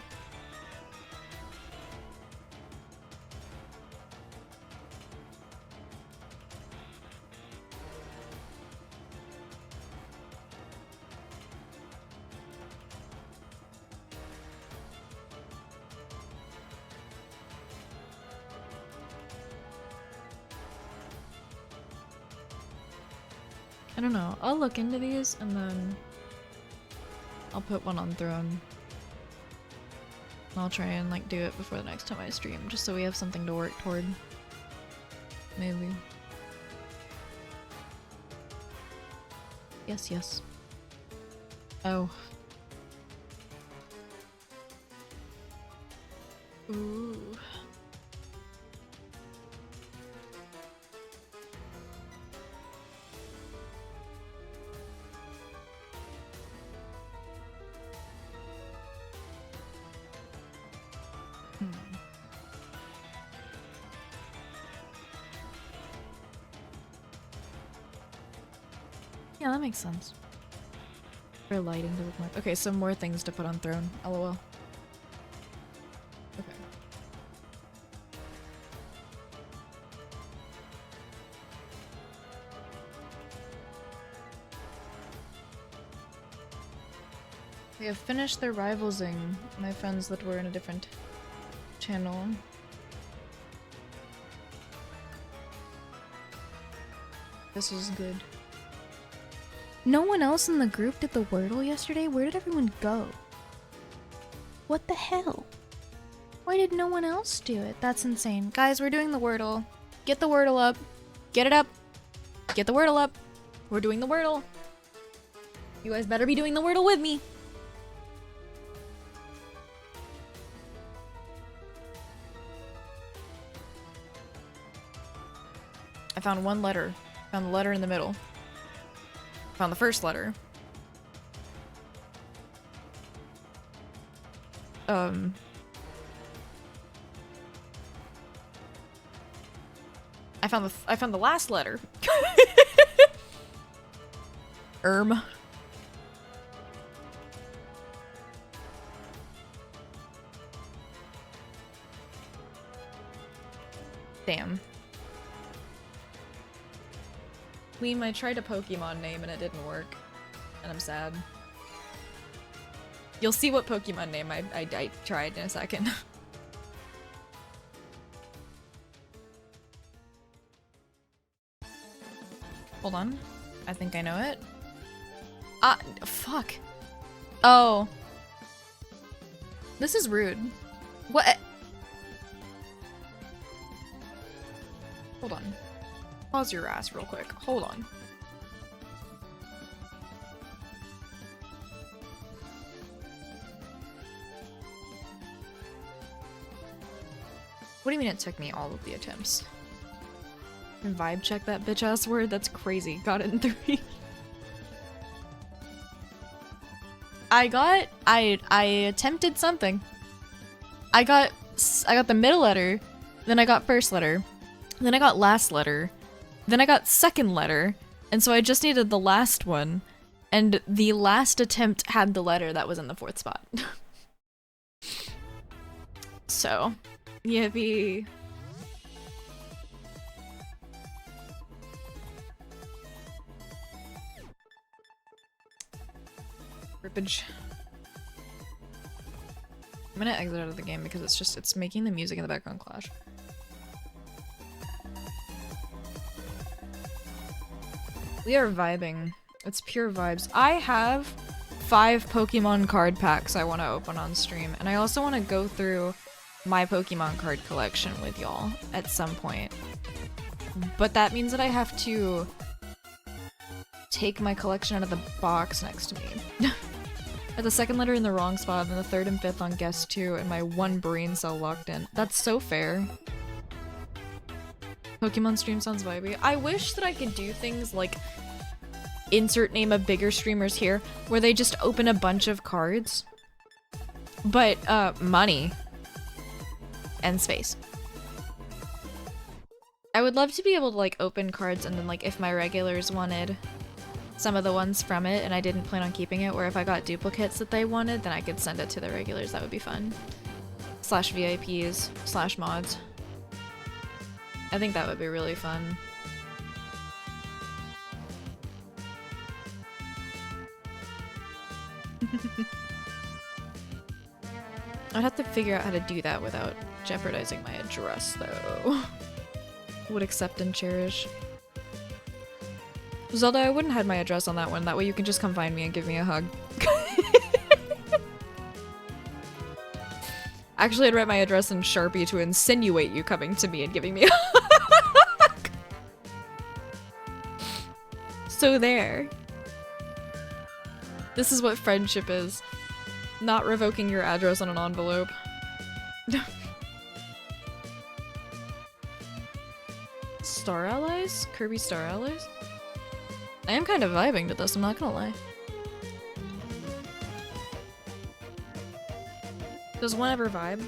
I don't know. I'll look into these and then I'll put one on Throne. I'll try and like do it before the next time I stream, just so we have something to work toward. Maybe. Yes, yes. Oh. Ooh. Yeah, that makes sense. For lighting to look more. Okay, so more things to put on Throne. LOL. Okay. We have finished the rivalsing, my friends that were in a different channel. This is good. No one else in the group did the Wordle yesterday? Where did everyone go? What the hell? Why did no one else do it? That's insane. Guys, we're doing the Wordle. Get the Wordle up. Get it up. Get the Wordle up. We're doing the Wordle. You guys better be doing the Wordle with me. I found one letter. Found the letter in the middle. Found the first letter. I found the last letter. Damn. Queen, I tried a Pokemon name and it didn't work. And I'm sad. You'll see what Pokemon name I tried in a second. Hold on. I think I know it. Ah, fuck. Oh. This is rude. What? Hold on. Pause your ass real quick. Hold on. What do you mean it took me all of the attempts? And vibe check that bitch ass word? That's crazy. Got it in 3. I attempted something. I got the middle letter, then I got first letter, then I got last letter, then I got second letter, and so I just needed the last one, and the last attempt had the letter that was in the 4th spot. So, yippee. Rippage. I'm gonna exit out of the game because it's making the music in the background clash. We are vibing. It's pure vibes. I have 5 Pokemon card packs I want to open on stream, and I also want to go through my Pokemon card collection with y'all at some point. But that means that I have to take my collection out of the box next to me. At the second letter in the wrong spot, and the 3rd and 5th on guess 2, and my 1 brain cell locked in. That's so fair. Pokemon stream sounds vibey. I wish that I could do things like insert name of bigger streamers here, where they just open a bunch of cards. But, money. And space. I would love to be able to, like, open cards and then, like, if my regulars wanted some of the ones from it and I didn't plan on keeping it, or if I got duplicates that they wanted, then I could send it to the regulars. That would be fun. / VIPs / mods. I think that would be really fun. I'd have to figure out how to do that without jeopardizing my address, though. Would accept and cherish. Zelda, I wouldn't hide my address on that one. That way you can just come find me and give me a hug. Actually, I'd write my address in Sharpie to insinuate you coming to me and giving me a hug. So there. This is what friendship is. Not revoking your address on an envelope. Star Allies? Kirby Star Allies? I am kind of vibing to this, I'm not gonna lie. Does one ever vibe?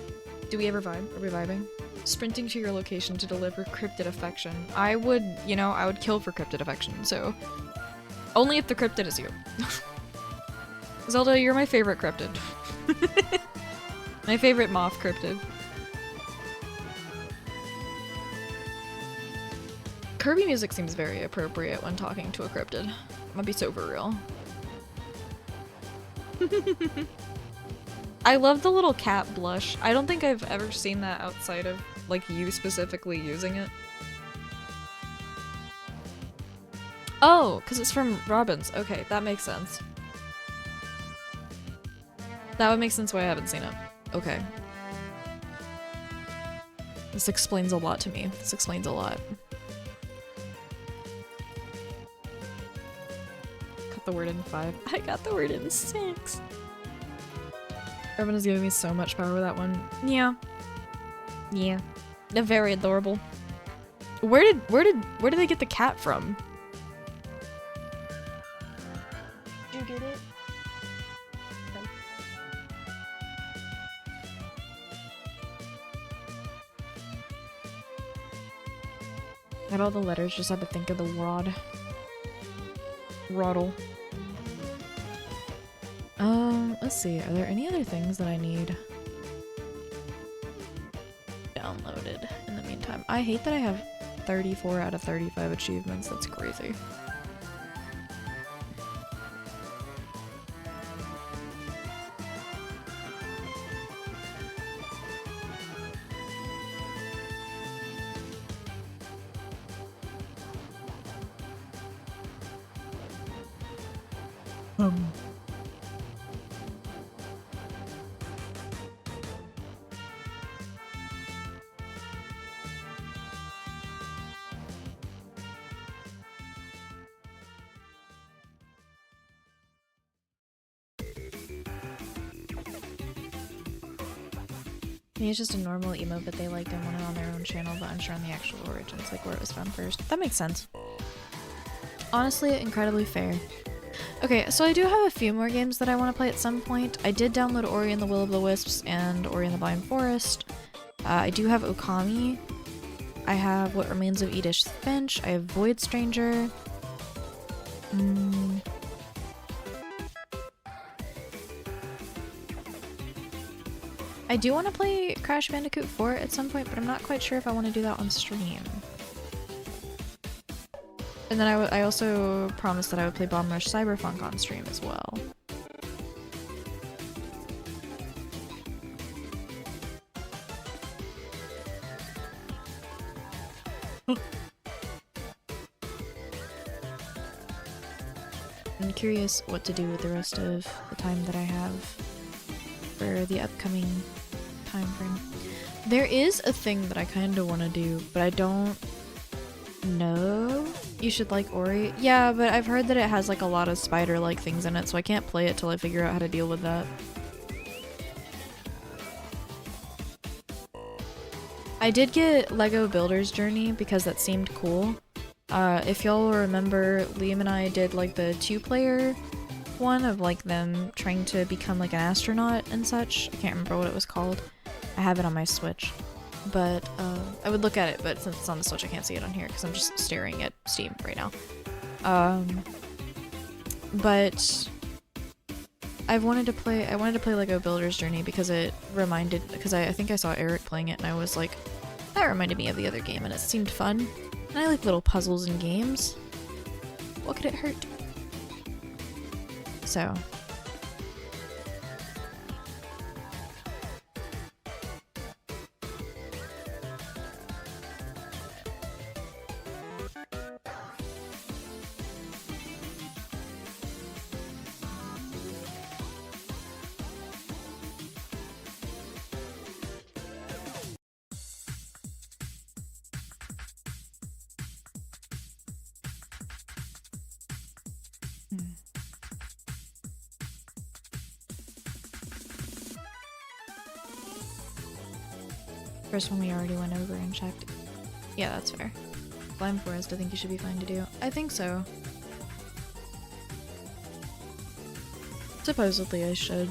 Do we ever vibe? Are we vibing? Sprinting to your location to deliver cryptid affection. I would, you know, I would kill for cryptid affection, so... Only if the cryptid is you. Zelda, you're my favorite cryptid. My favorite moth cryptid. Kirby music seems very appropriate when talking to a cryptid. I'm gonna be so for real. I love the little cat blush. I don't think I've ever seen that outside of, like, you specifically using it. Oh, because it's from Robin's. Okay, that makes sense. That would make sense why I haven't seen it. Okay. This explains a lot to me. This explains a lot. Got the word in 5. I got the word in 6. Urban is giving me so much power with that one. Yeah. Yeah. They're very adorable. Where did they get the cat from? Did you get it? Got all the letters, just had to think of the rod. Roddle. Let's see. Are there any other things that I need downloaded in the meantime? I hate that I have 34 out of 35 achievements. That's crazy. Maybe it's just a normal emote, but they liked and wanted it on their own channel, but unsure on the actual origins, like where it was found first. That makes sense. Honestly, incredibly fair. Okay, so I do have a few more games that I want to play at some point. I did download Ori and the Will of the Wisps and Ori and the Blind Forest. I do have Okami. I have What Remains of Edith Finch. I have Void Stranger. I do want to play Crash Bandicoot 4 at some point, but I'm not quite sure if I want to do that on stream. And then I also promised that I would play Bomb Rush Cyberpunk on stream as well. I'm curious what to do with the rest of the time that I have for the upcoming time frame. There is a thing that I kind of want to do, but I don't know. You should like Ori. Yeah, but I've heard that it has like a lot of spider-like things in it, so I can't play it till I figure out how to deal with that. I did get Lego Builder's Journey because that seemed cool. If y'all remember, Liam and I did like the 2-player one of like them trying to become like an astronaut and such. I can't remember what it was called. I have it on my Switch. But I would look at it, but since it's on the Switch I can't see it on here because I'm just staring at Steam right now. But I wanted to play Lego Builder's Journey because it reminded, because I think I saw Eric playing it and I was like, that reminded me of the other game and it seemed fun. And I like little puzzles and games. What could it hurt? So first one we already went over and checked. Yeah, that's fair. Blind Forest, I think you should be fine to do. I think so. Supposedly I should.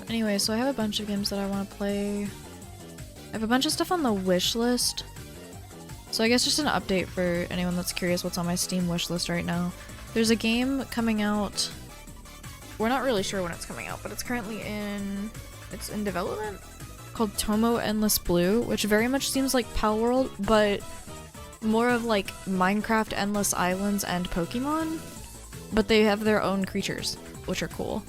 Anyway, so I have a bunch of games that I want to play. I have a bunch of stuff on the wish list. So I guess just an update for anyone that's curious what's on my Steam wish list right now. There's a game coming out. We're not really sure when it's coming out, but it's currently in development, called Tomo Endless Blue, which very much seems like Pal World, but more of like Minecraft Endless Islands and Pokemon, but they have their own creatures, which are cool.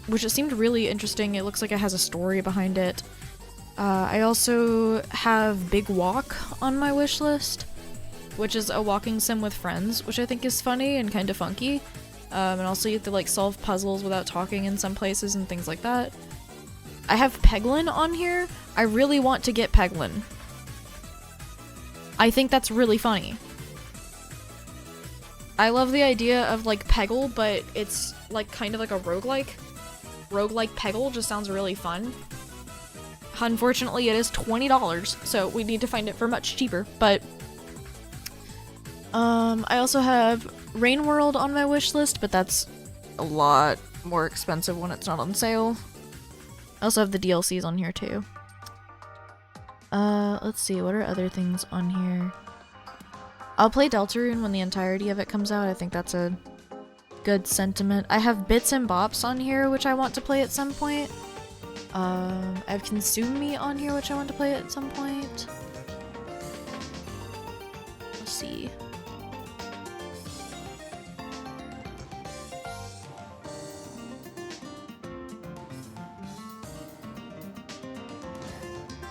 Which it seemed really interesting. It looks like it has a story behind it. I also have Big Walk on my wish list, which is a walking sim with friends, which I think is funny and kind of funky. And also you have to like solve puzzles without talking in some places and things like that. I have Peglin on here. I really want to get Peglin. I think that's really funny. I love the idea of like Peggle, but it's like kind of like a roguelike. Roguelike Peggle just sounds really fun. Unfortunately, it is $20, so we need to find it for much cheaper, but I also have Rain World on my wish list, but that's a lot more expensive when it's not on sale. I also have the DLCs on here too. Let's see, what are other things on here? I'll play Deltarune when the entirety of it comes out. I think that's a good sentiment. I have Bits and Bops on here, which I want to play at some point. I have Consume Me on here, which I want to play at some point. Let's see.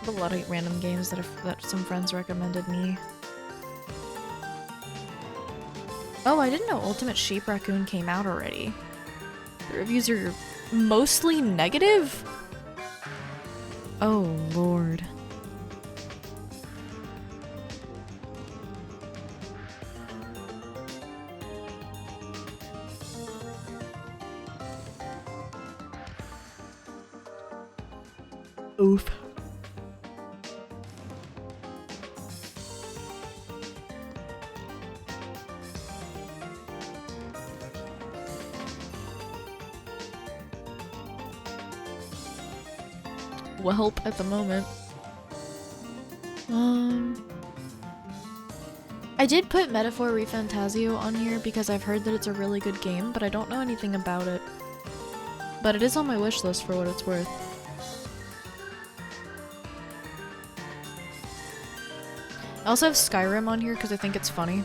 A lot of random games that some friends recommended me. Oh, I didn't know Ultimate Sheep Raccoon came out already. The reviews are mostly negative? Oh, Lord. Oof. Welp at the moment. I did put Metaphor ReFantazio on here because I've heard that it's a really good game, but I don't know anything about it. But it is on my wish list for what it's worth. I also have Skyrim on here because I think it's funny.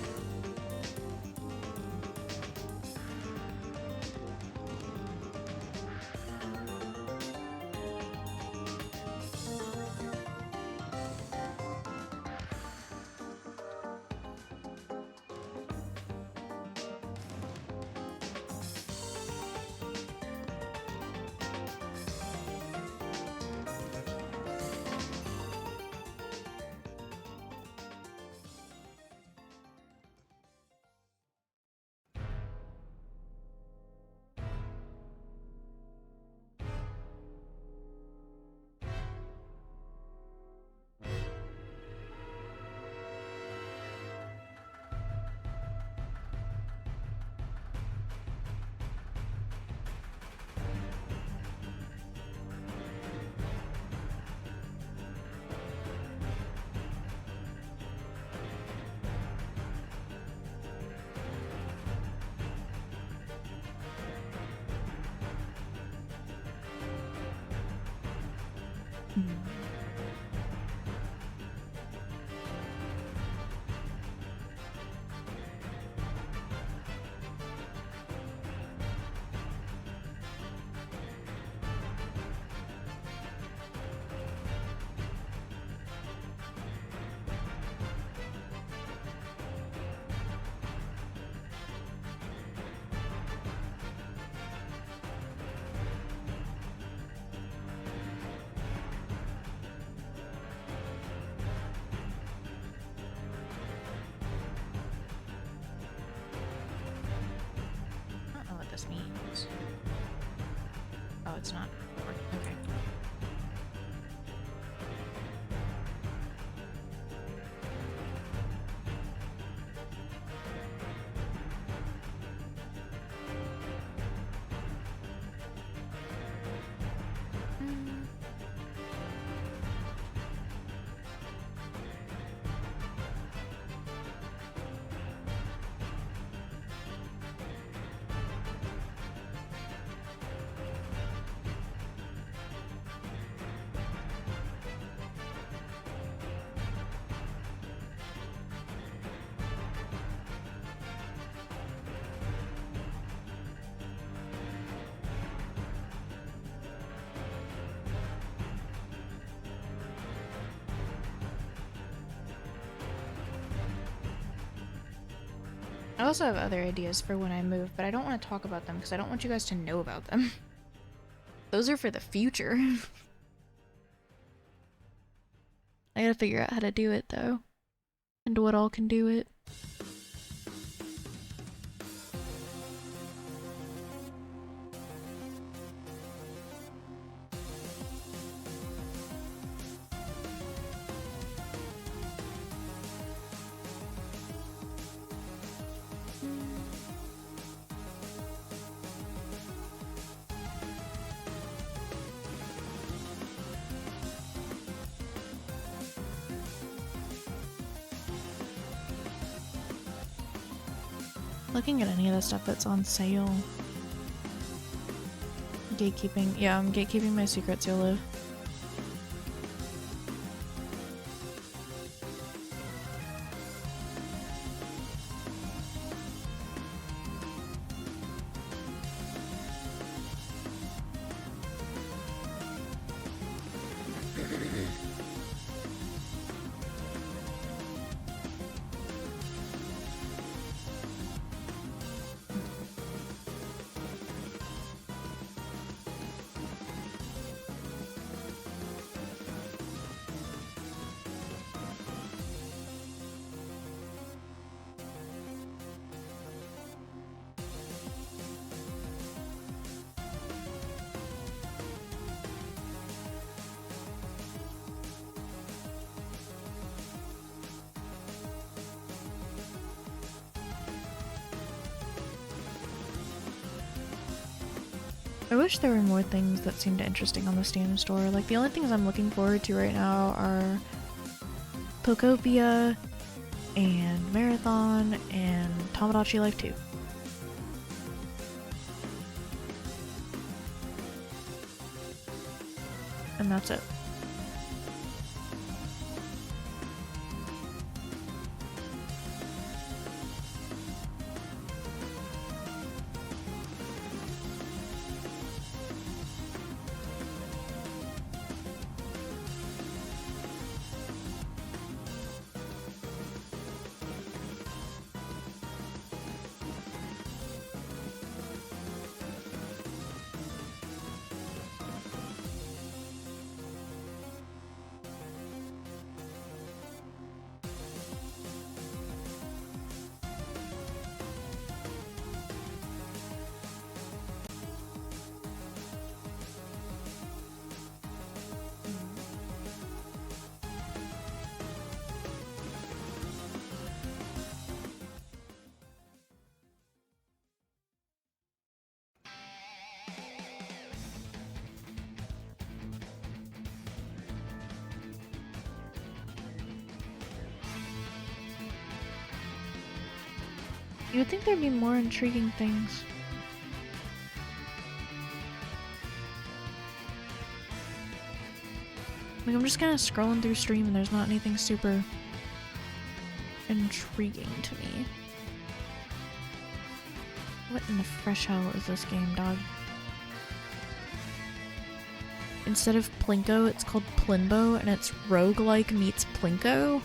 This means. Oh, it's not. Okay. I also have other ideas for when I move, but I don't want to talk about them because I don't want you guys to know about them. Those are for the future. I gotta figure out how to do it though. And what all can do it. Looking at any of the stuff that's on sale. Gatekeeping. Yeah, I'm gatekeeping my secrets, YOLO. I wish there were more things that seemed interesting on the Steam store. Like, the only things I'm looking forward to right now are Pokopia and Marathon and Tamagotchi Life 2. And that's it. You would think there'd be more intriguing things. Like, I'm just kind of scrolling through stream and there's not anything super intriguing to me. What in the fresh hell is this game, dog? Instead of Plinko, it's called Plinbo, and it's roguelike meets Plinko?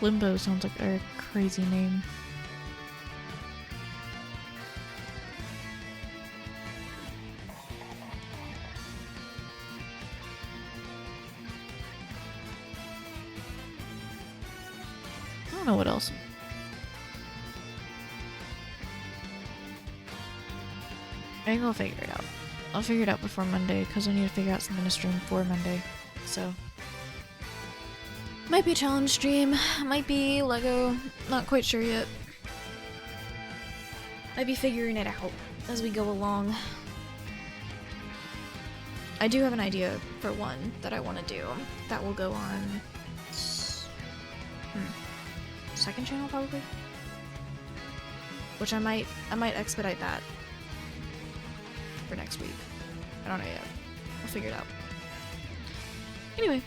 Limbo sounds like a crazy name. I don't know what else. I think I'll figure it out. I'll figure it out before Monday because I need to figure out something to stream for Monday. So. Might be a challenge stream, might be Lego, not quite sure yet. Might be figuring it out as we go along. I do have an idea for one that I want to do that will go on second channel probably, which I might expedite that for next week. I don't know yet. We'll figure it out. Anyway,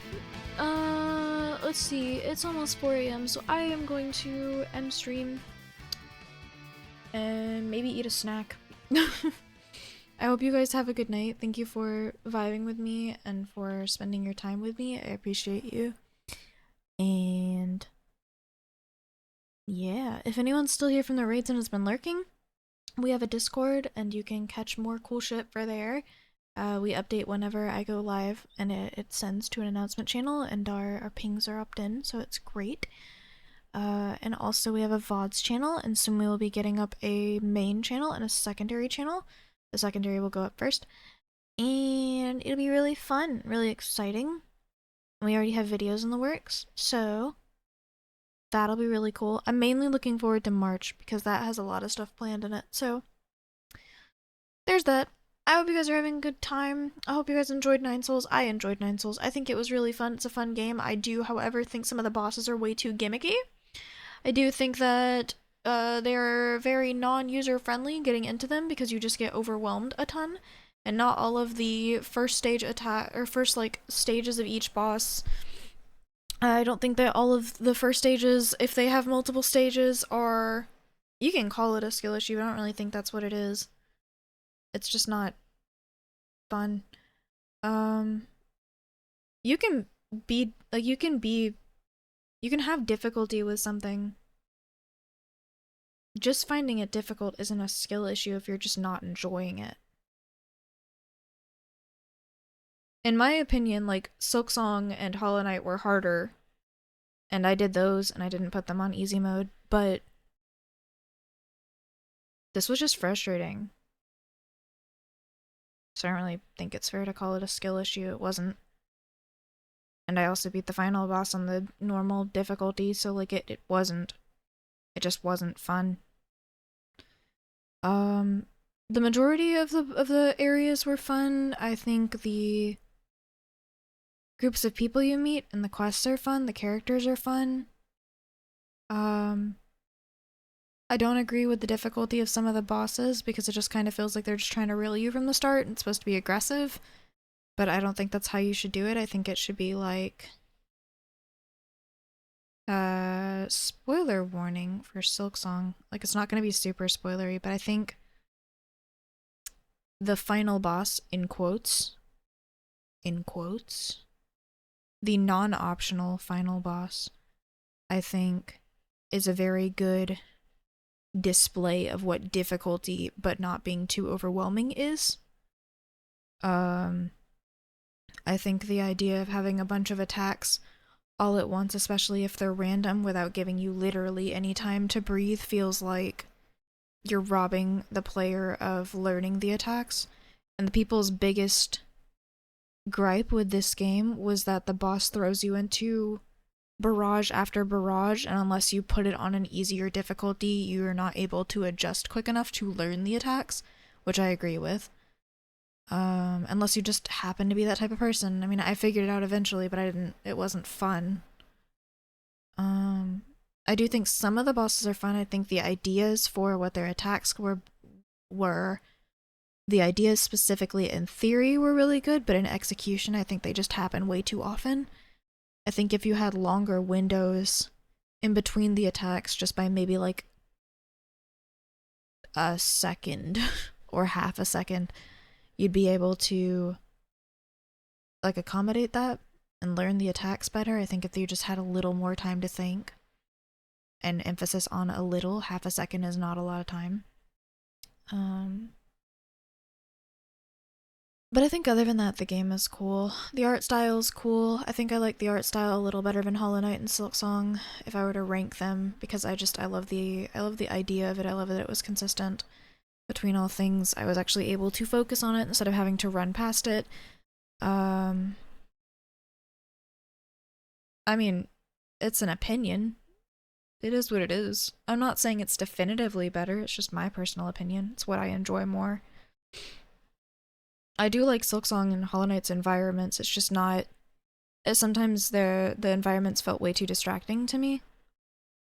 let's see, it's almost 4 a.m. so I am going to end stream and maybe eat a snack. I hope you guys have a good night. Thank you for vibing with me and for spending your time with me. I appreciate you. And yeah, if anyone's still here from the raids and has been lurking, we have a Discord and you can catch more cool shit for there. We update whenever I go live and it sends to an announcement channel and our pings are opt-in, so it's great. And also we have a VODs channel, and soon we will be getting up a main channel and a secondary channel. The secondary will go up first. And it'll be really fun, really exciting. We already have videos in the works, so that'll be really cool. I'm mainly looking forward to March because that has a lot of stuff planned in it, so there's that. I hope you guys are having a good time. I hope you guys enjoyed ninesols. I enjoyed ninesols. I think it was really fun. It's a fun game. I do, however, think some of the bosses are way too gimmicky. I do think that they're very non-user friendly getting into them because you just get overwhelmed a ton, and not all of the first stage attack or first like stages of each boss. I don't think that all of the first stages, if they have multiple stages, are, you can call it a skill issue, but I don't really think that's what it is. It's just not fun. You can be like, you can have difficulty with something. Just finding it difficult isn't a skill issue if you're just not enjoying it. In my opinion, like, Silksong and Hollow Knight were harder, and I did those, and I didn't put them on easy mode, but this was just frustrating. So I don't really think it's fair to call it a skill issue. It wasn't. And I also beat the final boss on the normal difficulty, so like it wasn't. It just wasn't fun. The majority of the areas were fun. I think the groups of people you meet and the quests are fun. The characters are fun. I don't agree with the difficulty of some of the bosses because it just kind of feels like they're just trying to reel you from the start and it's supposed to be aggressive. But I don't think that's how you should do it. I think it should be like... spoiler warning for Silksong. Like, it's not going to be super spoilery, but I think the final boss, in quotes, the non-optional final boss, I think, is a very good display of what difficulty but not being too overwhelming is. I think the idea of having a bunch of attacks all at once, especially if they're random without giving you literally any time to breathe, feels like you're robbing the player of learning the attacks. And the people's biggest gripe with this game was that the boss throws you into barrage after barrage, and unless you put it on an easier difficulty, you're not able to adjust quick enough to learn the attacks, which I agree with. Unless you just happen to be that type of person. I mean, I figured it out eventually, but it wasn't fun. I do think some of the bosses are fun. I think the ideas for what their attacks were the ideas specifically in theory were really good, but in execution, I think they just happen way too often. I think if you had longer windows in between the attacks, just by maybe like a second or half a second, you'd be able to like accommodate that and learn the attacks better. I think if you just had a little more time to think, and emphasis on a little, half a second is not a lot of time. But I think other than that, the game is cool. The art style is cool. I think I like the art style a little better than Hollow Knight and Silksong if I were to rank them, because I love the idea of it. I love that it was consistent between all things. I was actually able to focus on it instead of having to run past it. I mean, it's an opinion. It is what it is. I'm not saying it's definitively better, it's just my personal opinion. It's what I enjoy more. I do like Silksong and Hollow Knight's environments, it's just not... Sometimes the environments felt way too distracting to me.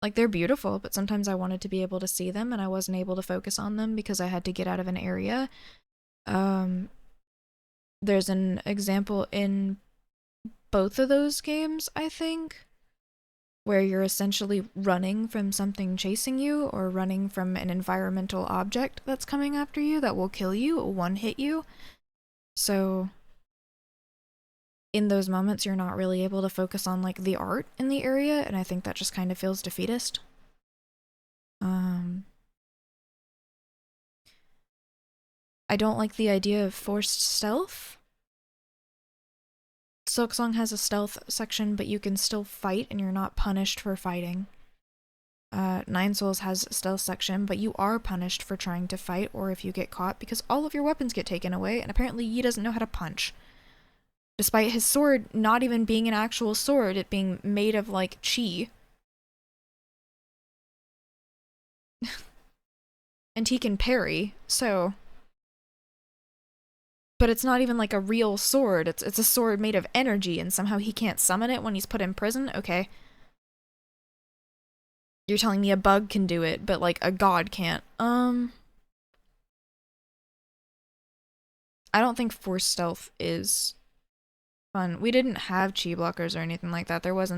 Like, they're beautiful, but sometimes I wanted to be able to see them, and I wasn't able to focus on them because I had to get out of an area. There's an example in both of those games, I think. where you're essentially running from something chasing you or running from an environmental object that's coming after you that will kill you, one hit you. So in those moments, you're not really able to focus on like the art in the area, and I think that just kind of feels defeatist. I don't like the idea of forced stealth. Silksong has a stealth section, but you can still fight and you're not punished for fighting. Ninesols has a stealth section, but you are punished for trying to fight or if you get caught because all of your weapons get taken away, and apparently he doesn't know how to punch. Despite his sword not even being an actual sword, it being made of like chi. And he can parry, so... But it's not even like a real sword, it's a sword made of energy, and somehow he can't summon it when he's put in prison? Okay. You're telling me a bug can do it, but like a god can't. I don't think forced stealth is fun. We didn't have chi blockers or anything like that. There was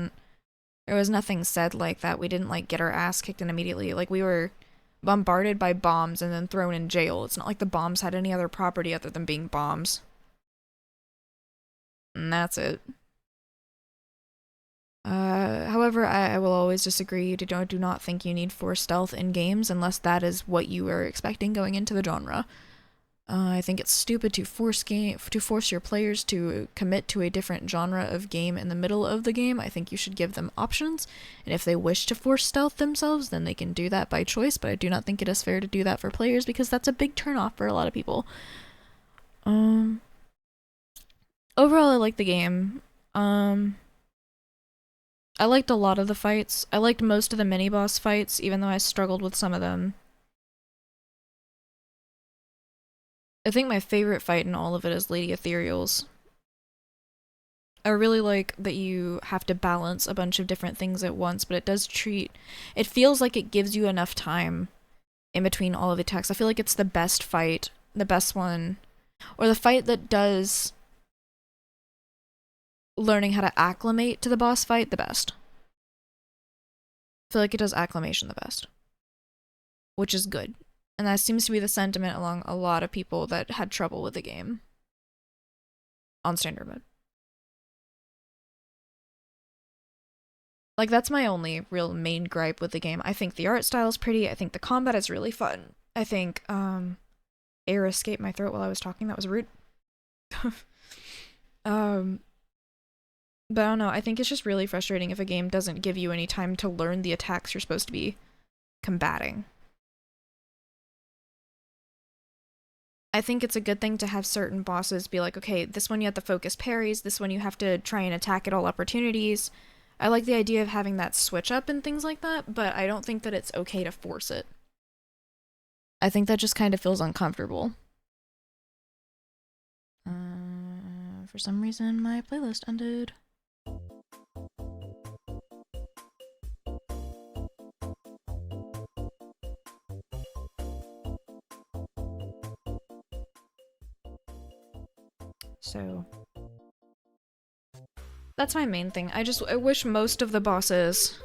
nothing said like that. We didn't like get our ass kicked in immediately. Like we were bombarded by bombs and then thrown in jail. It's not like the bombs had any other property other than being bombs. And that's it. However, I will always disagree. Do not think you need forced stealth in games unless that is what you are expecting going into the genre. I think it's stupid to force your players to commit to a different genre of game in the middle of the game. I think you should give them options, and if they wish to force stealth themselves, then they can do that by choice, but I do not think it is fair to do that for players because that's a big turnoff for a lot of people. Overall, I like the game. I liked a lot of the fights. I liked most of the mini-boss fights, even though I struggled with some of them. I think my favorite fight in all of it is Lady Ethereal's. I really like that you have to balance a bunch of different things at once, but it feels like it gives you enough time in between all of the attacks. I feel like it's the best fight, the best one, or the fight that does learning how to acclimate to the boss fight the best. I feel like it does acclimation the best, which is good. And that seems to be the sentiment along a lot of people that had trouble with the game on standard mode. Like, that's my only real main gripe with the game. I think the art style is pretty. I think the combat is really fun. I think, air escaped my throat while I was talking. That was rude. But I don't know. I think it's just really frustrating if a game doesn't give you any time to learn the attacks you're supposed to be combating. I think it's a good thing to have certain bosses be like, okay, this one you have to focus parries, this one you have to try and attack at all opportunities. I like the idea of having that switch up and things like that, but I don't think that it's okay to force it. I think that just kind of feels uncomfortable. For some reason, my playlist ended. So that's my main thing. I wish most of the bosses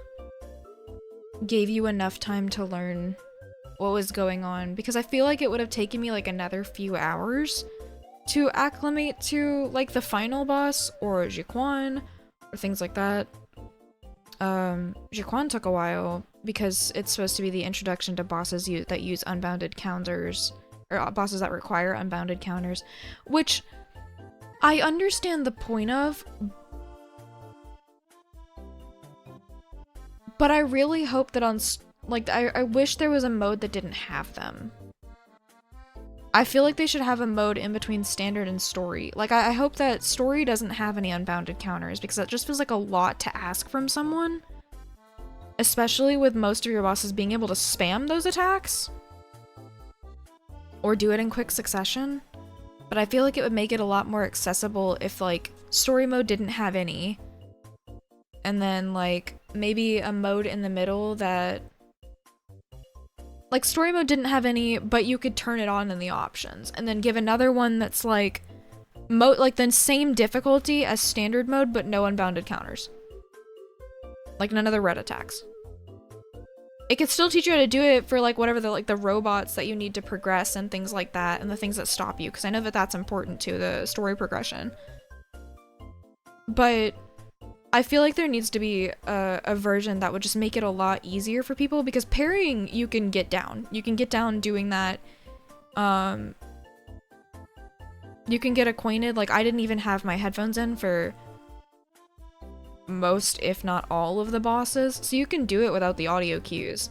gave you enough time to learn what was going on, because I feel like it would have taken me like another few hours to acclimate to like the final boss or Jiquan or things like that. Jiquan took a while because it's supposed to be the introduction to bosses that use unbounded counters, or bosses that require unbounded counters, which I understand the point of, but I really hope that I wish there was a mode that didn't have them. I feel like they should have a mode in between standard and story. Like, I hope that story doesn't have any unbounded counters, because that just feels like a lot to ask from someone. Especially with most of your bosses being able to spam those attacks. Or do it in quick succession. But I feel like it would make it a lot more accessible if, like, story mode didn't have any. And then, like, maybe a mode in the middle that... Like, story mode didn't have any, but you could turn it on in the options. And then give another one that's, like, the same difficulty as standard mode, but no unbounded counters. Like none of the red attacks. It could still teach you how to do it for like whatever the robots that you need to progress and things like that, and the things that stop you, because I know that that's important to the story progression. But I feel like there needs to be a version that would just make it a lot easier for people, because parrying you can get down. You can get down doing that. You can get acquainted. Like I didn't even have my headphones in for most, if not all, of the bosses, so you can do it without the audio cues.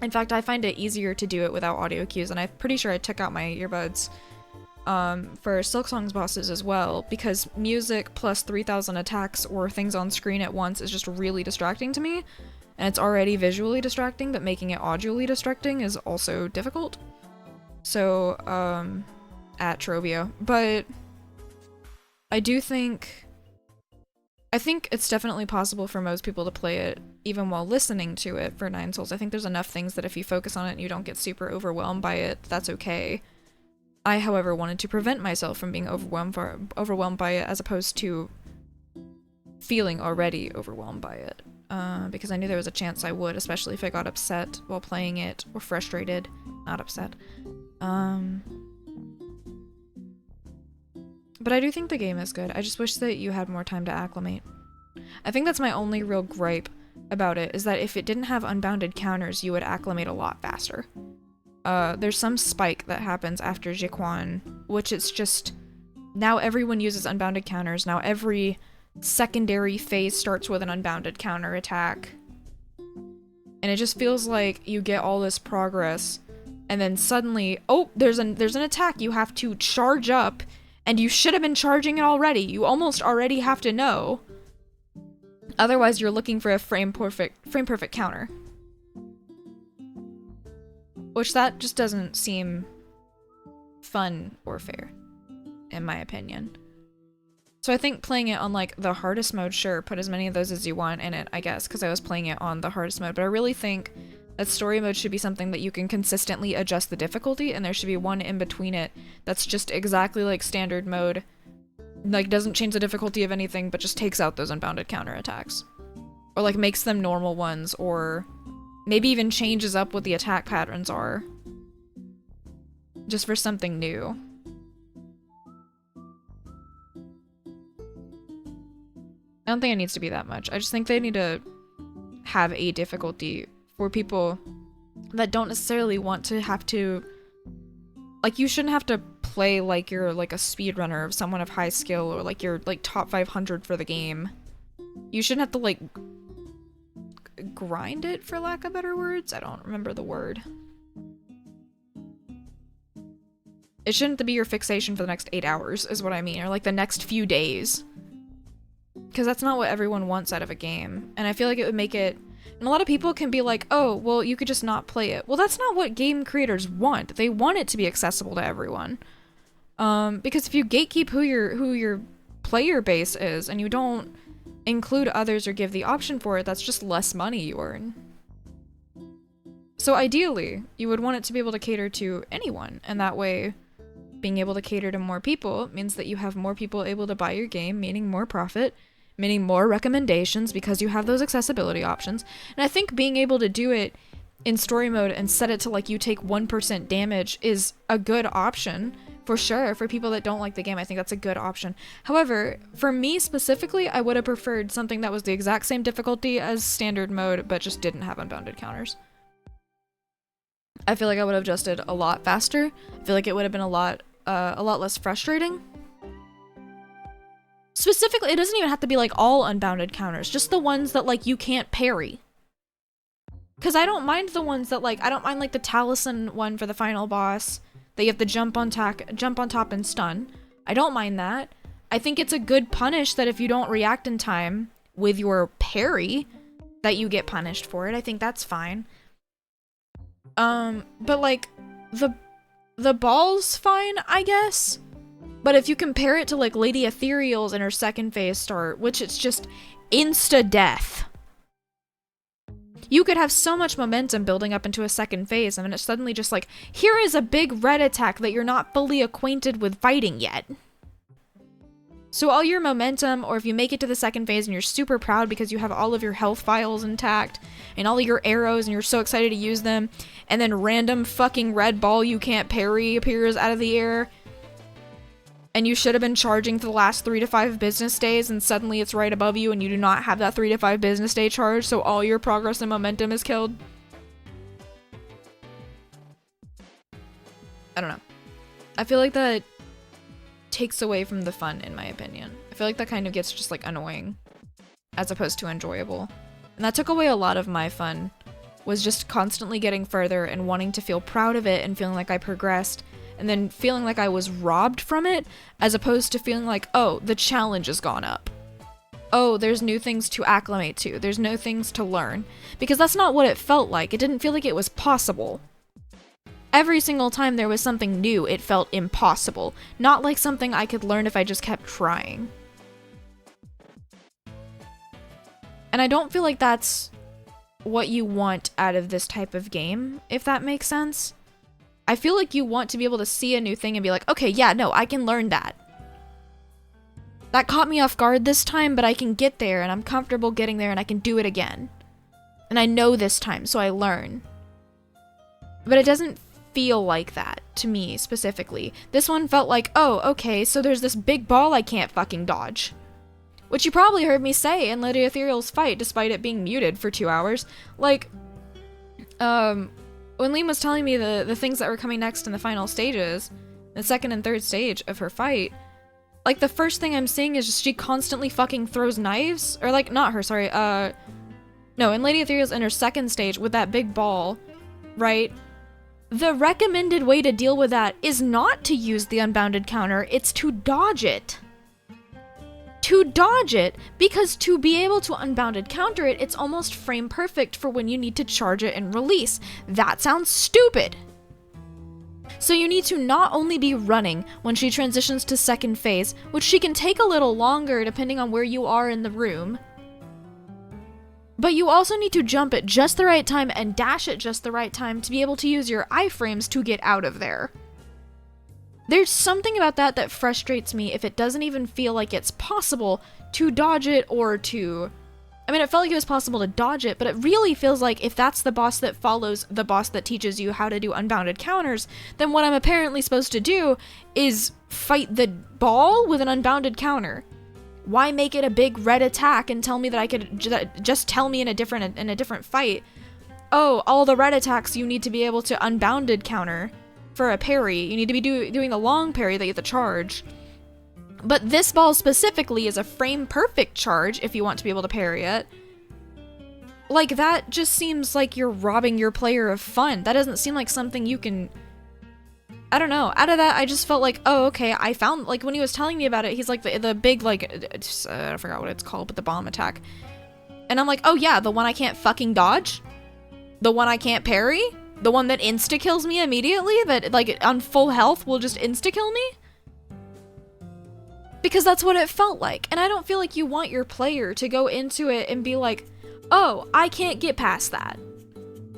In fact, I find it easier to do it without audio cues, and I'm pretty sure I took out my earbuds for Silksong's bosses as well, because music plus 3,000 attacks or things on screen at once is just really distracting to me, and it's already visually distracting, but making it audioly distracting is also difficult. So, at Trobio. But I think it's definitely possible for most people to play it even while listening to it for ninesols. I think there's enough things that if you focus on it and you don't get super overwhelmed by it, that's okay. I, however, wanted to prevent myself from being overwhelmed by it, as opposed to feeling already overwhelmed by it. Because I knew there was a chance I would, especially if I got upset while playing it, or frustrated, not upset. But I do think the game is good. I just wish that you had more time to acclimate. I think that's my only real gripe about it, is that if it didn't have unbounded counters, you would acclimate a lot faster. There's some spike that happens after Jiquan, which it's just, now everyone uses unbounded counters. Now every secondary phase starts with an unbounded counter attack. And it just feels like you get all this progress, and then suddenly, oh, there's an attack you have to charge up, and you should have been charging it already. You almost already have to know. Otherwise, you're looking for a frame perfect counter. Which that just doesn't seem fun or fair, in my opinion. So I think playing it on like the hardest mode, sure, put as many of those as you want in it, I guess, because I was playing it on the hardest mode, but I really think that story mode should be something that you can consistently adjust the difficulty, and there should be one in between it that's just exactly like standard mode, like doesn't change the difficulty of anything, but just takes out those unbounded counterattacks. Or like makes them normal ones, or maybe even changes up what the attack patterns are. Just for something new. I don't think it needs to be that much. I just think they need to have a difficulty for people that don't necessarily want to have to, like, you shouldn't have to play like you're like a speedrunner of someone of high skill, or like you're like top 500 for the game. You shouldn't have to like grind it, for lack of better words. I don't remember the word. It shouldn't be your fixation for the next 8 hours, is what I mean, or like the next few days. Because that's not what everyone wants out of a game. And I feel like it would make it, and a lot of people can be like, oh, well, you could just not play it. Well, that's not what game creators want. They want it to be accessible to everyone. Because if you gatekeep who your player base is, and you don't include others or give the option for it, that's just less money you earn. So ideally, you would want it to be able to cater to anyone, and that way, being able to cater to more people means that you have more people able to buy your game, meaning more profit, meaning more recommendations, because you have those accessibility options. And I think being able to do it in story mode and set it to like you take 1% damage is a good option, for sure. For people that don't like the game, I think that's a good option. However, for me specifically, I would have preferred something that was the exact same difficulty as standard mode, but just didn't have unbounded counters. I feel like I would have adjusted a lot faster. I feel like it would have been a lot less frustrating. Specifically, it doesn't even have to be like all unbounded counters, just the ones that like you can't parry. Because I don't mind the ones that like, I don't mind like the Taliesin one for the final boss, that you have to jump on top and stun. I don't mind that. I think it's a good punish that if you don't react in time with your parry, that you get punished for it. I think that's fine. But like, the ball's fine, I guess. But if you compare it to like Lady Ethereal's in her second phase start, which it's just insta-death. You could have so much momentum building up into a second phase, and then it's suddenly just like, here is a big red attack that you're not fully acquainted with fighting yet. So all your momentum, or if you make it to the second phase and you're super proud because you have all of your health files intact and all of your arrows and you're so excited to use them, and then random fucking red ball you can't parry appears out of the air, and you should have been charging for the last 3 to 5 business days, and suddenly it's right above you and you do not have that 3 to 5 business day charge, so all your progress and momentum is killed. I don't know. I feel like that takes away from the fun, in my opinion. I feel like that kind of gets just like annoying as opposed to enjoyable. And that took away a lot of my fun, was just constantly getting further and wanting to feel proud of it and feeling like I progressed, and then feeling like I was robbed from it, as opposed to feeling like, oh, the challenge has gone up. Oh, there's new things to acclimate to. There's new things to learn. Because that's not what it felt like. It didn't feel like it was possible. Every single time there was something new, it felt impossible. Not like something I could learn if I just kept trying. And I don't feel like that's what you want out of this type of game, if that makes sense. I feel like you want to be able to see a new thing and be like, okay, yeah, no, I can learn that. That caught me off guard this time, but I can get there and I'm comfortable getting there and I can do it again. And I know this time, so I learn. But it doesn't feel like that to me specifically. This one felt like, oh, okay, so there's this big ball I can't fucking dodge. Which you probably heard me say in Lady Ethereal's fight, despite it being muted for 2 hours. Like, when Liam was telling me the things that were coming next in the final stages, the second and third stage of her fight, like, the first thing I'm seeing is just she constantly fucking throws knives, or like, not her, sorry, no, in Lady Ethereal's in her second stage with that big ball, right? The recommended way to deal with that is not to use the unbounded counter, it's to dodge it. To dodge it, because to be able to unbounded counter it, it's almost frame perfect for when you need to charge it and release. That sounds stupid. So you need to not only be running when she transitions to second phase, which she can take a little longer depending on where you are in the room, but you also need to jump at just the right time and dash at just the right time to be able to use your iframes to get out of there. There's something about that that frustrates me if it doesn't even feel like it's possible to dodge it or to... I mean, it felt like it was possible to dodge it, but it really feels like if that's the boss that follows the boss that teaches you how to do unbounded counters, then what I'm apparently supposed to do is fight the ball with an unbounded counter. Why make it a big red attack and tell me that I could just tell me in a different fight, oh, all the red attacks you need to be able to unbounded counter for a parry. You need to be doing the long parry that you have to charge. But this ball specifically is a frame perfect charge if you want to be able to parry it. Like, that just seems like you're robbing your player of fun. That doesn't seem like something you can... I don't know. Out of that, I just felt like, oh, okay, I found, like, when he was telling me about it, he's like, the big, like, I forgot what it's called, but the bomb attack. And I'm like, oh yeah, the one I can't fucking dodge? The one I can't parry? The one that insta-kills me immediately? That, like, on full health will just insta-kill me? Because that's what it felt like. And I don't feel like you want your player to go into it and be like, oh, I can't get past that.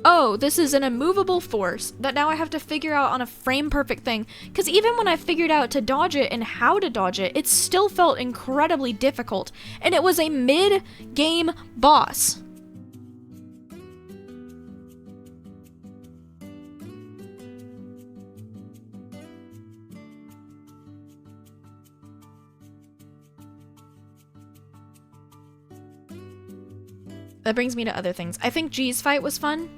Oh, this is an immovable force that now I have to figure out on a frame perfect thing. Because even when I figured out to dodge it and how to dodge it, it still felt incredibly difficult. And it was a mid-game boss. That brings me to other things. I think G's fight was fun.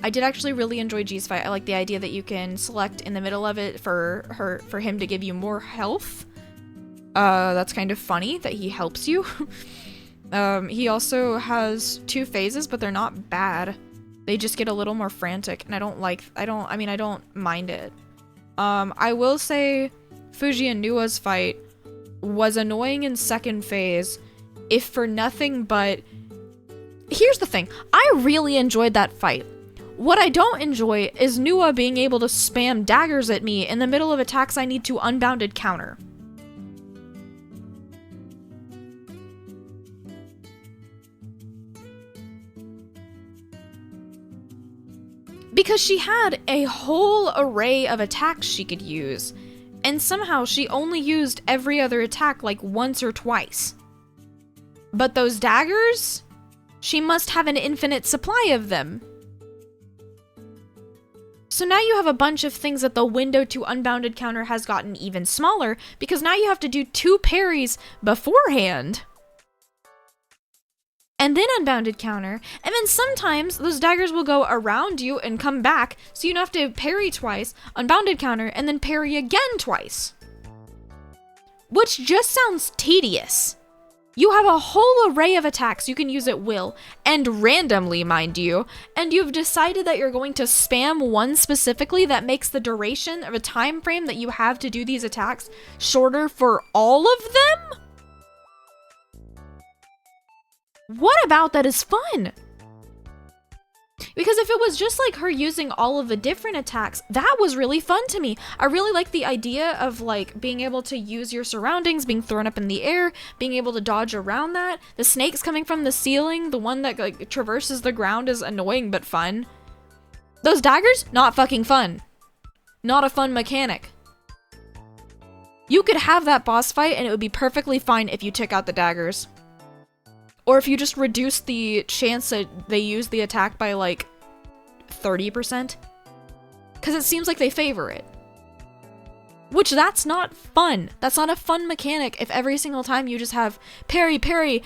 I did actually really enjoy G's fight. I like the idea that you can select in the middle of it for him to give you more health. That's kind of funny that he helps you. He also has 2 phases, but they're not bad. They just get a little more frantic, and I don't mind it. I will say Fuji and Nua's fight was annoying in second phase, if for nothing but... Here's the thing, I really enjoyed that fight. What I don't enjoy is Nua being able to spam daggers at me in the middle of attacks I need to unbounded counter. Because she had a whole array of attacks she could use, And somehow she only used every other attack like once or twice. But those daggers? She must have an infinite supply of them. So now you have a bunch of things that the window to unbounded counter has gotten even smaller, because now you have to do 2 parries beforehand. And then unbounded counter, and then sometimes those daggers will go around you and come back, so you don't have to parry twice, unbounded counter, and then parry again twice. Which just sounds tedious. You have a whole array of attacks you can use at will, and randomly, mind you, and you've decided that you're going to spam one specifically that makes the duration of a time frame that you have to do these attacks shorter for all of them? What about that is fun? Because if it was just like her using all of the different attacks, that was really fun to me. I really like the idea of like being able to use your surroundings, being thrown up in the air, being able to dodge around that. The snakes coming from the ceiling, the one that like traverses the ground is annoying but fun. Those daggers, not fucking fun. Not a fun mechanic. You could have that boss fight and it would be perfectly fine if you took out the daggers. Or if you just reduce the chance that they use the attack by like 30%. Because it seems like they favor it. Which, that's not fun. That's not a fun mechanic if every single time you just have parry, parry,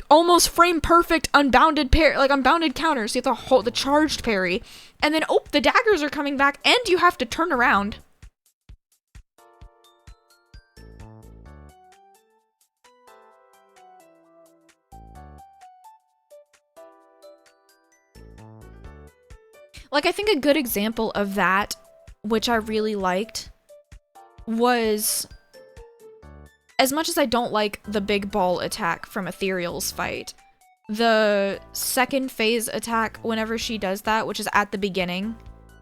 almost frame perfect unbounded parry, like unbounded counters. So you have to hold the charged parry. And then, oh, the daggers are coming back and you have to turn around. Like, I think a good example of that, which I really liked, was, as much as I don't like the big ball attack from Ethereal's fight, the second phase attack, whenever she does that, which is at the beginning,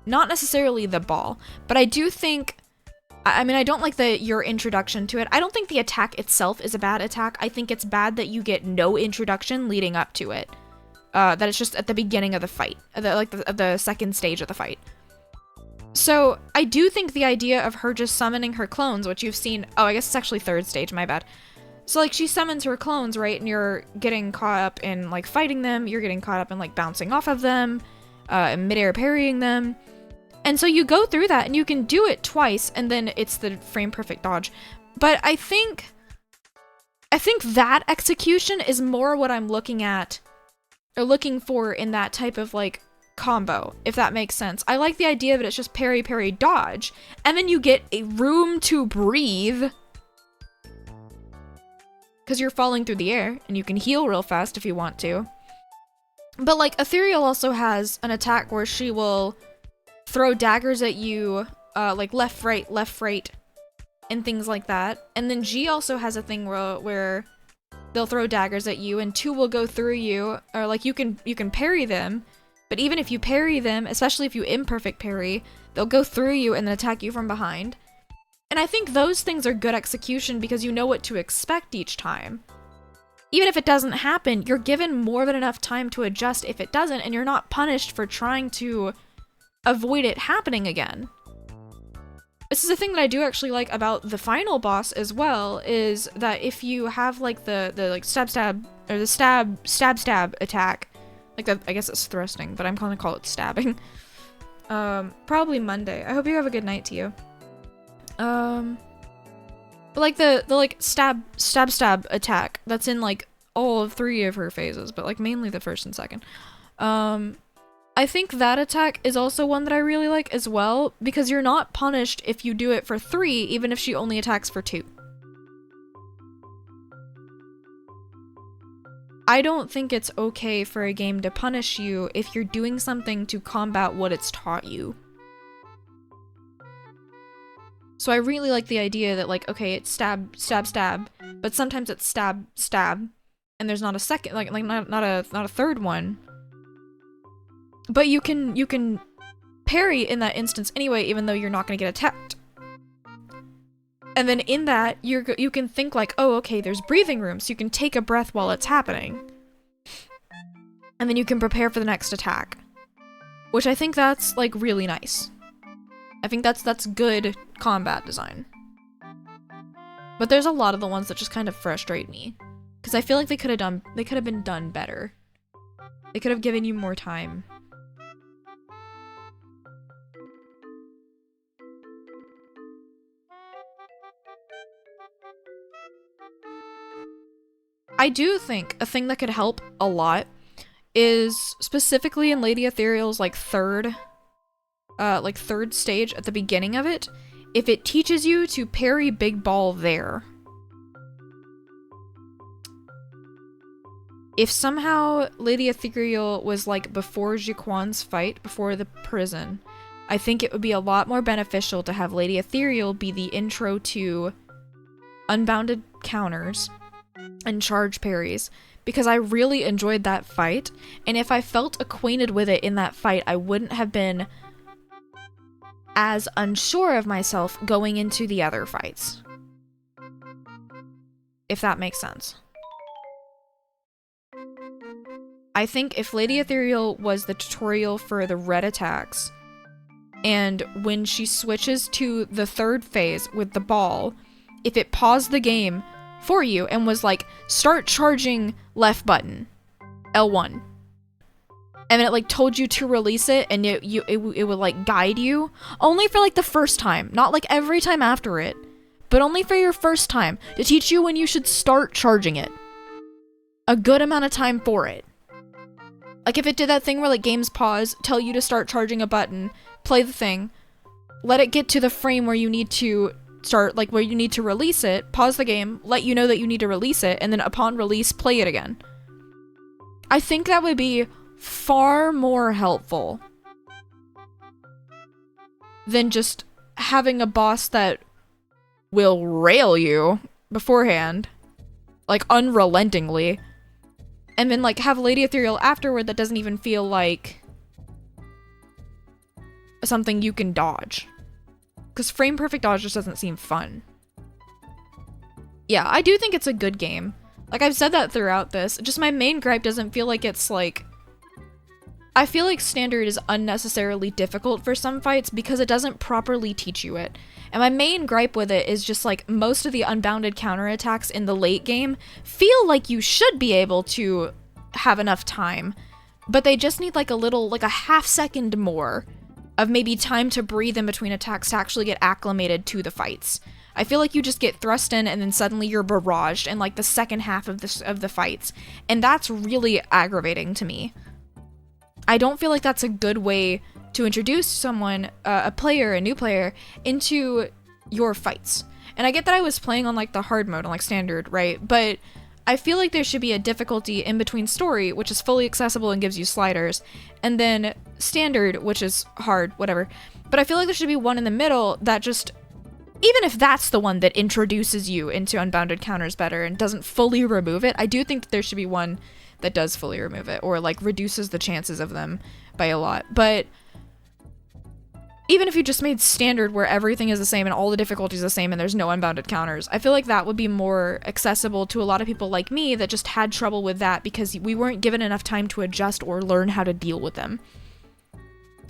not necessarily the ball, but I do think, I mean, I don't like your introduction to it. I don't think the attack itself is a bad attack. I think it's bad that you get no introduction leading up to it. That it's just at the beginning of the fight, the second stage of the fight. So I do think the idea of her just summoning her clones, which you've seen, oh, I guess it's actually third stage, my bad. So like she summons her clones, right? And you're getting caught up in like fighting them. You're getting caught up in like bouncing off of them, and midair parrying them. And so you go through that and you can do it twice and then it's the frame perfect dodge. But I think that execution is more what I'm looking at or looking for in that type of like combo, if that makes sense. I like the idea that it's just parry, parry, dodge, and then you get a room to breathe because you're falling through the air and you can heal real fast if you want to. But like Ethereal also has an attack where she will throw daggers at you, like left, right, and things like that. And then G also has a thing where they'll throw daggers at you and 2 will go through you, or like you can parry them, but even if you parry them, especially if you imperfect parry, they'll go through you and then attack you from behind. And I think those things are good execution because you know what to expect each time. Even if it doesn't happen, you're given more than enough time to adjust if it doesn't, and you're not punished for trying to avoid it happening again. This is a thing that I do actually like about the final boss as well, is that if you have like the like stab or the stab attack, like that, I guess it's thrusting, but I'm gonna call it stabbing. Probably Monday. I hope you have a good night to you. But like the like stab attack that's in like all of 3 of her phases, but like mainly the first and second. I think that attack is also one that I really like as well, because you're not punished if you do it for 3, even if she only attacks for 2. I don't think it's okay for a game to punish you if you're doing something to combat what it's taught you. So I really like the idea that like, okay, it's stab, but sometimes it's stab, and there's not a second, like not a third one. But you can parry in that instance anyway, even though you're not gonna get attacked. And then in that, you can think like, oh, okay, there's breathing room, so you can take a breath while it's happening. And then you can prepare for the next attack. Which I think that's like really nice. I think that's good combat design. But there's a lot of the ones that just kind of frustrate me. Because I feel like they could have been done better. They could have given you more time. I do think a thing that could help a lot is specifically in Lady Ethereal's like third stage at the beginning of it, if it teaches you to parry big ball there. If somehow Lady Ethereal was like before Jiquan's fight, before the prison, I think it would be a lot more beneficial to have Lady Ethereal be the intro to unbounded counters and charge parries, because I really enjoyed that fight, and if I felt acquainted with it in that fight, I wouldn't have been as unsure of myself going into the other fights. If that makes sense. I think if Lady Ethereal was the tutorial for the red attacks, and when she switches to the third phase with the ball, if it paused the game for you and was like, start charging left button, L1, and then it like told you to release it, and it would like guide you, only for like the first time, not like every time after it, but only for your first time, to teach you when you should start charging it. A good amount of time for it. Like if it did that thing where like games pause, tell you to start charging a button, play the thing, let it get to the frame where you need to start, like where you need to release it, pause the game, let you know that you need to release it, and then upon release, play it again. I think that would be far more helpful than just having a boss that will rail you beforehand, like unrelentingly, and then like have Lady Ethereal afterward that doesn't even feel like something you can dodge. Because frame perfect dodge just doesn't seem fun. Yeah, I do think it's a good game. Like I've said that throughout this, just my main gripe doesn't feel like it's like... I feel like standard is unnecessarily difficult for some fights because it doesn't properly teach you it. And my main gripe with it is just like most of the unbounded counterattacks in the late game feel like you should be able to have enough time, but they just need like a little, like a half second more of maybe time to breathe in between attacks to actually get acclimated to the fights. I feel like you just get thrust in and then suddenly you're barraged in like the second half of the fights, and that's really aggravating to me. I don't feel like that's a good way to introduce someone, a new player, into your fights. And I get that I was playing on like the hard mode on like standard, right? But I feel like there should be a difficulty in between story, which is fully accessible and gives you sliders, and then standard, which is hard, whatever. But I feel like there should be one in the middle that just, even if that's the one that introduces you into unbounded counters better and doesn't fully remove it, I do think that there should be one that does fully remove it, or like reduces the chances of them by a lot. But even if you just made standard where everything is the same and all the difficulties the same and there's no unbounded counters, I feel like that would be more accessible to a lot of people like me that just had trouble with that because we weren't given enough time to adjust or learn how to deal with them.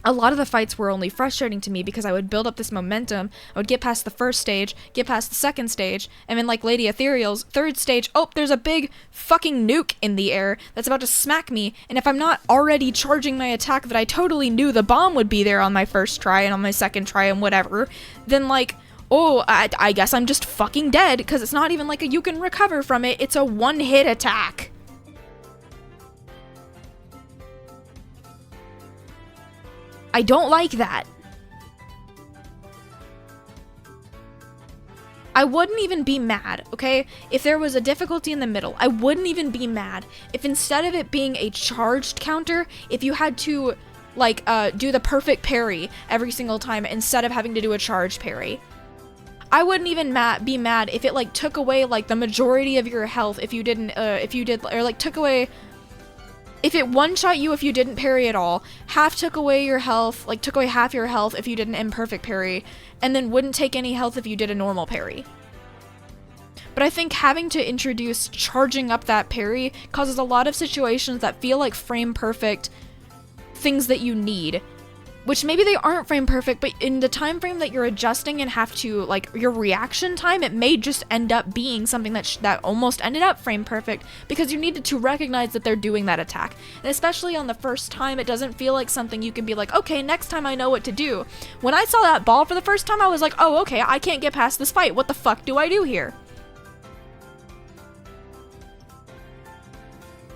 A lot of the fights were only frustrating to me because I would build up this momentum, I would get past the first stage, get past the second stage, and then like Lady Ethereal's third stage, oh, there's a big fucking nuke in the air that's about to smack me, and if I'm not already charging my attack that I totally knew the bomb would be there on my first try and on my second try and whatever, then like, oh, I guess I'm just fucking dead, because it's not even like you can recover from it, it's a one-hit attack. I don't like that. I wouldn't even be mad, okay? If there was a difficulty in the middle, I wouldn't even be mad. If instead of it being a charged counter, if you had to, like, do the perfect parry every single time instead of having to do a charged parry. I wouldn't even be mad if it, like, took away, like, the majority of your health if you didn't, or, like, took away... If it one-shot you if you didn't parry at all, half took away your health, like took away half your health if you did an imperfect parry, and then wouldn't take any health if you did a normal parry. But I think having to introduce charging up that parry causes a lot of situations that feel like frame perfect things that you need which maybe they aren't frame perfect, but in the time frame that you're adjusting and have to, like, your reaction time, it may just end up being something that almost ended up frame perfect because you needed to recognize that they're doing that attack. And especially on the first time, it doesn't feel like something you can be like, okay, next time I know what to do. When I saw that ball for the first time, I was like, oh, okay, I can't get past this fight. What the fuck do I do here?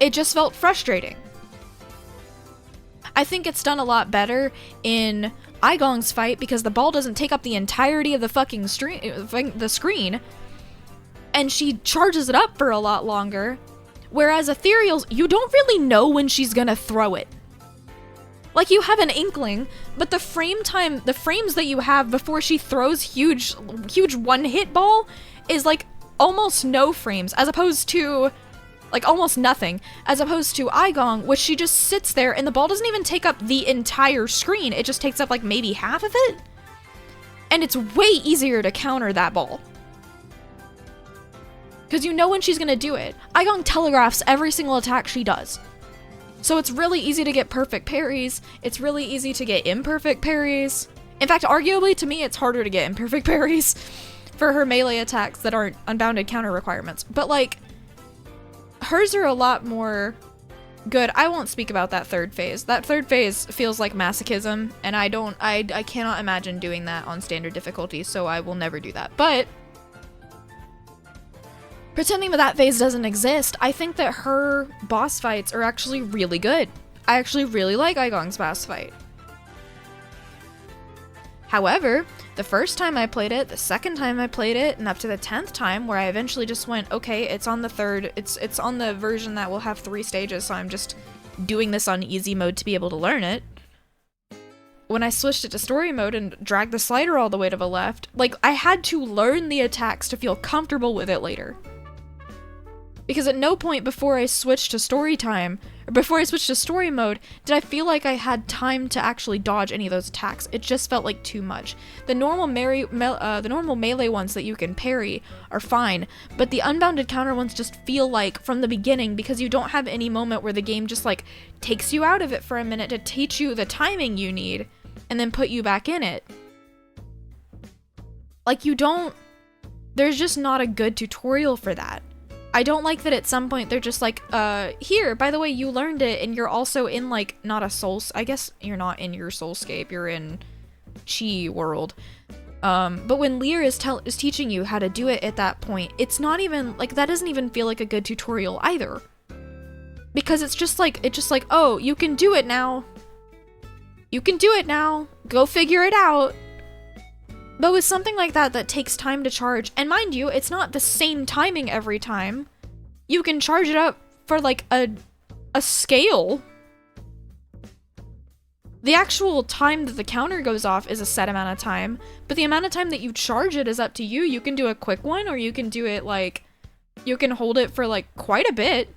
It just felt frustrating. I think it's done a lot better in Aigong's fight because the ball doesn't take up the entirety of the fucking screen, and she charges it up for a lot longer, whereas Ethereal's, you don't really know when she's gonna throw it. Like, you have an inkling, but the frames that you have before she throws huge one-hit ball is like almost no frames, as opposed to like almost nothing, as opposed to Aigong, which she just sits there and the ball doesn't even take up the entire screen. It just takes up like maybe half of it. And it's way easier to counter that ball. Because you know when she's gonna do it. Aigong telegraphs every single attack she does. So it's really easy to get perfect parries. It's really easy to get imperfect parries. In fact, arguably to me, it's harder to get imperfect parries for her melee attacks that aren't unbounded counter requirements. But like, hers are a lot more good. I won't speak about that third phase. That third phase feels like masochism, and I cannot imagine doing that on standard difficulty, so I will never do that. But pretending that phase doesn't exist, I think that her boss fights are actually really good. I actually really like Aigong's boss fight. However, the first time I played it, the second time I played it, and up to the 10th time, where I eventually just went, okay, it's on the third, it's on the version that will have 3 stages, so I'm just doing this on easy mode to be able to learn it. When I switched it to story mode and dragged the slider all the way to the left, like, I had to learn the attacks to feel comfortable with it later. Because at no point before I switched to story mode, did I feel like I had time to actually dodge any of those attacks. It just felt like too much. The normal melee ones that you can parry are fine, but the unbounded counter ones just feel like, from the beginning, because you don't have any moment where the game just like takes you out of it for a minute to teach you the timing you need, and then put you back in it. Like, there's just not a good tutorial for that. I don't like that at some point they're just like, here, by the way, you learned it, and you're also in, like, not a I guess you're not in your soulscape, you're in Chi world. But when Lear is teaching you how to do it at that point, it's not even, like, that doesn't even feel like a good tutorial either. Because it's just like, oh, you can do it now. You can do it now. Go figure it out. But with something like that takes time to charge, and mind you, it's not the same timing every time. You can charge it up for like a scale. The actual time that the counter goes off is a set amount of time, but the amount of time that you charge it is up to you. You can do a quick one, or you can do it like, you can hold it for like quite a bit.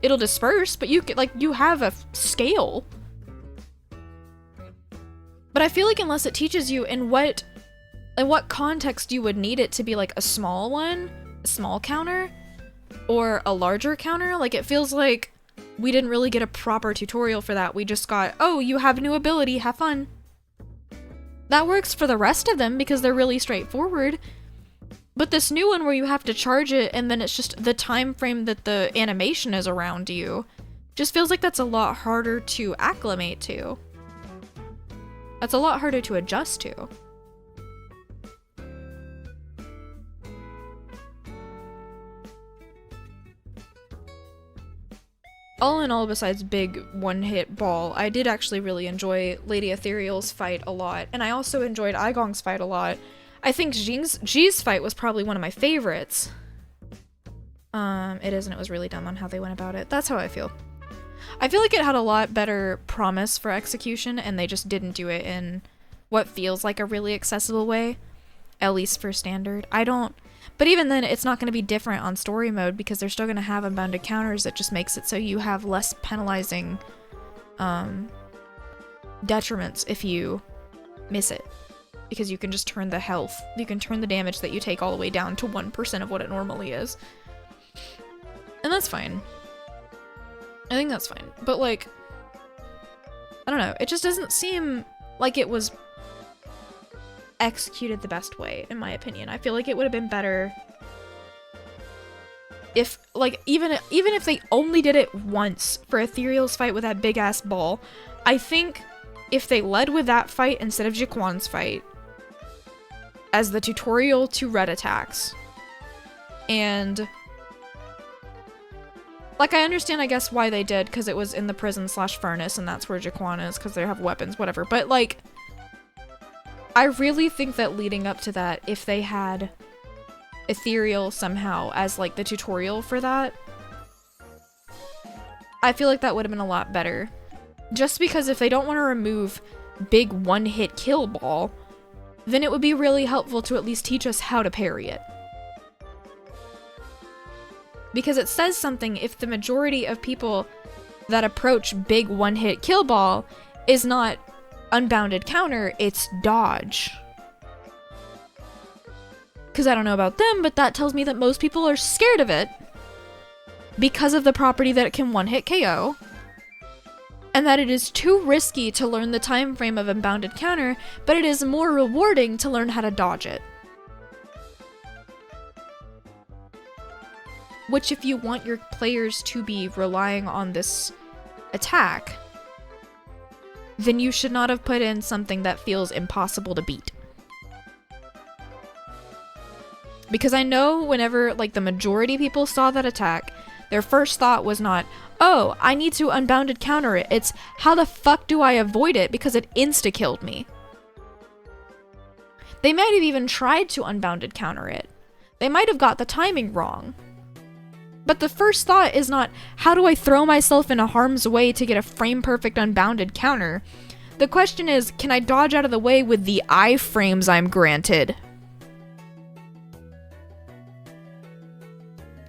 It'll disperse, but you have a scale. But I feel like unless it teaches you in what context you would need it to be like a small one, a small counter, or a larger counter, like it feels like we didn't really get a proper tutorial for that. We just got, oh, you have a new ability, have fun. That works for the rest of them because they're really straightforward. But this new one where you have to charge it and then it's just the time frame that the animation is around you, just feels like that's a lot harder to acclimate to. That's a lot harder to adjust to. All in all, besides big one-hit ball, I did actually really enjoy Lady Ethereal's fight a lot, and I also enjoyed Aigong's fight a lot. I think Ji's fight was probably one of my favorites. It is, and it was really dumb on how they went about it. That's how I feel. I feel like it had a lot better promise for execution, and they just didn't do it in what feels like a really accessible way, at least for standard. But even then, it's not going to be different on story mode because they're still going to have unbounded counters that just makes it so you have less penalizing detriments if you miss it. Because you can just turn the health, you can turn the damage that you take all the way down to 1% of what it normally is. And that's fine. I think that's fine. But like, I don't know, it just doesn't seem like it was executed the best way, in my opinion. I feel like it would have been better if, like, even if they only did it once for Ethereal's fight with that big-ass ball. I think if they led with that fight instead of Jaquan's fight as the tutorial to red attacks, and like, I understand, I guess, why they did, because it was in the prison/furnace, and that's where Jaquan is, because they have weapons, whatever, but, like, I really think that leading up to that, if they had Ethereal somehow as, like, the tutorial for that, I feel like that would have been a lot better. Just because if they don't want to remove big one-hit kill ball, then it would be really helpful to at least teach us how to parry it. Because it says something if the majority of people that approach big one-hit kill ball is not unbounded counter, it's dodge. Because I don't know about them, but that tells me that most people are scared of it because of the property that it can one-hit KO, and that it is too risky to learn the time frame of unbounded counter, but it is more rewarding to learn how to dodge it. Which, if you want your players to be relying on this attack, then you should not have put in something that feels impossible to beat. Because I know whenever, like, the majority of people saw that attack, their first thought was not, oh, I need to unbounded counter it. It's, how the fuck do I avoid it because it insta-killed me? They might have even tried to unbounded counter it. They might have got the timing wrong. But the first thought is not, how do I throw myself into harm's way to get a frame-perfect unbounded counter? The question is, can I dodge out of the way with the iframes I'm granted?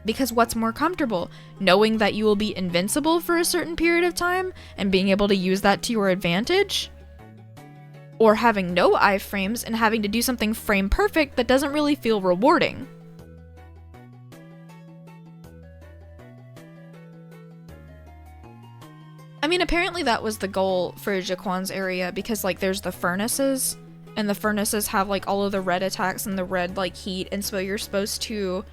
Because what's more comfortable? Knowing that you will be invincible for a certain period of time and being able to use that to your advantage? Or having no iframes and having to do something frame-perfect that doesn't really feel rewarding? I mean, apparently that was the goal for Jaquan's area, because, like, there's the furnaces, and the furnaces have, like, all of the red attacks and the red, like, heat, and so you're supposed to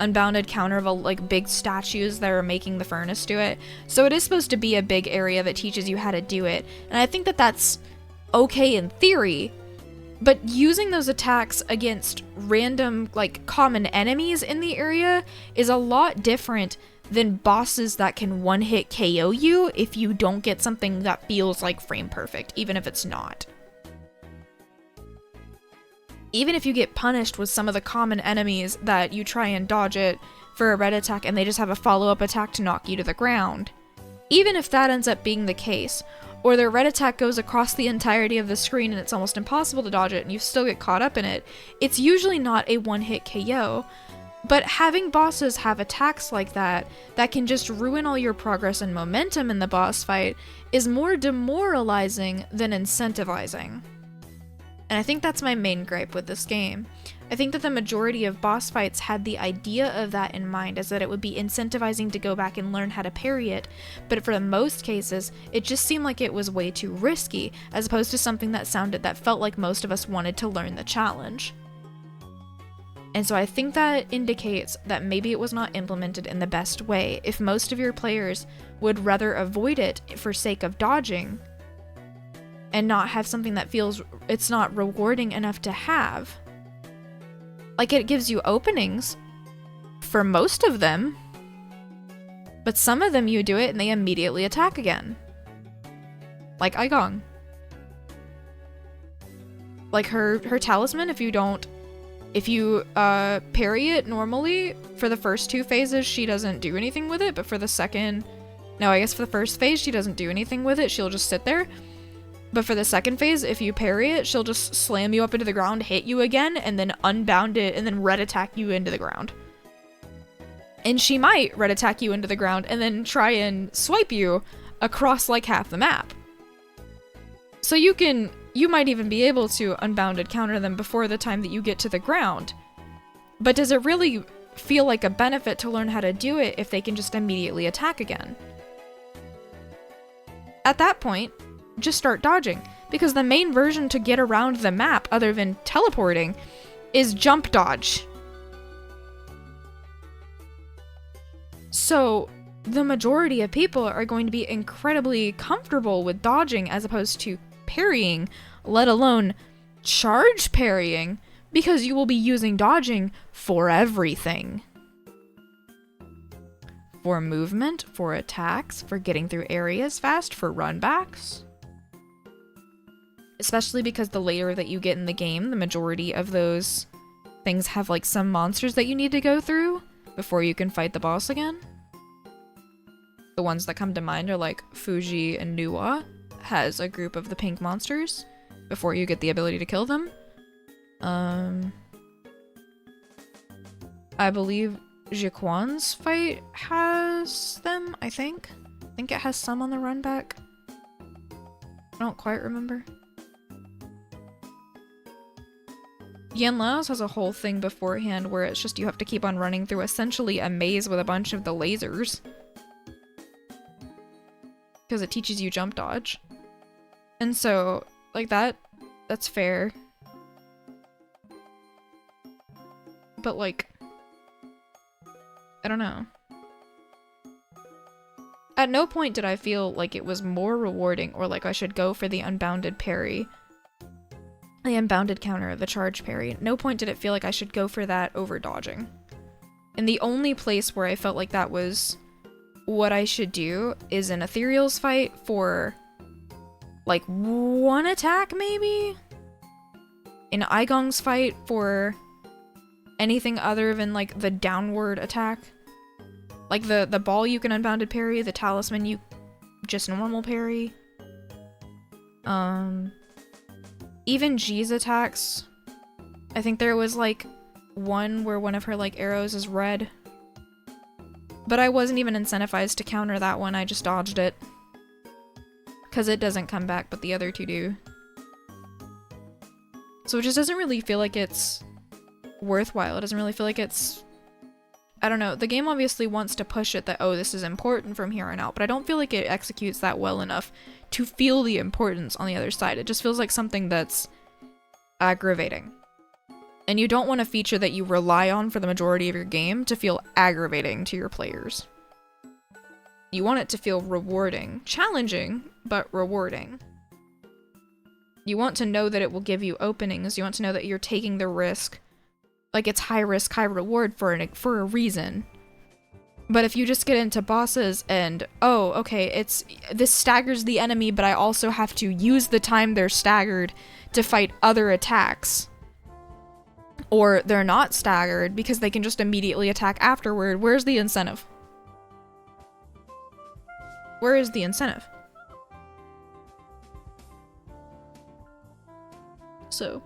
unbounded counter the, like, big statues that are making the furnace do it. So it is supposed to be a big area that teaches you how to do it, and I think that that's okay in theory, but using those attacks against random, like, common enemies in the area is a lot different than bosses that can one-hit KO you if you don't get something that feels like frame perfect, even if it's not. Even if you get punished with some of the common enemies that you try and dodge it for a red attack and they just have a follow-up attack to knock you to the ground, even if that ends up being the case, or their red attack goes across the entirety of the screen and it's almost impossible to dodge it and you still get caught up in it, it's usually not a one-hit KO. But having bosses have attacks like that can just ruin all your progress and momentum in the boss fight is more demoralizing than incentivizing. And I think that's my main gripe with this game. I think that the majority of boss fights had the idea of that in mind, as that it would be incentivizing to go back and learn how to parry it, but for the most cases, it just seemed like it was way too risky, as opposed to something that felt like most of us wanted to learn the challenge. And so I think that indicates that maybe it was not implemented in the best way if most of your players would rather avoid it for sake of dodging and not have something that feels it's not rewarding enough to have. Like, it gives you openings for most of them, but some of them you do it and they immediately attack again. Like Aigong. Like her talisman, if you parry it normally, for the first 2 phases, she doesn't do anything with it, but for the first phase, she doesn't do anything with it, she'll just sit there. But for the second phase, if you parry it, she'll just slam you up into the ground, hit you again, and then unbound it, and then red attack you into the ground. And she might red attack you into the ground, and then try and swipe you across like half the map. So you might even be able to unbounded counter them before the time that you get to the ground. But does it really feel like a benefit to learn how to do it if they can just immediately attack again? At that point, just start dodging. Because the main version to get around the map, other than teleporting, is jump dodge. So the majority of people are going to be incredibly comfortable with dodging as opposed to parrying, let alone charge parrying, because you will be using dodging for everything. For movement, for attacks, for getting through areas fast, for runbacks. Especially because the later that you get in the game, the majority of those things have like some monsters that you need to go through before you can fight the boss again. The ones that come to mind are like Fuji and Nuwa has a group of the pink monsters before you get the ability to kill them. I believe Jiquan's fight has them, I think. I think it has some on the run back. I don't quite remember. Yanlao's has a whole thing beforehand where it's just you have to keep on running through essentially a maze with a bunch of the lasers. Because it teaches you jump dodge. And so, like that's fair. But like, I don't know. At no point did I feel like it was more rewarding or like I should go for the unbounded parry. The unbounded counter, the charge parry. At no point did it feel like I should go for that over dodging. And the only place where I felt like that was what I should do is an Ethereal's fight for like one attack maybe? In Igong's fight for anything other than like the downward attack. Like the ball you can unbounded parry, the talisman you just normal parry. Even G's attacks, I think there was like one where one of her like arrows is red. But I wasn't even incentivized to counter that one, I just dodged it. Because it doesn't come back, but the other two do. So it just doesn't really feel like it's worthwhile. It doesn't really feel like it's... I don't know. The game obviously wants to push it that, oh, this is important from here on out, but I don't feel like it executes that well enough to feel the importance on the other side. It just feels like something that's aggravating. And you don't want a feature that you rely on for the majority of your game to feel aggravating to your players. You want it to feel rewarding. Challenging, but rewarding. You want to know that it will give you openings. You want to know that you're taking the risk. Like it's high risk, high reward for a reason. But if you just get into bosses and, oh, okay, this staggers the enemy, but I also have to use the time they're staggered to fight other attacks. Or they're not staggered because they can just immediately attack afterward. Where's the incentive? Where is the incentive? So...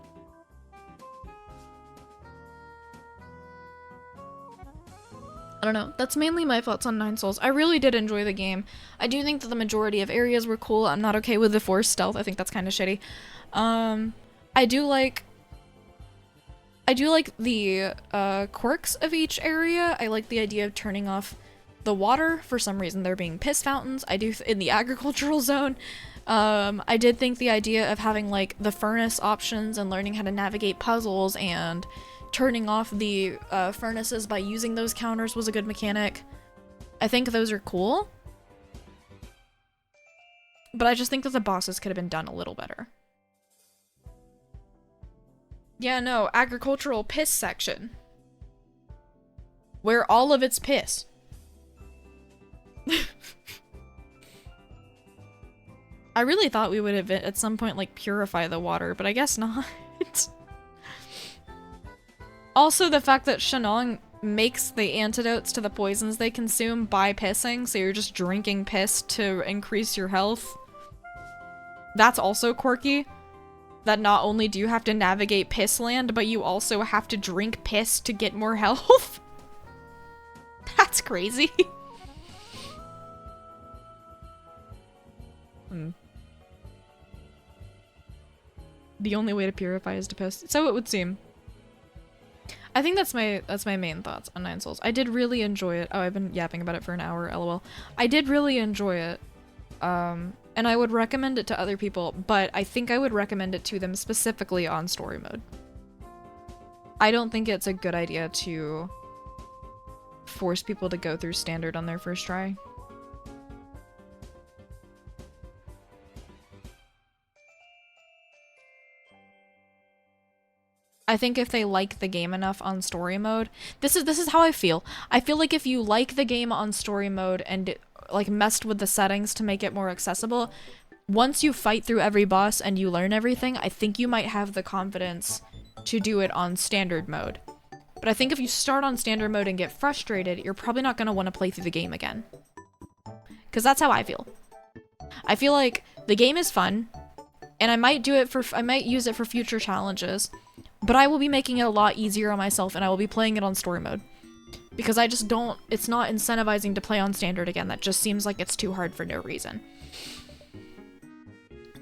I don't know. That's mainly my thoughts on Nine Souls. I really did enjoy the game. I do think that the majority of areas were cool. I'm not okay with the forced stealth. I think that's kind of shitty. I do like the quirks of each area. I like the idea of turning off the water. For some reason, there being piss fountains. I do in the agricultural zone. I did think the idea of having like the furnace options and learning how to navigate puzzles and turning off the furnaces by using those counters was a good mechanic. I think those are cool. But I just think that the bosses could have been done a little better. Yeah, no, agricultural piss section. Where all of it's piss. I really thought we would have at some point like purify the water, but I guess not. Also, the fact that Shenong makes the antidotes to the poisons they consume by pissing, so you're just drinking piss to increase your health. That's also quirky. That not only do you have to navigate piss land, but you also have to drink piss to get more health. That's crazy. The only way to purify is to piss. So it would seem. I think that's my main thoughts on Nine Souls. I did really enjoy it. Oh, I've been yapping about it for an hour, lol. I did really enjoy it. And I would recommend it to other people, but I think I would recommend it to them specifically on story mode. I don't think it's a good idea to force people to go through standard on their first try. I think if they like the game enough on story mode, this is how I feel. I feel like if you like the game on story mode and like messed with the settings to make it more accessible, once you fight through every boss and you learn everything, I think you might have the confidence to do it on standard mode. But I think if you start on standard mode and get frustrated, you're probably not going to want to play through the game again. Because that's how I feel. I feel like the game is fun, and I might use it for future challenges, but I will be making it a lot easier on myself, and I will be playing it on story mode. Because I just don't, it's not incentivizing to play on standard again. That just seems like it's too hard for no reason.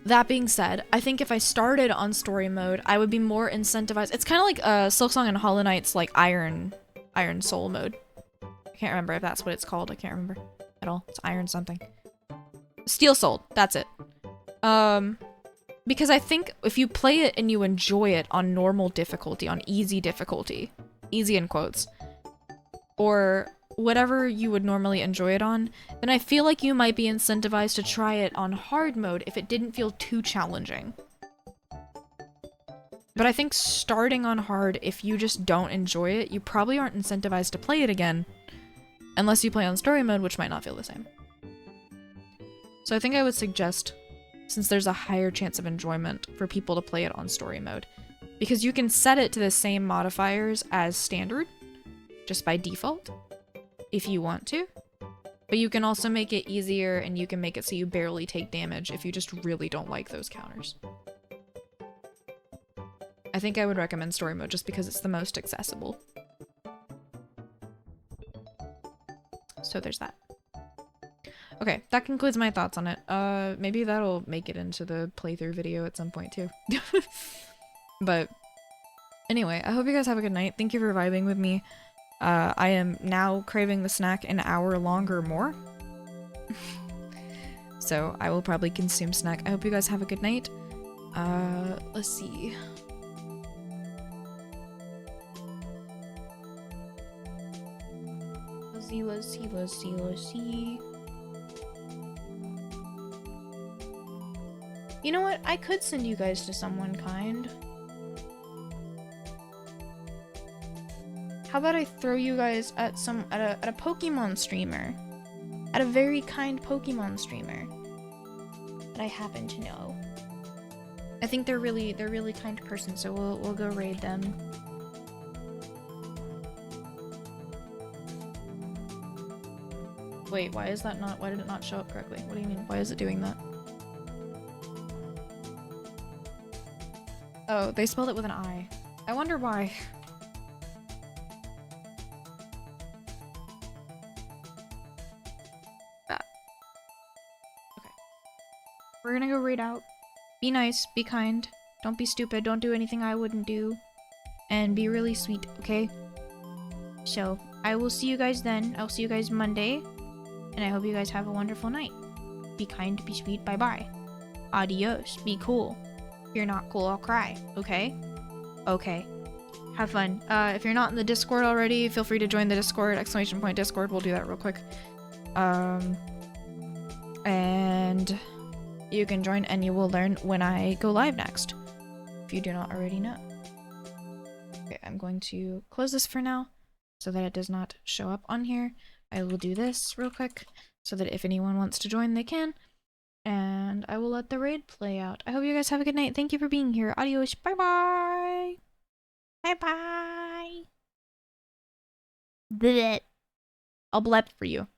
That being said, I think if I started on story mode, I would be more incentivized. It's kind of like Silksong and Hollow Knight's like Iron Soul mode. I can't remember if that's what it's called. I can't remember at all. It's Iron something. Steel Soul. That's it. Because I think if you play it and you enjoy it on normal difficulty, on easy difficulty, easy in quotes, or whatever you would normally enjoy it on, then I feel like you might be incentivized to try it on hard mode if it didn't feel too challenging. But I think starting on hard, if you just don't enjoy it, you probably aren't incentivized to play it again, unless you play on story mode, which might not feel the same. So I think I would suggest, since there's a higher chance of enjoyment, for people to play it on story mode, because you can set it to the same modifiers as standard, just by default, if you want to, but you can also make it easier, and you can make it so you barely take damage if you just really don't like those counters. I think I would recommend story mode just because it's the most accessible. So there's that. Okay, that concludes my thoughts on it. Maybe that'll make it into the playthrough video at some point too. But anyway, I hope you guys have a good night. Thank you for vibing with me. I am now craving the snack an hour longer more. So I will probably consume snack. I hope you guys have a good night. Let's see. Let's see. You know what? I could send you guys to someone kind. How about I throw you guys at a Pokemon streamer? At a very kind Pokemon streamer that I happen to know. I think they're really kind person, so we'll go raid them. Wait, why did it not show up correctly? What do you mean? Why is it doing that? Oh, they spelled it with an I. I wonder why. Okay. We're gonna go raid out. Be nice, be kind. Don't be stupid, don't do anything I wouldn't do. And be really sweet, okay? So, I will see you guys then. I'll see you guys Monday. And I hope you guys have a wonderful night. Be kind, be sweet, bye-bye. Adios, be cool. If you're not cool, I'll cry, okay? Okay. Have fun. If you're not in the Discord already, feel free to join the Discord, !Discord, we'll do that real quick. And you can join and you will learn when I go live next, if you do not already know. Okay, I'm going to close this for now, so that it does not show up on here. I will do this real quick, so that if anyone wants to join, they can. And I will let the raid play out. I hope you guys have a good night. Thank you for being here. Adios. Bye-bye. Bye-bye. Bleh. I'll blep for you.